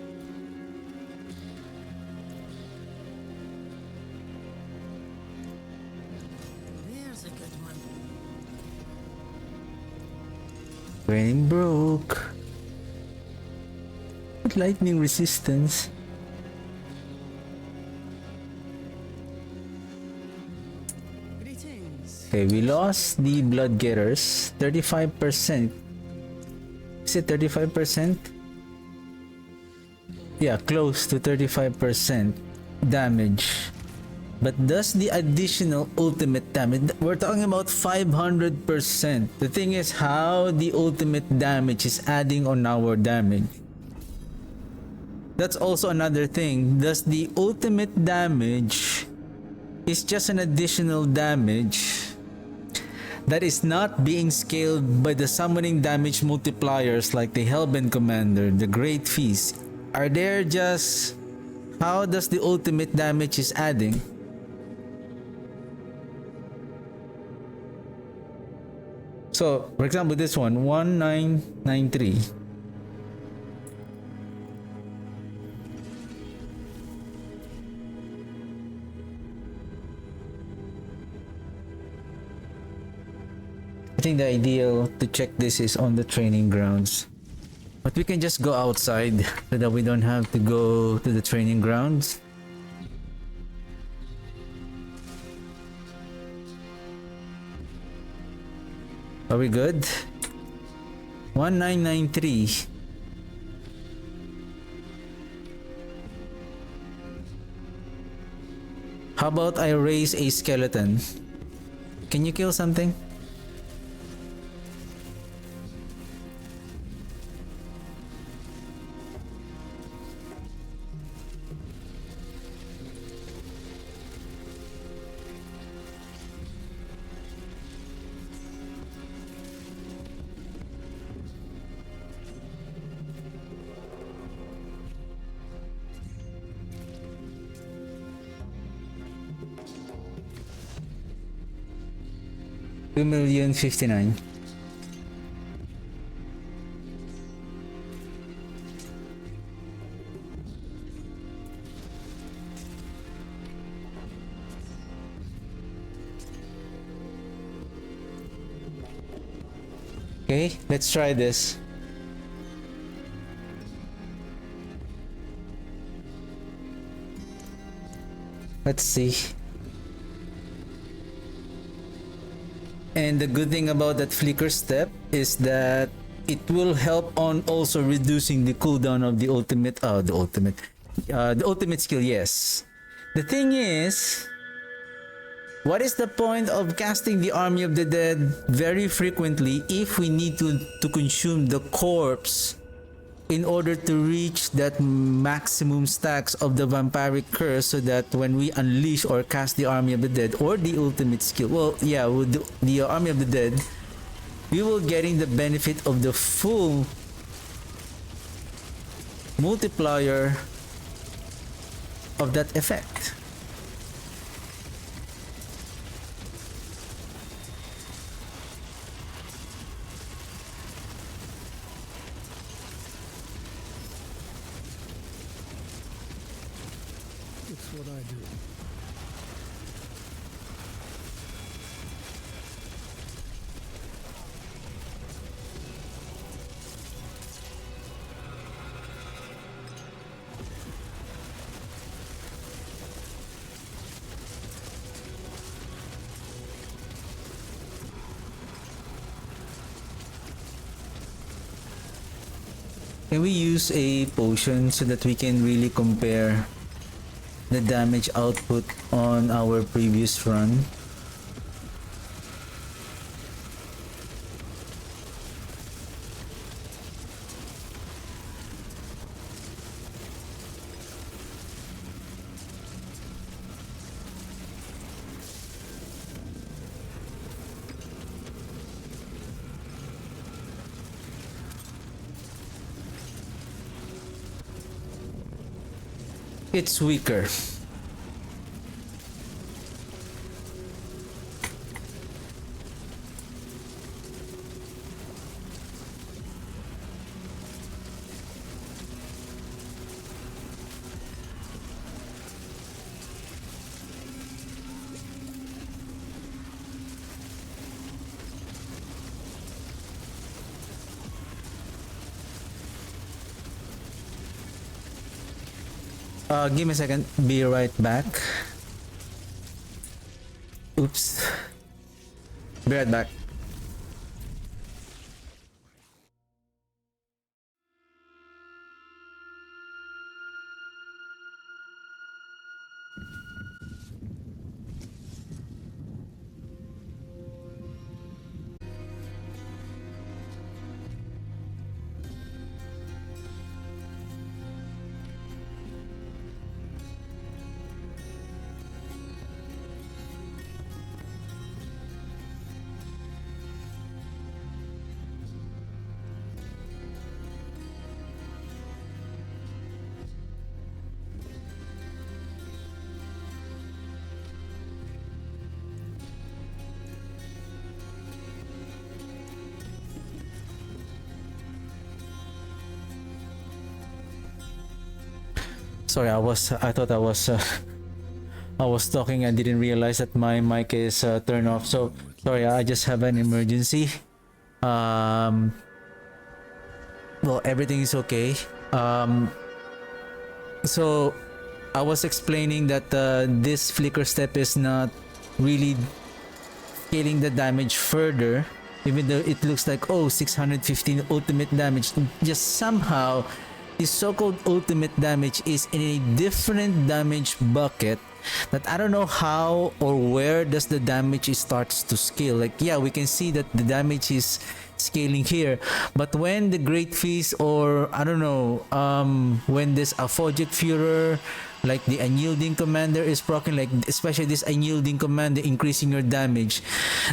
There's a good one. Brain broke. Lightning resistance. Greetings. Okay, we lost the blood getters. 35%. Is it 35%? Yeah, close to 35% damage. But does the additional ultimate damage? We're talking about 500%. The thing is how the ultimate damage is adding on our damage. That's also another thing. Does the ultimate damage is just an additional damage that is not being scaled by the summoning damage multipliers like the Hellbent Commander, the Great Feast. Are there just how does the ultimate damage is adding? So, for example, this one 1993. I think the ideal to check this is on the training grounds. But we can just go outside so that we don't have to go to the training grounds. Are we good? 1993. How about I raise a skeleton? Can you kill something? $2,059,000. Okay, let's try this. Let's see. And the good thing about that flicker step is that it will help on also reducing the cooldown of the ultimate skill. Yes. The thing is, what is the point of casting the Army of the Dead very frequently if we need to consume the corpse in order to reach that maximum stacks of the vampiric curse, so that when we unleash or cast the Army of the Dead or the ultimate skill, well, yeah, with the Army of the Dead, we will getting the benefit of the full multiplier of that effect. It's what I do. Can we use a potion so that we can really compare the damage output on our previous run? It's weaker. Give me a second. Be right back. Oops. Be right back. Sorry, I thought I was talking. I didn't realize that my mic is turned off. So sorry, I just have an emergency. Well, everything is okay. So I was explaining that this flicker step is not really scaling the damage further, even though it looks like, oh, 615 ultimate damage. Just somehow the so-called ultimate damage is in a different damage bucket that I don't know how or where does the damage starts to scale. Like, yeah, we can see that the damage is scaling here, but when the Great Feast, or I don't know, when this Aphogic Führer, like the Unyielding Commander is proccing, like especially this Unyielding Commander increasing your damage,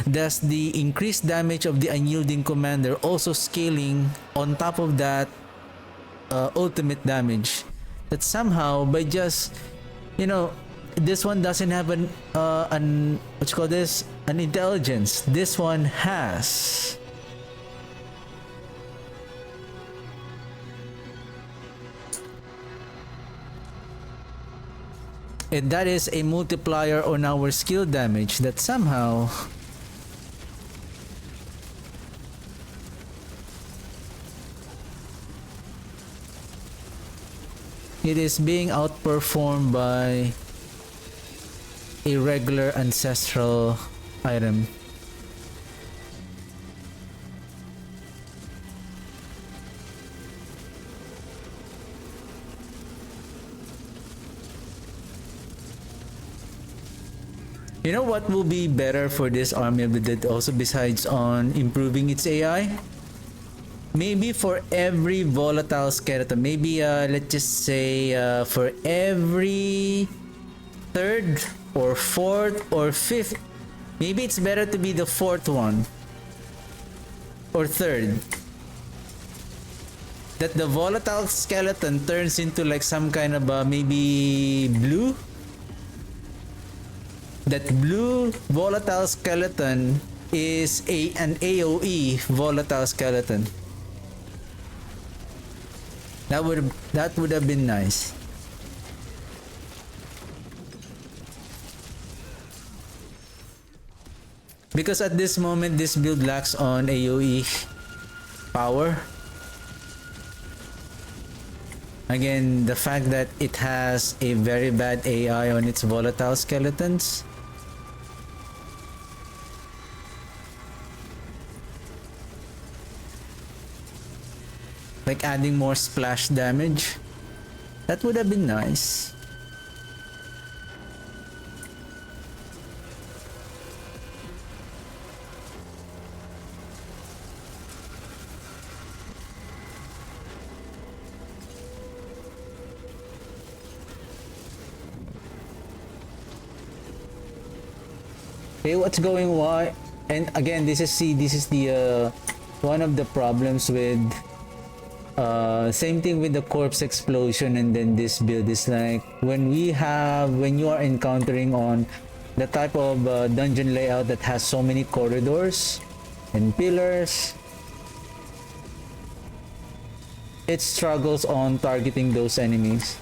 does the increased damage of the Unyielding Commander also scaling on top of that ultimate damage? That somehow, by just, you know, this one doesn't have an what you call this, an intelligence. This one has. And that is a multiplier on our skill damage that somehow it is being outperformed by a regular ancestral item. You know what will be better for this army of the dead also, besides on improving its AI? Maybe for every volatile skeleton, maybe let's just say for every third or fourth or fifth, maybe it's better to be the fourth one or third, that the volatile skeleton turns into like some kind of maybe blue. That blue volatile skeleton is an AoE volatile skeleton. That would have been nice. Because at this moment this build lacks on AoE power. Again, the fact that it has a very bad AI on its volatile skeletons. Like adding more splash damage. That would have been nice. Hey, what's going on? And again, this is the one of the problems with same thing with the corpse explosion, and then this build is like when you are encountering on the type of dungeon layout that has so many corridors and pillars, it struggles on targeting those enemies.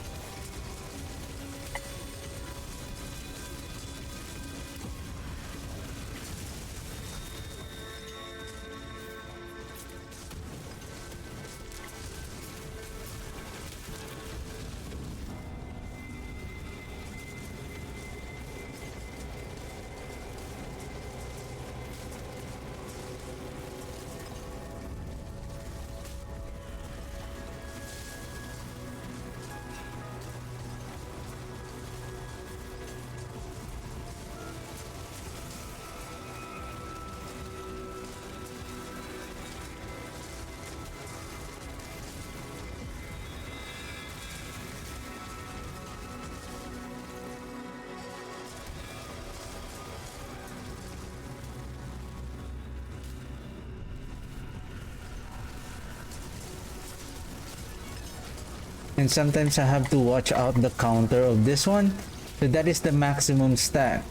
And sometimes I have to watch out the counter of this one. So that is the maximum stack.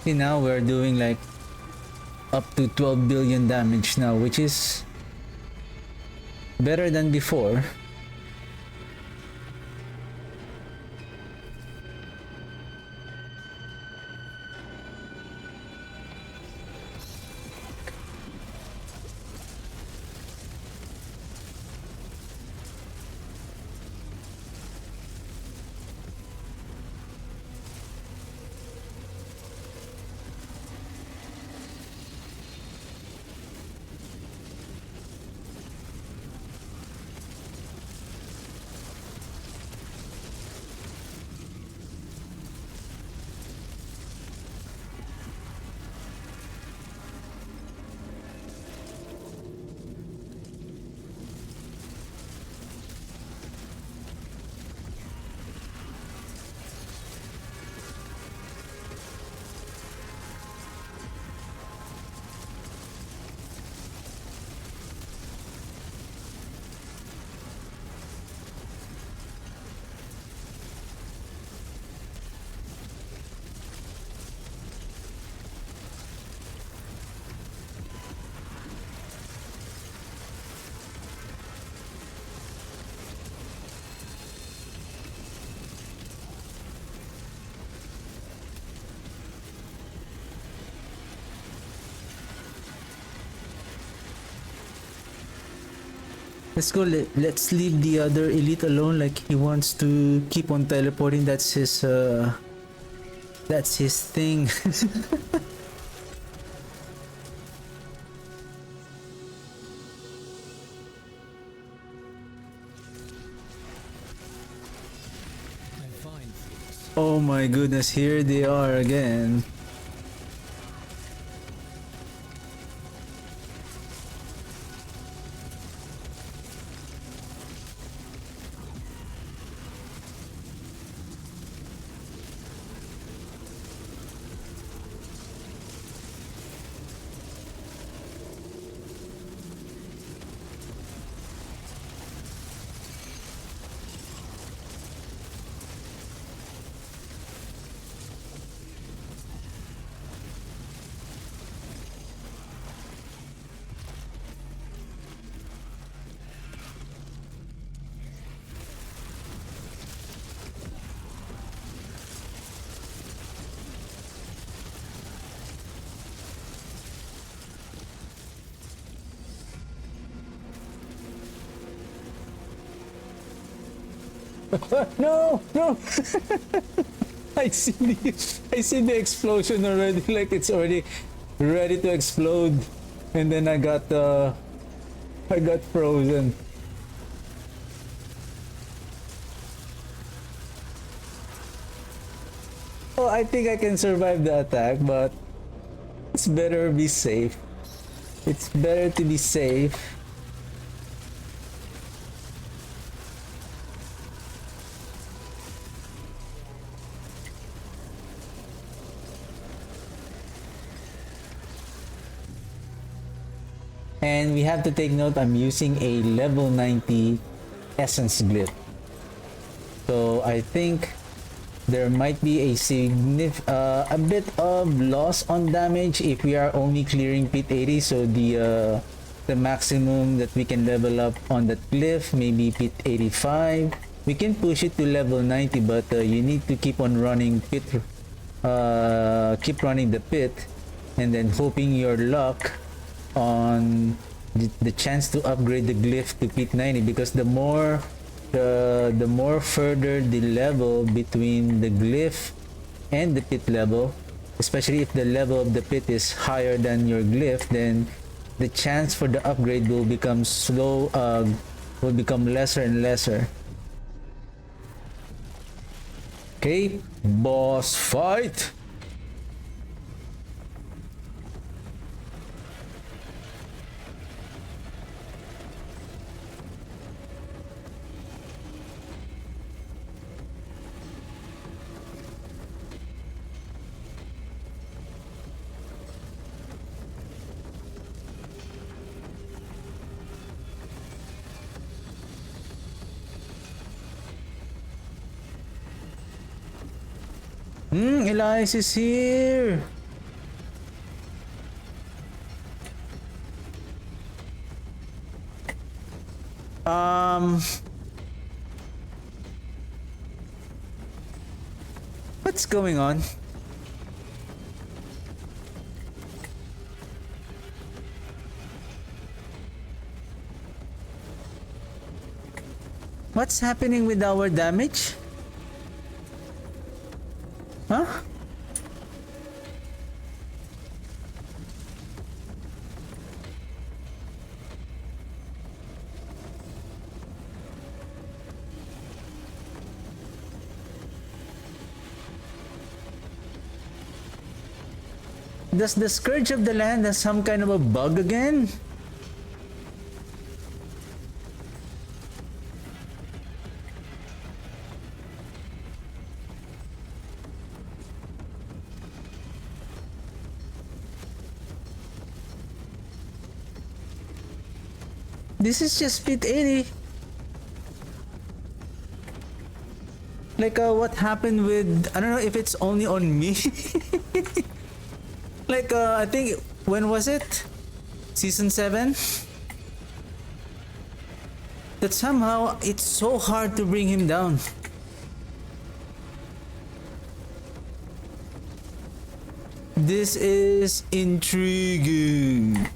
See, now we're doing like up to 12 billion damage now, which is better than before. Let's go. Let's leave the other elite alone. Like he wants to keep on teleporting. That's his thing. I find things. Oh my goodness, here they are again. No, no. I see the explosion already. Like it's already ready to explode, and then I got frozen. Oh, I think I can survive the attack, but it's better be safe. It's better to be safe. And we have to take note, I'm using a level 90 essence glyph. So I think there might be a bit of loss on damage if we are only clearing pit 80. So the maximum that we can level up on that glyph, maybe pit 85. We can push it to level 90, but you need to keep on running pit, keep running the pit, and then hoping your luck on the chance to upgrade the glyph to pit 90, because the more further the level between the glyph and the pit level, especially if the level of the pit is higher than your glyph, then the chance for the upgrade will become will become lesser and lesser. Okay, boss fight. Elias is here. What's going on? What's happening with our damage? Huh? Does the Scourge of the Land have some kind of a bug again? This is just fit 80. Like what happened with, I don't know if it's only on me. Like I think, when was it? Season 7? That somehow it's so hard to bring him down. This is intriguing.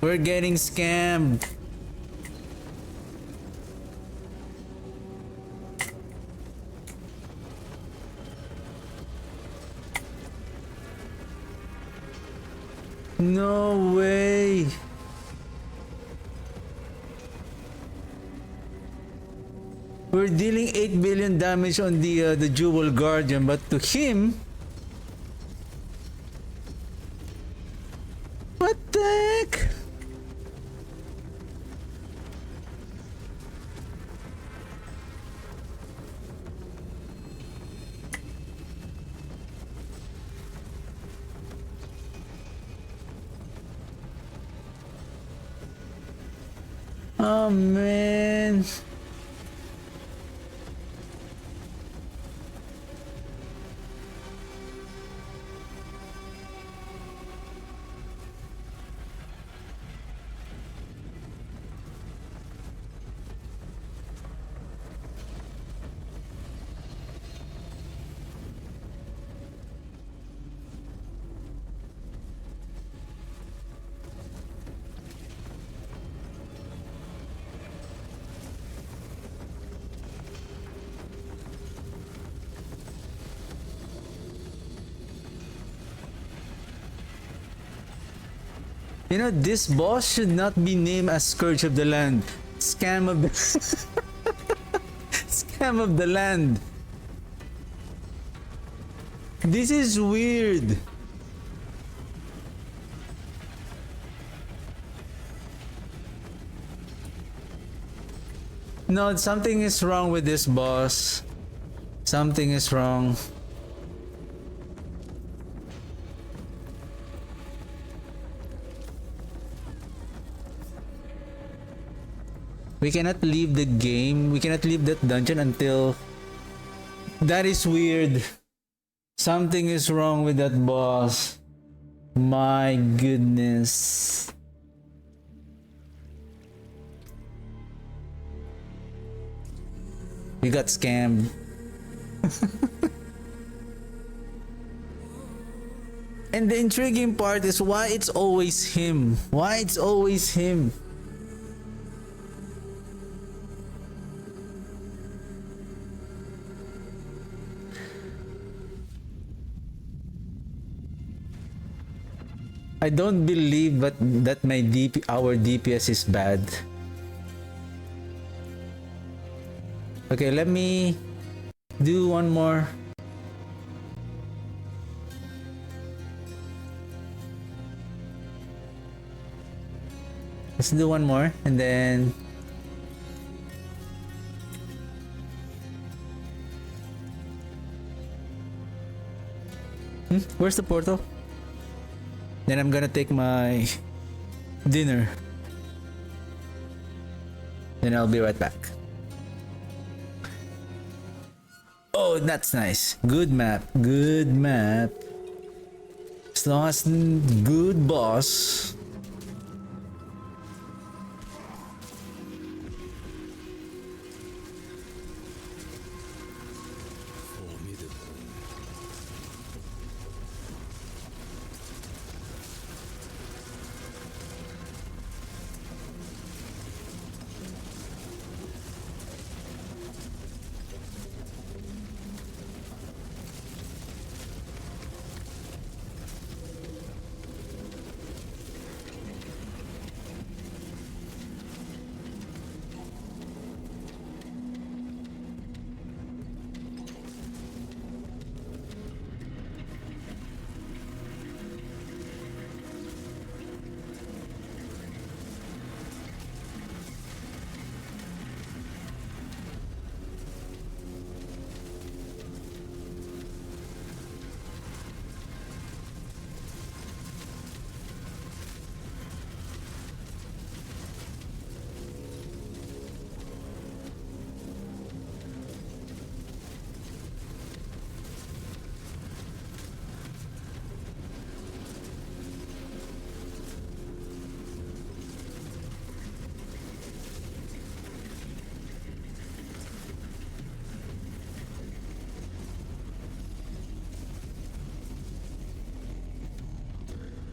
We're getting scammed. No way. We're dealing 8 billion damage on the Jewel Guardian, but to him, what the heck? Oh man. You know, this boss should not be named as Scourge of the Land. Scam of the Scam of the Land. This is weird. No, something is wrong with this boss. Something is wrong. We cannot leave the game. We cannot leave that dungeon until... That is weird. Something is wrong with that boss. My goodness. We got scammed. And the intriguing part is why it's always him. Why it's always him. I don't believe that our DPS is bad. Okay, let me do one more. Let's do one more and then where's the portal? Then I'm gonna take my dinner. Then I'll be right back. Oh, that's nice. Good map. Good map. As long as good boss.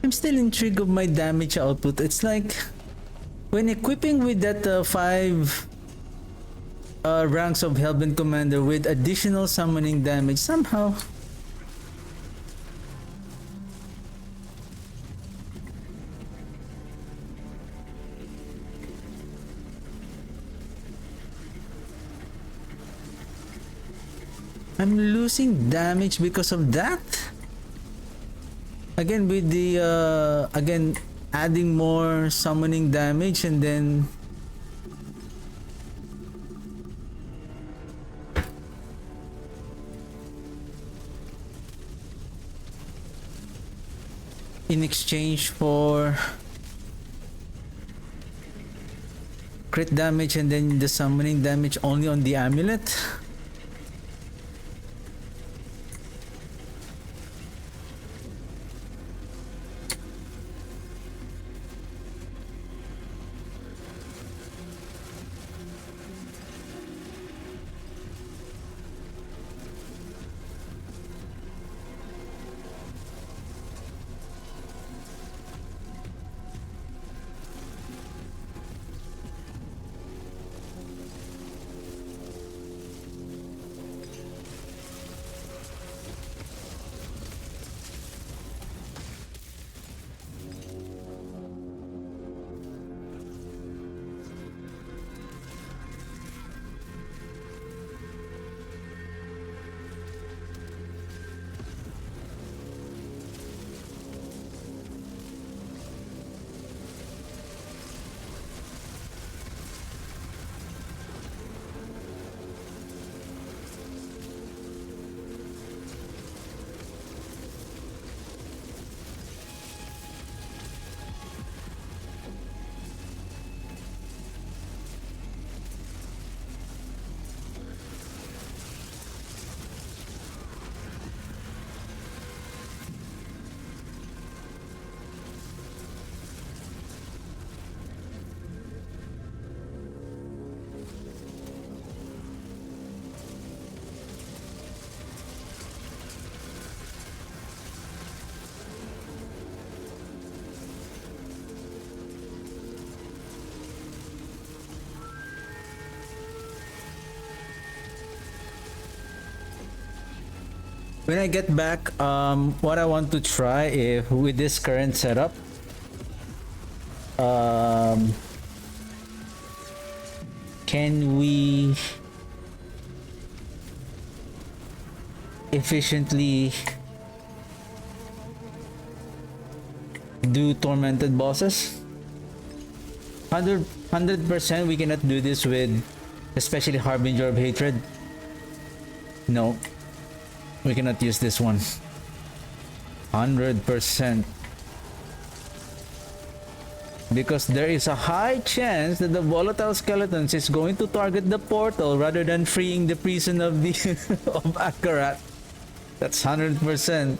I'm still intrigued of my damage output. It's like when equipping with that 5 ranks of Hellbent Commander with additional summoning damage, somehow I'm losing damage because of that. Again, with the again adding more summoning damage, and then in exchange for crit damage and then the summoning damage only on the amulet. When I get back, what I want to try if with this current setup, can we efficiently do tormented bosses? 100% we cannot do this with especially Harbinger of Hatred. No, we cannot use this one. 100%. Because there is a high chance that the volatile skeletons is going to target the portal rather than freeing the prison of the of Akarat. That's 100%.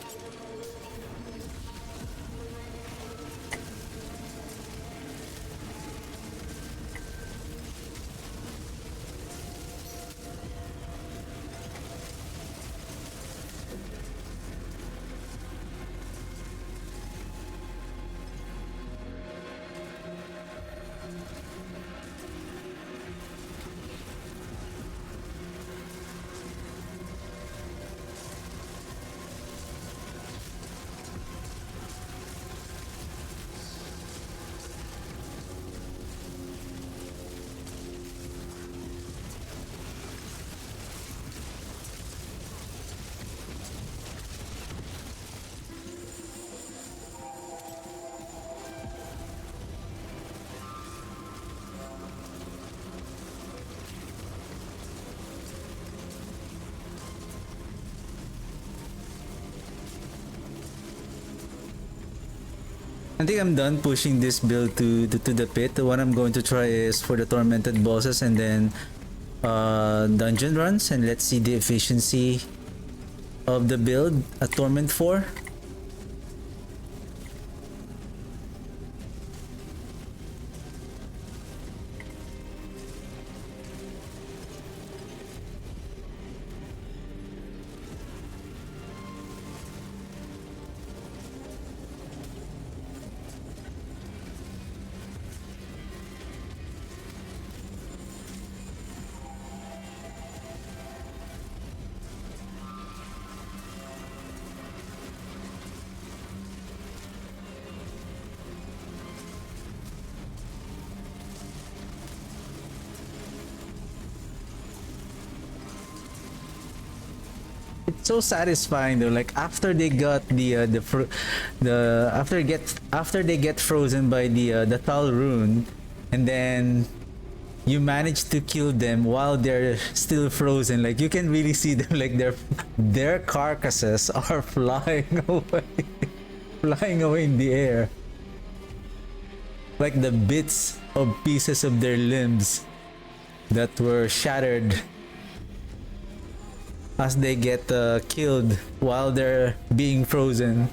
I think I'm done pushing this build to the pit. What I'm going to try is for the tormented bosses and then dungeon runs, and let's see the efficiency of the build at Torment 4. It's so satisfying though. Like after they got after they get frozen by the Tal rune, and then you manage to kill them while they're still frozen. Like you can really see them, like their carcasses are flying away, flying away in the air. Like the bits of pieces of their limbs that were shattered as they get killed while they're being frozen.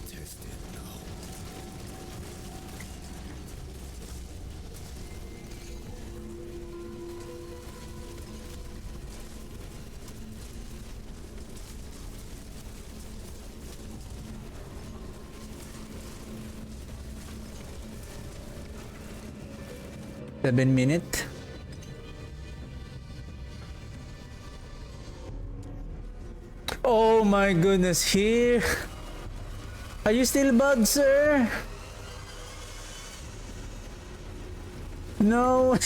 Tested now. 7 minutes. Oh my goodness, here. Are you still bugged, sir? No.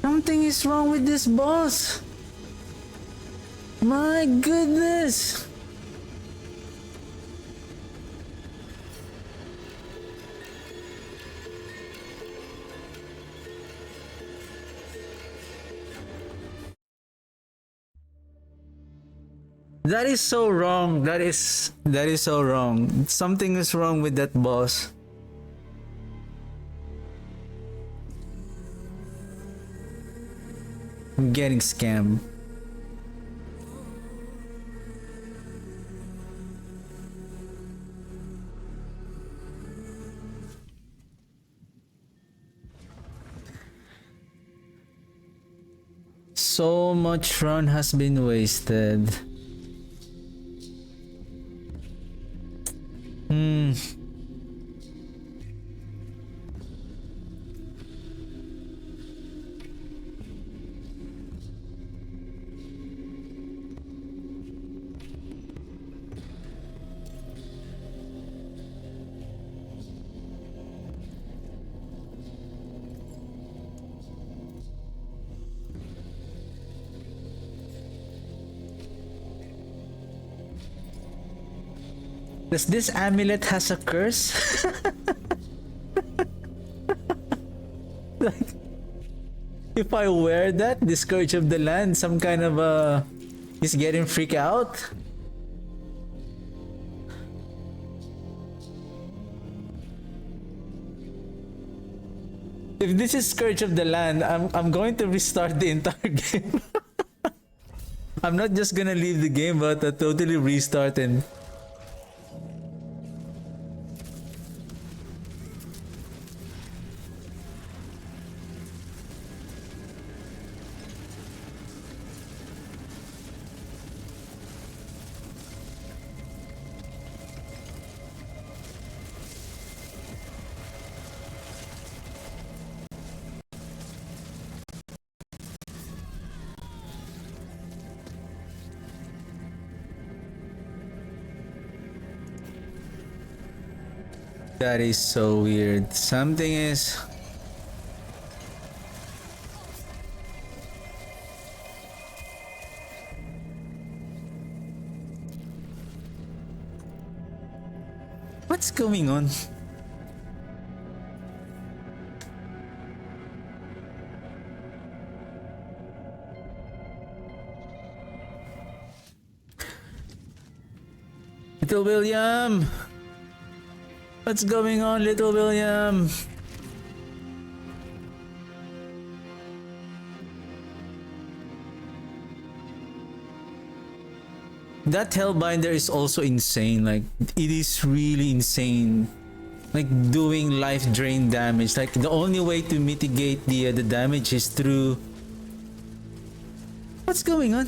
Something is wrong with this boss. My goodness. That is so wrong. That is so wrong. Something is wrong with that boss. I'm getting scammed. So much run has been wasted. Does this amulet has a curse? Like, if I wear that, the Scourge of the Land, some kind of is getting freaked out? If this is Scourge of the Land, I'm going to restart the entire game. I'm not just gonna leave the game, but totally restart and that is so weird. Something is... What's going on? Little William! What's going on, Little William? That Hellbinder is also insane. Like, it is really insane. Like, doing life drain damage. Like, the only way to mitigate the damage is through What's going on?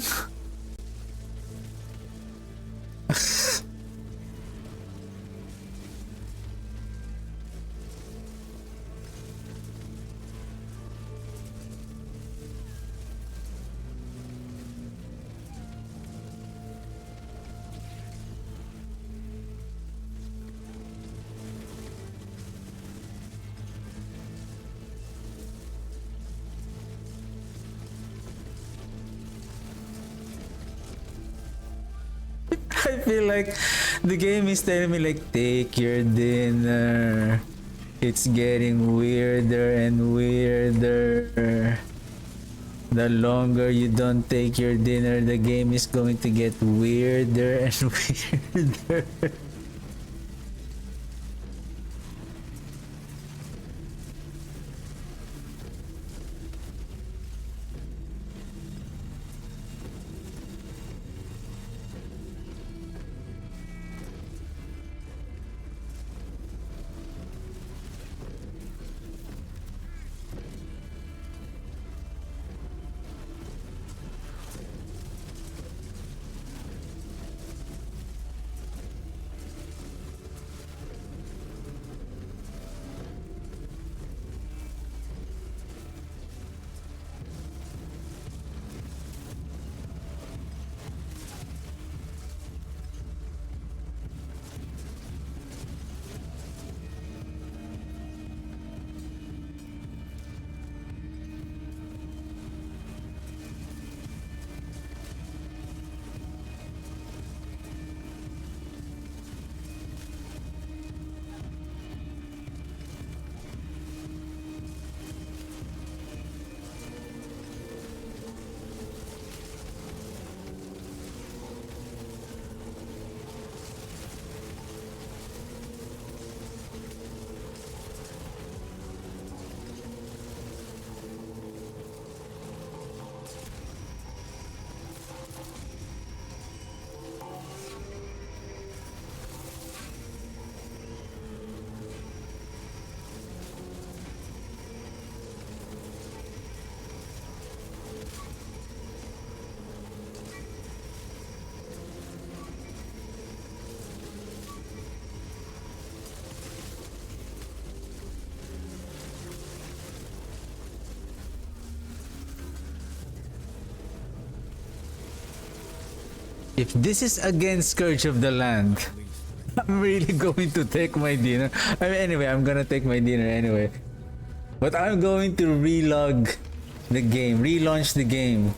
I feel like the game is telling me like, take your dinner. It's getting weirder and weirder. The longer you don't take your dinner, the game is going to get weirder and weirder. If this is against Scourge of the Land, I'm really going to take my dinner. I mean, anyway, I'm gonna take my dinner anyway. But I'm going to relog the game, relaunch the game.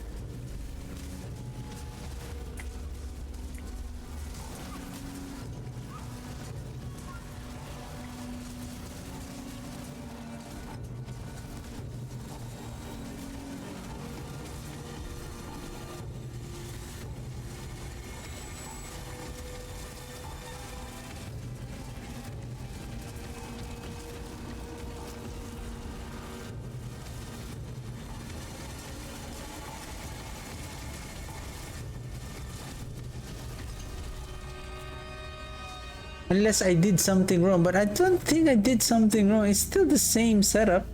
Unless I did something wrong, but I don't think I did something wrong. It's still the same setup.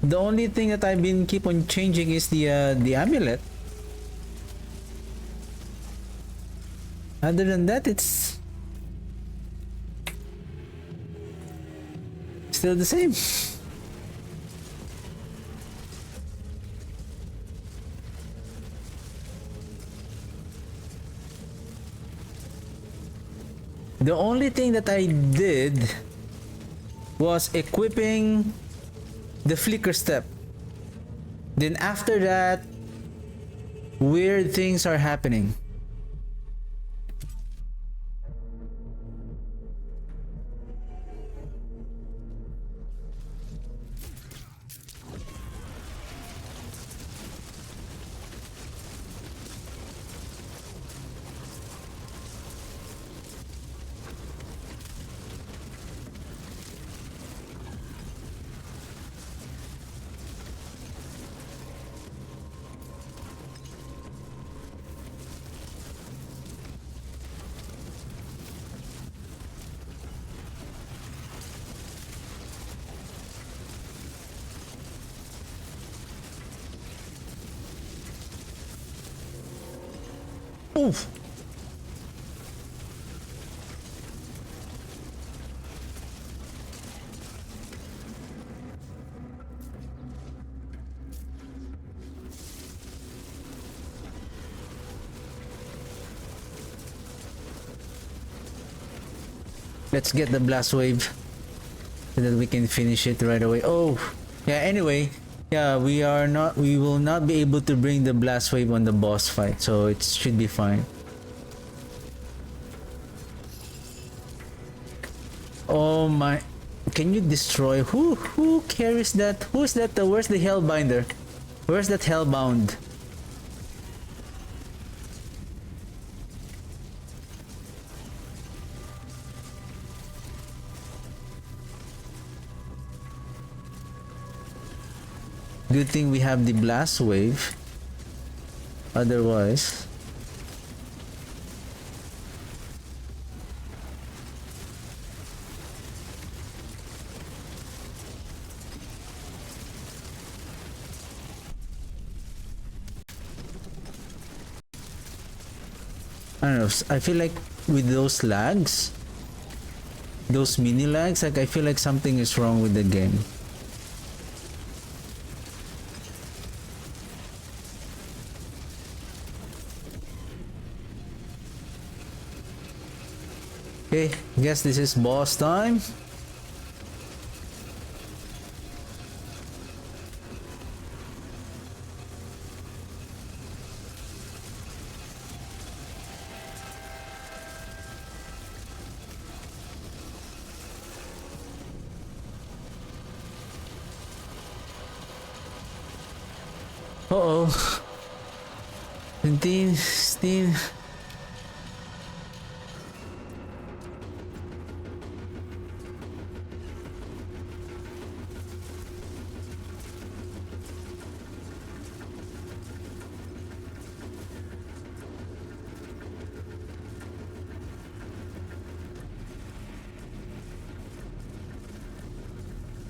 The only thing that I've been keep on changing is the amulet. Other than that, it's still the same. The only thing that I did was equipping the flicker step. Then after that, weird things are happening. Oof. Let's get the blast wave so that we can finish it right away. Oh, yeah, anyway, yeah, we will not be able to bring the blast wave on the boss fight, so it should be fine. Oh my, can you destroy? Who carries that? Who's that? Where's the Hellbinder? Where's that Hellbound? Good thing we have the blast wave. Otherwise, I don't know. I feel like with those lags, those mini lags, like I feel like something is wrong with the game. Okay, guess this is boss time. Uh-oh. Steam.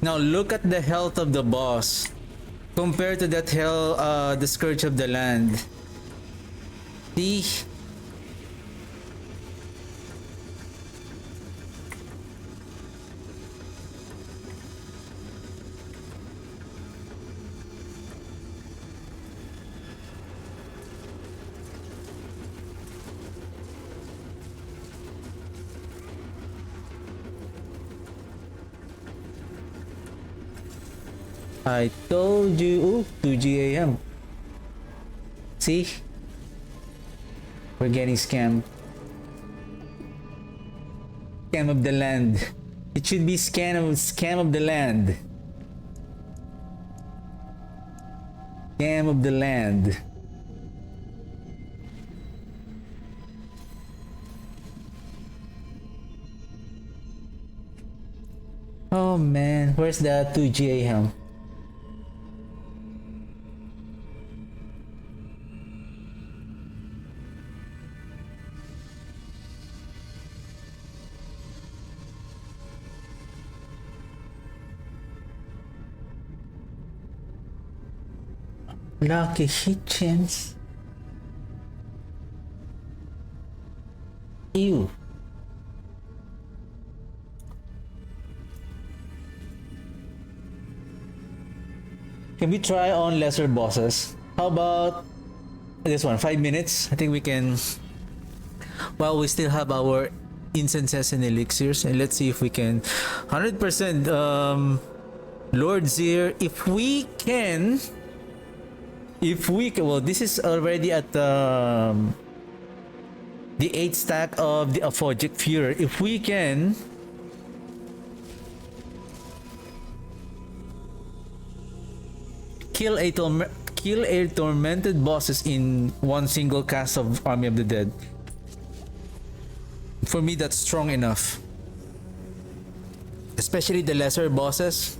Now look at the health of the boss compared to that the Scourge of the Land. See? I told you. Ooh, 2 GAM. See? We're getting scammed. Scam of the land. It should be scam of the land. Scam of the land. Oh man, where's that 2 GAM? Lucky hit chance. Ew. Can we try on lesser bosses? How about this one? 5 minutes. I think we can. Well, we still have our incenses and elixirs, and let's see if we can 100% Lord Zir. If we can. Well, this is already at the 8 stack of the Aphogic Fury. If we can kill a tormented bosses in one single cast of Army of the Dead, for me that's strong enough. Especially the lesser bosses.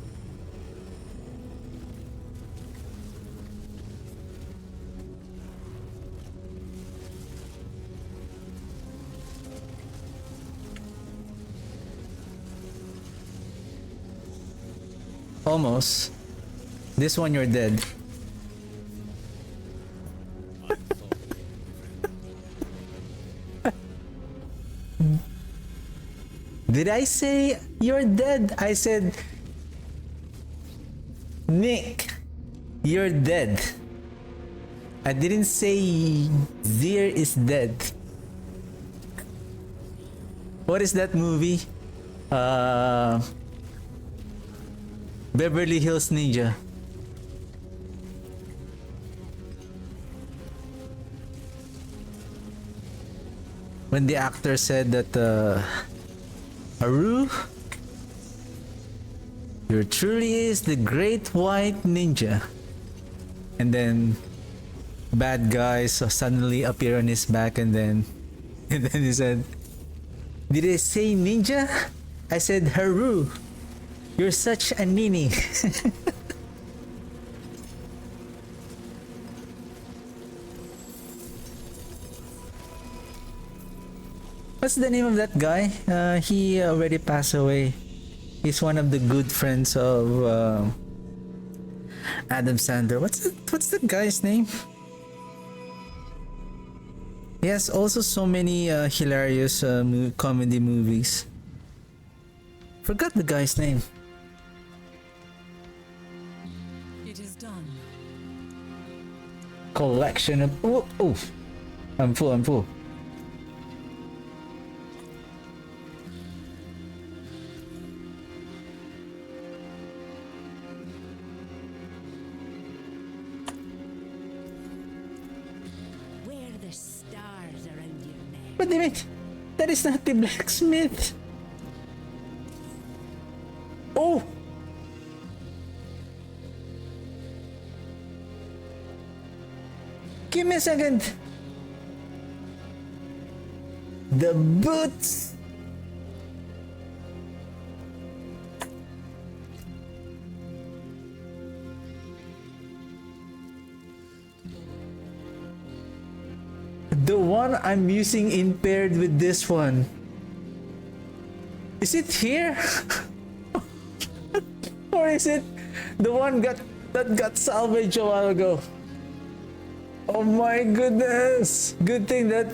Almost. This one you're dead. Did I say you're dead? I said, Nick, you're dead. I didn't say Zir is dead. What is that movie? Beverly Hills Ninja. When the actor said that, Haru, you truly is the great white ninja. And then bad guys suddenly appear on his back, and then he said, did I say ninja? I said Haru. You're such a nini. What's the name of that guy? He already passed away. He's one of the good friends of Adam Sandler. What's the guy's name? He has also so many hilarious comedy movies. Forgot the guy's name. It is done. Collection of... Oh, I'm full. Wear the stars around your neck. But damn it, that is not the blacksmith. Oh! Give me a second. The boots. The one I'm using in paired with this one. Is it here? Or is it the one that got salvaged a while ago? Oh my goodness! Good thing that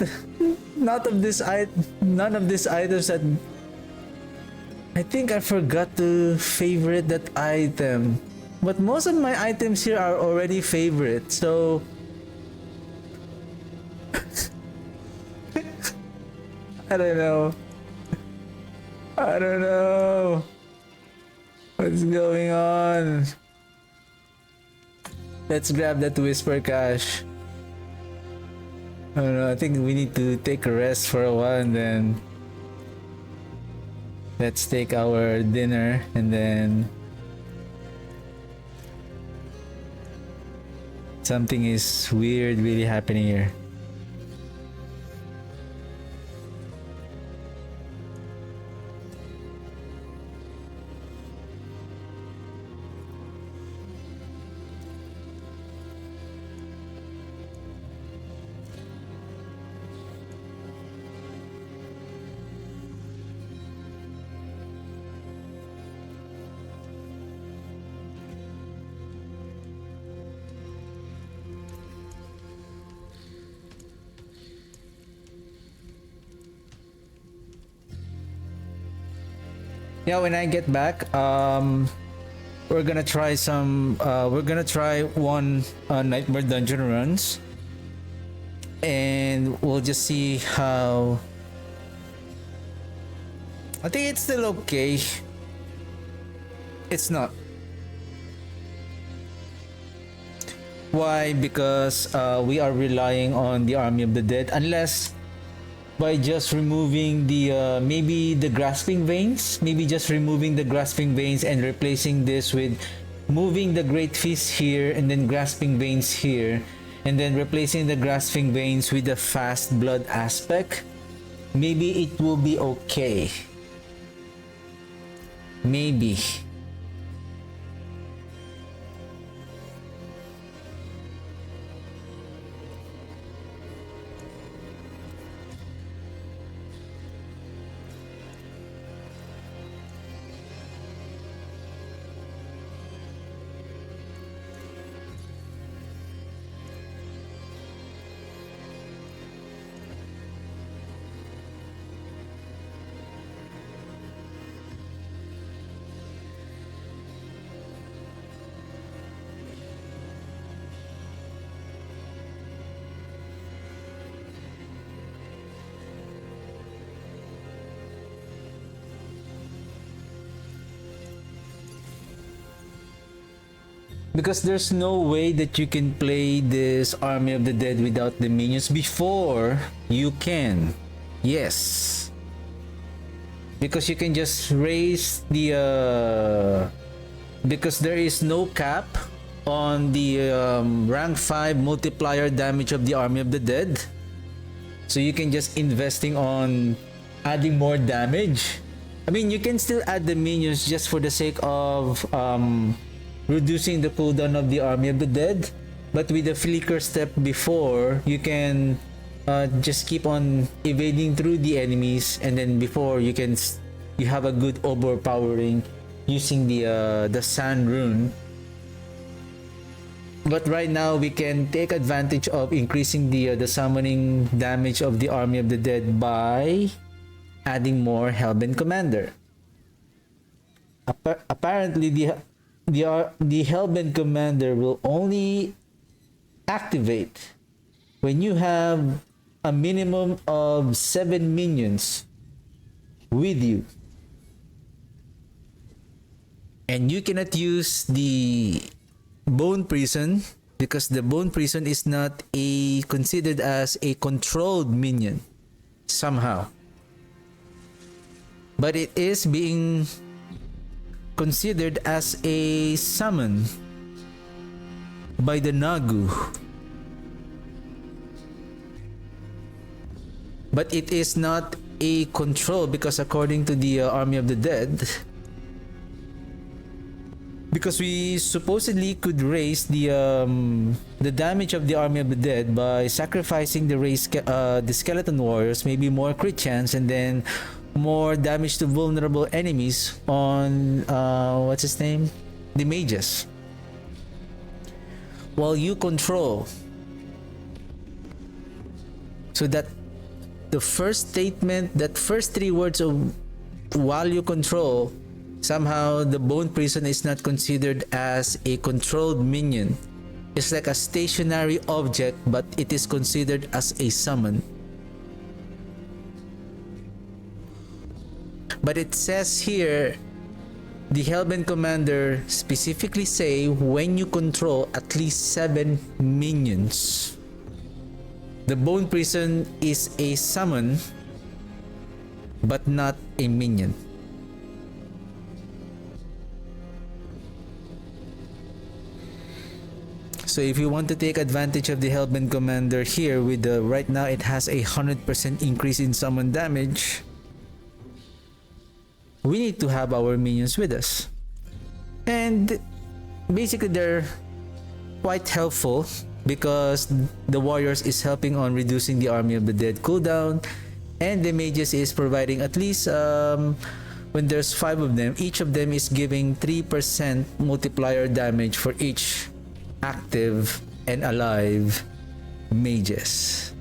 none of these items that I think I forgot to favorite that item. But most of my items here are already favorite, so I don't know. What's going on? Let's grab that whisper cache. I don't know, I think we need to take a rest for a while, and then let's take our dinner, and then something is weird really happening here. Yeah, when I get back, we're gonna try one Nightmare Dungeon runs, and we'll just see how. I think it's still okay. It's not. Why? Because we are relying on the Army of the Dead, unless by just removing the maybe the grasping veins, and replacing this with moving the great fist here and then grasping veins here, and then replacing the grasping veins with the fast blood aspect, maybe it will be okay. Maybe. Because there's no way that you can play this Army of the Dead without the minions. Before you can, yes, because you can just raise the because there is no cap on the rank 5 multiplier damage of the Army of the Dead, so you can just investing on adding more damage. I mean, you can still add the minions just for the sake of reducing the cooldown of the Army of the Dead, but with the flicker step before, you can just keep on evading through the enemies, and then before you have a good overpowering using the sand rune. But right now we can take advantage of increasing the summoning damage of the Army of the Dead by adding more Hellbent Commander. Apparently the Hellbent Commander will only activate when you have a minimum of 7 minions with you, and you cannot use the Bone Prison because the Bone Prison is not considered as a controlled minion somehow, but it is being considered as a summon by the Nagu. But it is not a control because according to the Army of the Dead, because we supposedly could raise the damage of the Army of the Dead by sacrificing the skeleton warriors, maybe more crit chance, and then more damage to vulnerable enemies on what's his name, the mages, while you control. So that the first statement, that first 3 words of while you control, somehow the Bone Prison is not considered as a controlled minion. It's like a stationary object, but it is considered as a summon. But it says here, the Hellbent Commander specifically say when you control at least 7 minions. The Bone Prison is a summon, but not a minion. So if you want to take advantage of the Hellbent Commander here, with the right now it has a 100% increase in summon damage, we need to have our minions with us. And basically they're quite helpful because the warriors is helping on reducing the Army of the Dead cooldown, and the mages is providing at least when there's 5 of them, each of them is giving 3% multiplier damage for each active and alive mages.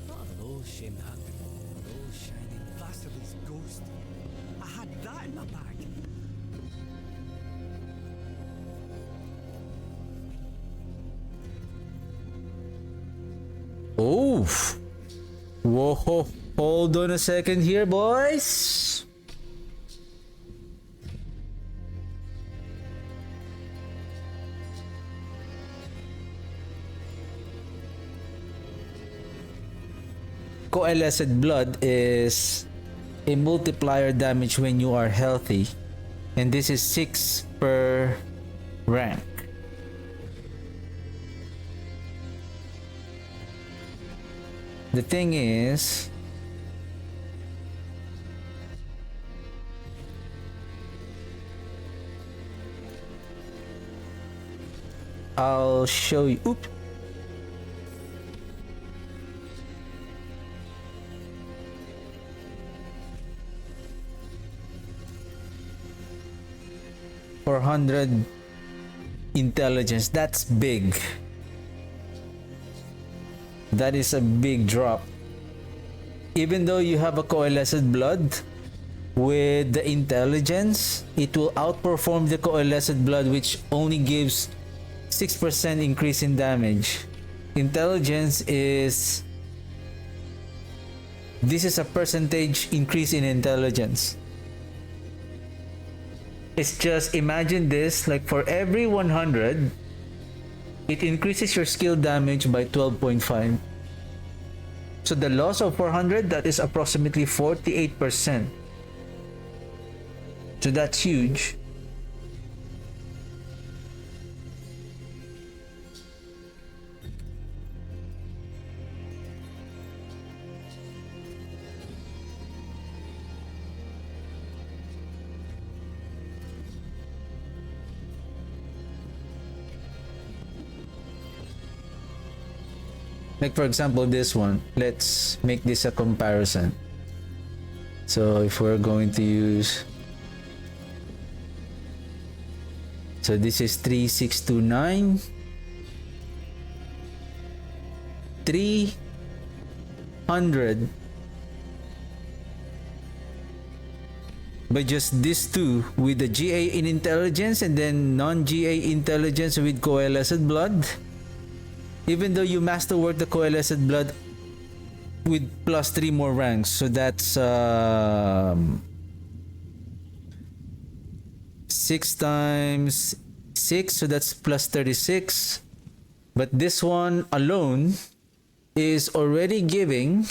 Not at all shame that. Oh, shining Vasili's ghost. I had that in my bag. Oh, whoa, hold on a second here, boys. Coalesced blood is a multiplier damage when you are healthy, and this is 6 per rank. The thing is, I'll show you. Oops. $400 intelligence. That's big. That is a big drop. Even though you have a coalesced blood, with the intelligence, it will outperform the coalesced blood, which only gives 6% increase in damage. Intelligence is this is a percentage increase in intelligence. It's just, imagine this, like for every 100, it increases your skill damage by 12.5. So the loss of 400, that is approximately 48%. So that's huge. Like for example, this one, let's make this a comparison. So if we're going to use, so this is 3629, 300. But just these two with the GA in intelligence and then non-GA intelligence with coalesced blood. Even though you masterwork the coalesced blood with plus 3 more ranks, so that's 6 times 6, so that's plus 36. But this one alone is already giving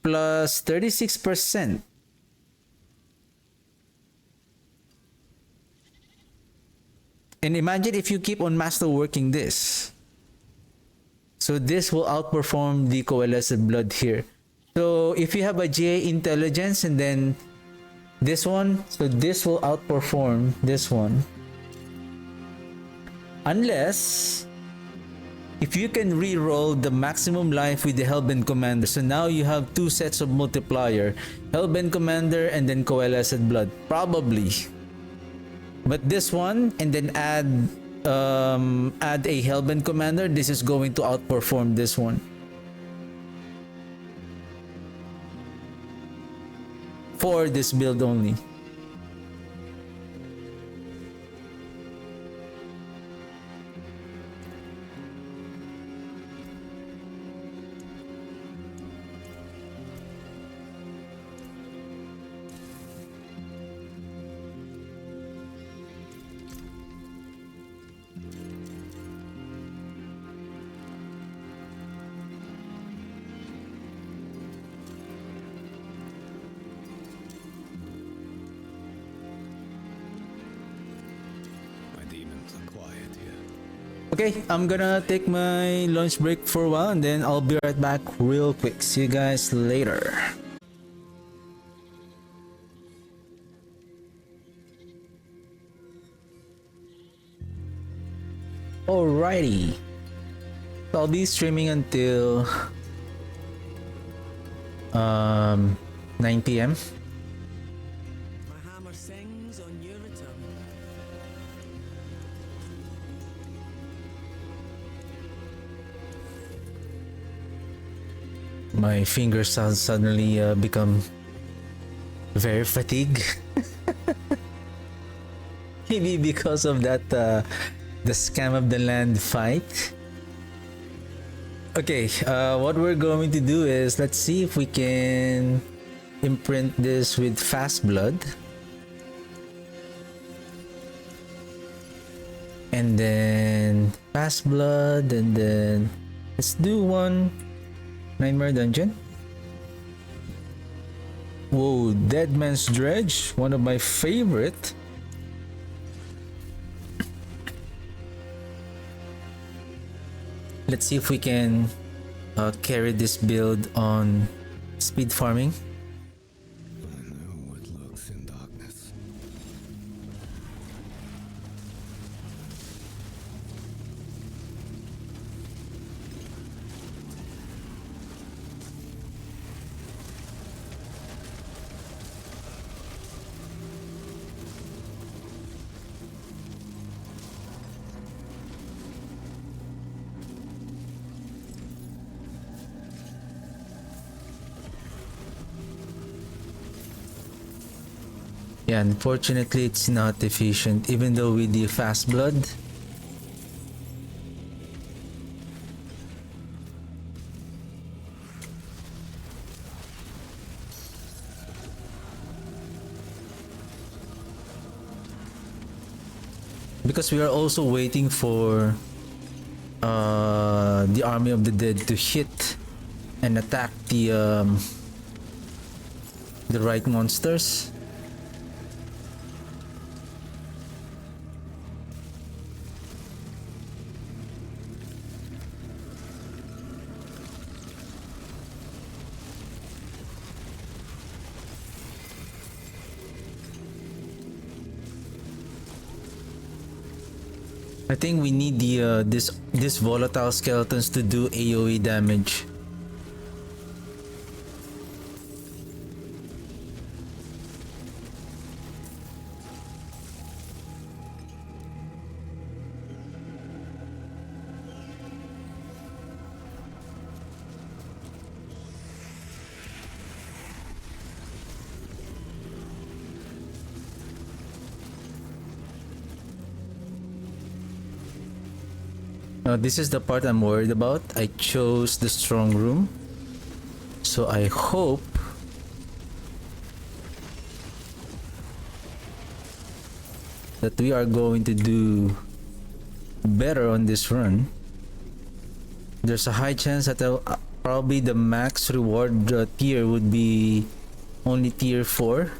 plus 36%. And imagine if you keep on masterworking this. So this will outperform the coalesced blood here. So if you have a GA intelligence and then this one, so this will outperform this one. Unless if you can re-roll the maximum life with the Hellbent Commander. So now you have 2 sets of multiplier. Hellbent Commander and then coalesced blood. Probably. But this one and then add a Hellbent Commander, this is going to outperform this one. For this build only. Okay, I'm gonna take my lunch break for a while and then I'll be right back real quick. See you guys later. Alrighty. So I'll be streaming until 9 p.m. My hammer sings on your return. My fingers suddenly become very fatigued. Maybe because of that the scam of the land fight. Okay, what we're going to do is, let's see if we can imprint this with fast blood. And then fast blood, and then let's do one Nightmare Dungeon. Whoa, Dead Man's Dredge, one of my favorite. Let's see if we can carry this build on speed farming. I know what lurks in darkness. Yeah, unfortunately it's not efficient, even though with the fast blood. because we are also waiting for the army of the dead to hit and attack the right monsters. I think we need the this volatile skeletons to do AoE damage. This is the part I'm worried about. I chose the strong room, so I hope that we are going to do better on this run. There's a high chance that probably the max reward tier would be only tier 4.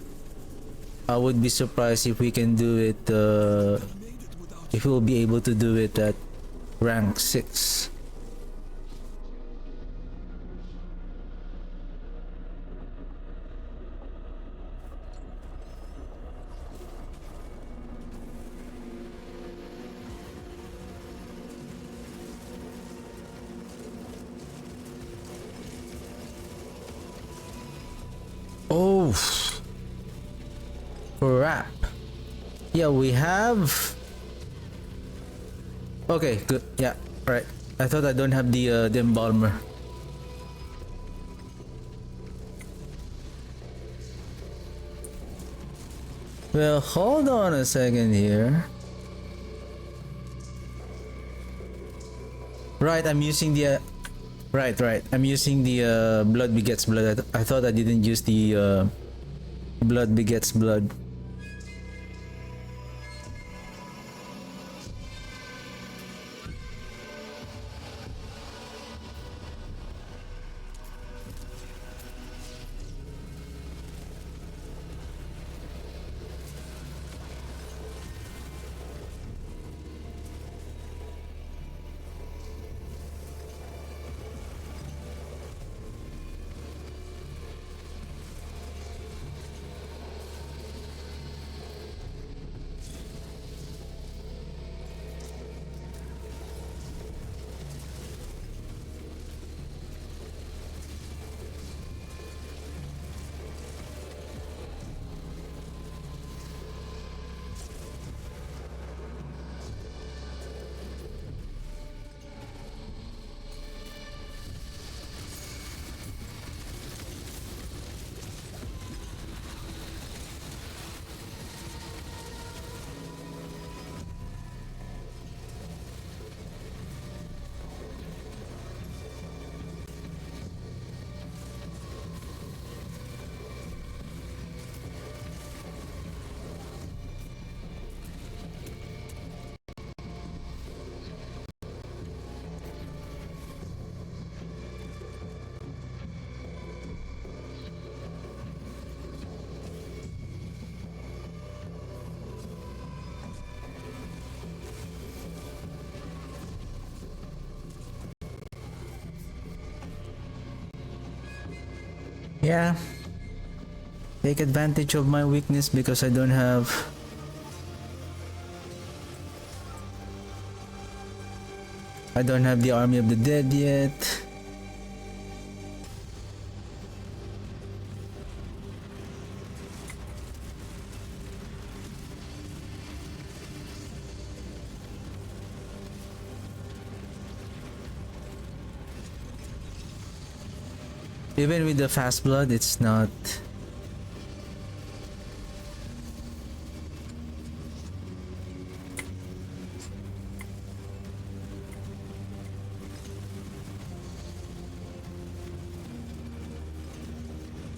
I would be surprised if we can do it, if we'll be able to do it at rank 6. Oh, crap. Yeah, we have. Okay, good. Yeah, right. I thought I don't have the embalmer. Well, hold on a second here. Right, I'm using the right. I'm using the blood begets blood. I thought I didn't use the blood begets blood. Yeah. Take advantage of my weakness because I don't have the army of the dead yet. Even with the fast blood, it's not.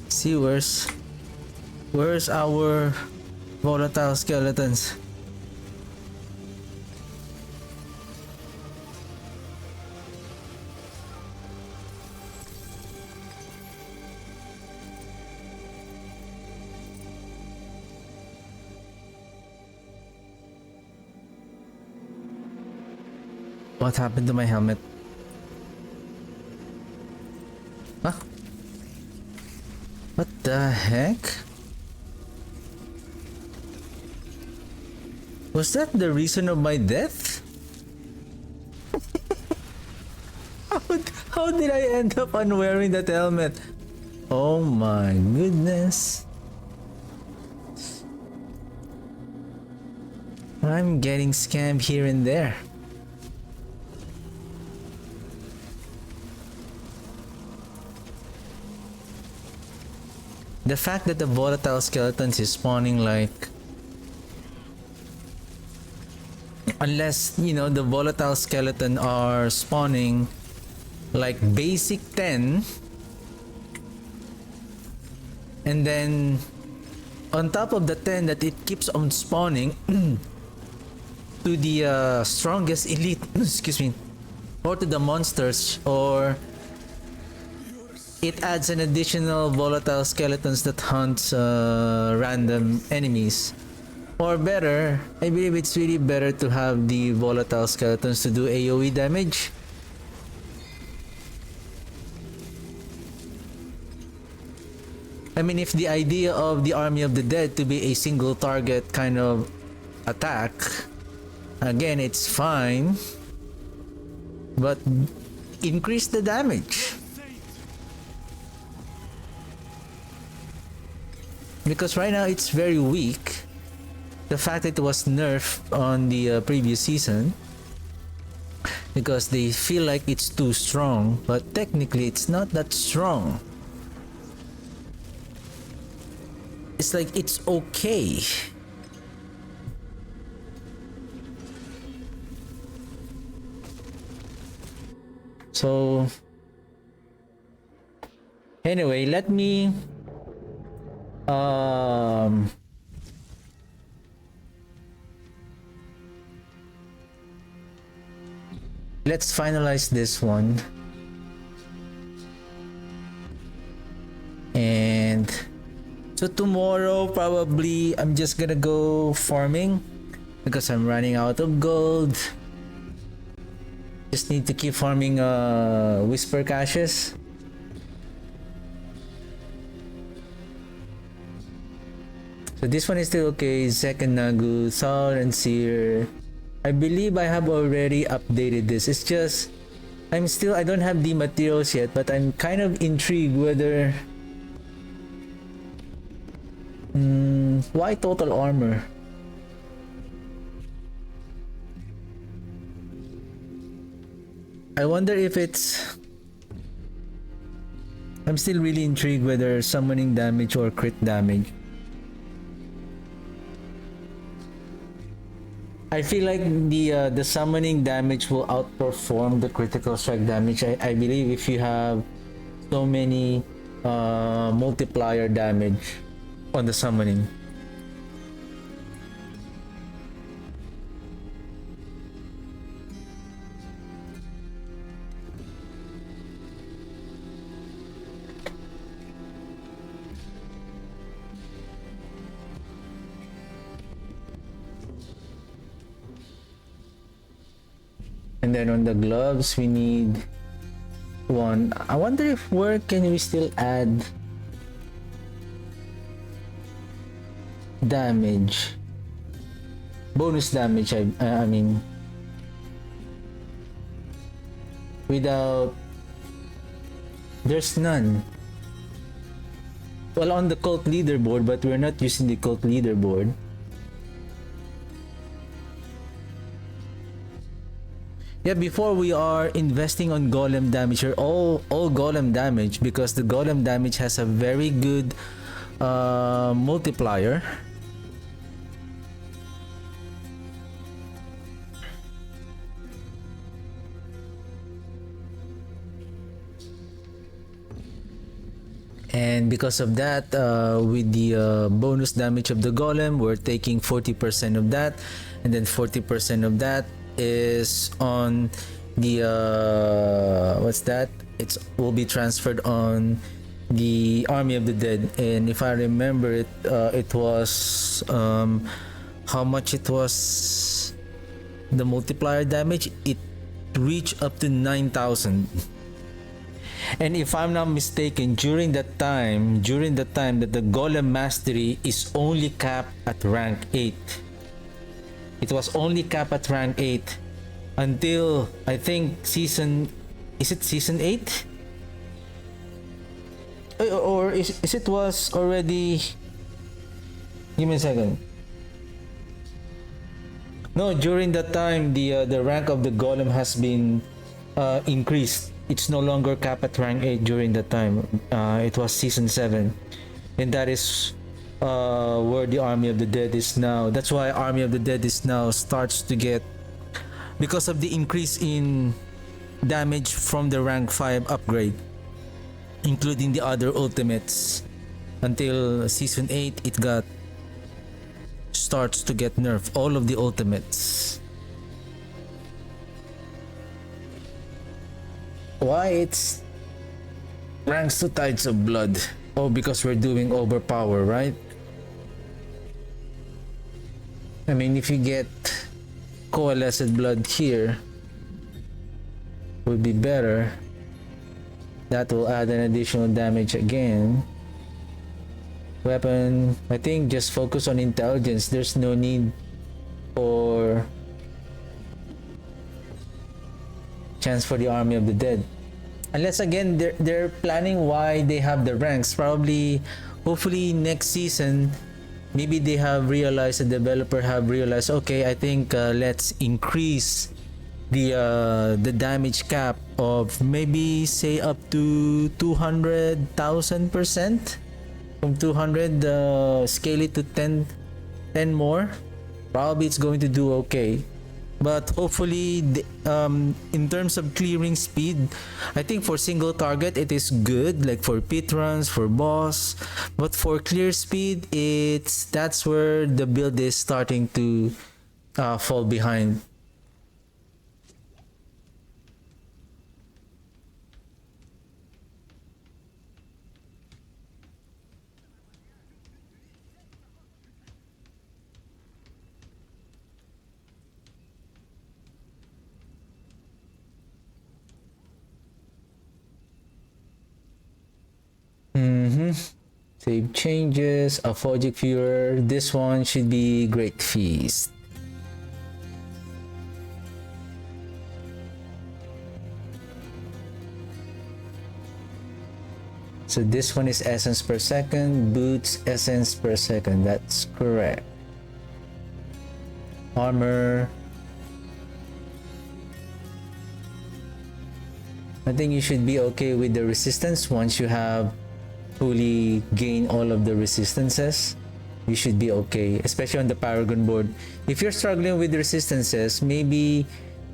See, where's our volatile skeletons? What happened to my helmet? Huh? What the heck? Was that the reason of my death? How did I end up unwearing that helmet? Oh my goodness. I'm getting scammed here and there. The fact that the volatile skeletons is spawning like... Unless, you know, the volatile skeleton are spawning like basic 10. And then on top of the 10 that it keeps on spawning to the strongest elite, excuse me, or to the monsters, or it adds an additional volatile skeletons that hunts random enemies. Or better, I believe it's really better to have the volatile skeletons to do AoE damage. I mean, if the idea of the Army of the Dead to be a single target kind of attack, again, it's fine, but increase the damage. Because right now it's very weak. The fact that it was nerfed on the previous season, because they feel like it's too strong, but technically it's not that strong. It's like it's okay. So anyway, let me let's finalize this one. And so tomorrow probably I'm just gonna go farming because I'm running out of gold. Just need to keep farming whisper caches. So this one is still okay. Second Nagu, Thal and Seer. I believe I have already updated this. It's just I don't have the materials yet, but I'm kind of intrigued whether why total armor? I wonder if it's... I'm still really intrigued whether summoning damage or crit damage. I feel like the summoning damage will outperform the critical strike damage. I believe if you have so many multiplier damage on the summoning. And then on the gloves we need one. I wonder if where can we still add damage, bonus damage. I mean, without, there's none. Well, on the cult leaderboard, but we're not using the cult leaderboard. Yeah, before we are investing on golem damage or all golem damage, because the golem damage has a very good multiplier. And because of that, with the bonus damage of the golem, we're taking 40% of that, and then 40% of that is on the what's that? It will be transferred on the Army of the Dead. And if I remember it, it was how much it was, the multiplier damage. reach up to 9,000. And if I'm not mistaken, during the time that the Golem Mastery is only capped at rank 8. It was only capped at rank 8 until I think season 8? Or is it was already, give me a second. No, during that time the rank of the Golem has been increased. It's no longer capped at rank 8 during that time. It was season 7, and that is where the Army of the Dead is now. That's why Army of the Dead is now starts to get, because of the increase in damage from the rank 5 upgrade, including the other ultimates. Until season 8, it starts to get nerfed, all of the ultimates. Why it's ranks to Tides of Blood? Oh, because we're doing overpower, right? I mean, if you get Coalesced Blood here, would be better. That will add an additional damage again. Weapon, I think just focus on intelligence. There's no need for chance for the Army of the Dead, unless again they're planning why they have the ranks. Probably, hopefully next season, maybe they have realized, the developer have realized, okay, I think let's increase the damage cap of maybe say up to 200,000%. From 200, scale it to 10 more. Probably it's going to do okay. But hopefully, in terms of clearing speed, I think for single target it is good, like for pit runs, for boss. But for clear speed, that's where the build is starting to fall behind. Save changes, a Fogic Viewer. This one should be Great Feast. So this one is essence per second, boots essence per second. That's correct. Armor. I think you should be okay with the resistance once you have fully gain all of the resistances. You should be okay, especially on the Paragon board. If you're struggling with resistances, maybe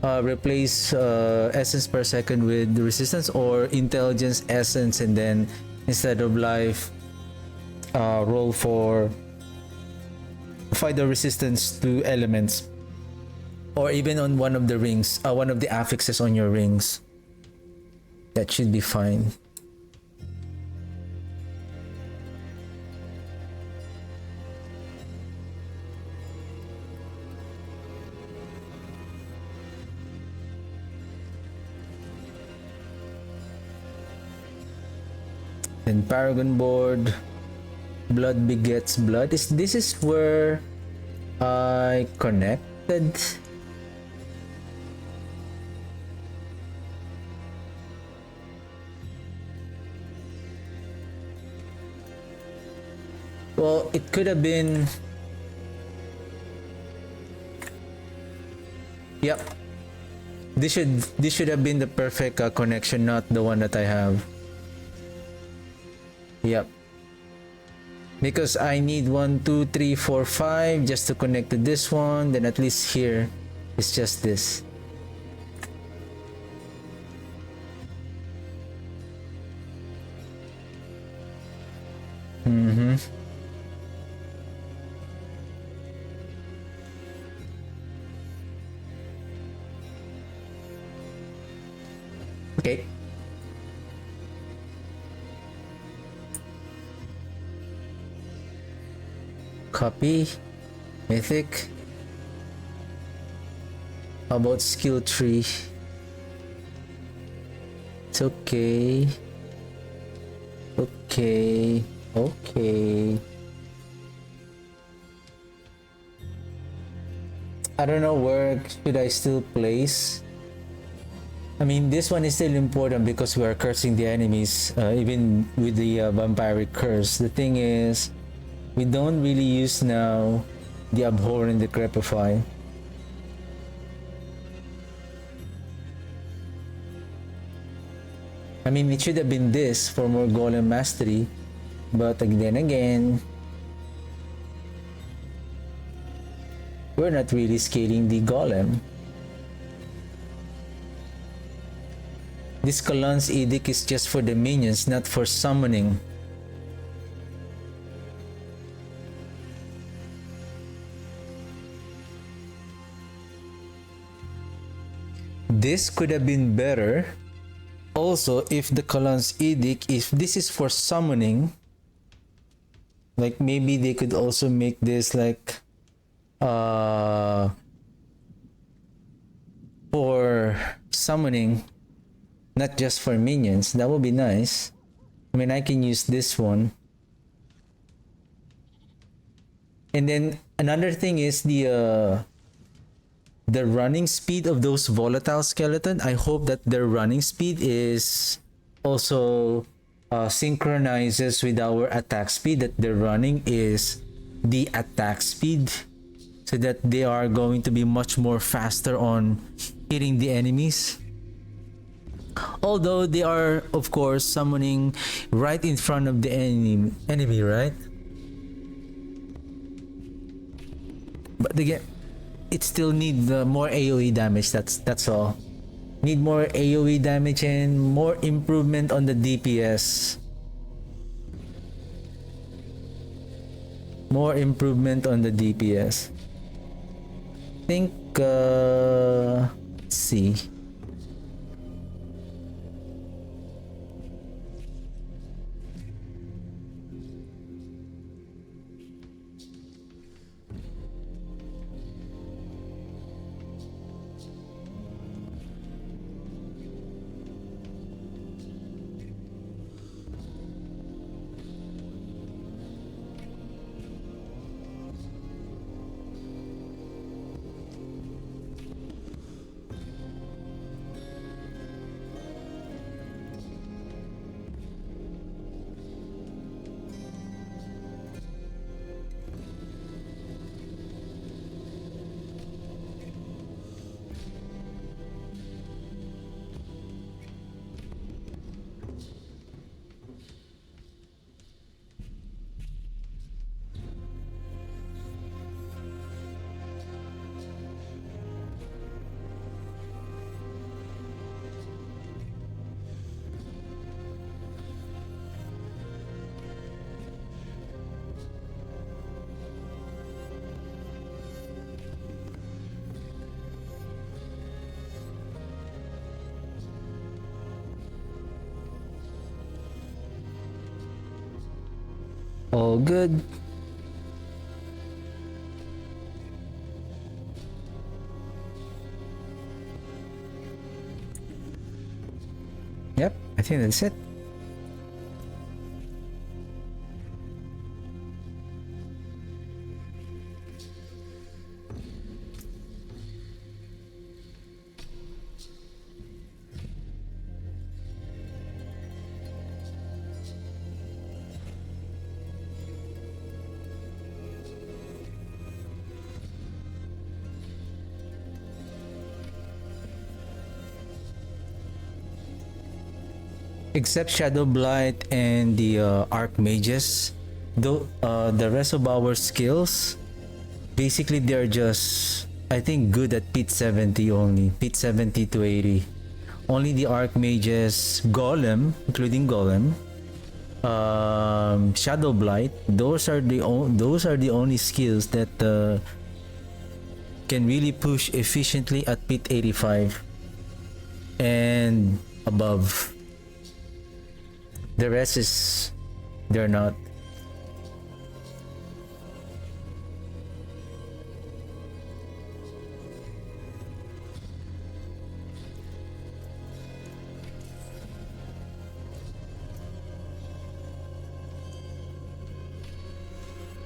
replace essence per second with resistance, or intelligence essence, and then instead of life, roll for fight the resistance to elements, or even on one of the rings, one of the affixes on your rings. That should be fine. Then Paragon board, blood begets blood. This is where I connected. Well, it could have been. Yep. This should have been the perfect connection, not the one that I have. Yep. Because I need 1, 2, 3, 4, 5 just to connect to this one. Then at least here it's just this. Okay. Copy. Mythic. How about skill tree? It's okay. Okay. Okay. I don't know where should I still place. I mean, this one is still important because we are cursing the enemies, even with the vampiric curse. The thing is, we don't really use now the Abhor and the Crepify. I mean, it should have been this for more Golem Mastery, but then again, we're not really scaling the Golem. This Kalon's Edict is just for the minions, not for summoning. This could have been better. Also, if the Kalon's Edict, if this is for summoning, like maybe they could also make this like for summoning, not just for minions. That would be nice. I mean, I can use this one. And then another thing is the running speed of those volatile skeleton. I hope that their running speed is also synchronizes with our attack speed, that their running is the attack speed, so that they are going to be much more faster on hitting the enemies. Although they are, of course, summoning right in front of the enemy, right? But again, it still needs more AoE damage. That's all. Need more AoE damage and more improvement on the DPS. More improvement on the DPS. I think. Let's see. All good. Yep, I think that's it. Except Shadowblight and the Archmages, though the rest of our skills, basically they're just, I think, good at Pit 70 only. Pit 70 to 80. Only the Archmages, Golem, including Golem, Shadowblight, those are the only skills that can really push efficiently at Pit 85 and above. The rest is, they're not.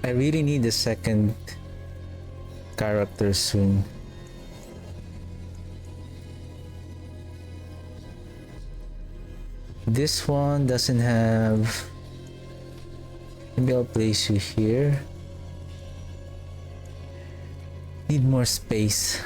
I really need a second character soon. This one doesn't have. Maybe I'll place you here. Need more space.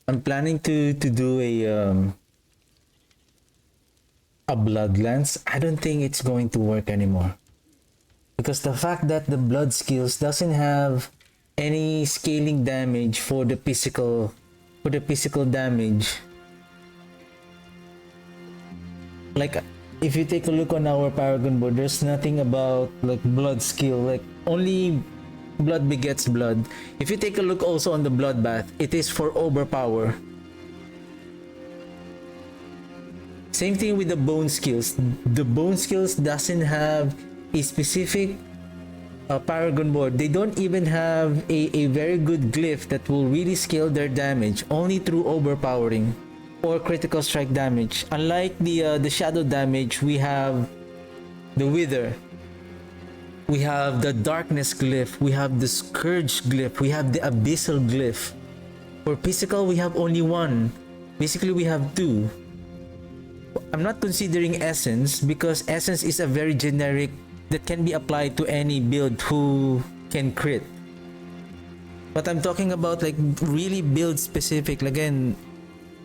I'm planning to do a blood lance. I don't think it's going to work anymore, because the fact that the blood skills doesn't have any scaling damage for the physical damage. Like if you take a look on our Paragon board, there's nothing about like blood skill, like only blood begets blood. If you take a look also on the bloodbath, it is for overpower. Same thing with the bone skills. The bone skills doesn't have a specific Paragon board. They don't even have a very good glyph that will really scale their damage, only through overpowering or critical strike damage. Unlike the shadow damage, we have the wither, we have the darkness glyph, we have the scourge glyph, we have the abyssal glyph. For physical, we have only one. Basically, we have two. I'm not considering essence, because essence is a very generic that can be applied to any build who can crit. But I'm talking about like really build specific. Again,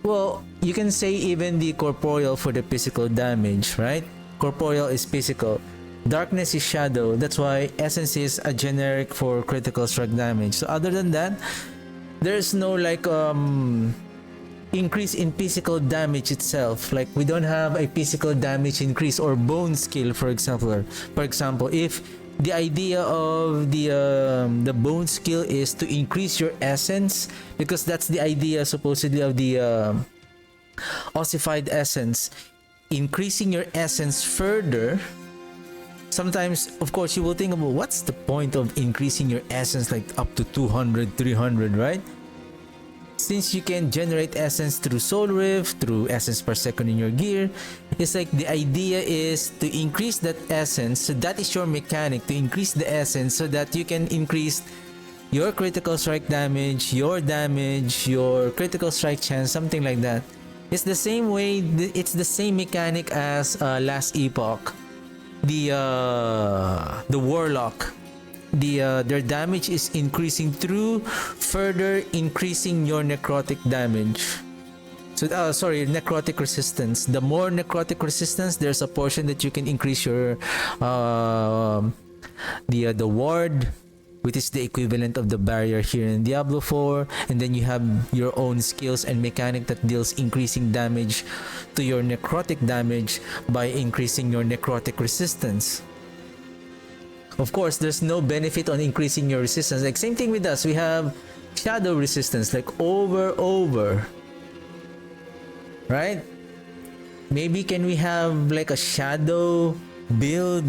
well, you can say even the corporeal for the physical damage, right? Corporeal is physical. Darkness is shadow. That's why essence is a generic for critical strike damage. So other than that, there's no like increase in physical damage itself. Like we don't have a physical damage increase or bone skill, for example. For example, if the idea of the bone skill is to increase your essence, because that's the idea supposedly of the ossified essence, increasing your essence further. Sometimes, of course, you will think about what's the point of increasing your essence like up to 200, 300, right? Since you can generate essence through soul rift, through essence per second in your gear, it's like the idea is to increase that essence. So that is your mechanic, to increase the essence so that you can increase your critical strike damage, your critical strike chance, something like that. It's the same way, it's the same mechanic as Last Epoch. The warlock, their damage is increasing through further increasing your necrotic damage. So necrotic resistance. The more necrotic resistance, there's a portion that you can increase your the ward, which is the equivalent of the barrier here in Diablo 4, and then you have your own skills and mechanic that deals increasing damage to your necrotic damage by increasing your necrotic resistance. Of course, there's no benefit on increasing your resistance. Like same thing with us, we have shadow resistance, like over, right? Maybe can we have like a shadow build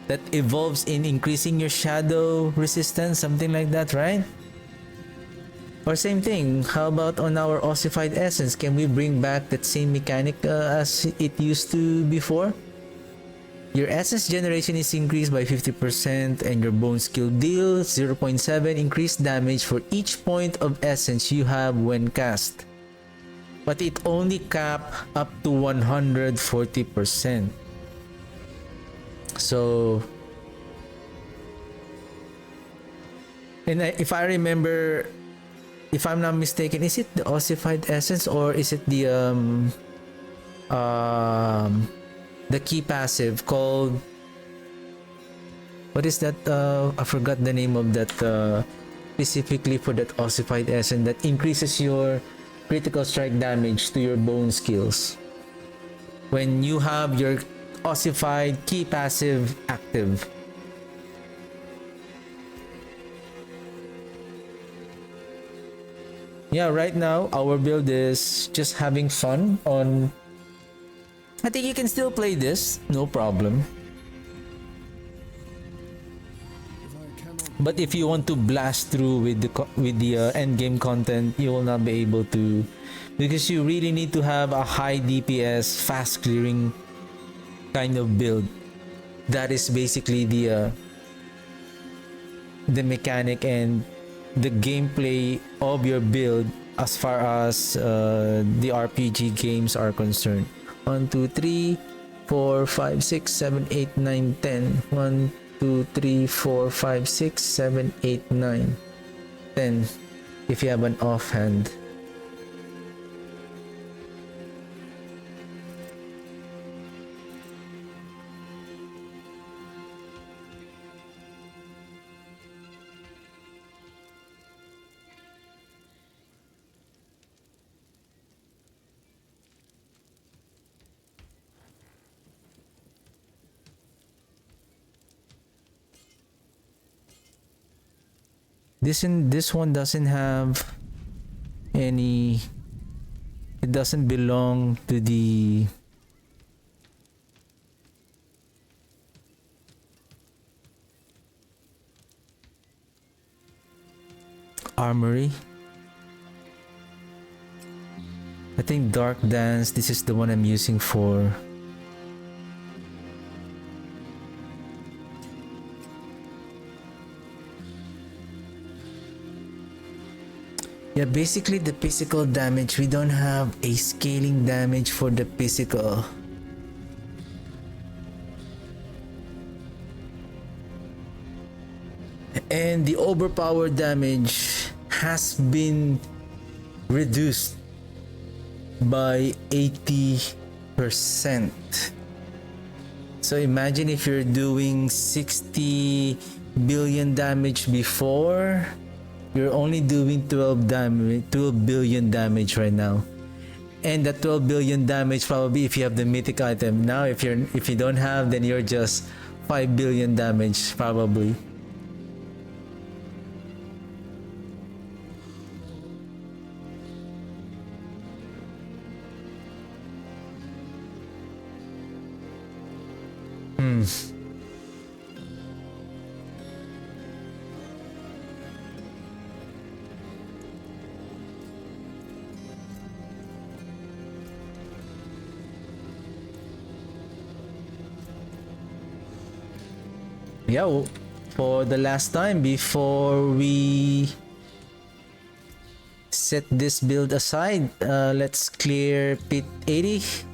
that evolves in increasing your shadow resistance, something like that, right? Or same thing, how about on our ossified essence? Can we bring back that same mechanic as it used to before? Your essence generation is increased by 50% and your bone skill deals 0.7 increased damage for each point of essence you have when cast. But it only cap up to 140%. So, and if I remember, if I'm not mistaken, is it the ossified essence or is it the key passive called, what is that? I forgot the name of that, specifically for that ossified essence that increases your critical strike damage to your bone skills when you have your ossified key passive active. Yeah, right now our build is just having fun on. I think you can still play this, no problem. But if you want to blast through with the end game content, you will not be able to, because you really need to have a high DPS, fast clearing kind of build. That is basically the mechanic and the gameplay of your build as far as the RPG games are concerned. 1, 2, 3, 4, 5, 6, 7, 8, 9, 10. 1, 2, 3, 4, 5, 6, 7, 8, 9, 10. If you have an offhand. This one doesn't have any. It doesn't belong to the armory. I think Dark Dance. This is the one I'm using for. Yeah, basically the physical damage, we don't have a scaling damage for the physical. And the overpower damage has been reduced by 80%. So imagine if you're doing 60 billion damage before, you're only doing 12 billion damage right now. And that 12 billion damage probably if you have the mythic item. Now if you don't have, then you're just 5 billion damage probably. Yeah, for the last time before we set this build aside, let's clear pit 80.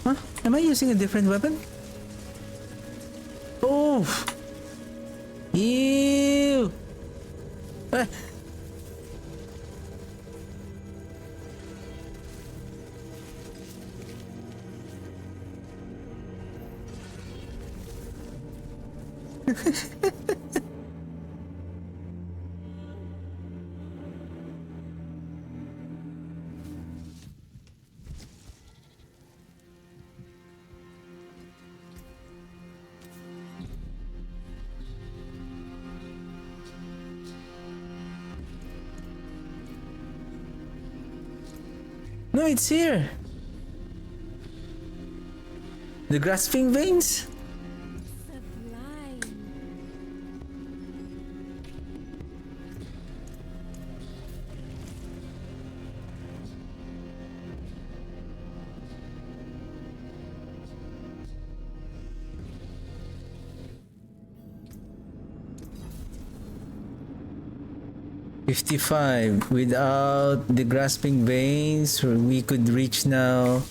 Huh? Am I using a different weapon? Oh! Ew! Ah. No, it's here. The grasping veins? Sublime. 55. Without the grasping veins, we could reach now.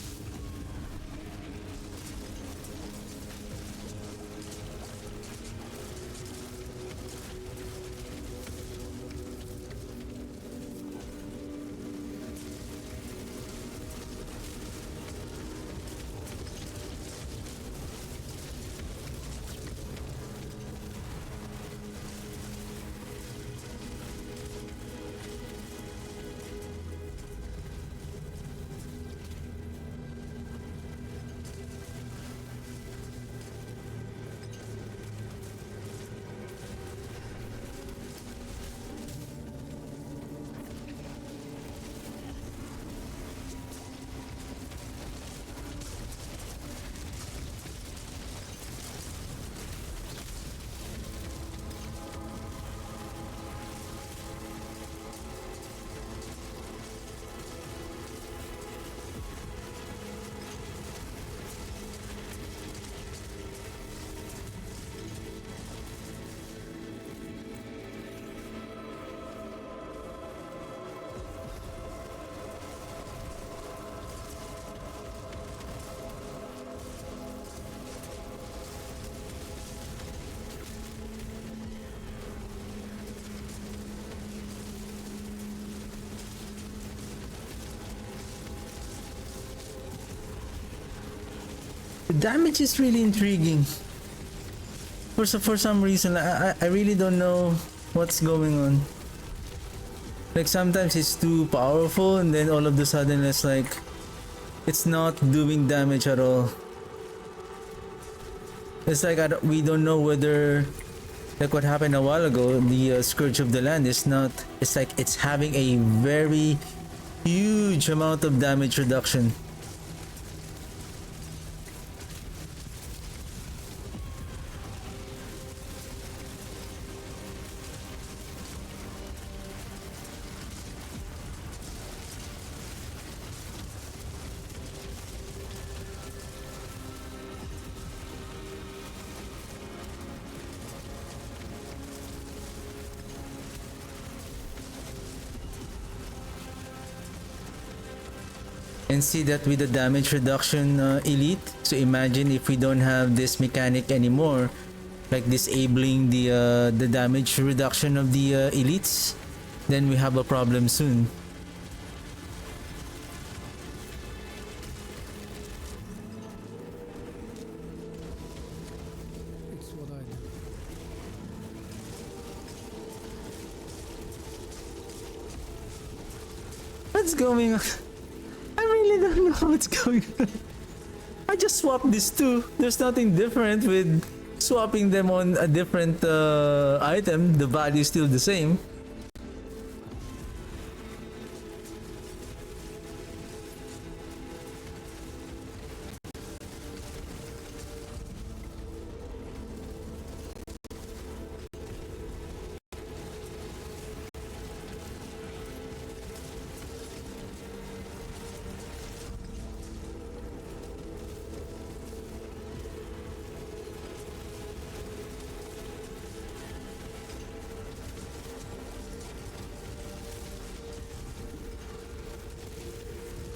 The damage is really intriguing. For some reason, I really don't know what's going on. Like sometimes it's too powerful and then all of a sudden it's like it's not doing damage at all. It's like we don't know whether, like what happened a while ago, the Scourge of the Land is not, it's like it's having a very huge amount of damage reduction. And see that with the damage reduction elite, so imagine if we don't have this mechanic anymore, like disabling the damage reduction of the elites, then we have a problem soon. It's what I do. What's going on? I really don't know what's going on. I just swapped these two. There's nothing different with swapping them on a different item. The value is still the same.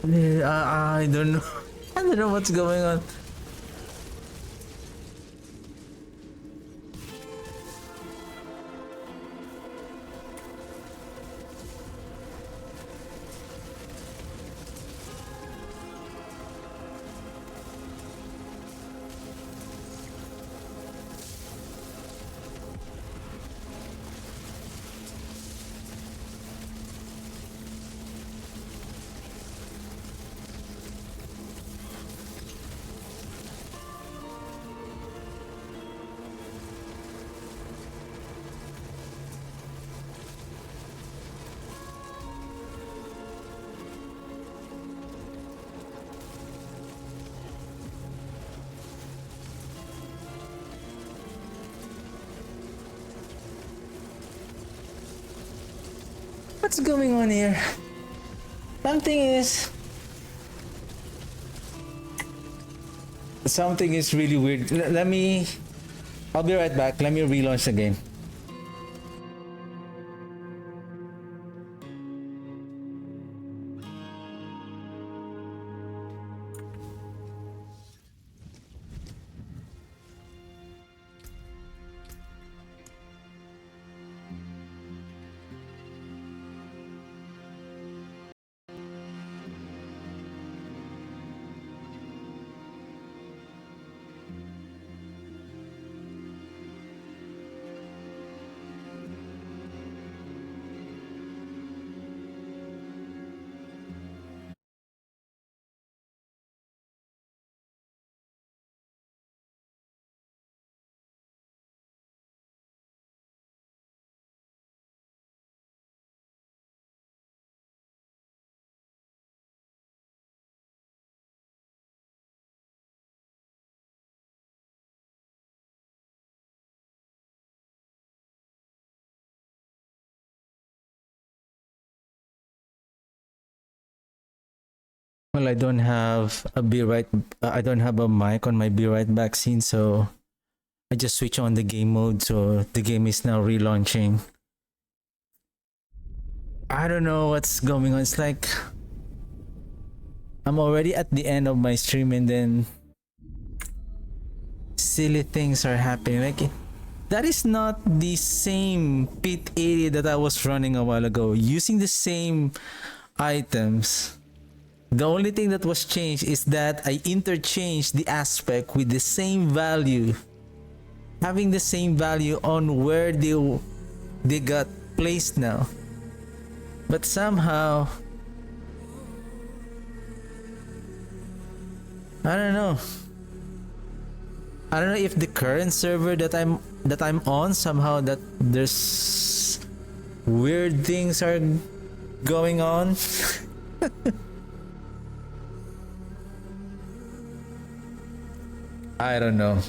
I don't know. I don't know what's going on. What's going on here? Something is really weird. Let me... I'll be right back. Let me relaunch the game. Well, I don't have a be right. I don't have a mic on my be right back scene, so I just switch on the game mode. So the game is now relaunching. I don't know what's going on. It's like I'm already at the end of my stream, and then silly things are happening. Like that is not the same pit area that I was running a while ago, using the same items. The only thing that was changed is that I interchanged the aspect with the same value, having the same value on where they got placed now. But somehow, I don't know. I don't know if the current server that I'm on, somehow that there's weird things are going on. I don't know.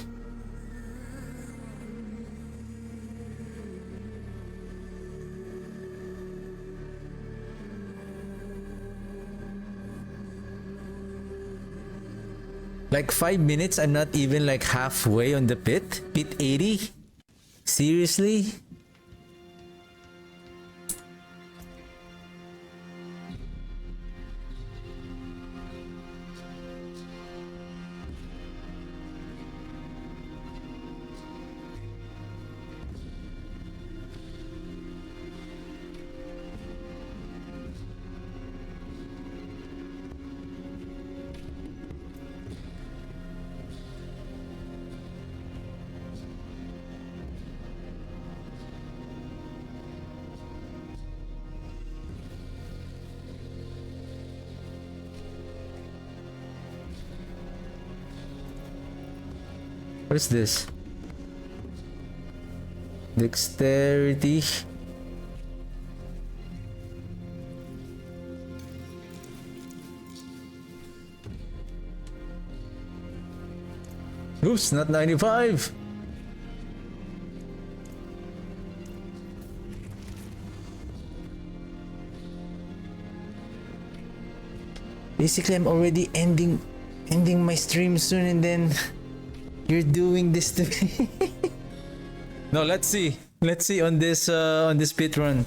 Like 5 minutes, I'm not even like halfway on the pit 80. Seriously? What is this? Dexterity. Oops, not 95. Basically, I'm already ending my stream soon, and then you're doing this to me. No, let's see. Let's see on this pit run.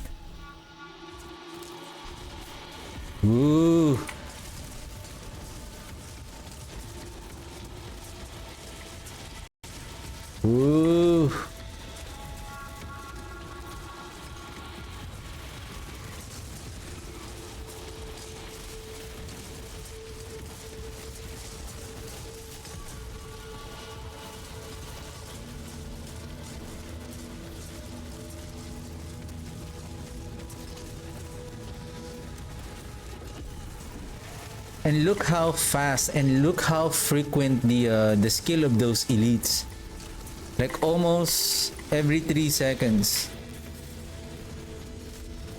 Ooh. Ooh. And look how fast and look how frequent the skill of those elites. Like almost every 3 seconds.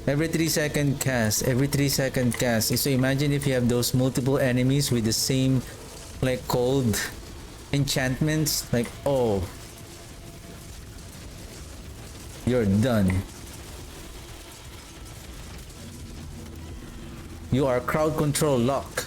Every 3-second cast. Every 3-second cast. So imagine if you have those multiple enemies with the same like cold enchantments. Like, oh, you're done. You are crowd control lock.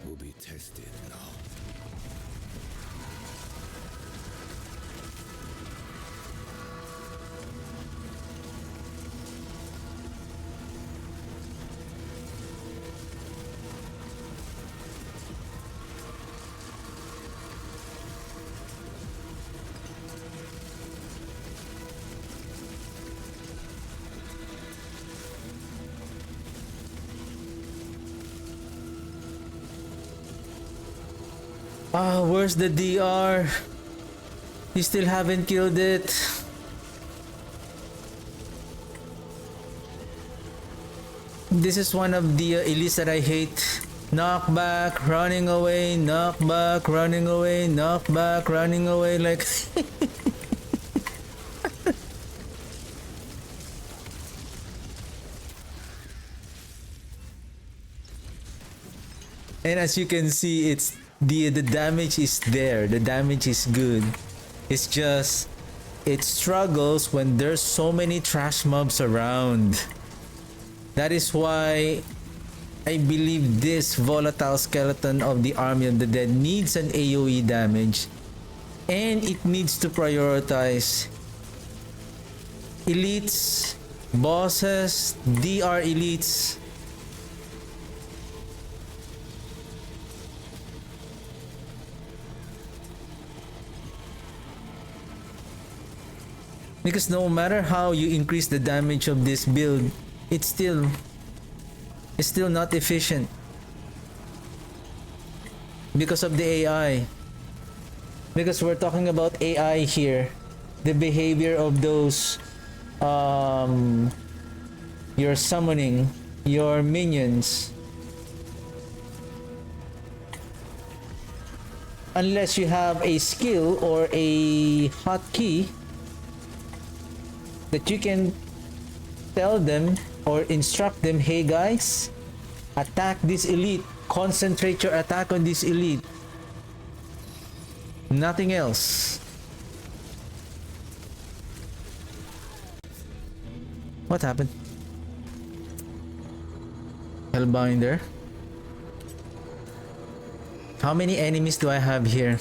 Will be tested now. Ah, where's the DR? You still haven't killed it. This is one of the elites that I hate. Knockback, running away, knockback, running away, knockback, running away, like... And as you can see, it's the damage is there. The damage is good. It's just it struggles when there's so many trash mobs around. That is why I believe this volatile skeleton of the Army of the Dead needs an AoE damage, and it needs to prioritize elites, bosses, DR elites. Because no matter how you increase the damage of this build, it's still not efficient because of the AI. Because we're talking about AI here, the behavior of those you're summoning your minions. Unless you have a skill or a hotkey that you can tell them or instruct them, hey guys, attack this elite, concentrate your attack on this elite, nothing else. What happened? Hellbinder. How many enemies do I have here?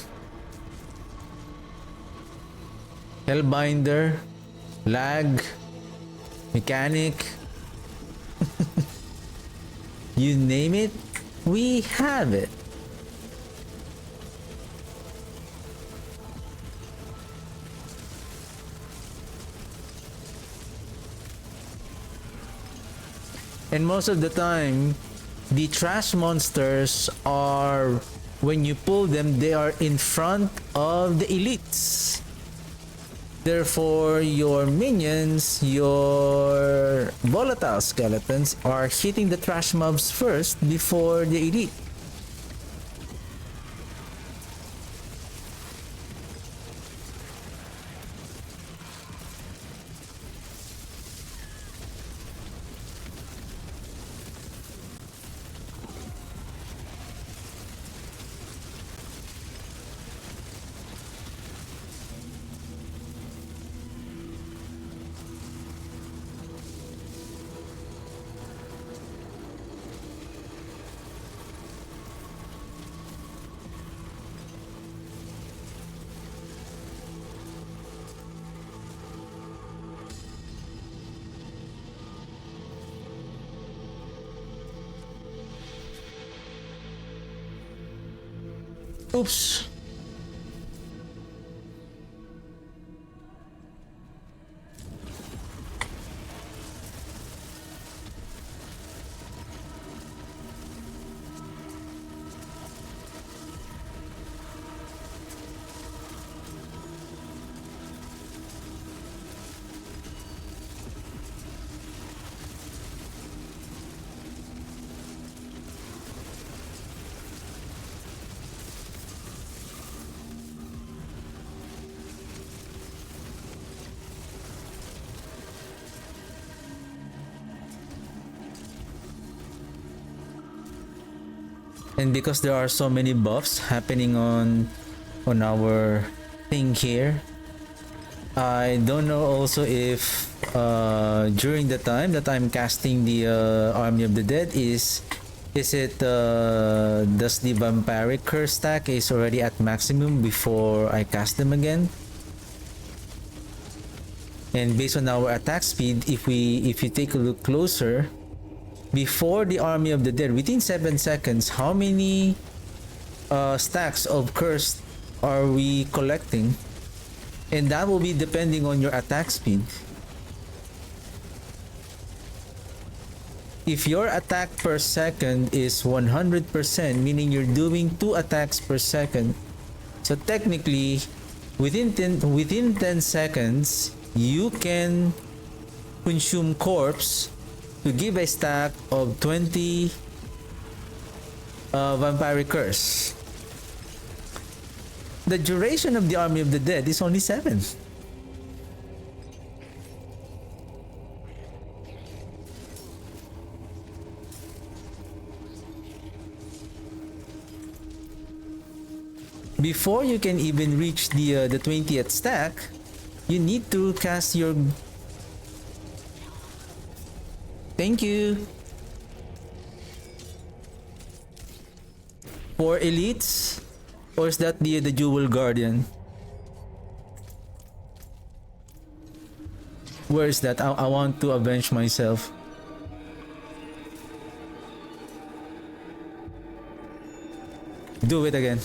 Hellbinder, lag, mechanic, you name it, we have it. And most of the time, the trash monsters are, when you pull them, they are in front of the elites. Therefore, your minions, your volatile skeletons are hitting the trash mobs first before the elite. Oops. And because there are so many buffs happening on our thing here, I don't know also if during the time that I'm casting the Army of the Dead is it does the vampiric curse stack is already at maximum before I cast them again? And based on our attack speed, if you take a look closer, before the Army of the Dead, within 7 seconds, how many stacks of curse are we collecting? And that will be depending on your attack speed. If your attack per second is 100%, meaning you're doing 2 attacks per second, so technically within 10 seconds you can consume corpse to give a stack of 20 vampiric curse. The duration of the Army of the Dead is only 7. Before you can even reach the 20th stack, you need to cast your... Thank you. For elites, or is that the Jewel Guardian? Where is that? I want to avenge myself. Do it again.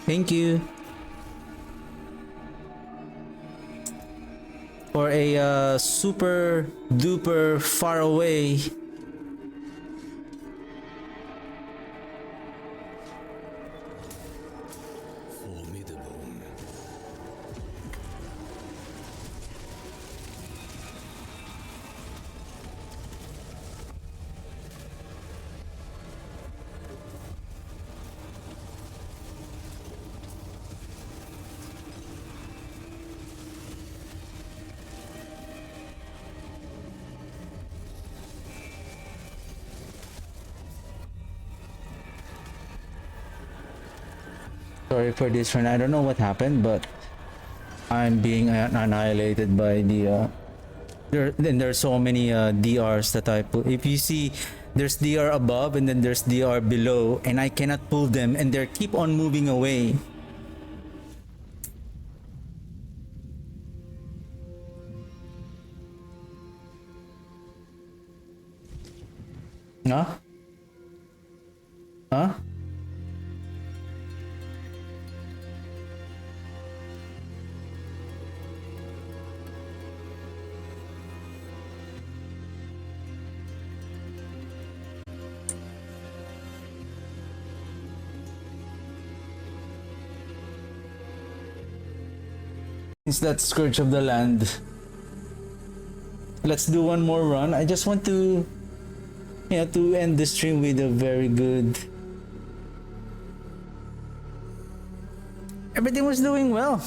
Thank you. For a super duper far away Formidable. Sorry for this one. I don't know what happened, but I'm being annihilated by the there's so many DRs that I put. If you see, there's DR above and then there's DR below, and I cannot pull them, and they keep on moving away. Huh? Huh? It's that Scourge of the Land. Let's do one more run. I just want to, to end the stream with a very good... Everything was doing well.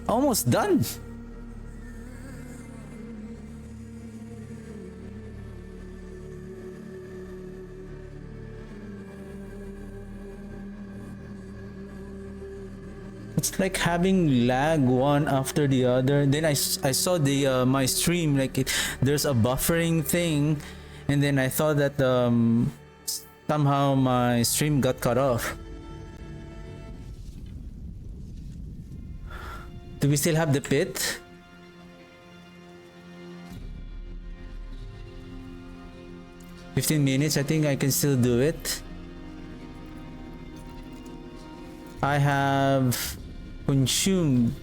Almost done. It's like having lag one after the other. Then I saw the my stream, like there's a buffering thing, and then I thought that somehow my stream got cut off. Do we still have the pit? "15 minutes, I think I can still do it. I have consumed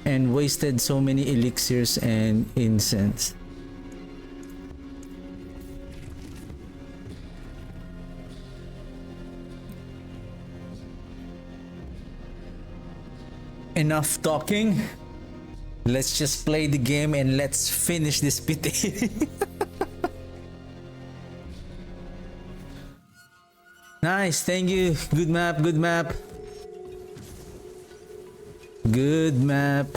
and wasted so many elixirs and incense. Enough talking. Let's just play the game and let's finish this pit. Nice, thank you. Good map, good map. Good map.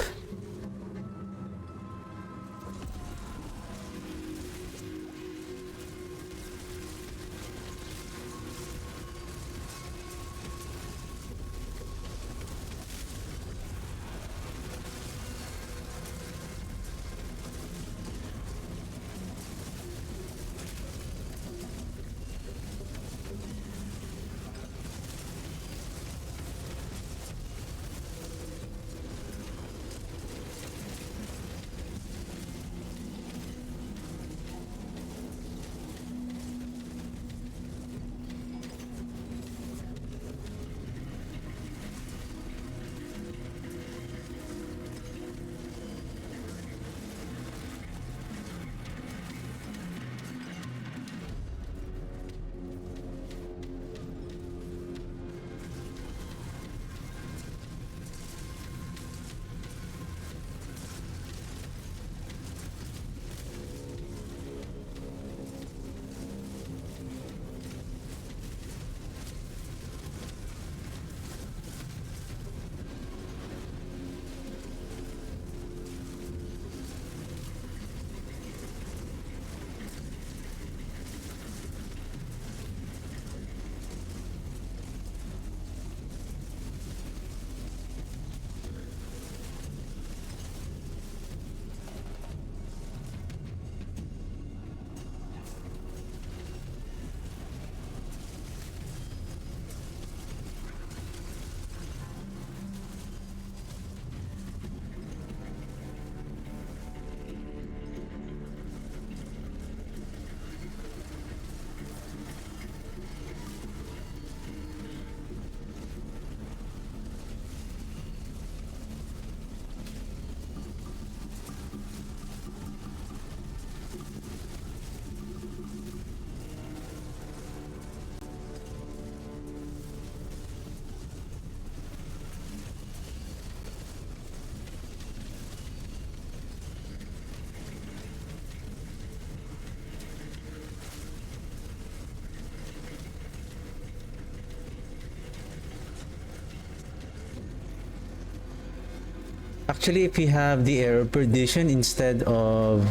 Actually, if you have the error prediction instead of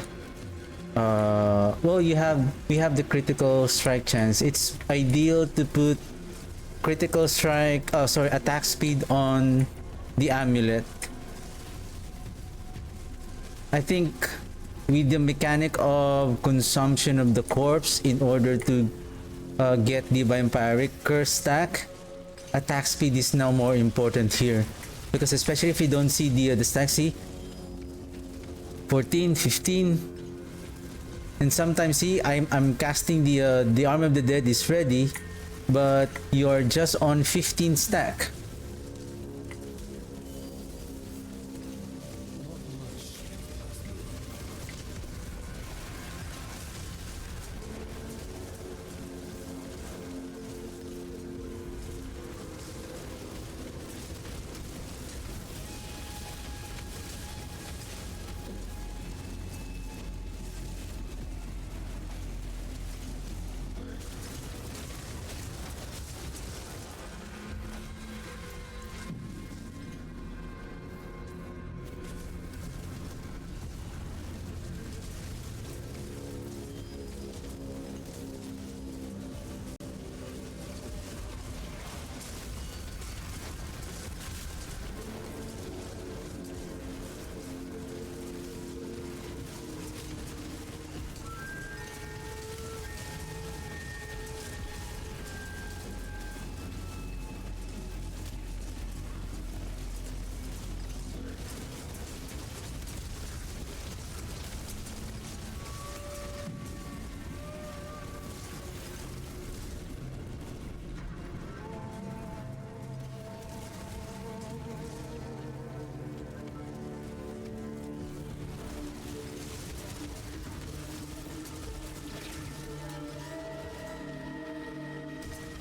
well, we have the critical strike chance. It's ideal to put critical strike, sorry, attack speed on the amulet. I think with the mechanic of consumption of the corpse in order to get the vampiric curse stack, attack speed is now more important here, because especially if you don't see the stack, see 14, 15, and sometimes see I'm casting the Arm of the Dead is ready, but you're just on 15 stack.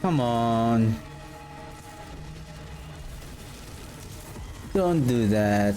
Come on. Don't do that.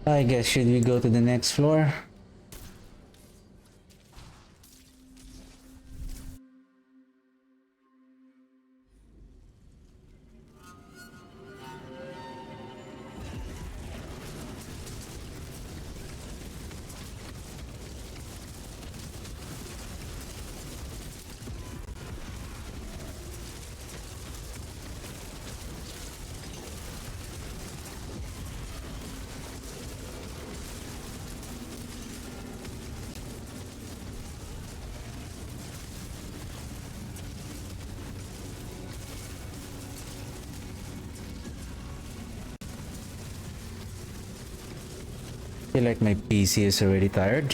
I guess should we go to the next floor? I feel like my PC is already tired.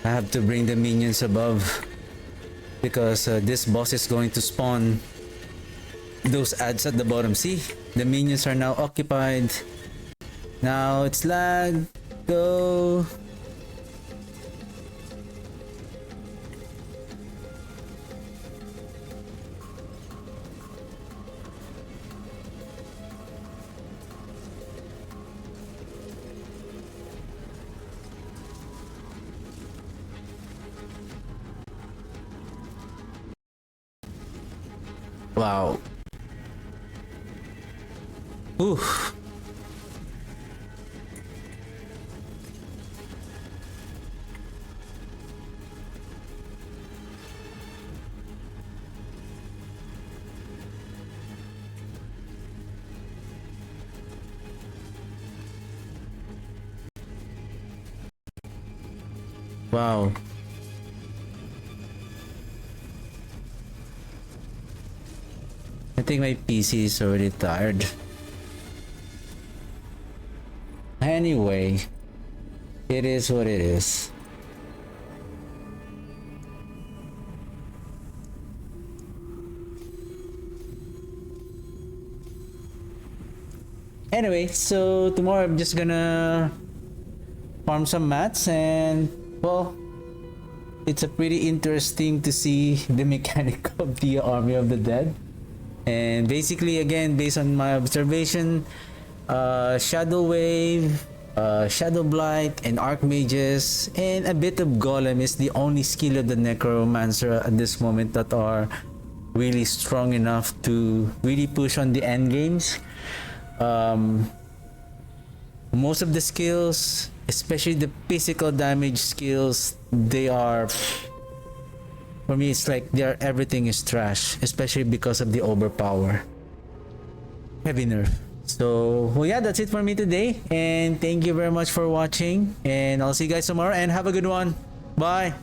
I have to bring the minions above because this boss is going to spawn those ads at the bottom. See, the minions are now occupied. Now it's lag. Go. Wow. Oof. Wow. I think my PC is already tired. Anyway, it is what it is. Anyway, so tomorrow I'm just gonna farm some mats, and well, it's a pretty interesting to see the mechanic of the Army of the Dead. And basically, again, based on my observation, Shadow Wave, Shadowblight, and Archmages, and a bit of Golem is the only skill of the Necromancer at this moment that are really strong enough to really push on the end games. Most of the skills, especially the physical damage skills, they are, for me, it's like everything is trash, especially because of the overpower. Heavy nerf. So, well, yeah, that's it for me today. And thank you very much for watching. And I'll see you guys tomorrow, and have a good one. Bye.